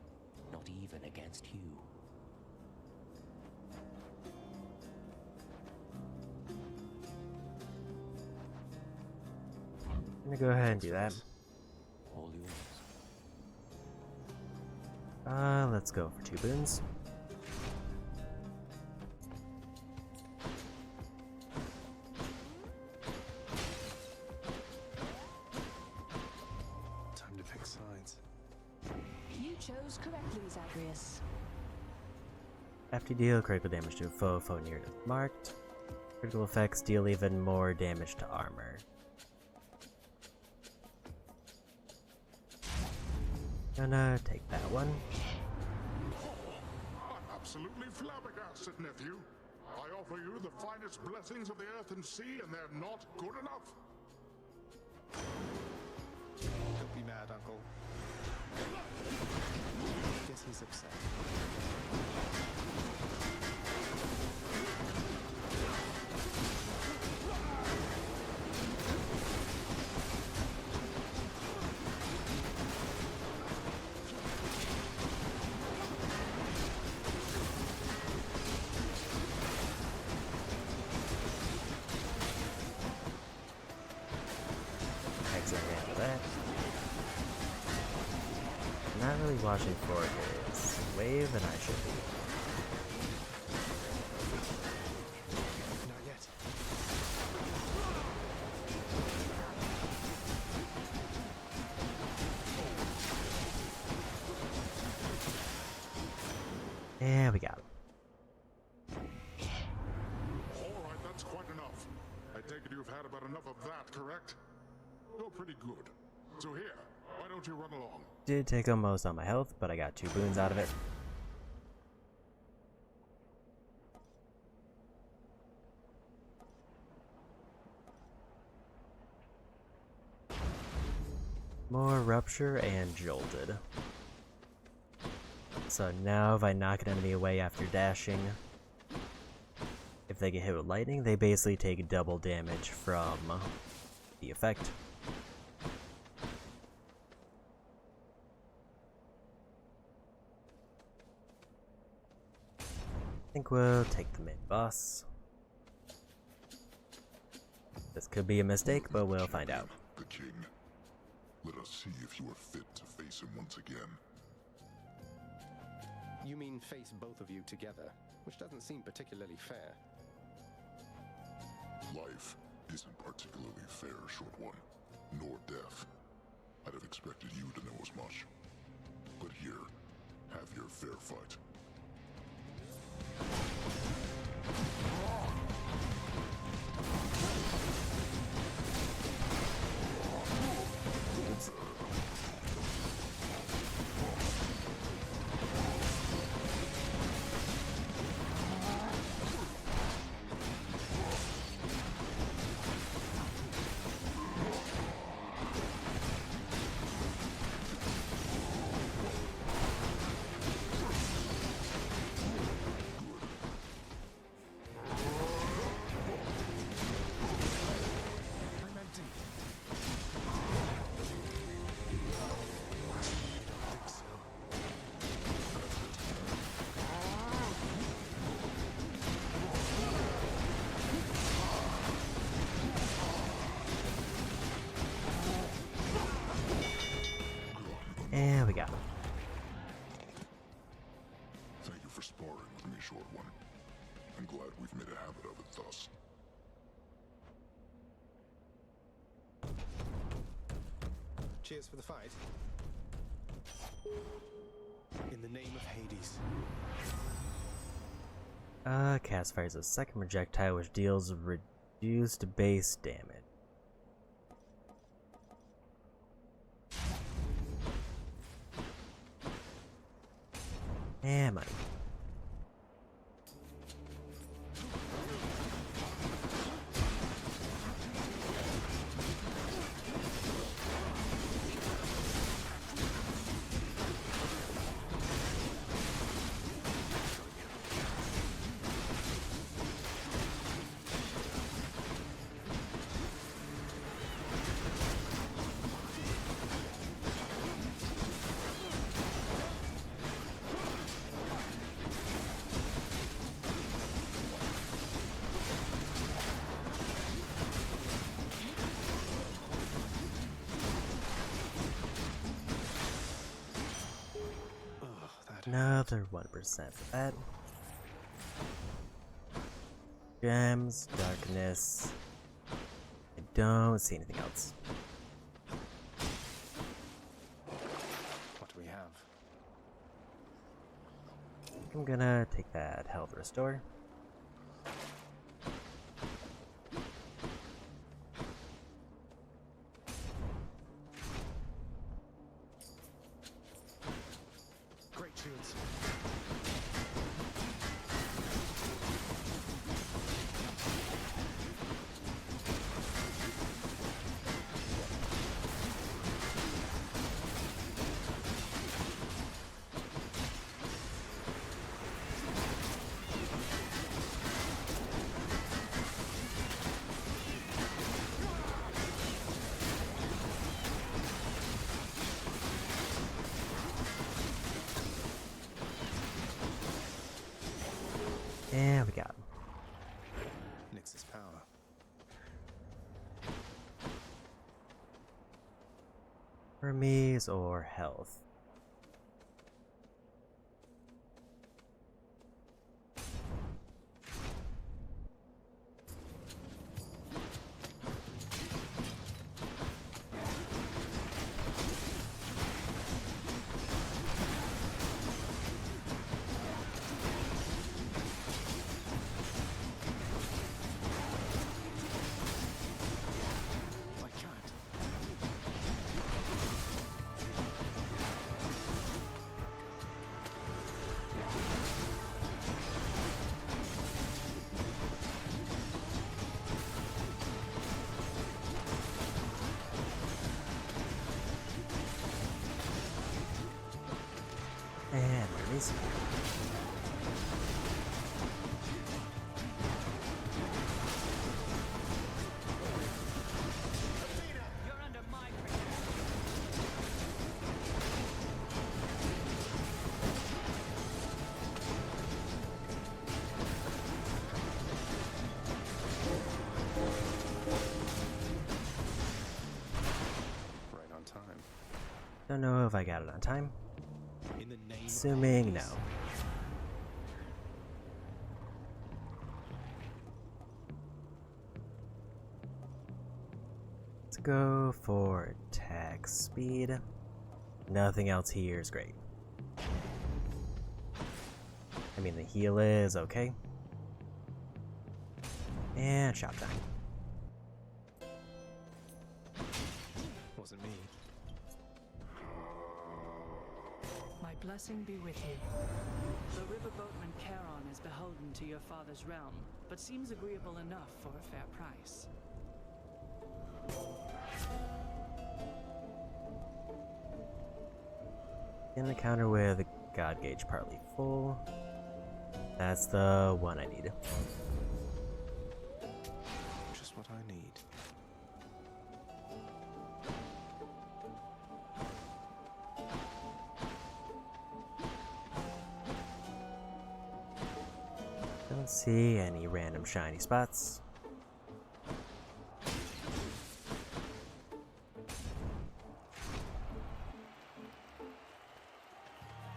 Not even against you. I'm gonna go ahead and do that. All yours. Let's go for 2 boons. Time to pick sides. You chose correctly, Zagreus. After you deal critical damage to a foe near it marked. Critical effects deal even more damage to armor. Gonna take that one. I'm absolutely flabbergasted, nephew. I offer you the finest blessings of the earth and sea, and they're not good enough. Don't be mad, Uncle. Guess he's upset. Accidentally out of that. Not really watching for his wave, and I should be. Not yet. And we got him. All right, that's quite enough. I take it you've had about enough of that, correct? You're pretty good. So here, why don't you run along? Did take almost all my health, but I got 2 boons out of it. More rupture and jolted. So now if I knock an enemy away after dashing, if they get hit with lightning, they basically take double damage from the effect. think we'll take the main boss. This could be a mistake, but we'll find out. The king. Let us see if you are fit to face him once again. You mean face both of you together, which doesn't seem particularly fair. Life isn't particularly fair, Short One, nor death. I'd have expected you to know as much. But here, have your fair fight. And we got him. Thank you for sparring with me, Short One. I'm glad we've made a habit of it thus. Cheers for the fight. In the name of Hades. Cast fires a second projectile which deals reduced base damage. And money. Another 1% for that. Gems, darkness. I don't see anything else. What do we have? I'm gonna take that health restore. And we got him. Nix's power. Hermes or health? And release. Don't know if I got it on time. In the name Assuming no. Let's go for attack speed. Nothing else here is great. I mean, the heal is okay. And shot time. Wasn't me. My blessing be with you. The riverboatman Charon is beholden to your father's realm, but seems agreeable enough for a fair price. In the counter with God Gauge partly full. That's the one I need. Just what I need. Don't see any random shiny spots.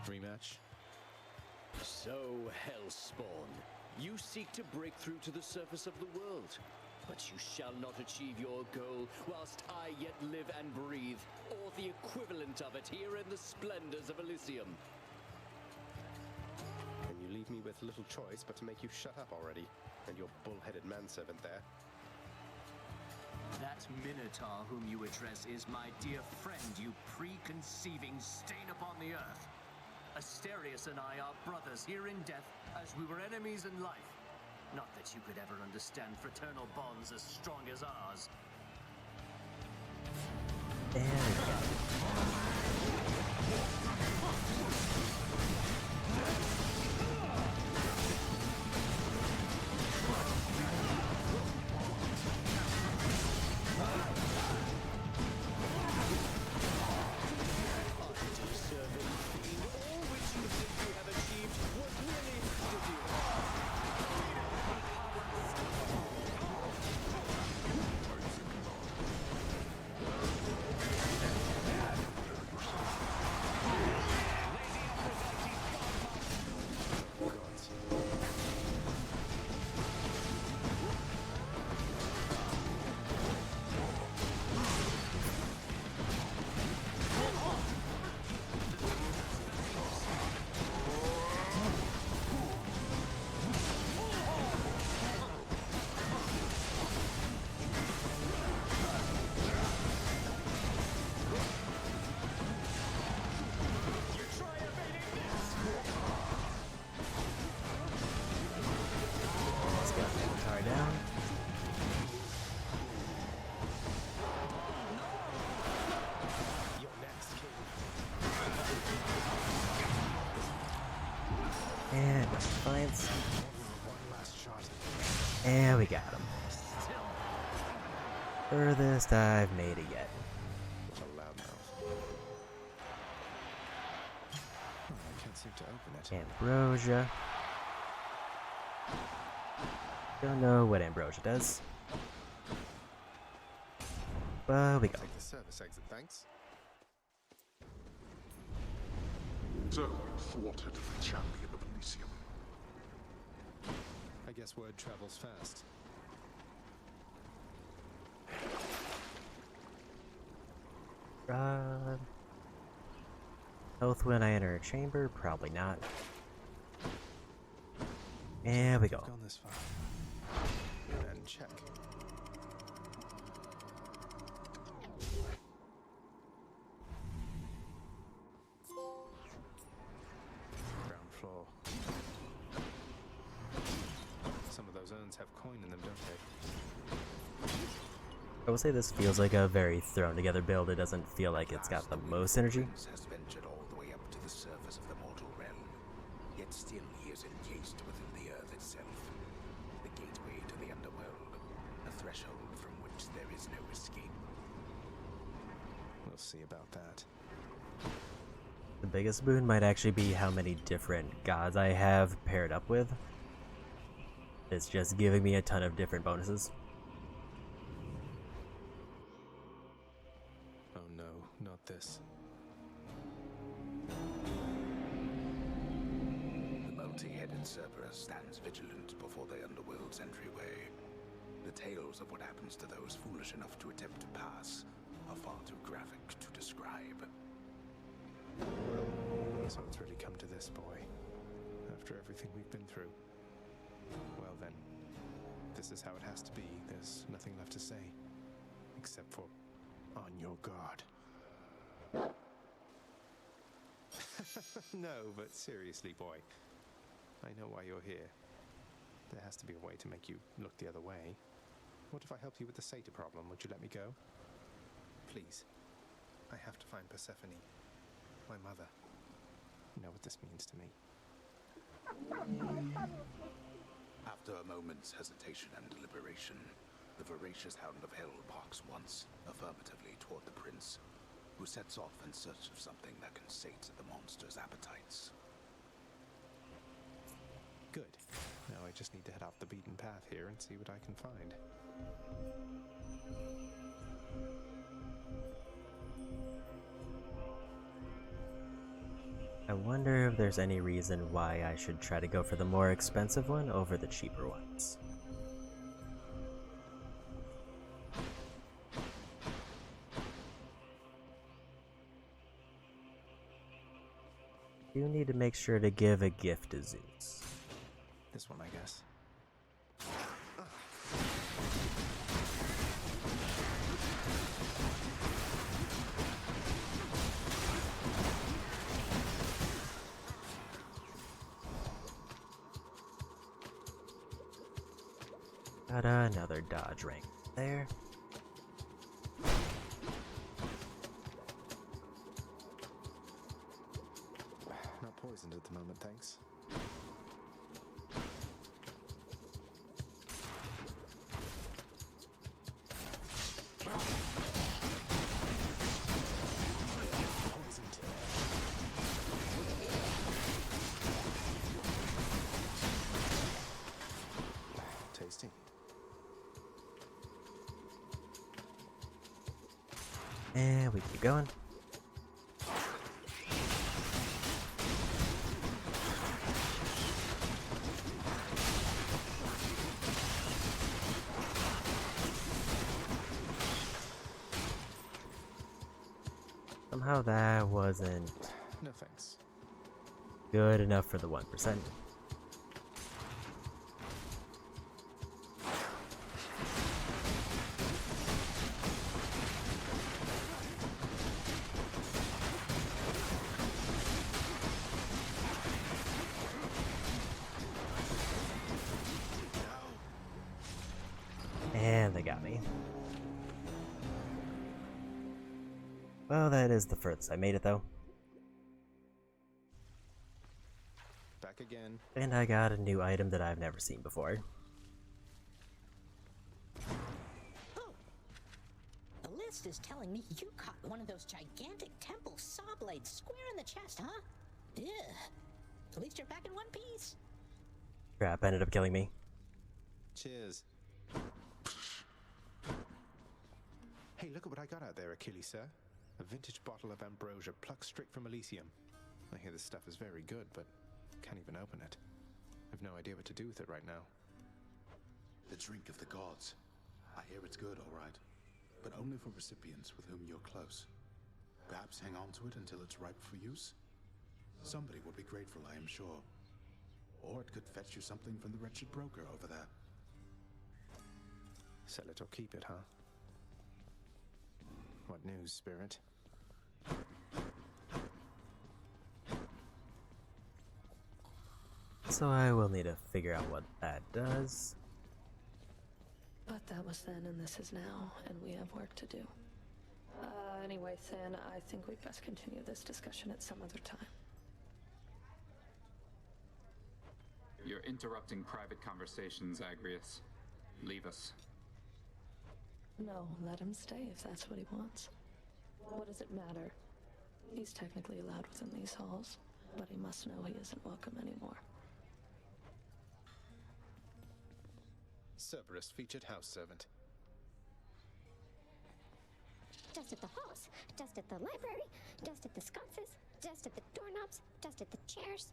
Rematch. So, Hellspawn, you seek to break through to the surface of the world, but you shall not achieve your goal whilst I yet live and breathe, or the equivalent of it here in the splendors of Elysium. And you leave me with little choice but to make you shut up already, and your bull-headed manservant there. That Minotaur whom you address is my dear friend, you preconceiving stain upon the earth. Asterius and I are brothers here in death, as we were enemies in life. Not that you could ever understand fraternal bonds as strong as ours. There we go. And defiance. And we got him. Furthest I've made it yet. What a loudmouth. I can't seem to open it. Ambrosia. Don't know what Ambrosia does. But we go. Take the service exit, thanks. So you thwarted the champion of Elysium. I guess word travels fast. Health when I enter a chamber? Probably not. And we go. Gone this far. And check. Ground floor. Some of those urns have coin in them, don't they? I will say this feels like a very thrown together build. It doesn't feel like it's got the most energy. Has ventured all the way up to the surface of the mortal realm, yet still he is encased within the earth itself. The gateway to the underworld, a threshold from which there is no escape. We'll see about that. The biggest boon might actually be how many different gods I have paired up with. It's just giving me a ton of different bonuses. Oh no, not this. in Cerberus stands vigilant before the Underworld's entryway. The tales of what happens to those foolish enough to attempt to pass are far too graphic to describe. So it's really come to this, boy. After everything we've been through. Well then, this is how it has to be. There's nothing left to say. Except for, on your guard. No, but seriously, boy. I know why you're here. There has to be a way to make you look the other way. What if I helped you with the satyr problem? Would you let me go? Please. I have to find Persephone. My mother. You know what this means to me. After a moment's hesitation and deliberation, the voracious hound of hell barks once, affirmatively toward the prince, who sets off in search of something that can sate the monster's appetites. Good. Now I just need to head off the beaten path here and see what I can find. I wonder if there's any reason why I should try to go for the more expensive one over the cheaper ones. You need to make sure to give a gift to Zeus. This one, I guess. Got another dodge rank there. Not poisoned at the moment, thanks. Poisoned. Tasty. And we keep going. Somehow that wasn't No thanks. good enough for the 1%. And they got me. Well, that is the furthest I made it, though. Back again. And I got a new item that I've never seen before. Oh! The list is telling me you caught one of those gigantic temple saw blades square in the chest, huh? Ugh. At least you're back in one piece. Crap ended up killing me. Cheers. Hey, look at what I got out there, Achilles, sir. A vintage bottle of ambrosia plucked straight from Elysium. I hear this stuff is very good, but can't even open it. I've no idea what to do with it right now. The drink of the gods. I hear it's good, all right. But only for recipients with whom you're close. Perhaps hang on to it until it's ripe for use? Somebody would be grateful, I am sure. Or it could fetch you something from the wretched broker over there. Sell it or keep it, huh? What news, Spirit? So I will need to figure out what that does. But that was then and this is now, and we have work to do. Anyway, Than, I think we'd best continue this discussion at some other time. You're interrupting private conversations, Agrius. Leave us. No, let him stay if that's what he wants. What does it matter? He's technically allowed within these halls, but he must know he isn't welcome anymore. Cerberus, featured house servant. Dust at the halls, dust at the library, dust at the sconces, dust at the doorknobs, dust at the chairs.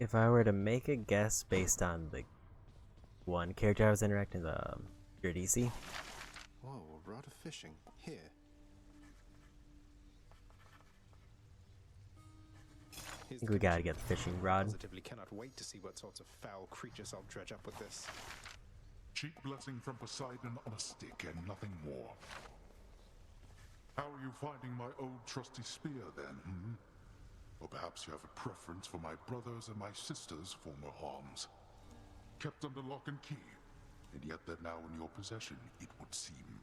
If I were to make a guess based on the one character I was interacting with, your DC, Whoa, a rod of fishing. Here. I think we gotta get the fishing rod. Positively cannot wait to see what sorts of foul creatures I'll dredge up with this. Cheap blessing from Poseidon on a stick and nothing more. How are you finding my old trusty spear then, hmm? Or perhaps you have a preference for my brother's and my sister's former arms. Kept under lock and key, and yet they're now in your possession, it would seem.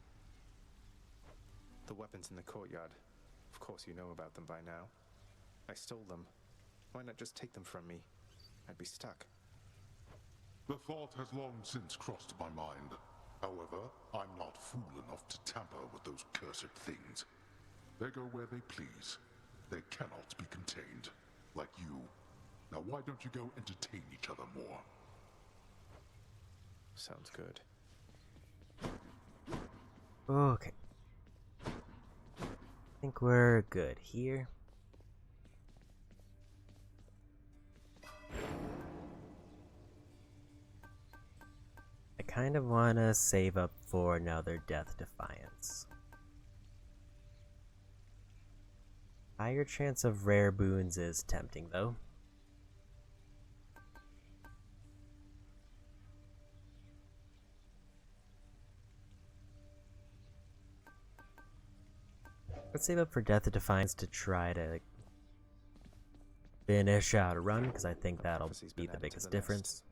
The weapons in the courtyard. Of course you know about them by now. I stole them. Why not just take them from me? I'd be stuck. The thought has long since crossed my mind. However, I'm not fool enough to tamper with those cursed things. They go where they please. They cannot be contained, like you. Now why don't you go entertain each other more? Sounds good. Okay. I think we're good here. I kind of want to save up for another Death Defiance. Higher chance of rare boons is tempting, though. Let's save up for Death of Defiance to try to finish out a run, because I think that'll be the biggest difference.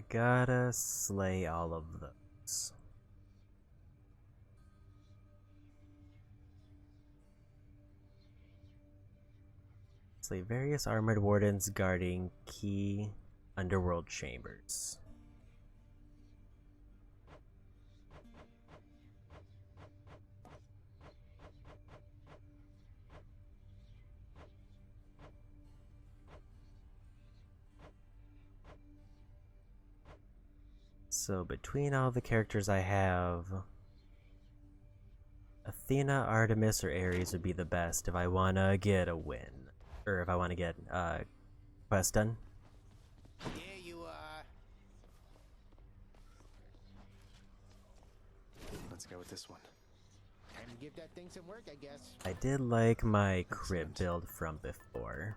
Gotta slay all of those. Slay various armored wardens guarding key underworld chambers. So between all the characters I have, Athena, Artemis, or Ares would be the best if I want to get a win. Or if I want to get quest done. There you are. Let's go with this one. Time to give that thing some work, I guess. I did like my crit build from before.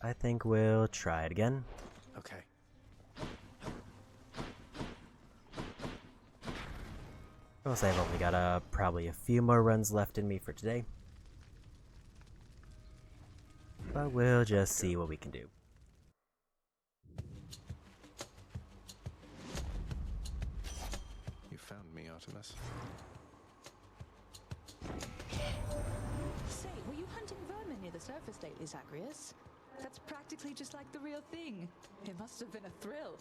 I think we'll try it again. Okay. I'll say I've only got probably a few more runs left in me for today. But we'll just see what we can do. You found me, Artemis. Say, were you hunting vermin near the surface lately, Zagreus? That's practically just like the real thing. It must have been a thrill.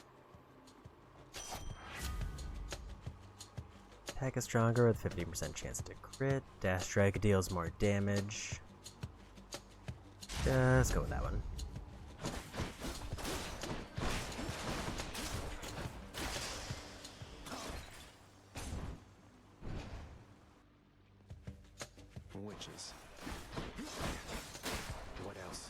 Attack is stronger with 50% chance to crit. Dash strike deals more damage. Just go with that one. Witches. What else?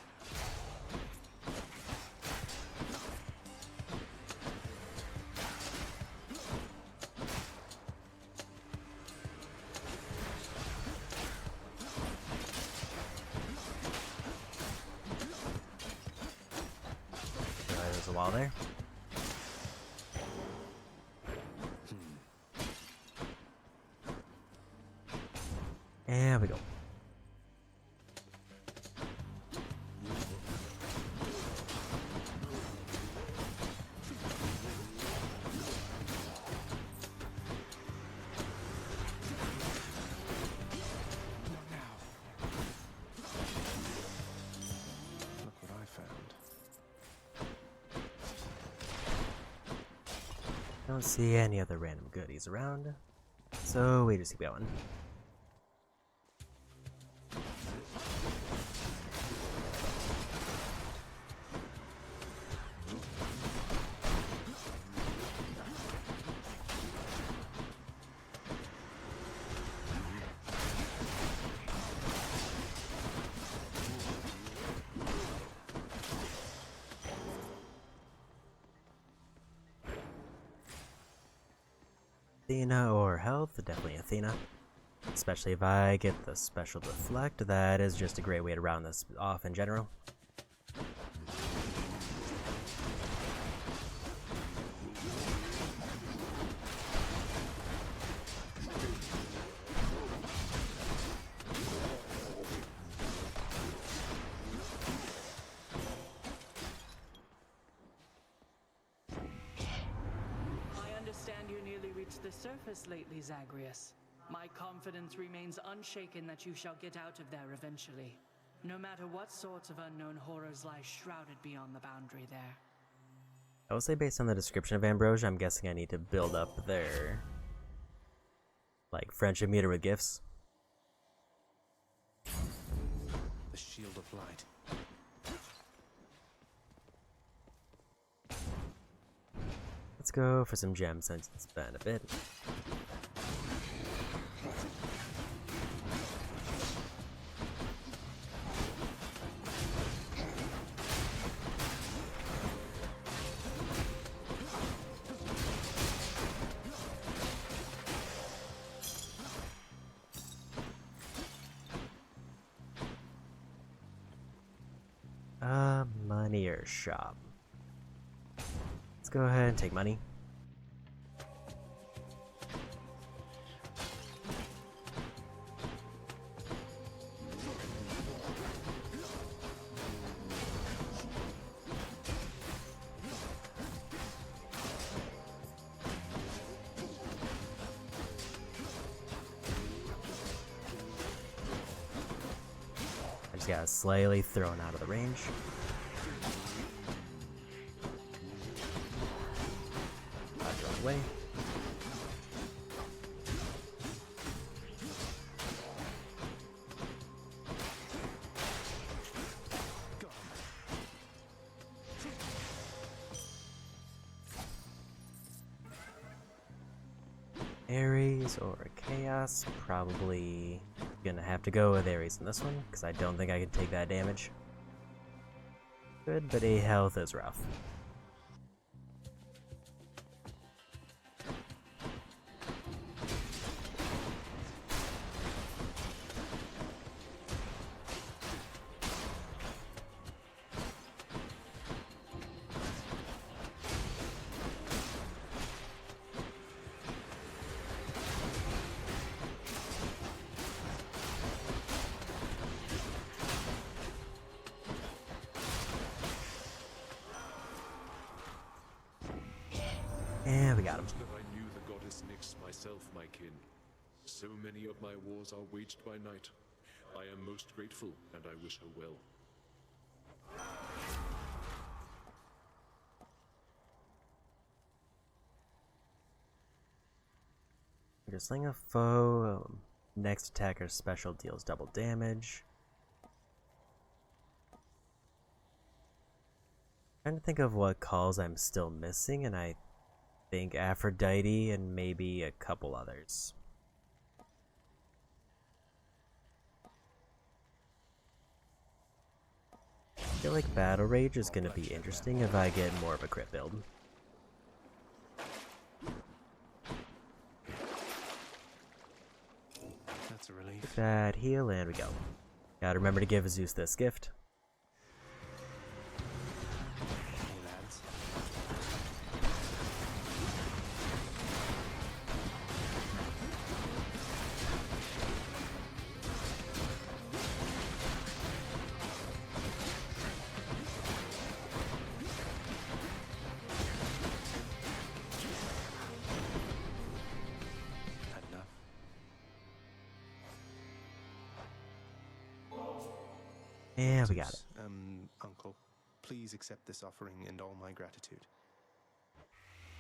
There's a wall there. There we go. Look what I found. Don't see any other random goodies around, so we just keep going. Athena or health, definitely Athena. Especially if I get the special deflect, that is just a great way to round this off in general. I understand you nearly reached the surface lately, Zagreus. My confidence remains unshaken that you shall get out of there eventually. No matter what sorts of unknown horrors lie shrouded beyond the boundary there. I will say based on the description of Ambrosia, I'm guessing I need to build up their, like, friendship meter with gifts. The shield of light. Let's go for some gems since it's been a bit. Money or shop. Let's go ahead and take money. I just got slightly thrown out of the range. Way. Ares or Chaos, probably gonna have to go with Ares in this one, because I don't think I can take that damage. Good, but a health is rough. And we got him. That I knew the goddess Nyx myself, my kin. So many of my wars are waged by night. I am most grateful, and I wish her well. You're slaying a foe. Next attacker's special deals double damage. Trying to think of what calls I'm still missing, and I think Aphrodite and maybe a couple others. I feel like Battle Rage is going to be interesting if I get more of a crit build. That's a relief. Get that heal, and we go. Gotta remember to give Zeus this gift. Yeah, we got it. Uncle, please accept this offering and all my gratitude.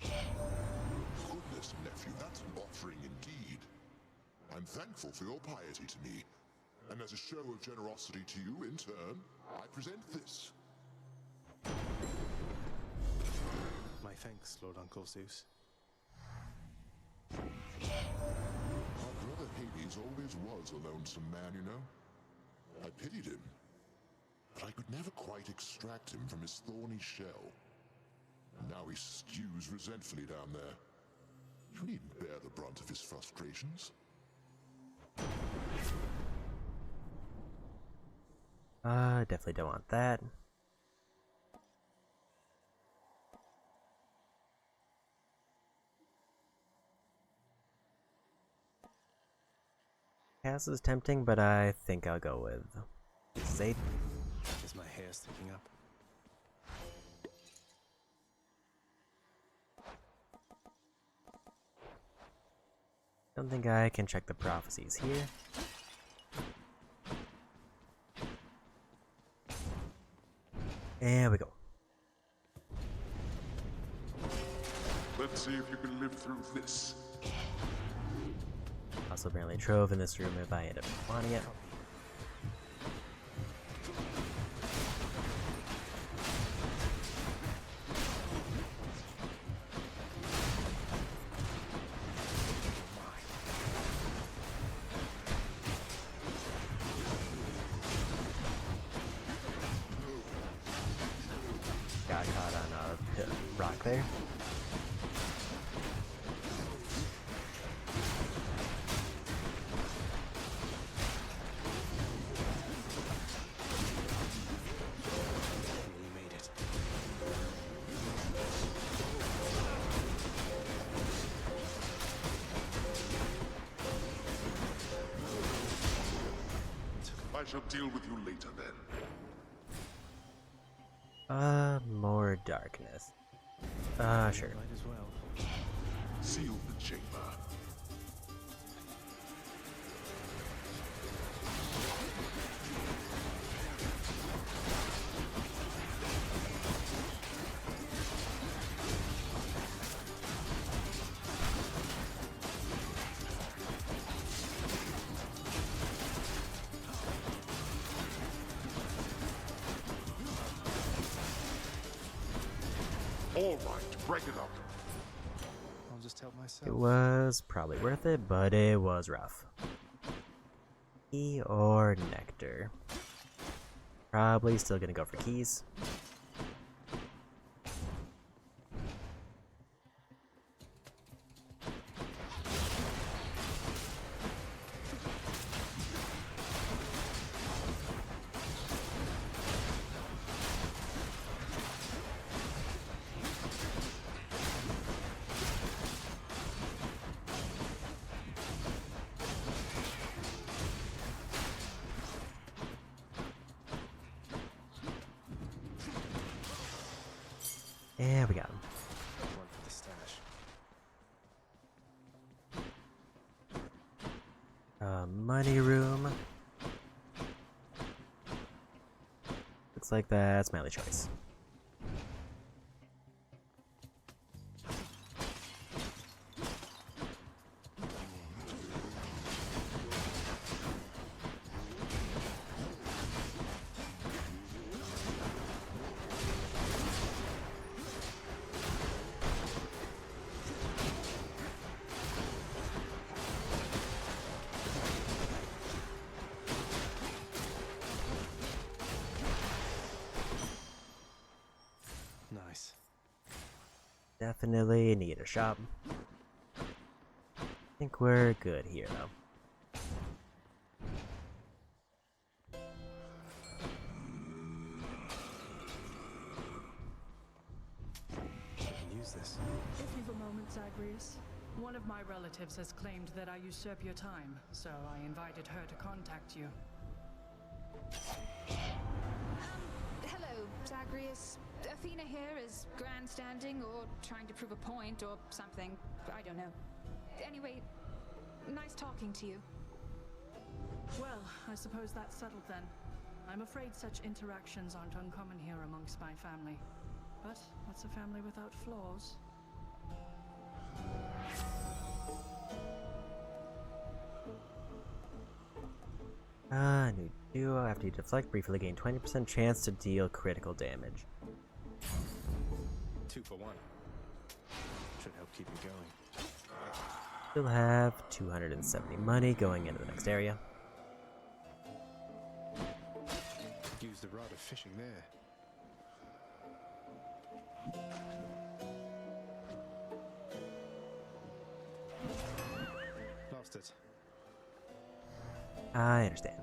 Goodness, nephew, that's an offering indeed. I'm thankful for your piety to me, and as a show of generosity to you in turn, I present this. My thanks, Lord Uncle Zeus. My brother Hades always was a lonesome man, you know. I pitied him, but I could never quite extract him from his thorny shell. And now he stews resentfully down there. You needn't bear the brunt of his frustrations. Definitely don't want that. Cass is tempting, but I think I'll go with Zayt. Is my hair sticking up? Don't think I can check the prophecies here. There we go. Let's see if you can live through this. Also apparently a trove in this room if I end up wanting it. Got caught on a rock there. Nearly made it. I shall deal with you later then. More darkness. Sure. Might as well. Seal the chamber. All right, break it up. I'll just help myself. It was probably worth it, but it was rough. Key or nectar? Probably still gonna go for keys. Yeah, we got him. One for the stash. Money room. Looks like that's my only choice. Nice. Definitely need a shop. I think we're good here, though. I can use this. If you've a moment, Zagreus. One of my relatives has claimed that I usurp your time, so I invited her to contact you. Hello, Zagreus. Athena here is grandstanding or trying to prove a point or something. I don't know. Anyway, nice talking to you. Well, I suppose that's settled then. I'm afraid such interactions aren't uncommon here amongst my family. But what's a family without flaws? New duo. After you deflect, briefly gain 20% chance to deal critical damage. 2 for 1. Should help keep me going. Still have 270 money going into the next area. Use the rod of fishing there. it. I understand.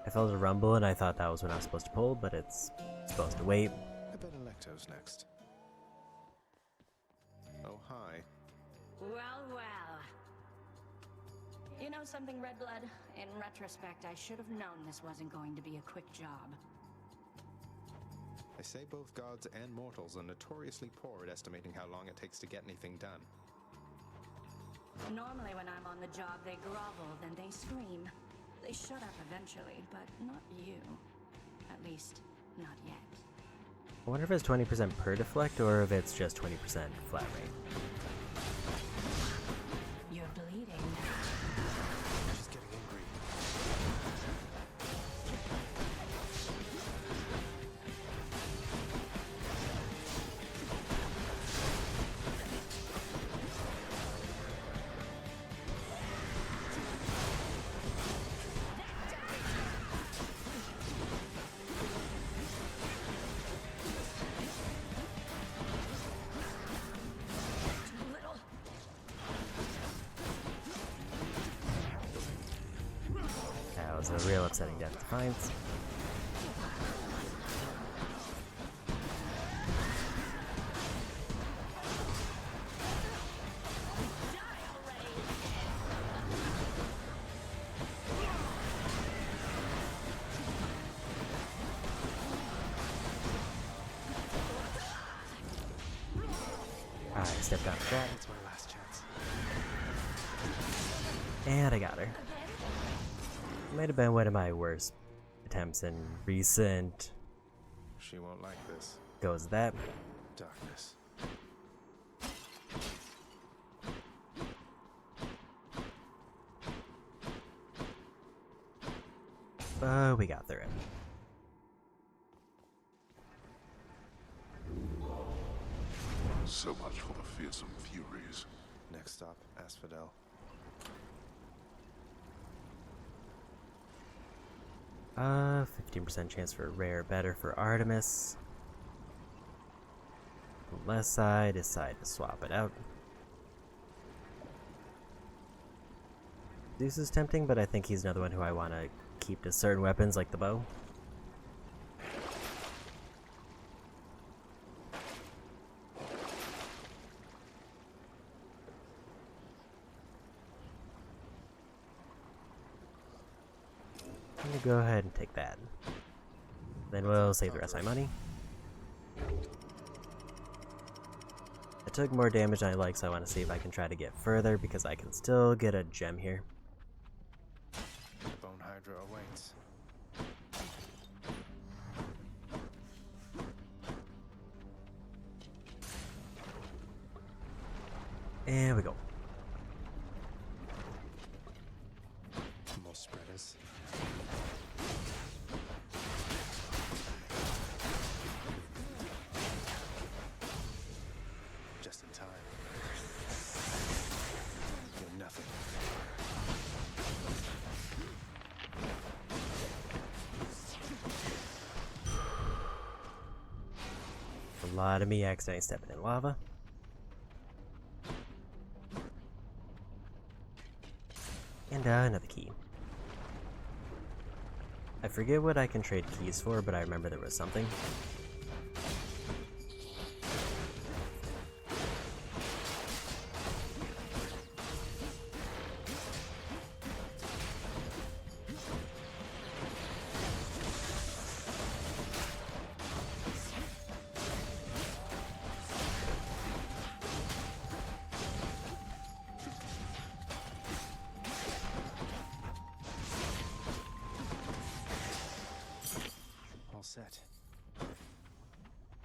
I felt a rumble and I thought that was when I was supposed to pull, but it's supposed to wait. I bet Electo's next. Oh, hi. Well, well. You know something, Redblood? In retrospect, I should have known this wasn't going to be a quick job. They say both gods and mortals are notoriously poor at estimating how long it takes to get anything done. Normally when I'm on the job, they grovel, then they scream. They shut up eventually, but not you. At least, not yet. I wonder if it's 20% per deflect or if it's just 20% flat rate. You're bleeding. She's getting angry. That was a real upsetting death defiance. I stepped out of that. That's my last chance. And I got her. Might have been one of my worst attempts in recent. She won't like this. Goes that. Darkness. We got through it. So much for the fearsome furies. Next stop, Asphodel. 15% chance for rare, better for Artemis. Unless I decide to swap it out. Zeus is tempting, but I think he's another one who I want to keep to certain weapons like the bow. I'm gonna go ahead and take that. Then we'll save the rest of my money. I took more damage than I like, so I want to see if I can try to get further, because I can still get a gem here. Bone Hydra awaits. And we go. More spreaders. Just in time. You're nothing. A lot of me accidentally stepping in lava. And another key. I forget what I can trade keys for, but I remember there was something. All set.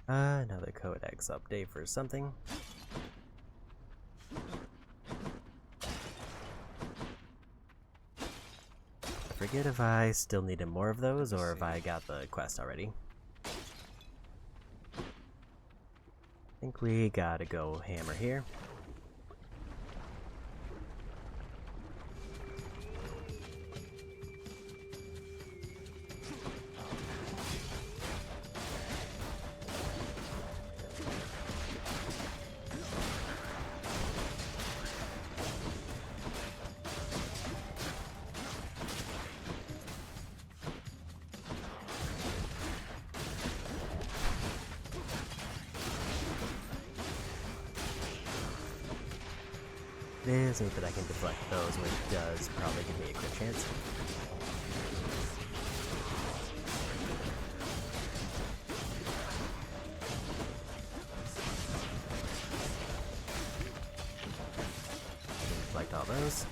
Another codex update for something. I forget if I still needed more of those or if I got the quest already. I think we gotta go hammer here. It is neat that I can deflect those, which does probably give me a crit chance. Deflect all those.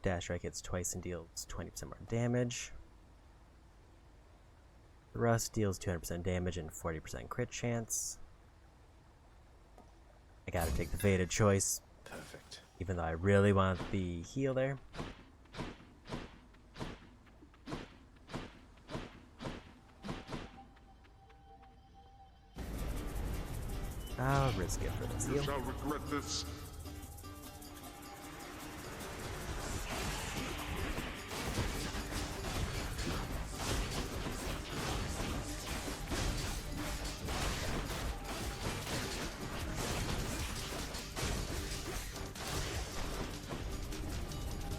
Dash strike hits twice and deals 20% more damage. Rust deals 200% damage and 40% crit chance. I gotta take the fated choice. Perfect. Even though I really want the heal there. I'll risk it for this heal. You shall regret this.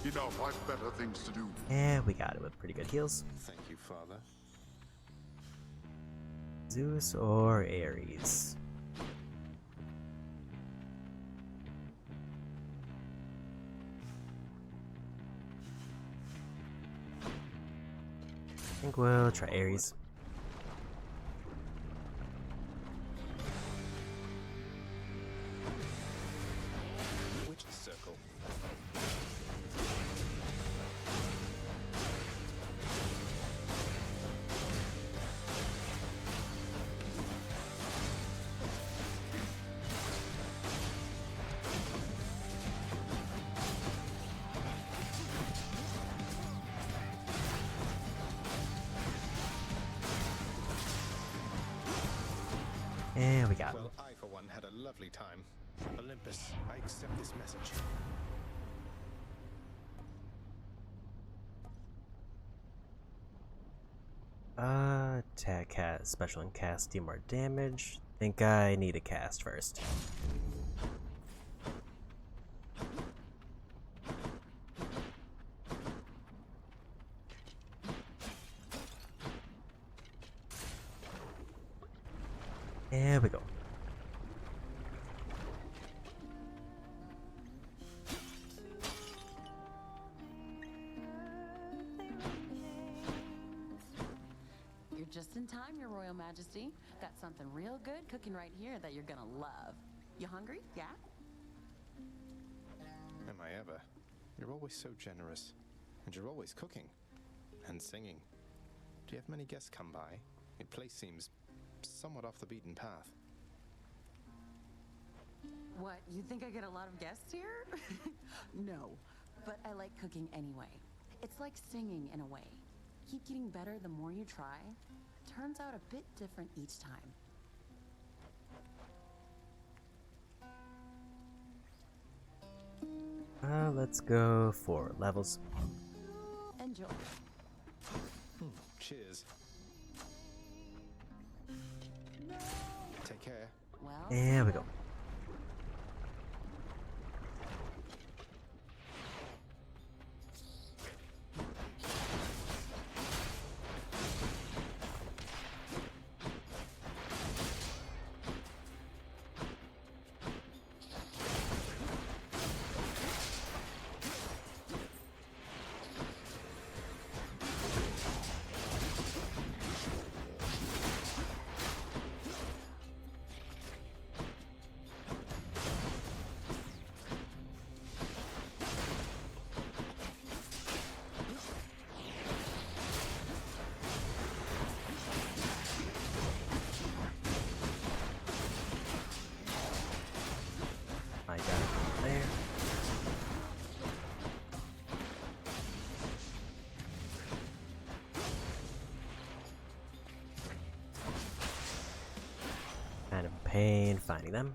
Enough, I've better things to do. And we got it with pretty good heals. Thank you, Father. Zeus or Ares? I think we'll try Ares. Which circle? And we got it. Well, I, for one, had a lovely time. Olympus, I accept this message. Attack, cast, special, and cast deal more damage. Think I need a cast first. There we go. You're just in time, Your Royal Majesty. Got something real good cooking right here that you're gonna love. You hungry? Yeah? Am I ever? You're always so generous. And you're always cooking. And singing. Do you have many guests come by? Your place seems somewhat off the beaten path. What, you think I get a lot of guests here? No, but I like cooking anyway. It's like singing in a way. Keep getting better the more you try. Turns out a bit different each time. Let's go for levels. Enjoy. Cheers. Take care. Well, There we go. I got it there. Kind of pain finding them.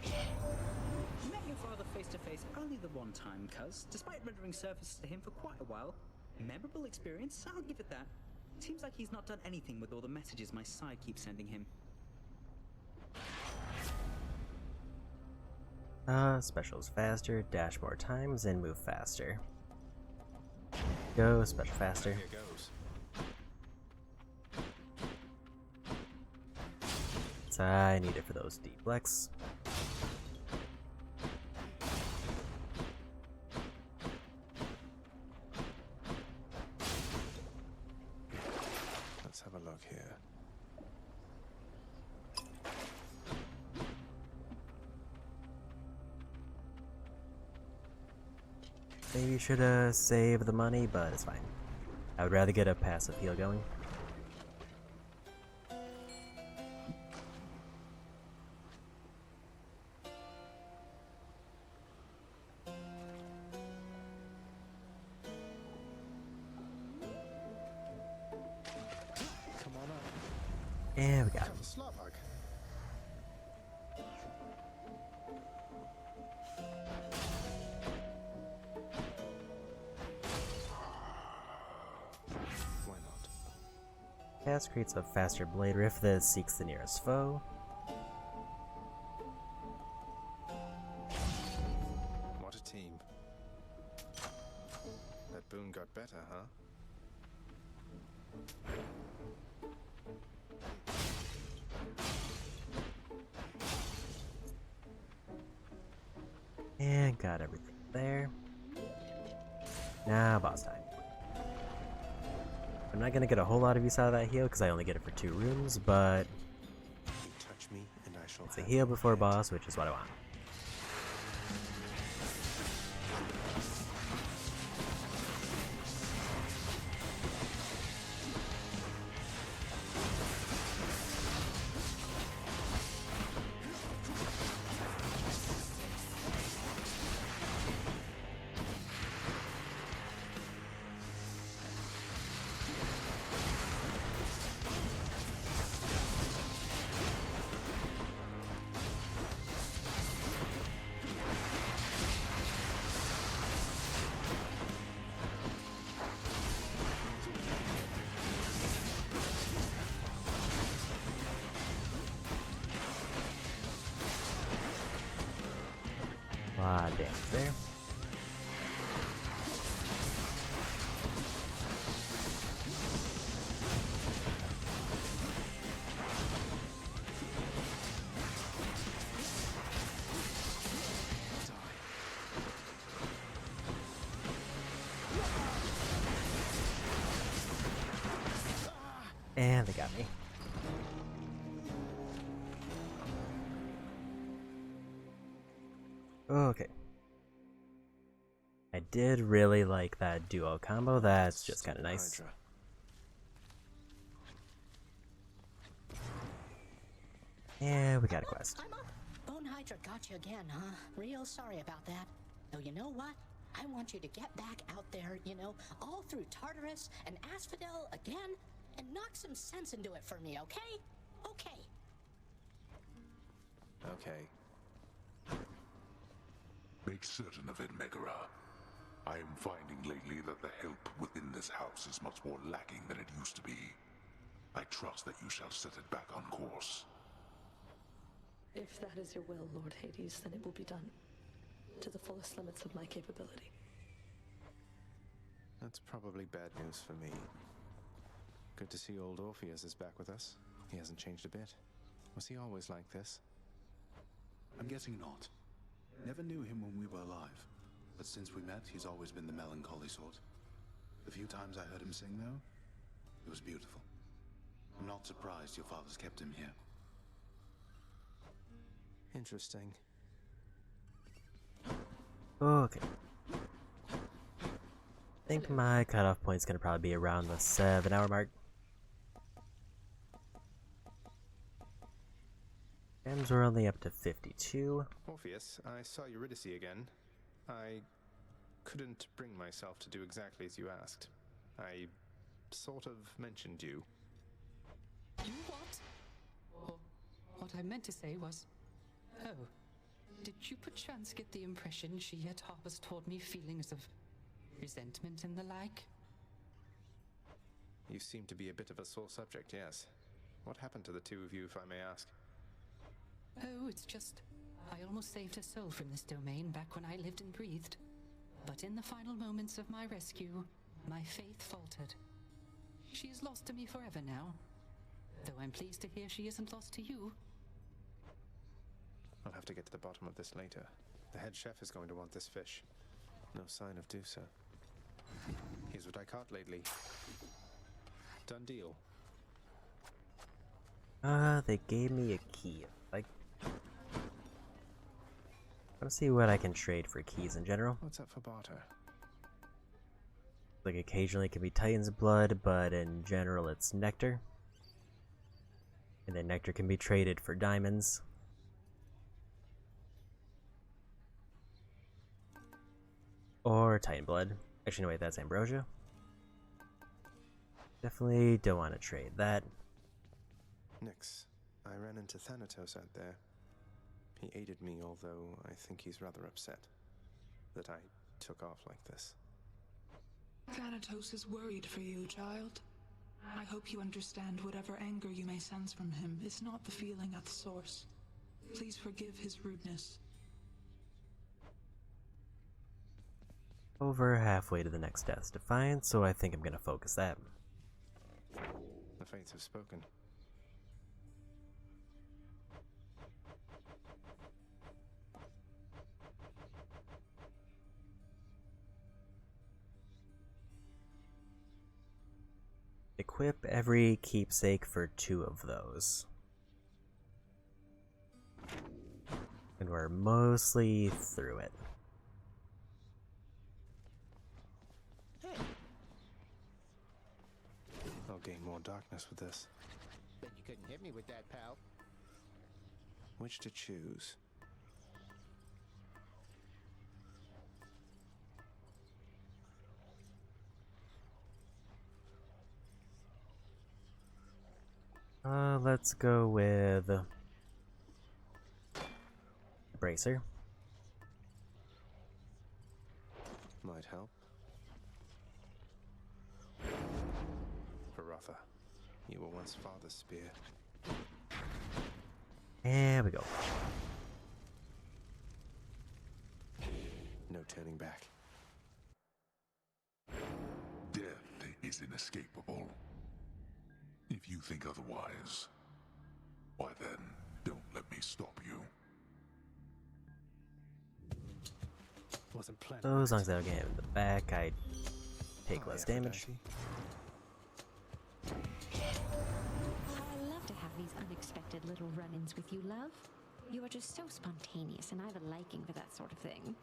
Met your father face to face only the one time, cuz, despite rendering services to him for quite a while. Memorable experience, I'll give it that. Seems like he's not done anything with all the messages my side keeps sending him. Specials faster, dash more times, and move faster. Go, special faster. Here goes. Since I need it for those deflects. Let's have a look here. Maybe should save the money, but it's fine. I would rather get a passive heal going. Come on up. And we got it. Have a slowpoke. Why not? Cast creates a faster blade rift that seeks the nearest foe. What a team. That boon got better, huh? And got everything there. Now boss time. I'm not gonna get a whole lot of use out of that heal because I only get it for 2 rooms, but You touch me and I shall it's a have heal you before dead. boss, which is what I want. Ah, damage there. And they got me. Okay. I did really like that duo combo. That's just kind of nice. Hydra. And we got a quest. I'm up. Bone Hydra got you again, huh? Real sorry about that. Though you know what? I want you to get back out there, all through Tartarus and Asphodel again, and knock some sense into it for me, okay? Okay. Okay. Make certain of it, Megara. I am finding lately that the help within this house is much more lacking than it used to be. I trust that you shall set it back on course. If that is your will, Lord Hades, then it will be done. To the fullest limits of my capability. That's probably bad news for me. Good to see old Orpheus is back with us. He hasn't changed a bit. Was he always like this? I'm guessing not. Never knew him when we were alive. But since we met, he's always been the melancholy sort. The few times I heard him sing, though, it was beautiful. I'm not surprised your father's kept him here. Interesting. Okay. I think my cutoff point's gonna probably be around the 7-hour mark. Gems were only up to 52. Orpheus, I saw Eurydice again. I couldn't bring myself to do exactly as you asked. I sort of mentioned you. You what? Oh, what I meant to say was... Oh, did you perchance get the impression she yet harbors toward me feelings of resentment and the like? You seem to be a bit of a sore subject, yes. What happened to the two of you, if I may ask? Oh, it's just... I almost saved her soul from this domain back when I lived and breathed. But in the final moments of my rescue, my faith faltered. She is lost to me forever now. Though I'm pleased to hear she isn't lost to you. I'll have to get to the bottom of this later. The head chef is going to want this fish. No sign of Dusa. Here's what I caught lately. Done deal. They gave me a key. Let's see what I can trade for keys in general. What's up for barter? Like occasionally it can be Titan's blood, but in general it's nectar. And then nectar can be traded for diamonds. Or Titan blood. Actually, no, wait, that's ambrosia. Definitely don't want to trade that. Nix, I ran into Thanatos out there. He aided me, although I think he's rather upset that I took off like this. Thanatos is worried for you, child. I hope you understand whatever anger you may sense from him is not the feeling at the source. Please forgive his rudeness. Over halfway to the next Death's Defiance, so I think I'm gonna focus that. The fates have spoken. Equip every keepsake for 2 of those. And we're mostly through it. I'll gain more darkness with this. Bet you couldn't hit me with that, pal. Which to choose? Let's go with Bracer. Might help. Barotha, you were once father's spear. There we go. No turning back. Death is inescapable. If you think otherwise, why then, don't let me stop you. Wasn't planning. So as long as I don't get him in the back, I take less damage. I love to have these unexpected little run-ins with you, love. You are just so spontaneous, and I have a liking for that sort of thing.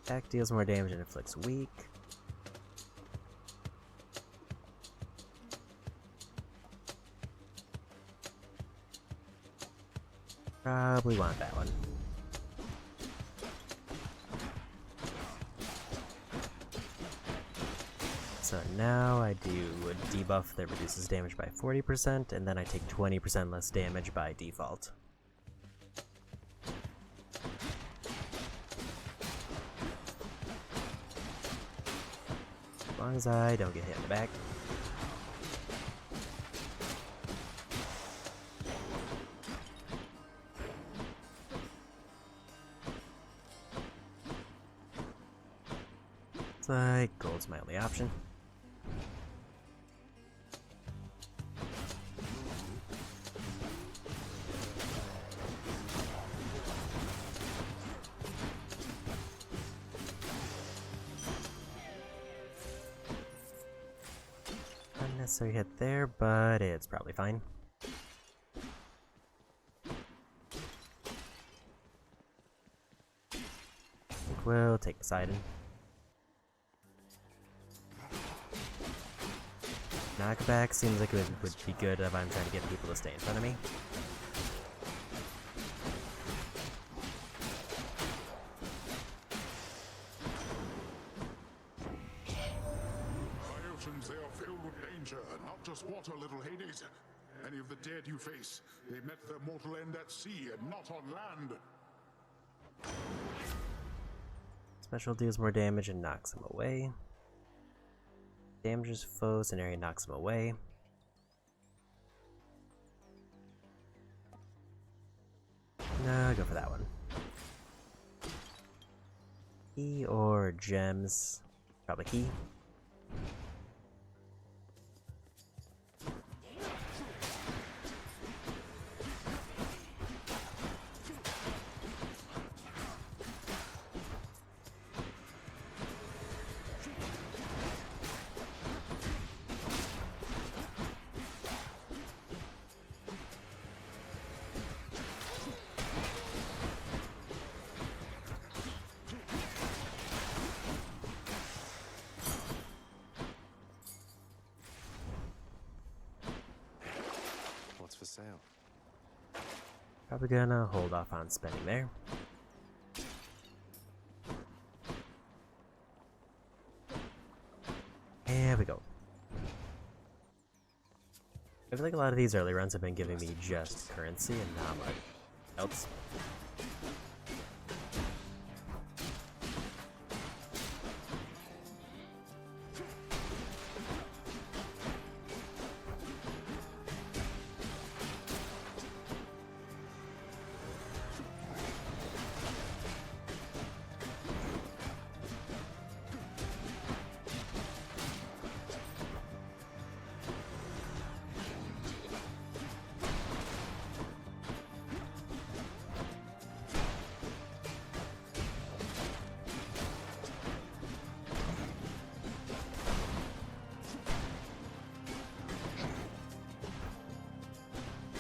Attack deals more damage and inflicts weak. Probably want that one. So now I do a debuff that reduces damage by 40%, and then I take 20% less damage by default. As long as I don't get hit in the back. Looks like gold's my only option. Unnecessary hit there, but it's probably fine. I think we'll take Poseidon. Knockback seems like it would be good if I'm trying to get people to stay in front of me. My oceans, they are filled with danger, not just water, little Hades. Any of the dead you face, they met their mortal end at sea and not on land. Special deals more damage and knocks him away. Damages foes, an area knocks him away. No, go for that one. Key or gems? Probably key. sale. Probably gonna hold off on spending there. There we go. I feel like a lot of these early runs have been giving me just currency and not much else.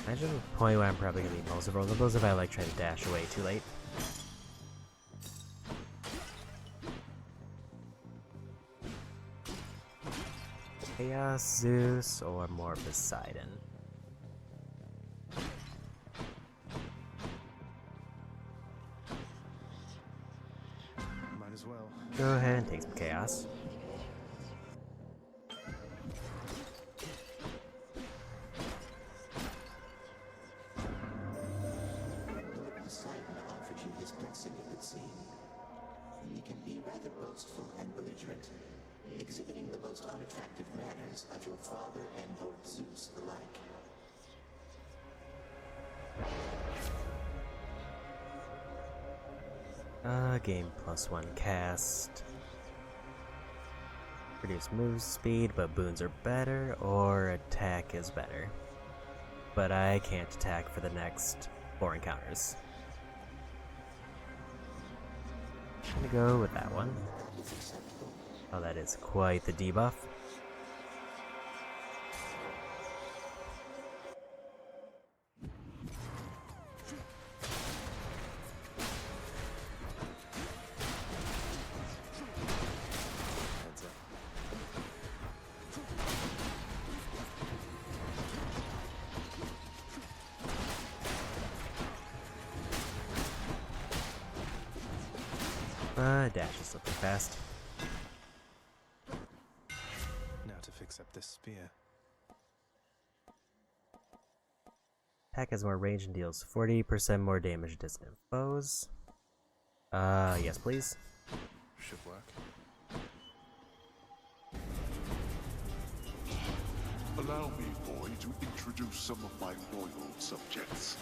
Imagine the point where I'm probably gonna be most vulnerable if I like try to dash away too late. Chaos, Zeus, or more Poseidon. Might as well. Go ahead and take some Chaos. Poseidon offered you his blessing, it would seem. He can be rather boastful and belligerent, exhibiting the most unattractive manners of your father and Lord Zeus alike. Game +1 cast. Reduce move speed, but boons are better, or attack is better. But I can't attack for the next 4 encounters. I'm gonna go with that one. Oh, that is quite the debuff. Dash is slipping fast. Now to fix up this spear. Attack has more range and deals 40% more damage to distant foes. Yes please. Should work. Allow me, boy, to introduce some of my loyal subjects.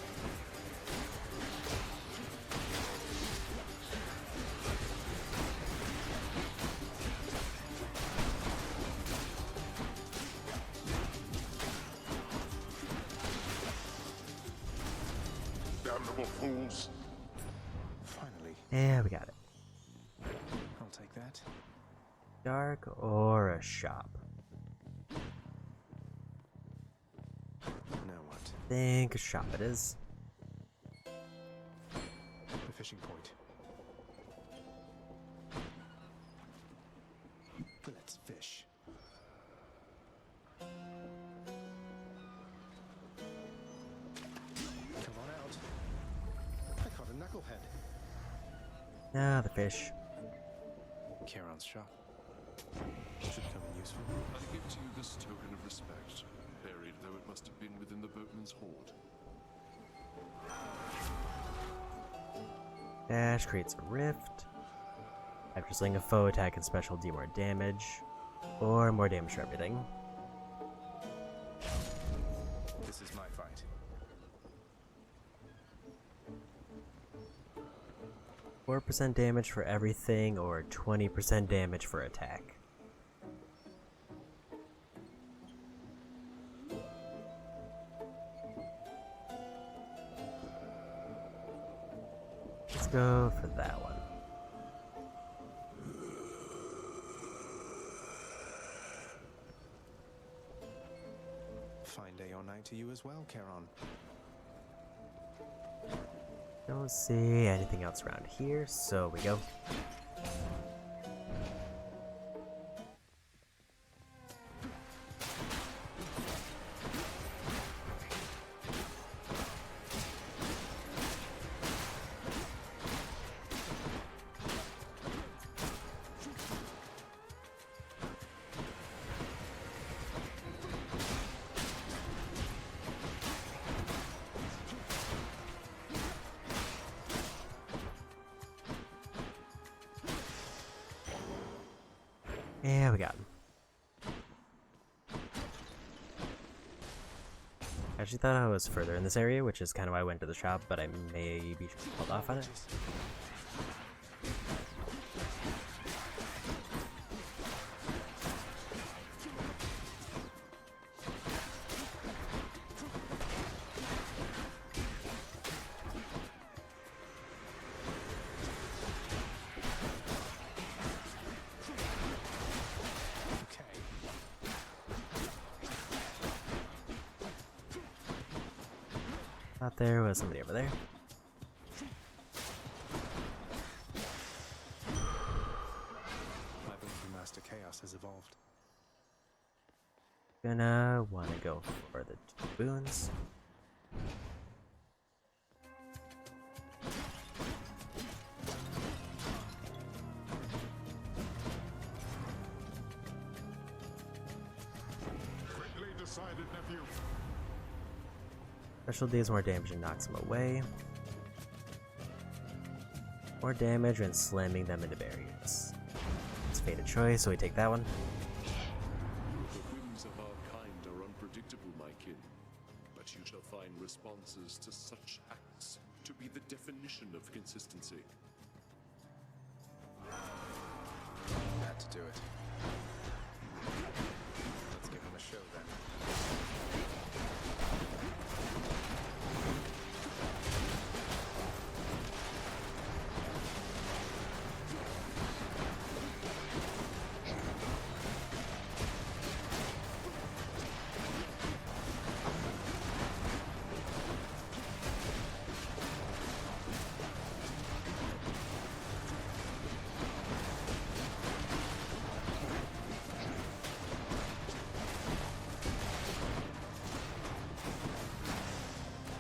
Damnable fools! Finally. Yeah, we got it. I'll take that. Dark or a shop? Now what? Think a shop it is. The fishing point. Let's fish. Come on out. I caught a knucklehead. Ah, the fish. Charon's shop. Should come in useful. I give to you this token of respect, buried though it must have been within the boatman's hoard. Dash creates a rift. After slaying a foe, attack and special do more damage. Or more damage for everything. This is my fight. %4 damage for everything, or 20% damage for attack. Let's go for that one. Fine day or night to you as well, Charon. Don't see anything else around here, so we go. Yeah, we got him. I actually thought I was further in this area, which is kind of why I went to the shop, but I maybe should hold off on it. Thought there was somebody over there. My belief in Master Chaos has evolved. Gonna wanna go for the boons. Quickly decided, nephew. Special deals more damage and knocks them away. More damage and slamming them into barriers. It's fated choice, so we take that one. The whims of our kind are unpredictable, my kin, but you shall find responses to such acts to be the definition of consistency. Had to do it. Let's give him a show then.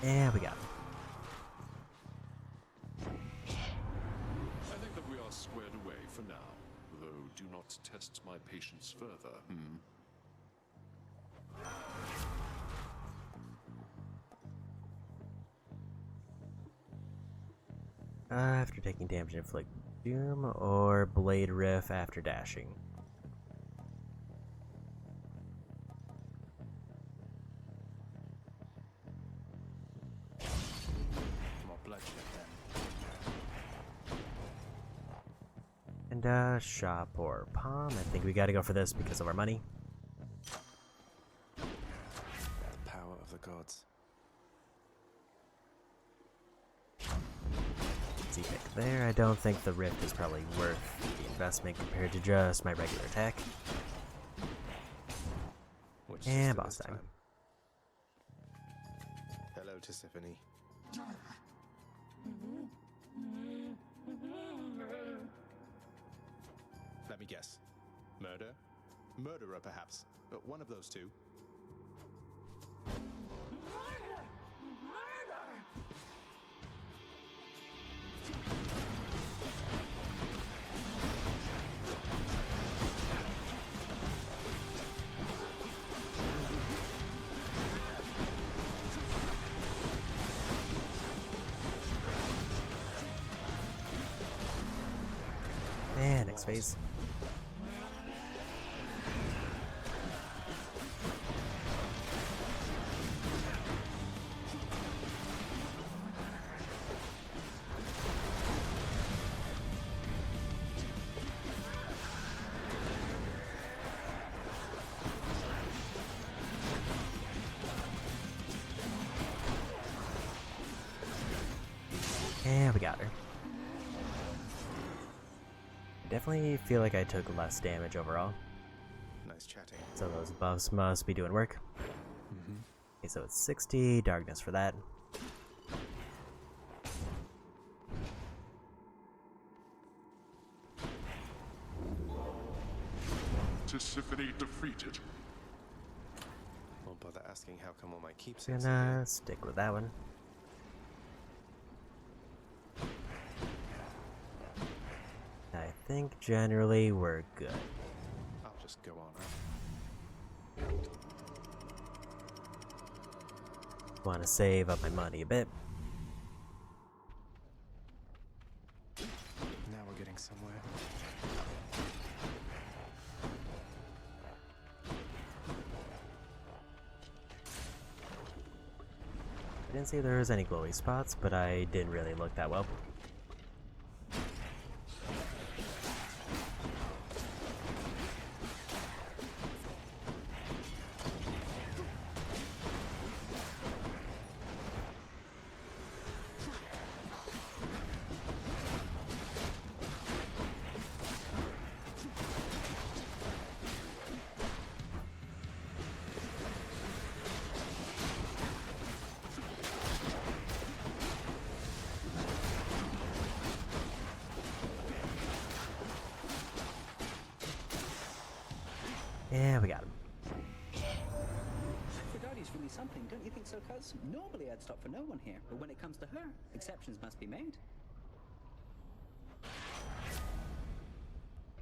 Yeah, we got him. I think that we are squared away for now, though do not test my patience further, After taking damage, inflict doom or blade riff after dashing. More bloodshed then. And shop or palm. I think we gotta go for this because of our money. The power of the gods. Easy pick there. I don't think the rift is probably worth the investment compared to just my regular attack. Which And system boss this time. Hello, Tisiphone. Let me guess. Murder? Murderer, perhaps. One of those two. And next phase. And we got her. Definitely feel like I took less damage overall. Nice chatting. So those buffs must be doing work. Okay, so it's 60, darkness for that. Tisiphone defeated. Won't bother asking how come all my keepsakes are Gonna here. stick with that one. I think generally we're good. I'll just go on up. Want to save up my money a bit. Now we're getting somewhere. Didn't see there was any glowy spots, but I didn't really look that well. Yeah, we got him. Aphrodite's really something, don't you think so, cuz? Normally I'd stop for no one here, but when it comes to her, exceptions must be made.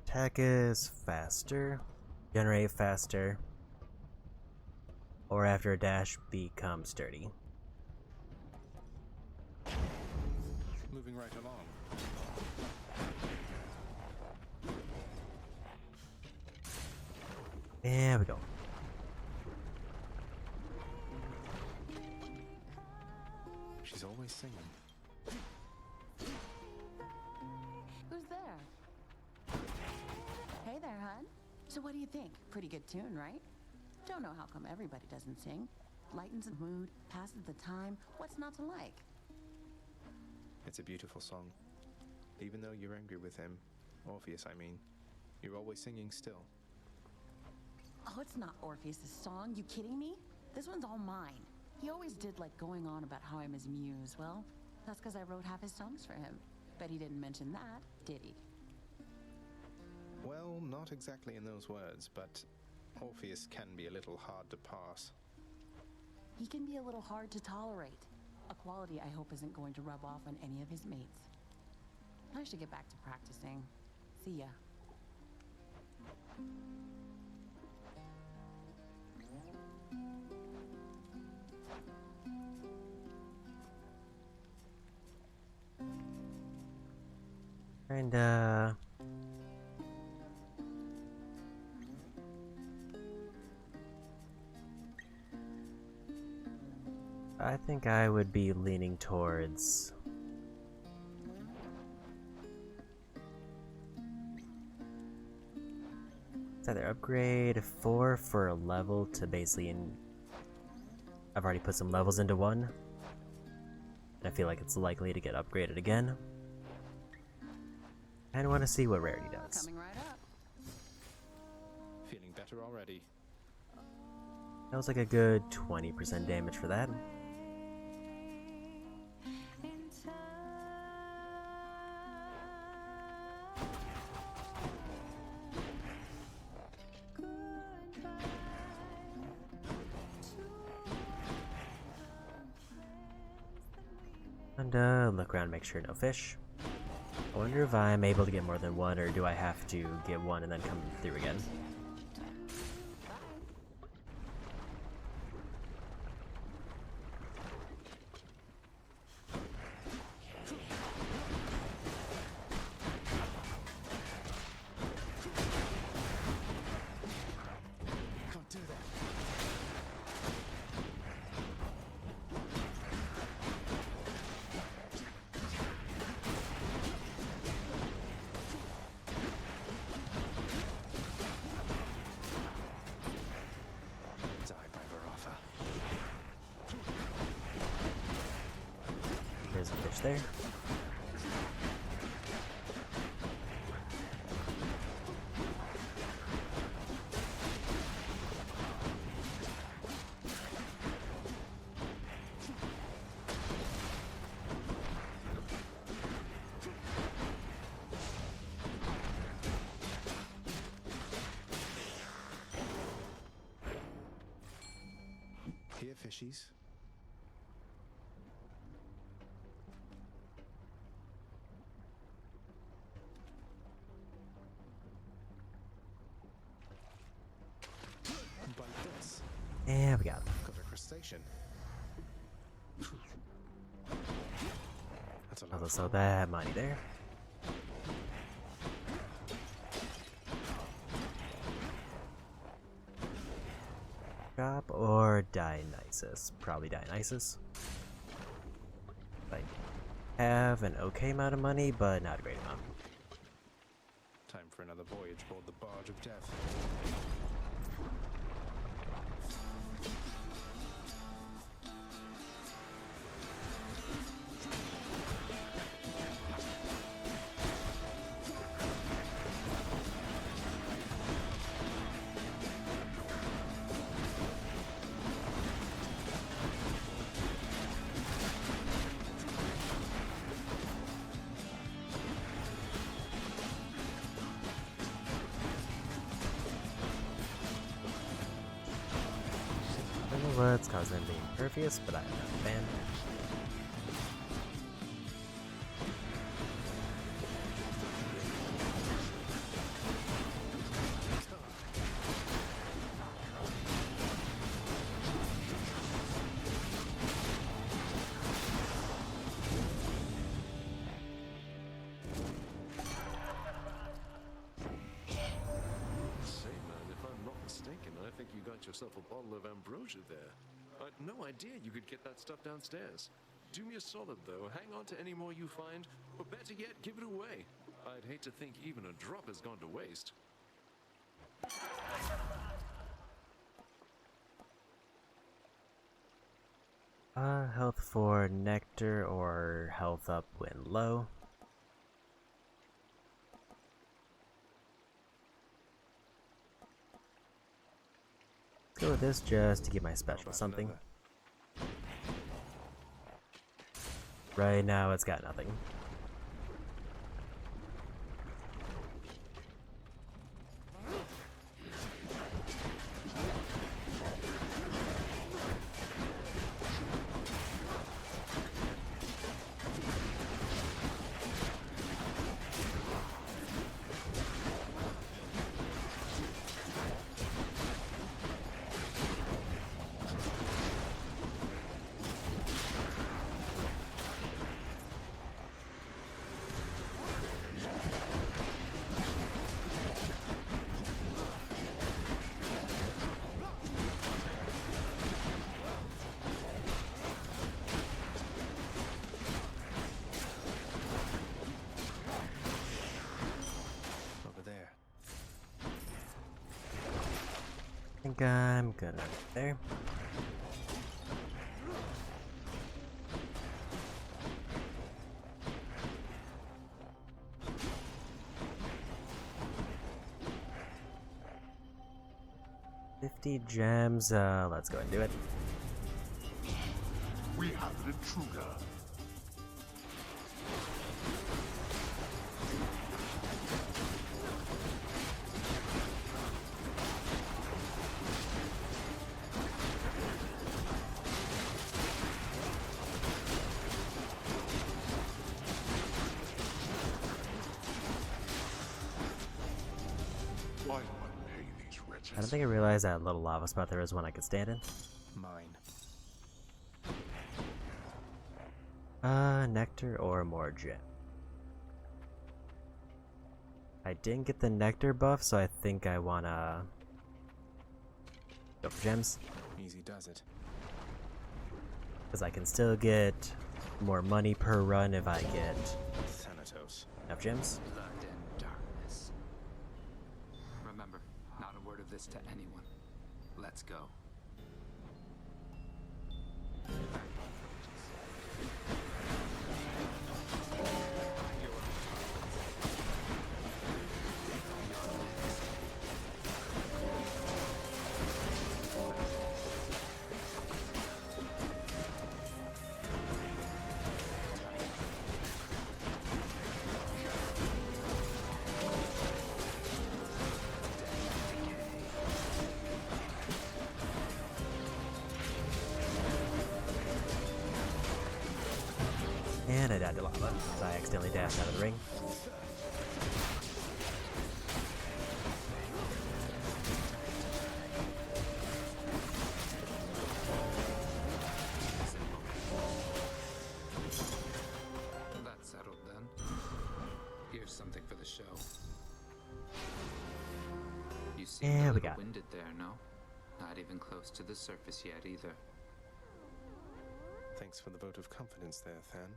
Attack is faster, generate faster, or after a dash become sturdy. Moving right along. There we go. She's always singing. Who's there? Hey there, hun. So what do you think? Pretty good tune, right? Don't know how come everybody doesn't sing. Lightens the mood, passes the time. What's not to like? It's a beautiful song. Even though you're angry with him, Orpheus I mean, you're always singing still. Oh, it's not Orpheus' song. You kidding me? This one's all mine. He always did like going on about how I'm his muse. Well, that's because I wrote half his songs for him. Bet he didn't mention that, did he? Well, not exactly in those words, but Orpheus can be a little hard to pass. He can be a little hard to tolerate. A quality I hope isn't going to rub off on any of his mates. I should get back to practicing. See ya. And I think I would be leaning towards it's either upgrade 4 for a level to basically I've already put some levels into one. And I feel like it's likely to get upgraded again. I want to see what rarity does. Coming right up. Feeling better already. That was like a good 20% damage for that. And look around, make sure no fish. I wonder if I'm able to get more than one, or do I have to get one and then come through again? Can't do that. There's a fish there. Here, fishies. Bite this. And we got him. Got a crustacean. That's a lot. Also, so that money there. Drop or Dionysus? Probably Dionysus. I have an okay amount of money, but not a great amount. Time for another voyage aboard the Barge of Death. I don't know what's causing them being impervious, but I'm not a fan. Say, man, if I'm not mistaken, I think you got yourself a bottle of ambrosia there. I had no idea you could get that stuff downstairs. Do me a solid, though. Hang on to any more you find, or better yet, give it away. I'd hate to think even a drop has gone to waste. Health for nectar or health up when low. Let's go with this just to get my special something. Right now it's got nothing. I think I'm good right there. $50 gems, let's go and do it. We have an intruder. Why do I pay these wretches? I don't think I realized that little lava spot there was one I could stand in. Mine. Nectar or more gem. I didn't get the nectar buff, so I think I wanna go for gems. Easy does it. Because I can still get more money per run if I get Thanatos. enough gems. Blood and darkness. Remember, not a word of this to anyone. Let's go. And I died to lava, so I accidentally dashed out of the ring. That's settled then. Here's something for the show. You seem Yeah, a we little got it. winded there, no? Not even close to the surface yet either. Thanks for the vote of confidence there, Than.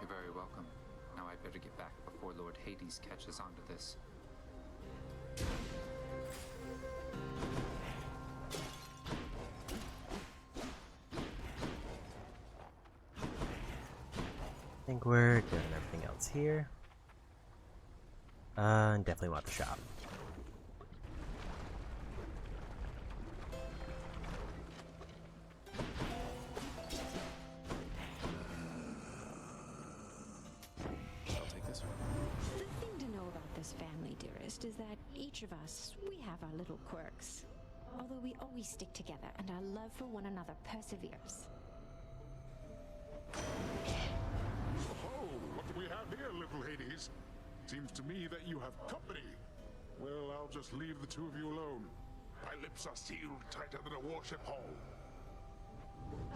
You're very welcome. Now I'd better get back before Lord Hades catches on to this. I think we're doing everything else here. And definitely want the shop. I'll take this one. The thing to know about this family, dearest, is that each of us, we have our little quirks. Although we always stick together and our love for one another perseveres. Oh, what do we have here, little Hades? Seems to me that you have company. Well, I'll just leave the two of you alone. My lips are sealed tighter than a warship hull.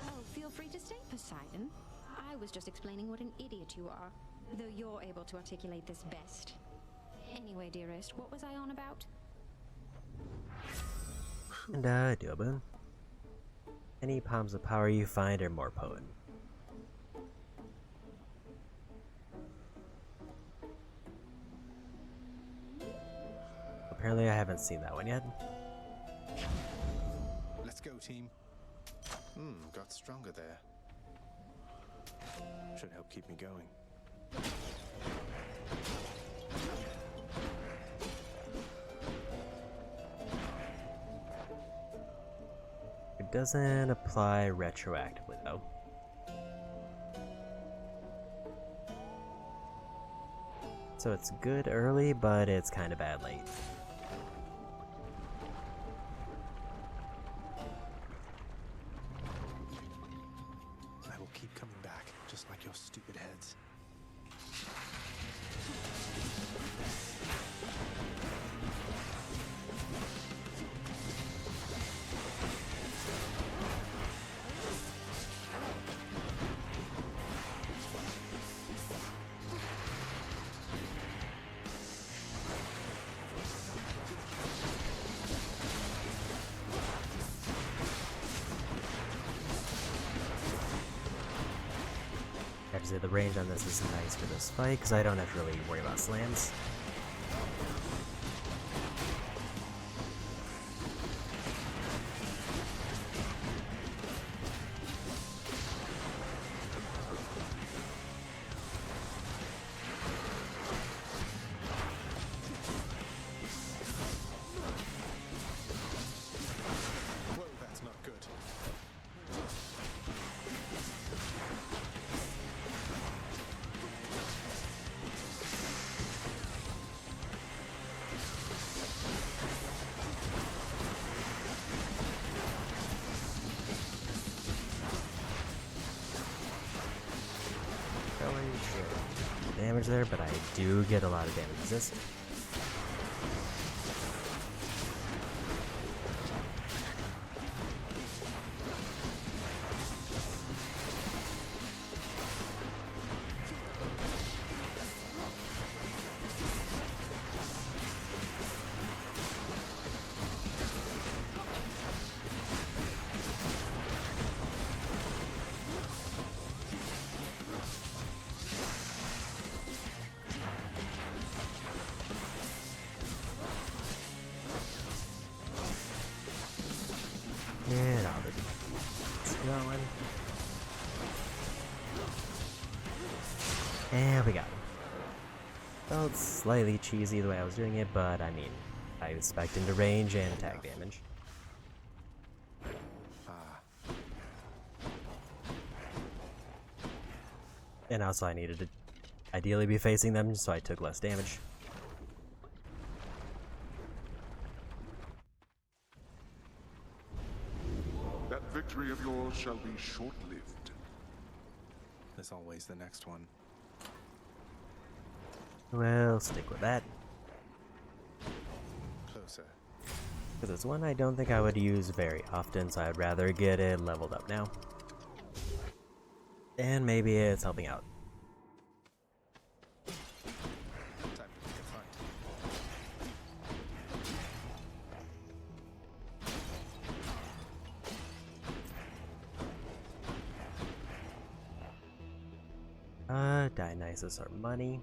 Oh, feel free to stay, Poseidon. I was just explaining what an idiot you are, though you're able to articulate this best. Anyway, dearest, what was I on about? And do a boon. Any palms of power you find are more potent. Apparently I haven't seen that one yet. Let's go, team. Got stronger there. Should help keep me going. It doesn't apply retroactively though. So it's good early, but it's kind of bad late. I will keep coming back, just like your stupid heads. I have to say the range on this is nice for this fight because I don't have to really worry about slams. Whoa, that's not good. Damage there, but I do get a lot of damage resist. And all the it's going. And we got him. Felt slightly cheesy the way I was doing it, but I mean, I expect into range and attack damage. And also I needed to ideally be facing them, so I took less damage. That victory of yours shall be short-lived. There's always the next one. We'll stick with that. Closer. Because it's one I don't think I would use very often, so I'd rather get it leveled up now. And maybe it's helping out. Time to pick a fight. Dionysus or money.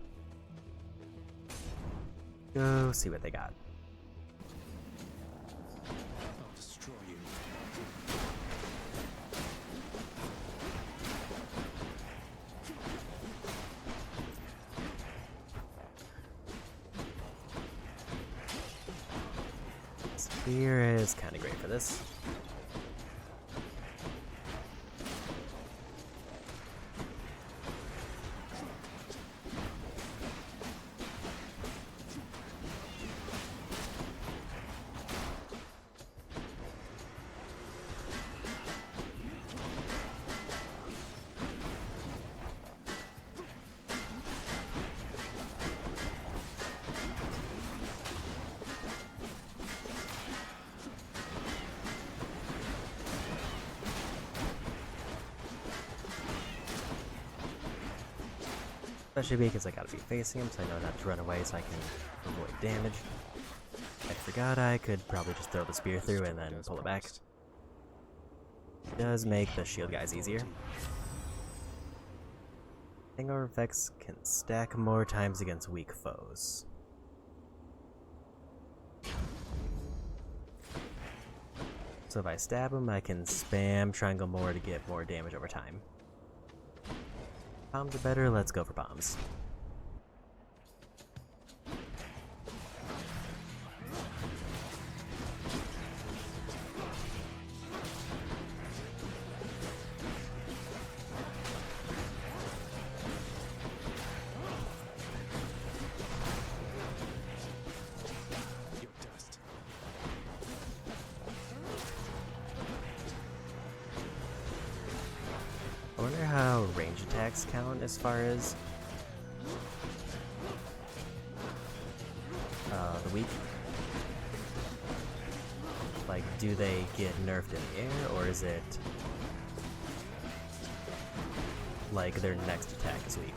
Go see what they got. I'll destroy you. Spear is kind of great for this. Especially because I gotta be facing him, so I know not to run away so I can avoid damage. I forgot I could probably just throw the spear through and then pull it back. Does make the shield guys easier. Hangover effects can stack more times against weak foes. So if I stab him, I can spam triangle more to get more damage over time. Bombs are better, let's go for bombs. I wonder how range attacks count as far as the weak. Like, do they get nerfed in the air, or is it like their next attack is weaker?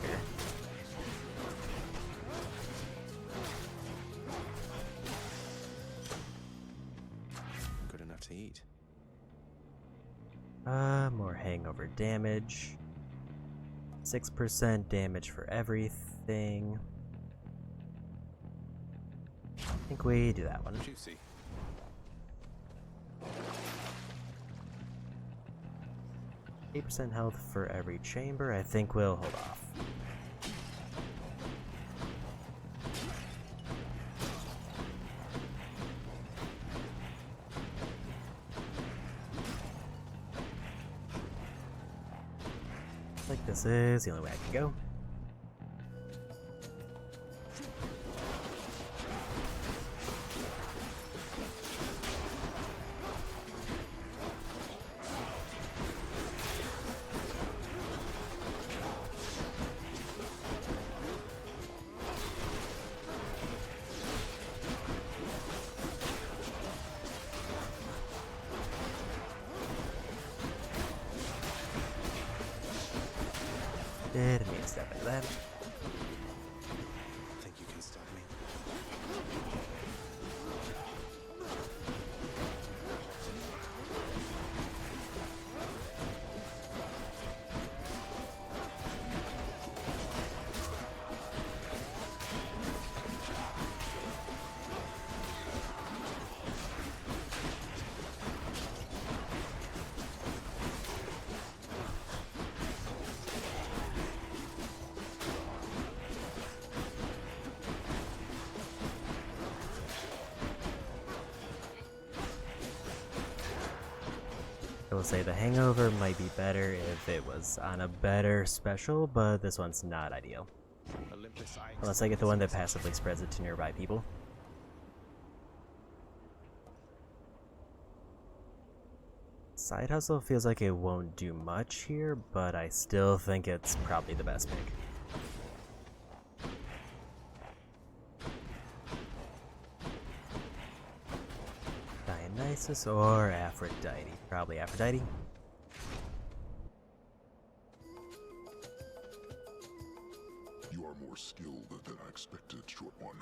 Good enough to eat. More hangover damage. 6% damage for everything. I think we do that one. Juicy. 8% health for every chamber. I think we'll hold off. Like this is the only way I can go. Didn't mean to step into that. Think you can stop me? I will say the hangover might be better if it was on a better special, but this one's not ideal. Unless I get the one that passively spreads it to nearby people. Side hustle feels like it won't do much here, but I still think it's probably the best pick. Dionysus or Aphrodite? Probably Aphrodite. You are more skilled than I expected, Short One.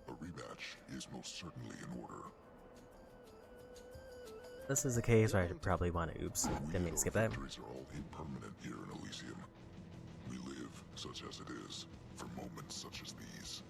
A rematch is most certainly in order. This is a case where I probably want to oops. Didn't mean to skip that. Victories are all impermanent here in Elysium. We live such as it is, for moments such as these.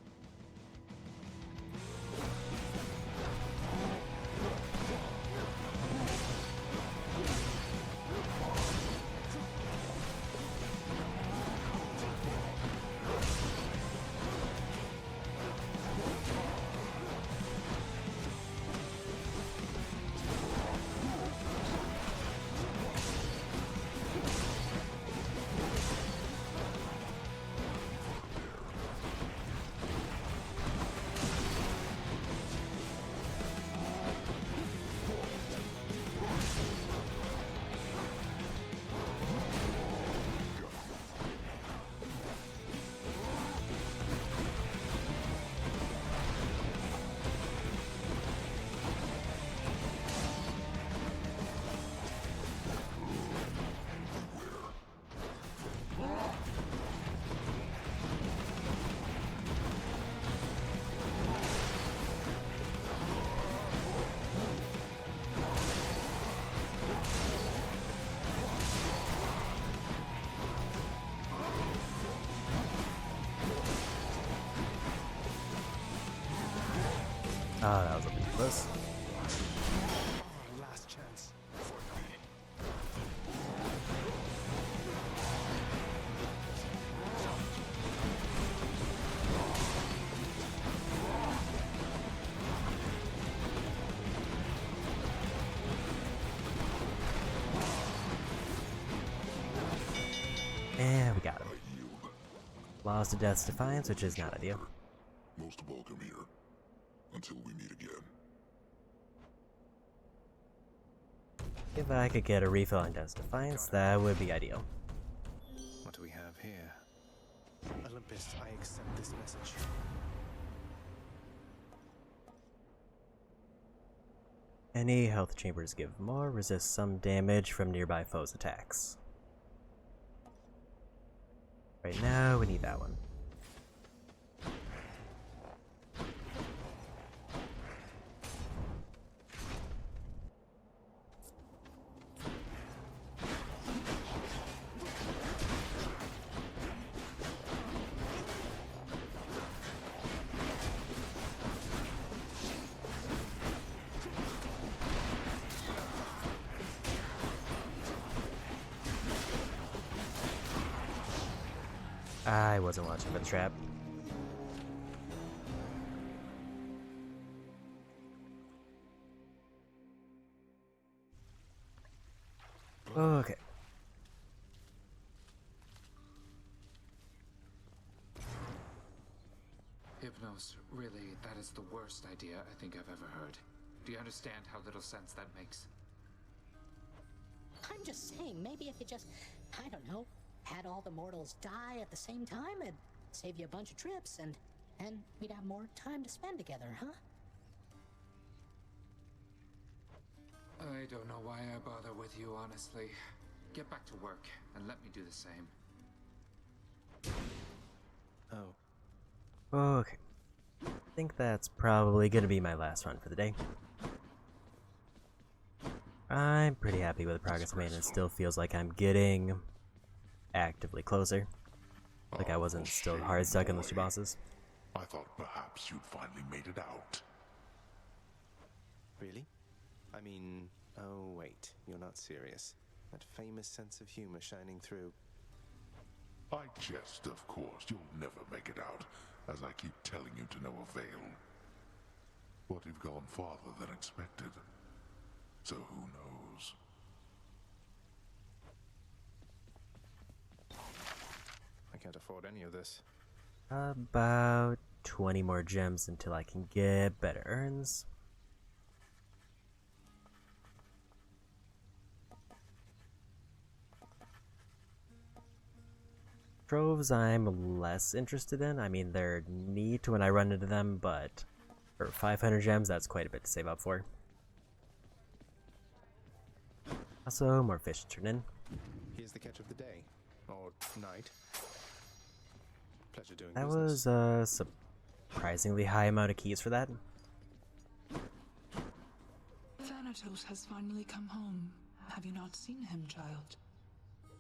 Oh, that was a bit close. Last chance. And we got him. Lost to Death's Defiance, which is not ideal. Most welcome here. Until we meet again. If I could get a refill on Death's Defiance, that would be ideal. What do we have here? Olympus, I accept this message. Any health chambers give more, resist some damage from nearby foes' attacks. Right now, we need that one. I wasn't watching for the trap. Okay. Hypnos, really, that is the worst idea I think I've ever heard. Do you understand how little sense that makes? I'm just saying, maybe if you just, I don't know, had all the mortals die at the same time, it'd save you a bunch of trips, and we'd have more time to spend together, huh? I don't know why I bother with you, honestly. Get back to work, and let me do the same. Oh. Okay. I think that's probably gonna be my last run for the day. I'm pretty happy with the progress I made, and it still feels like I'm getting actively closer. Like I wasn't still hard stuck in those two bosses. I thought perhaps you'd finally made it out. Really? I mean, oh wait, you're not serious. That famous sense of humor shining through. I jest, of course. You'll never make it out, as I keep telling you to no avail. But you've gone farther than expected. So who knows? I can't afford any of this. About 20 more gems until I can get better urns. Troves I'm less interested in. I mean, they're neat when I run into them, but for 500 gems, that's quite a bit to save up for. Also, more fish to turn in. Here's the catch of the day. Or night. Pleasure doing That business. was a surprisingly high amount of keys for that. Thanatos has finally come home. Have you not seen him, child?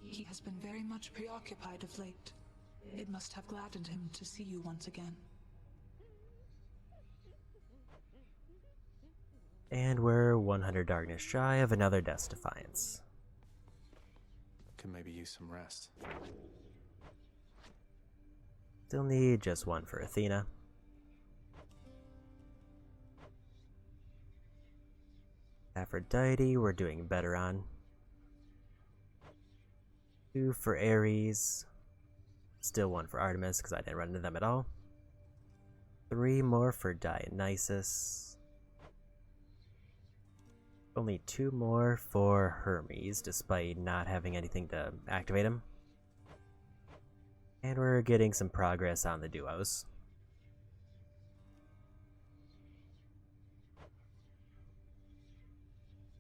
He has been very much preoccupied of late. It must have gladdened him to see you once again. And we're 100 darkness shy of another Death's Defiance. Could maybe use some rest. Still need just one for Athena. Aphrodite, we're doing better on. 2 for Ares. Still 1 for Artemis, because I didn't run into them at all. 3 more for Dionysus. Only 2 more for Hermes, despite not having anything to activate him. And we're getting some progress on the duos.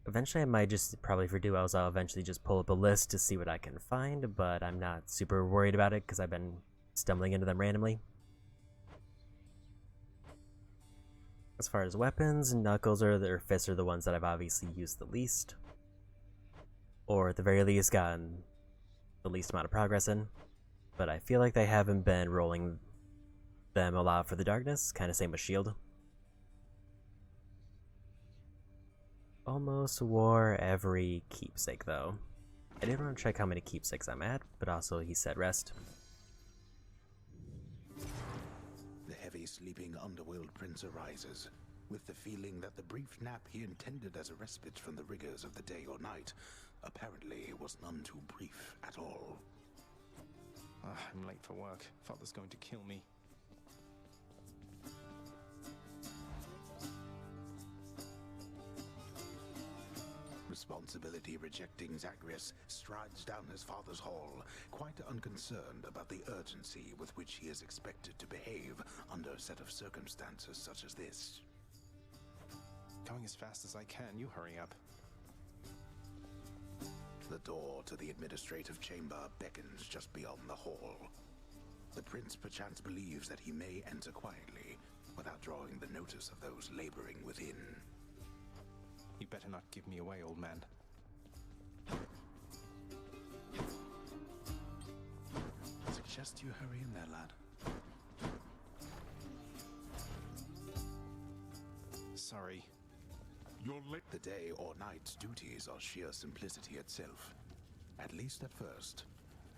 Eventually I might just, probably for duos, I'll eventually just pull up a list to see what I can find, but I'm not super worried about it because I've been stumbling into them randomly. As far as weapons, Knuckles or Fists are the ones that I've obviously used the least. Or at the very least gotten the least amount of progress in. But I feel like they haven't been rolling them a lot for the darkness, kind of same with Shield. Almost wore every keepsake though. I didn't want to check how many keepsakes I'm at, but also he said rest. The heavy sleeping underworld prince arises, with the feeling that the brief nap he intended as a respite from the rigors of the day or night apparently was none too brief at all. I'm late for work. Father's going to kill me. Responsibility rejecting Zagreus strides down his father's hall, quite unconcerned about the urgency with which he is expected to behave under a set of circumstances such as this. Going as fast as I can, you hurry up. The door to the administrative chamber beckons just beyond the hall. The prince perchance believes that he may enter quietly, without drawing the notice of those laboring within. You better not give me away, old man. Suggest you hurry in there, lad. Sorry. You're late. The day or night's duties are sheer simplicity itself. At least at first,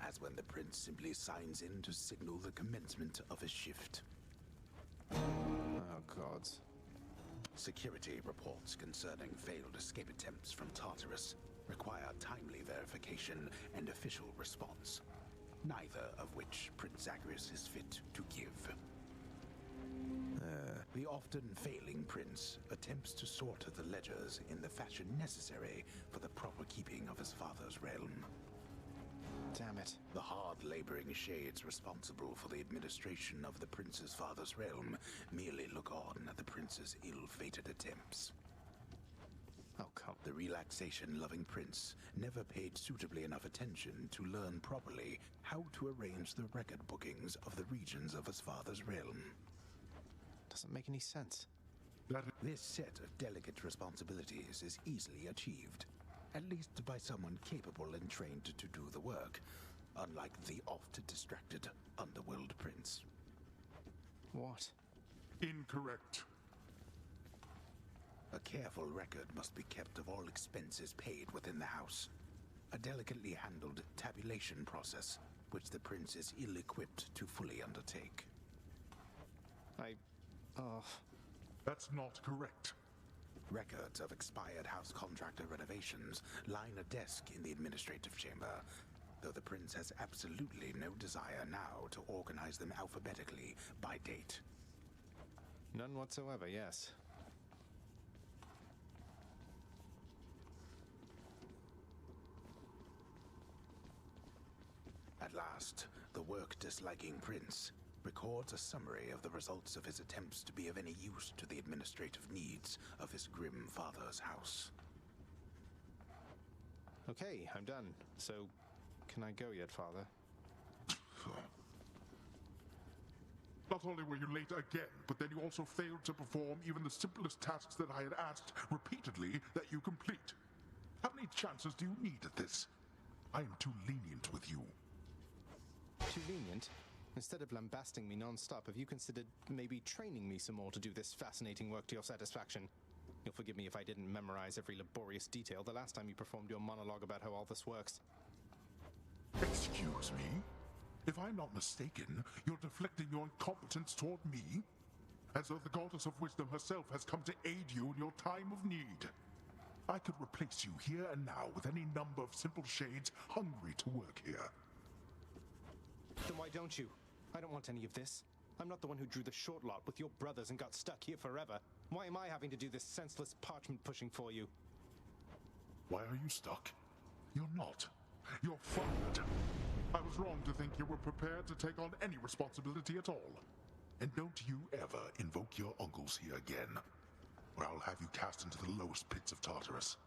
as when the prince simply signs in to signal the commencement of his shift. Oh, gods. Security reports concerning failed escape attempts from Tartarus require timely verification and official response, neither of which Prince Zagreus is fit to give. The often failing prince attempts to sort the ledgers in the fashion necessary for the proper keeping of his father's realm. Damn it. The hard-laboring shades responsible for the administration of the prince's father's realm merely look on at the prince's ill-fated attempts. Oh, come. The relaxation-loving prince never paid suitably enough attention to learn properly how to arrange the record bookings of the regions of his father's realm. Doesn't make any sense. This set of delicate responsibilities is easily achieved, at least by someone capable and trained to do the work, unlike the oft-distracted underworld prince. What? Incorrect. A careful record must be kept of all expenses paid within the house. A delicately handled tabulation process, which the prince is ill-equipped to fully undertake. That's not correct. Records of expired house contractor renovations line a desk in the administrative chamber, though the prince has absolutely no desire now to organize them alphabetically by date. None whatsoever, yes. At last, the work-disliking prince records a summary of the results of his attempts to be of any use to the administrative needs of his grim father's house. Okay, I'm done. So, can I go yet, Father? Not only were you late again, but then you also failed to perform even the simplest tasks that I had asked repeatedly that you complete. How many chances do you need at this? I am too lenient with you. Too lenient? Instead of lambasting me non-stop, have you considered maybe training me some more to do this fascinating work to your satisfaction? You'll forgive me if I didn't memorize every laborious detail the last time you performed your monologue about how all this works. Excuse me? If I'm not mistaken, you're deflecting your incompetence toward me? As though the goddess of wisdom herself has come to aid you in your time of need. I could replace you here and now with any number of simple shades hungry to work here. Then why don't you? I don't want any of this. I'm not the one who drew the short lot with your brothers and got stuck here forever. Why am I having to do this senseless parchment pushing for you? Why are you stuck? You're not. You're fired. I was wrong to think you were prepared to take on any responsibility at all. And don't you ever invoke your uncles here again, or I'll have you cast into the lowest pits of Tartarus.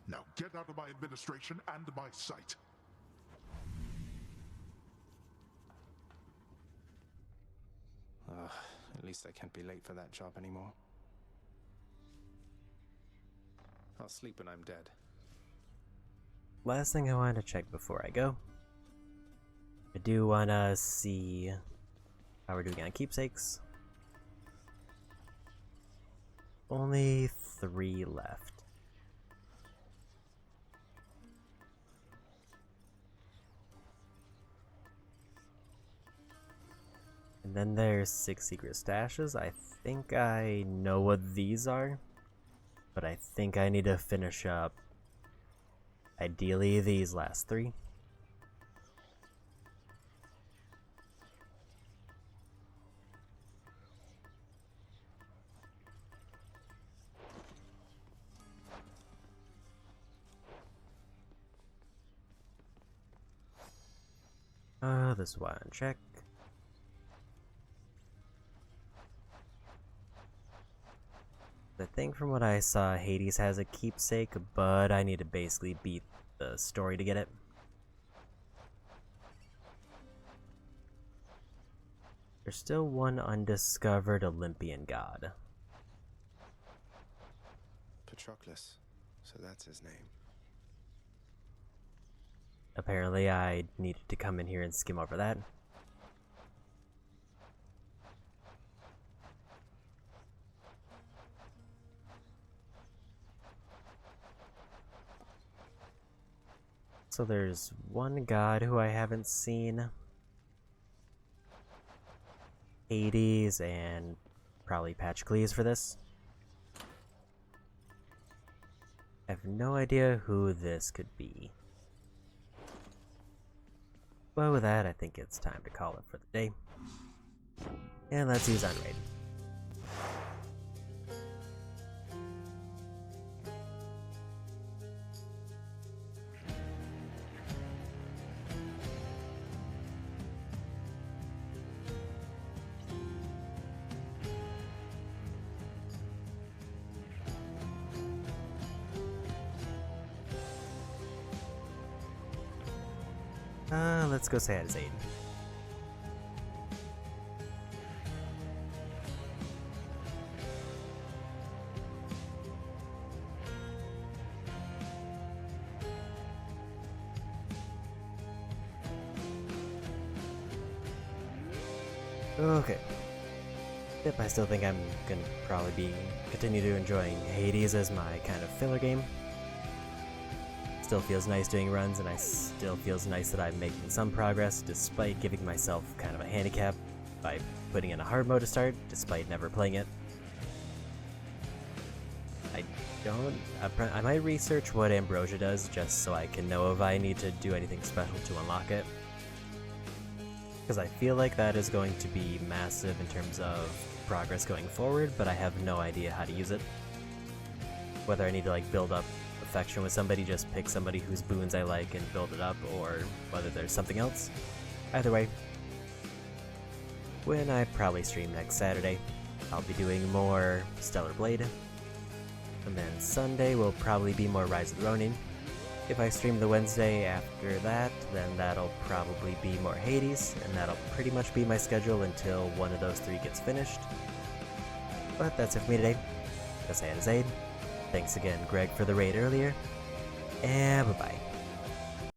Now get out of my administration and my sight. At least I can't be late for that job anymore. I'll sleep when I'm dead. Last thing I want to check before I go. I do want to see how we're doing on keepsakes. Only 3 left. And then there's 6 secret stashes. I think I know what these are, but I think I need to finish up ideally these last 3. This one, check. I think from what I saw, Hades has a keepsake, but I need to basically beat the story to get it. There's still one undiscovered Olympian god. Patroclus, so that's his name. Apparently I needed to come in here and skim over that. So there's one god who I haven't seen. Hades and probably Patroclus for this. I have no idea who this could be. But with that, I think it's time to call it for the day. And let's use Unraid. Let's go say hi to Zayden. Okay. Yep, I still think I'm gonna probably continue to enjoying Hades as my kind of filler game. Still feels nice doing runs, and I still feels nice that I'm making some progress despite giving myself kind of a handicap by putting in a hard mode to start, despite never playing it. I might research what Ambrosia does just so I can know if I need to do anything special to unlock it. Because I feel like that is going to be massive in terms of progress going forward, but I have no idea how to use it. Whether I need to like build up affection with somebody, just pick somebody whose boons I like and build it up, or whether there's something else. Either way, when I probably stream next Saturday, I'll be doing more Stellar Blade, and then Sunday will probably be more Rise of the Ronin. If I stream the Wednesday after that, then that'll probably be more Hades, and that'll pretty much be my schedule until one of those 3 gets finished. But that's it for me today. Go say hi to Zaid. Thanks again, Greg, for the raid earlier, and bye-bye.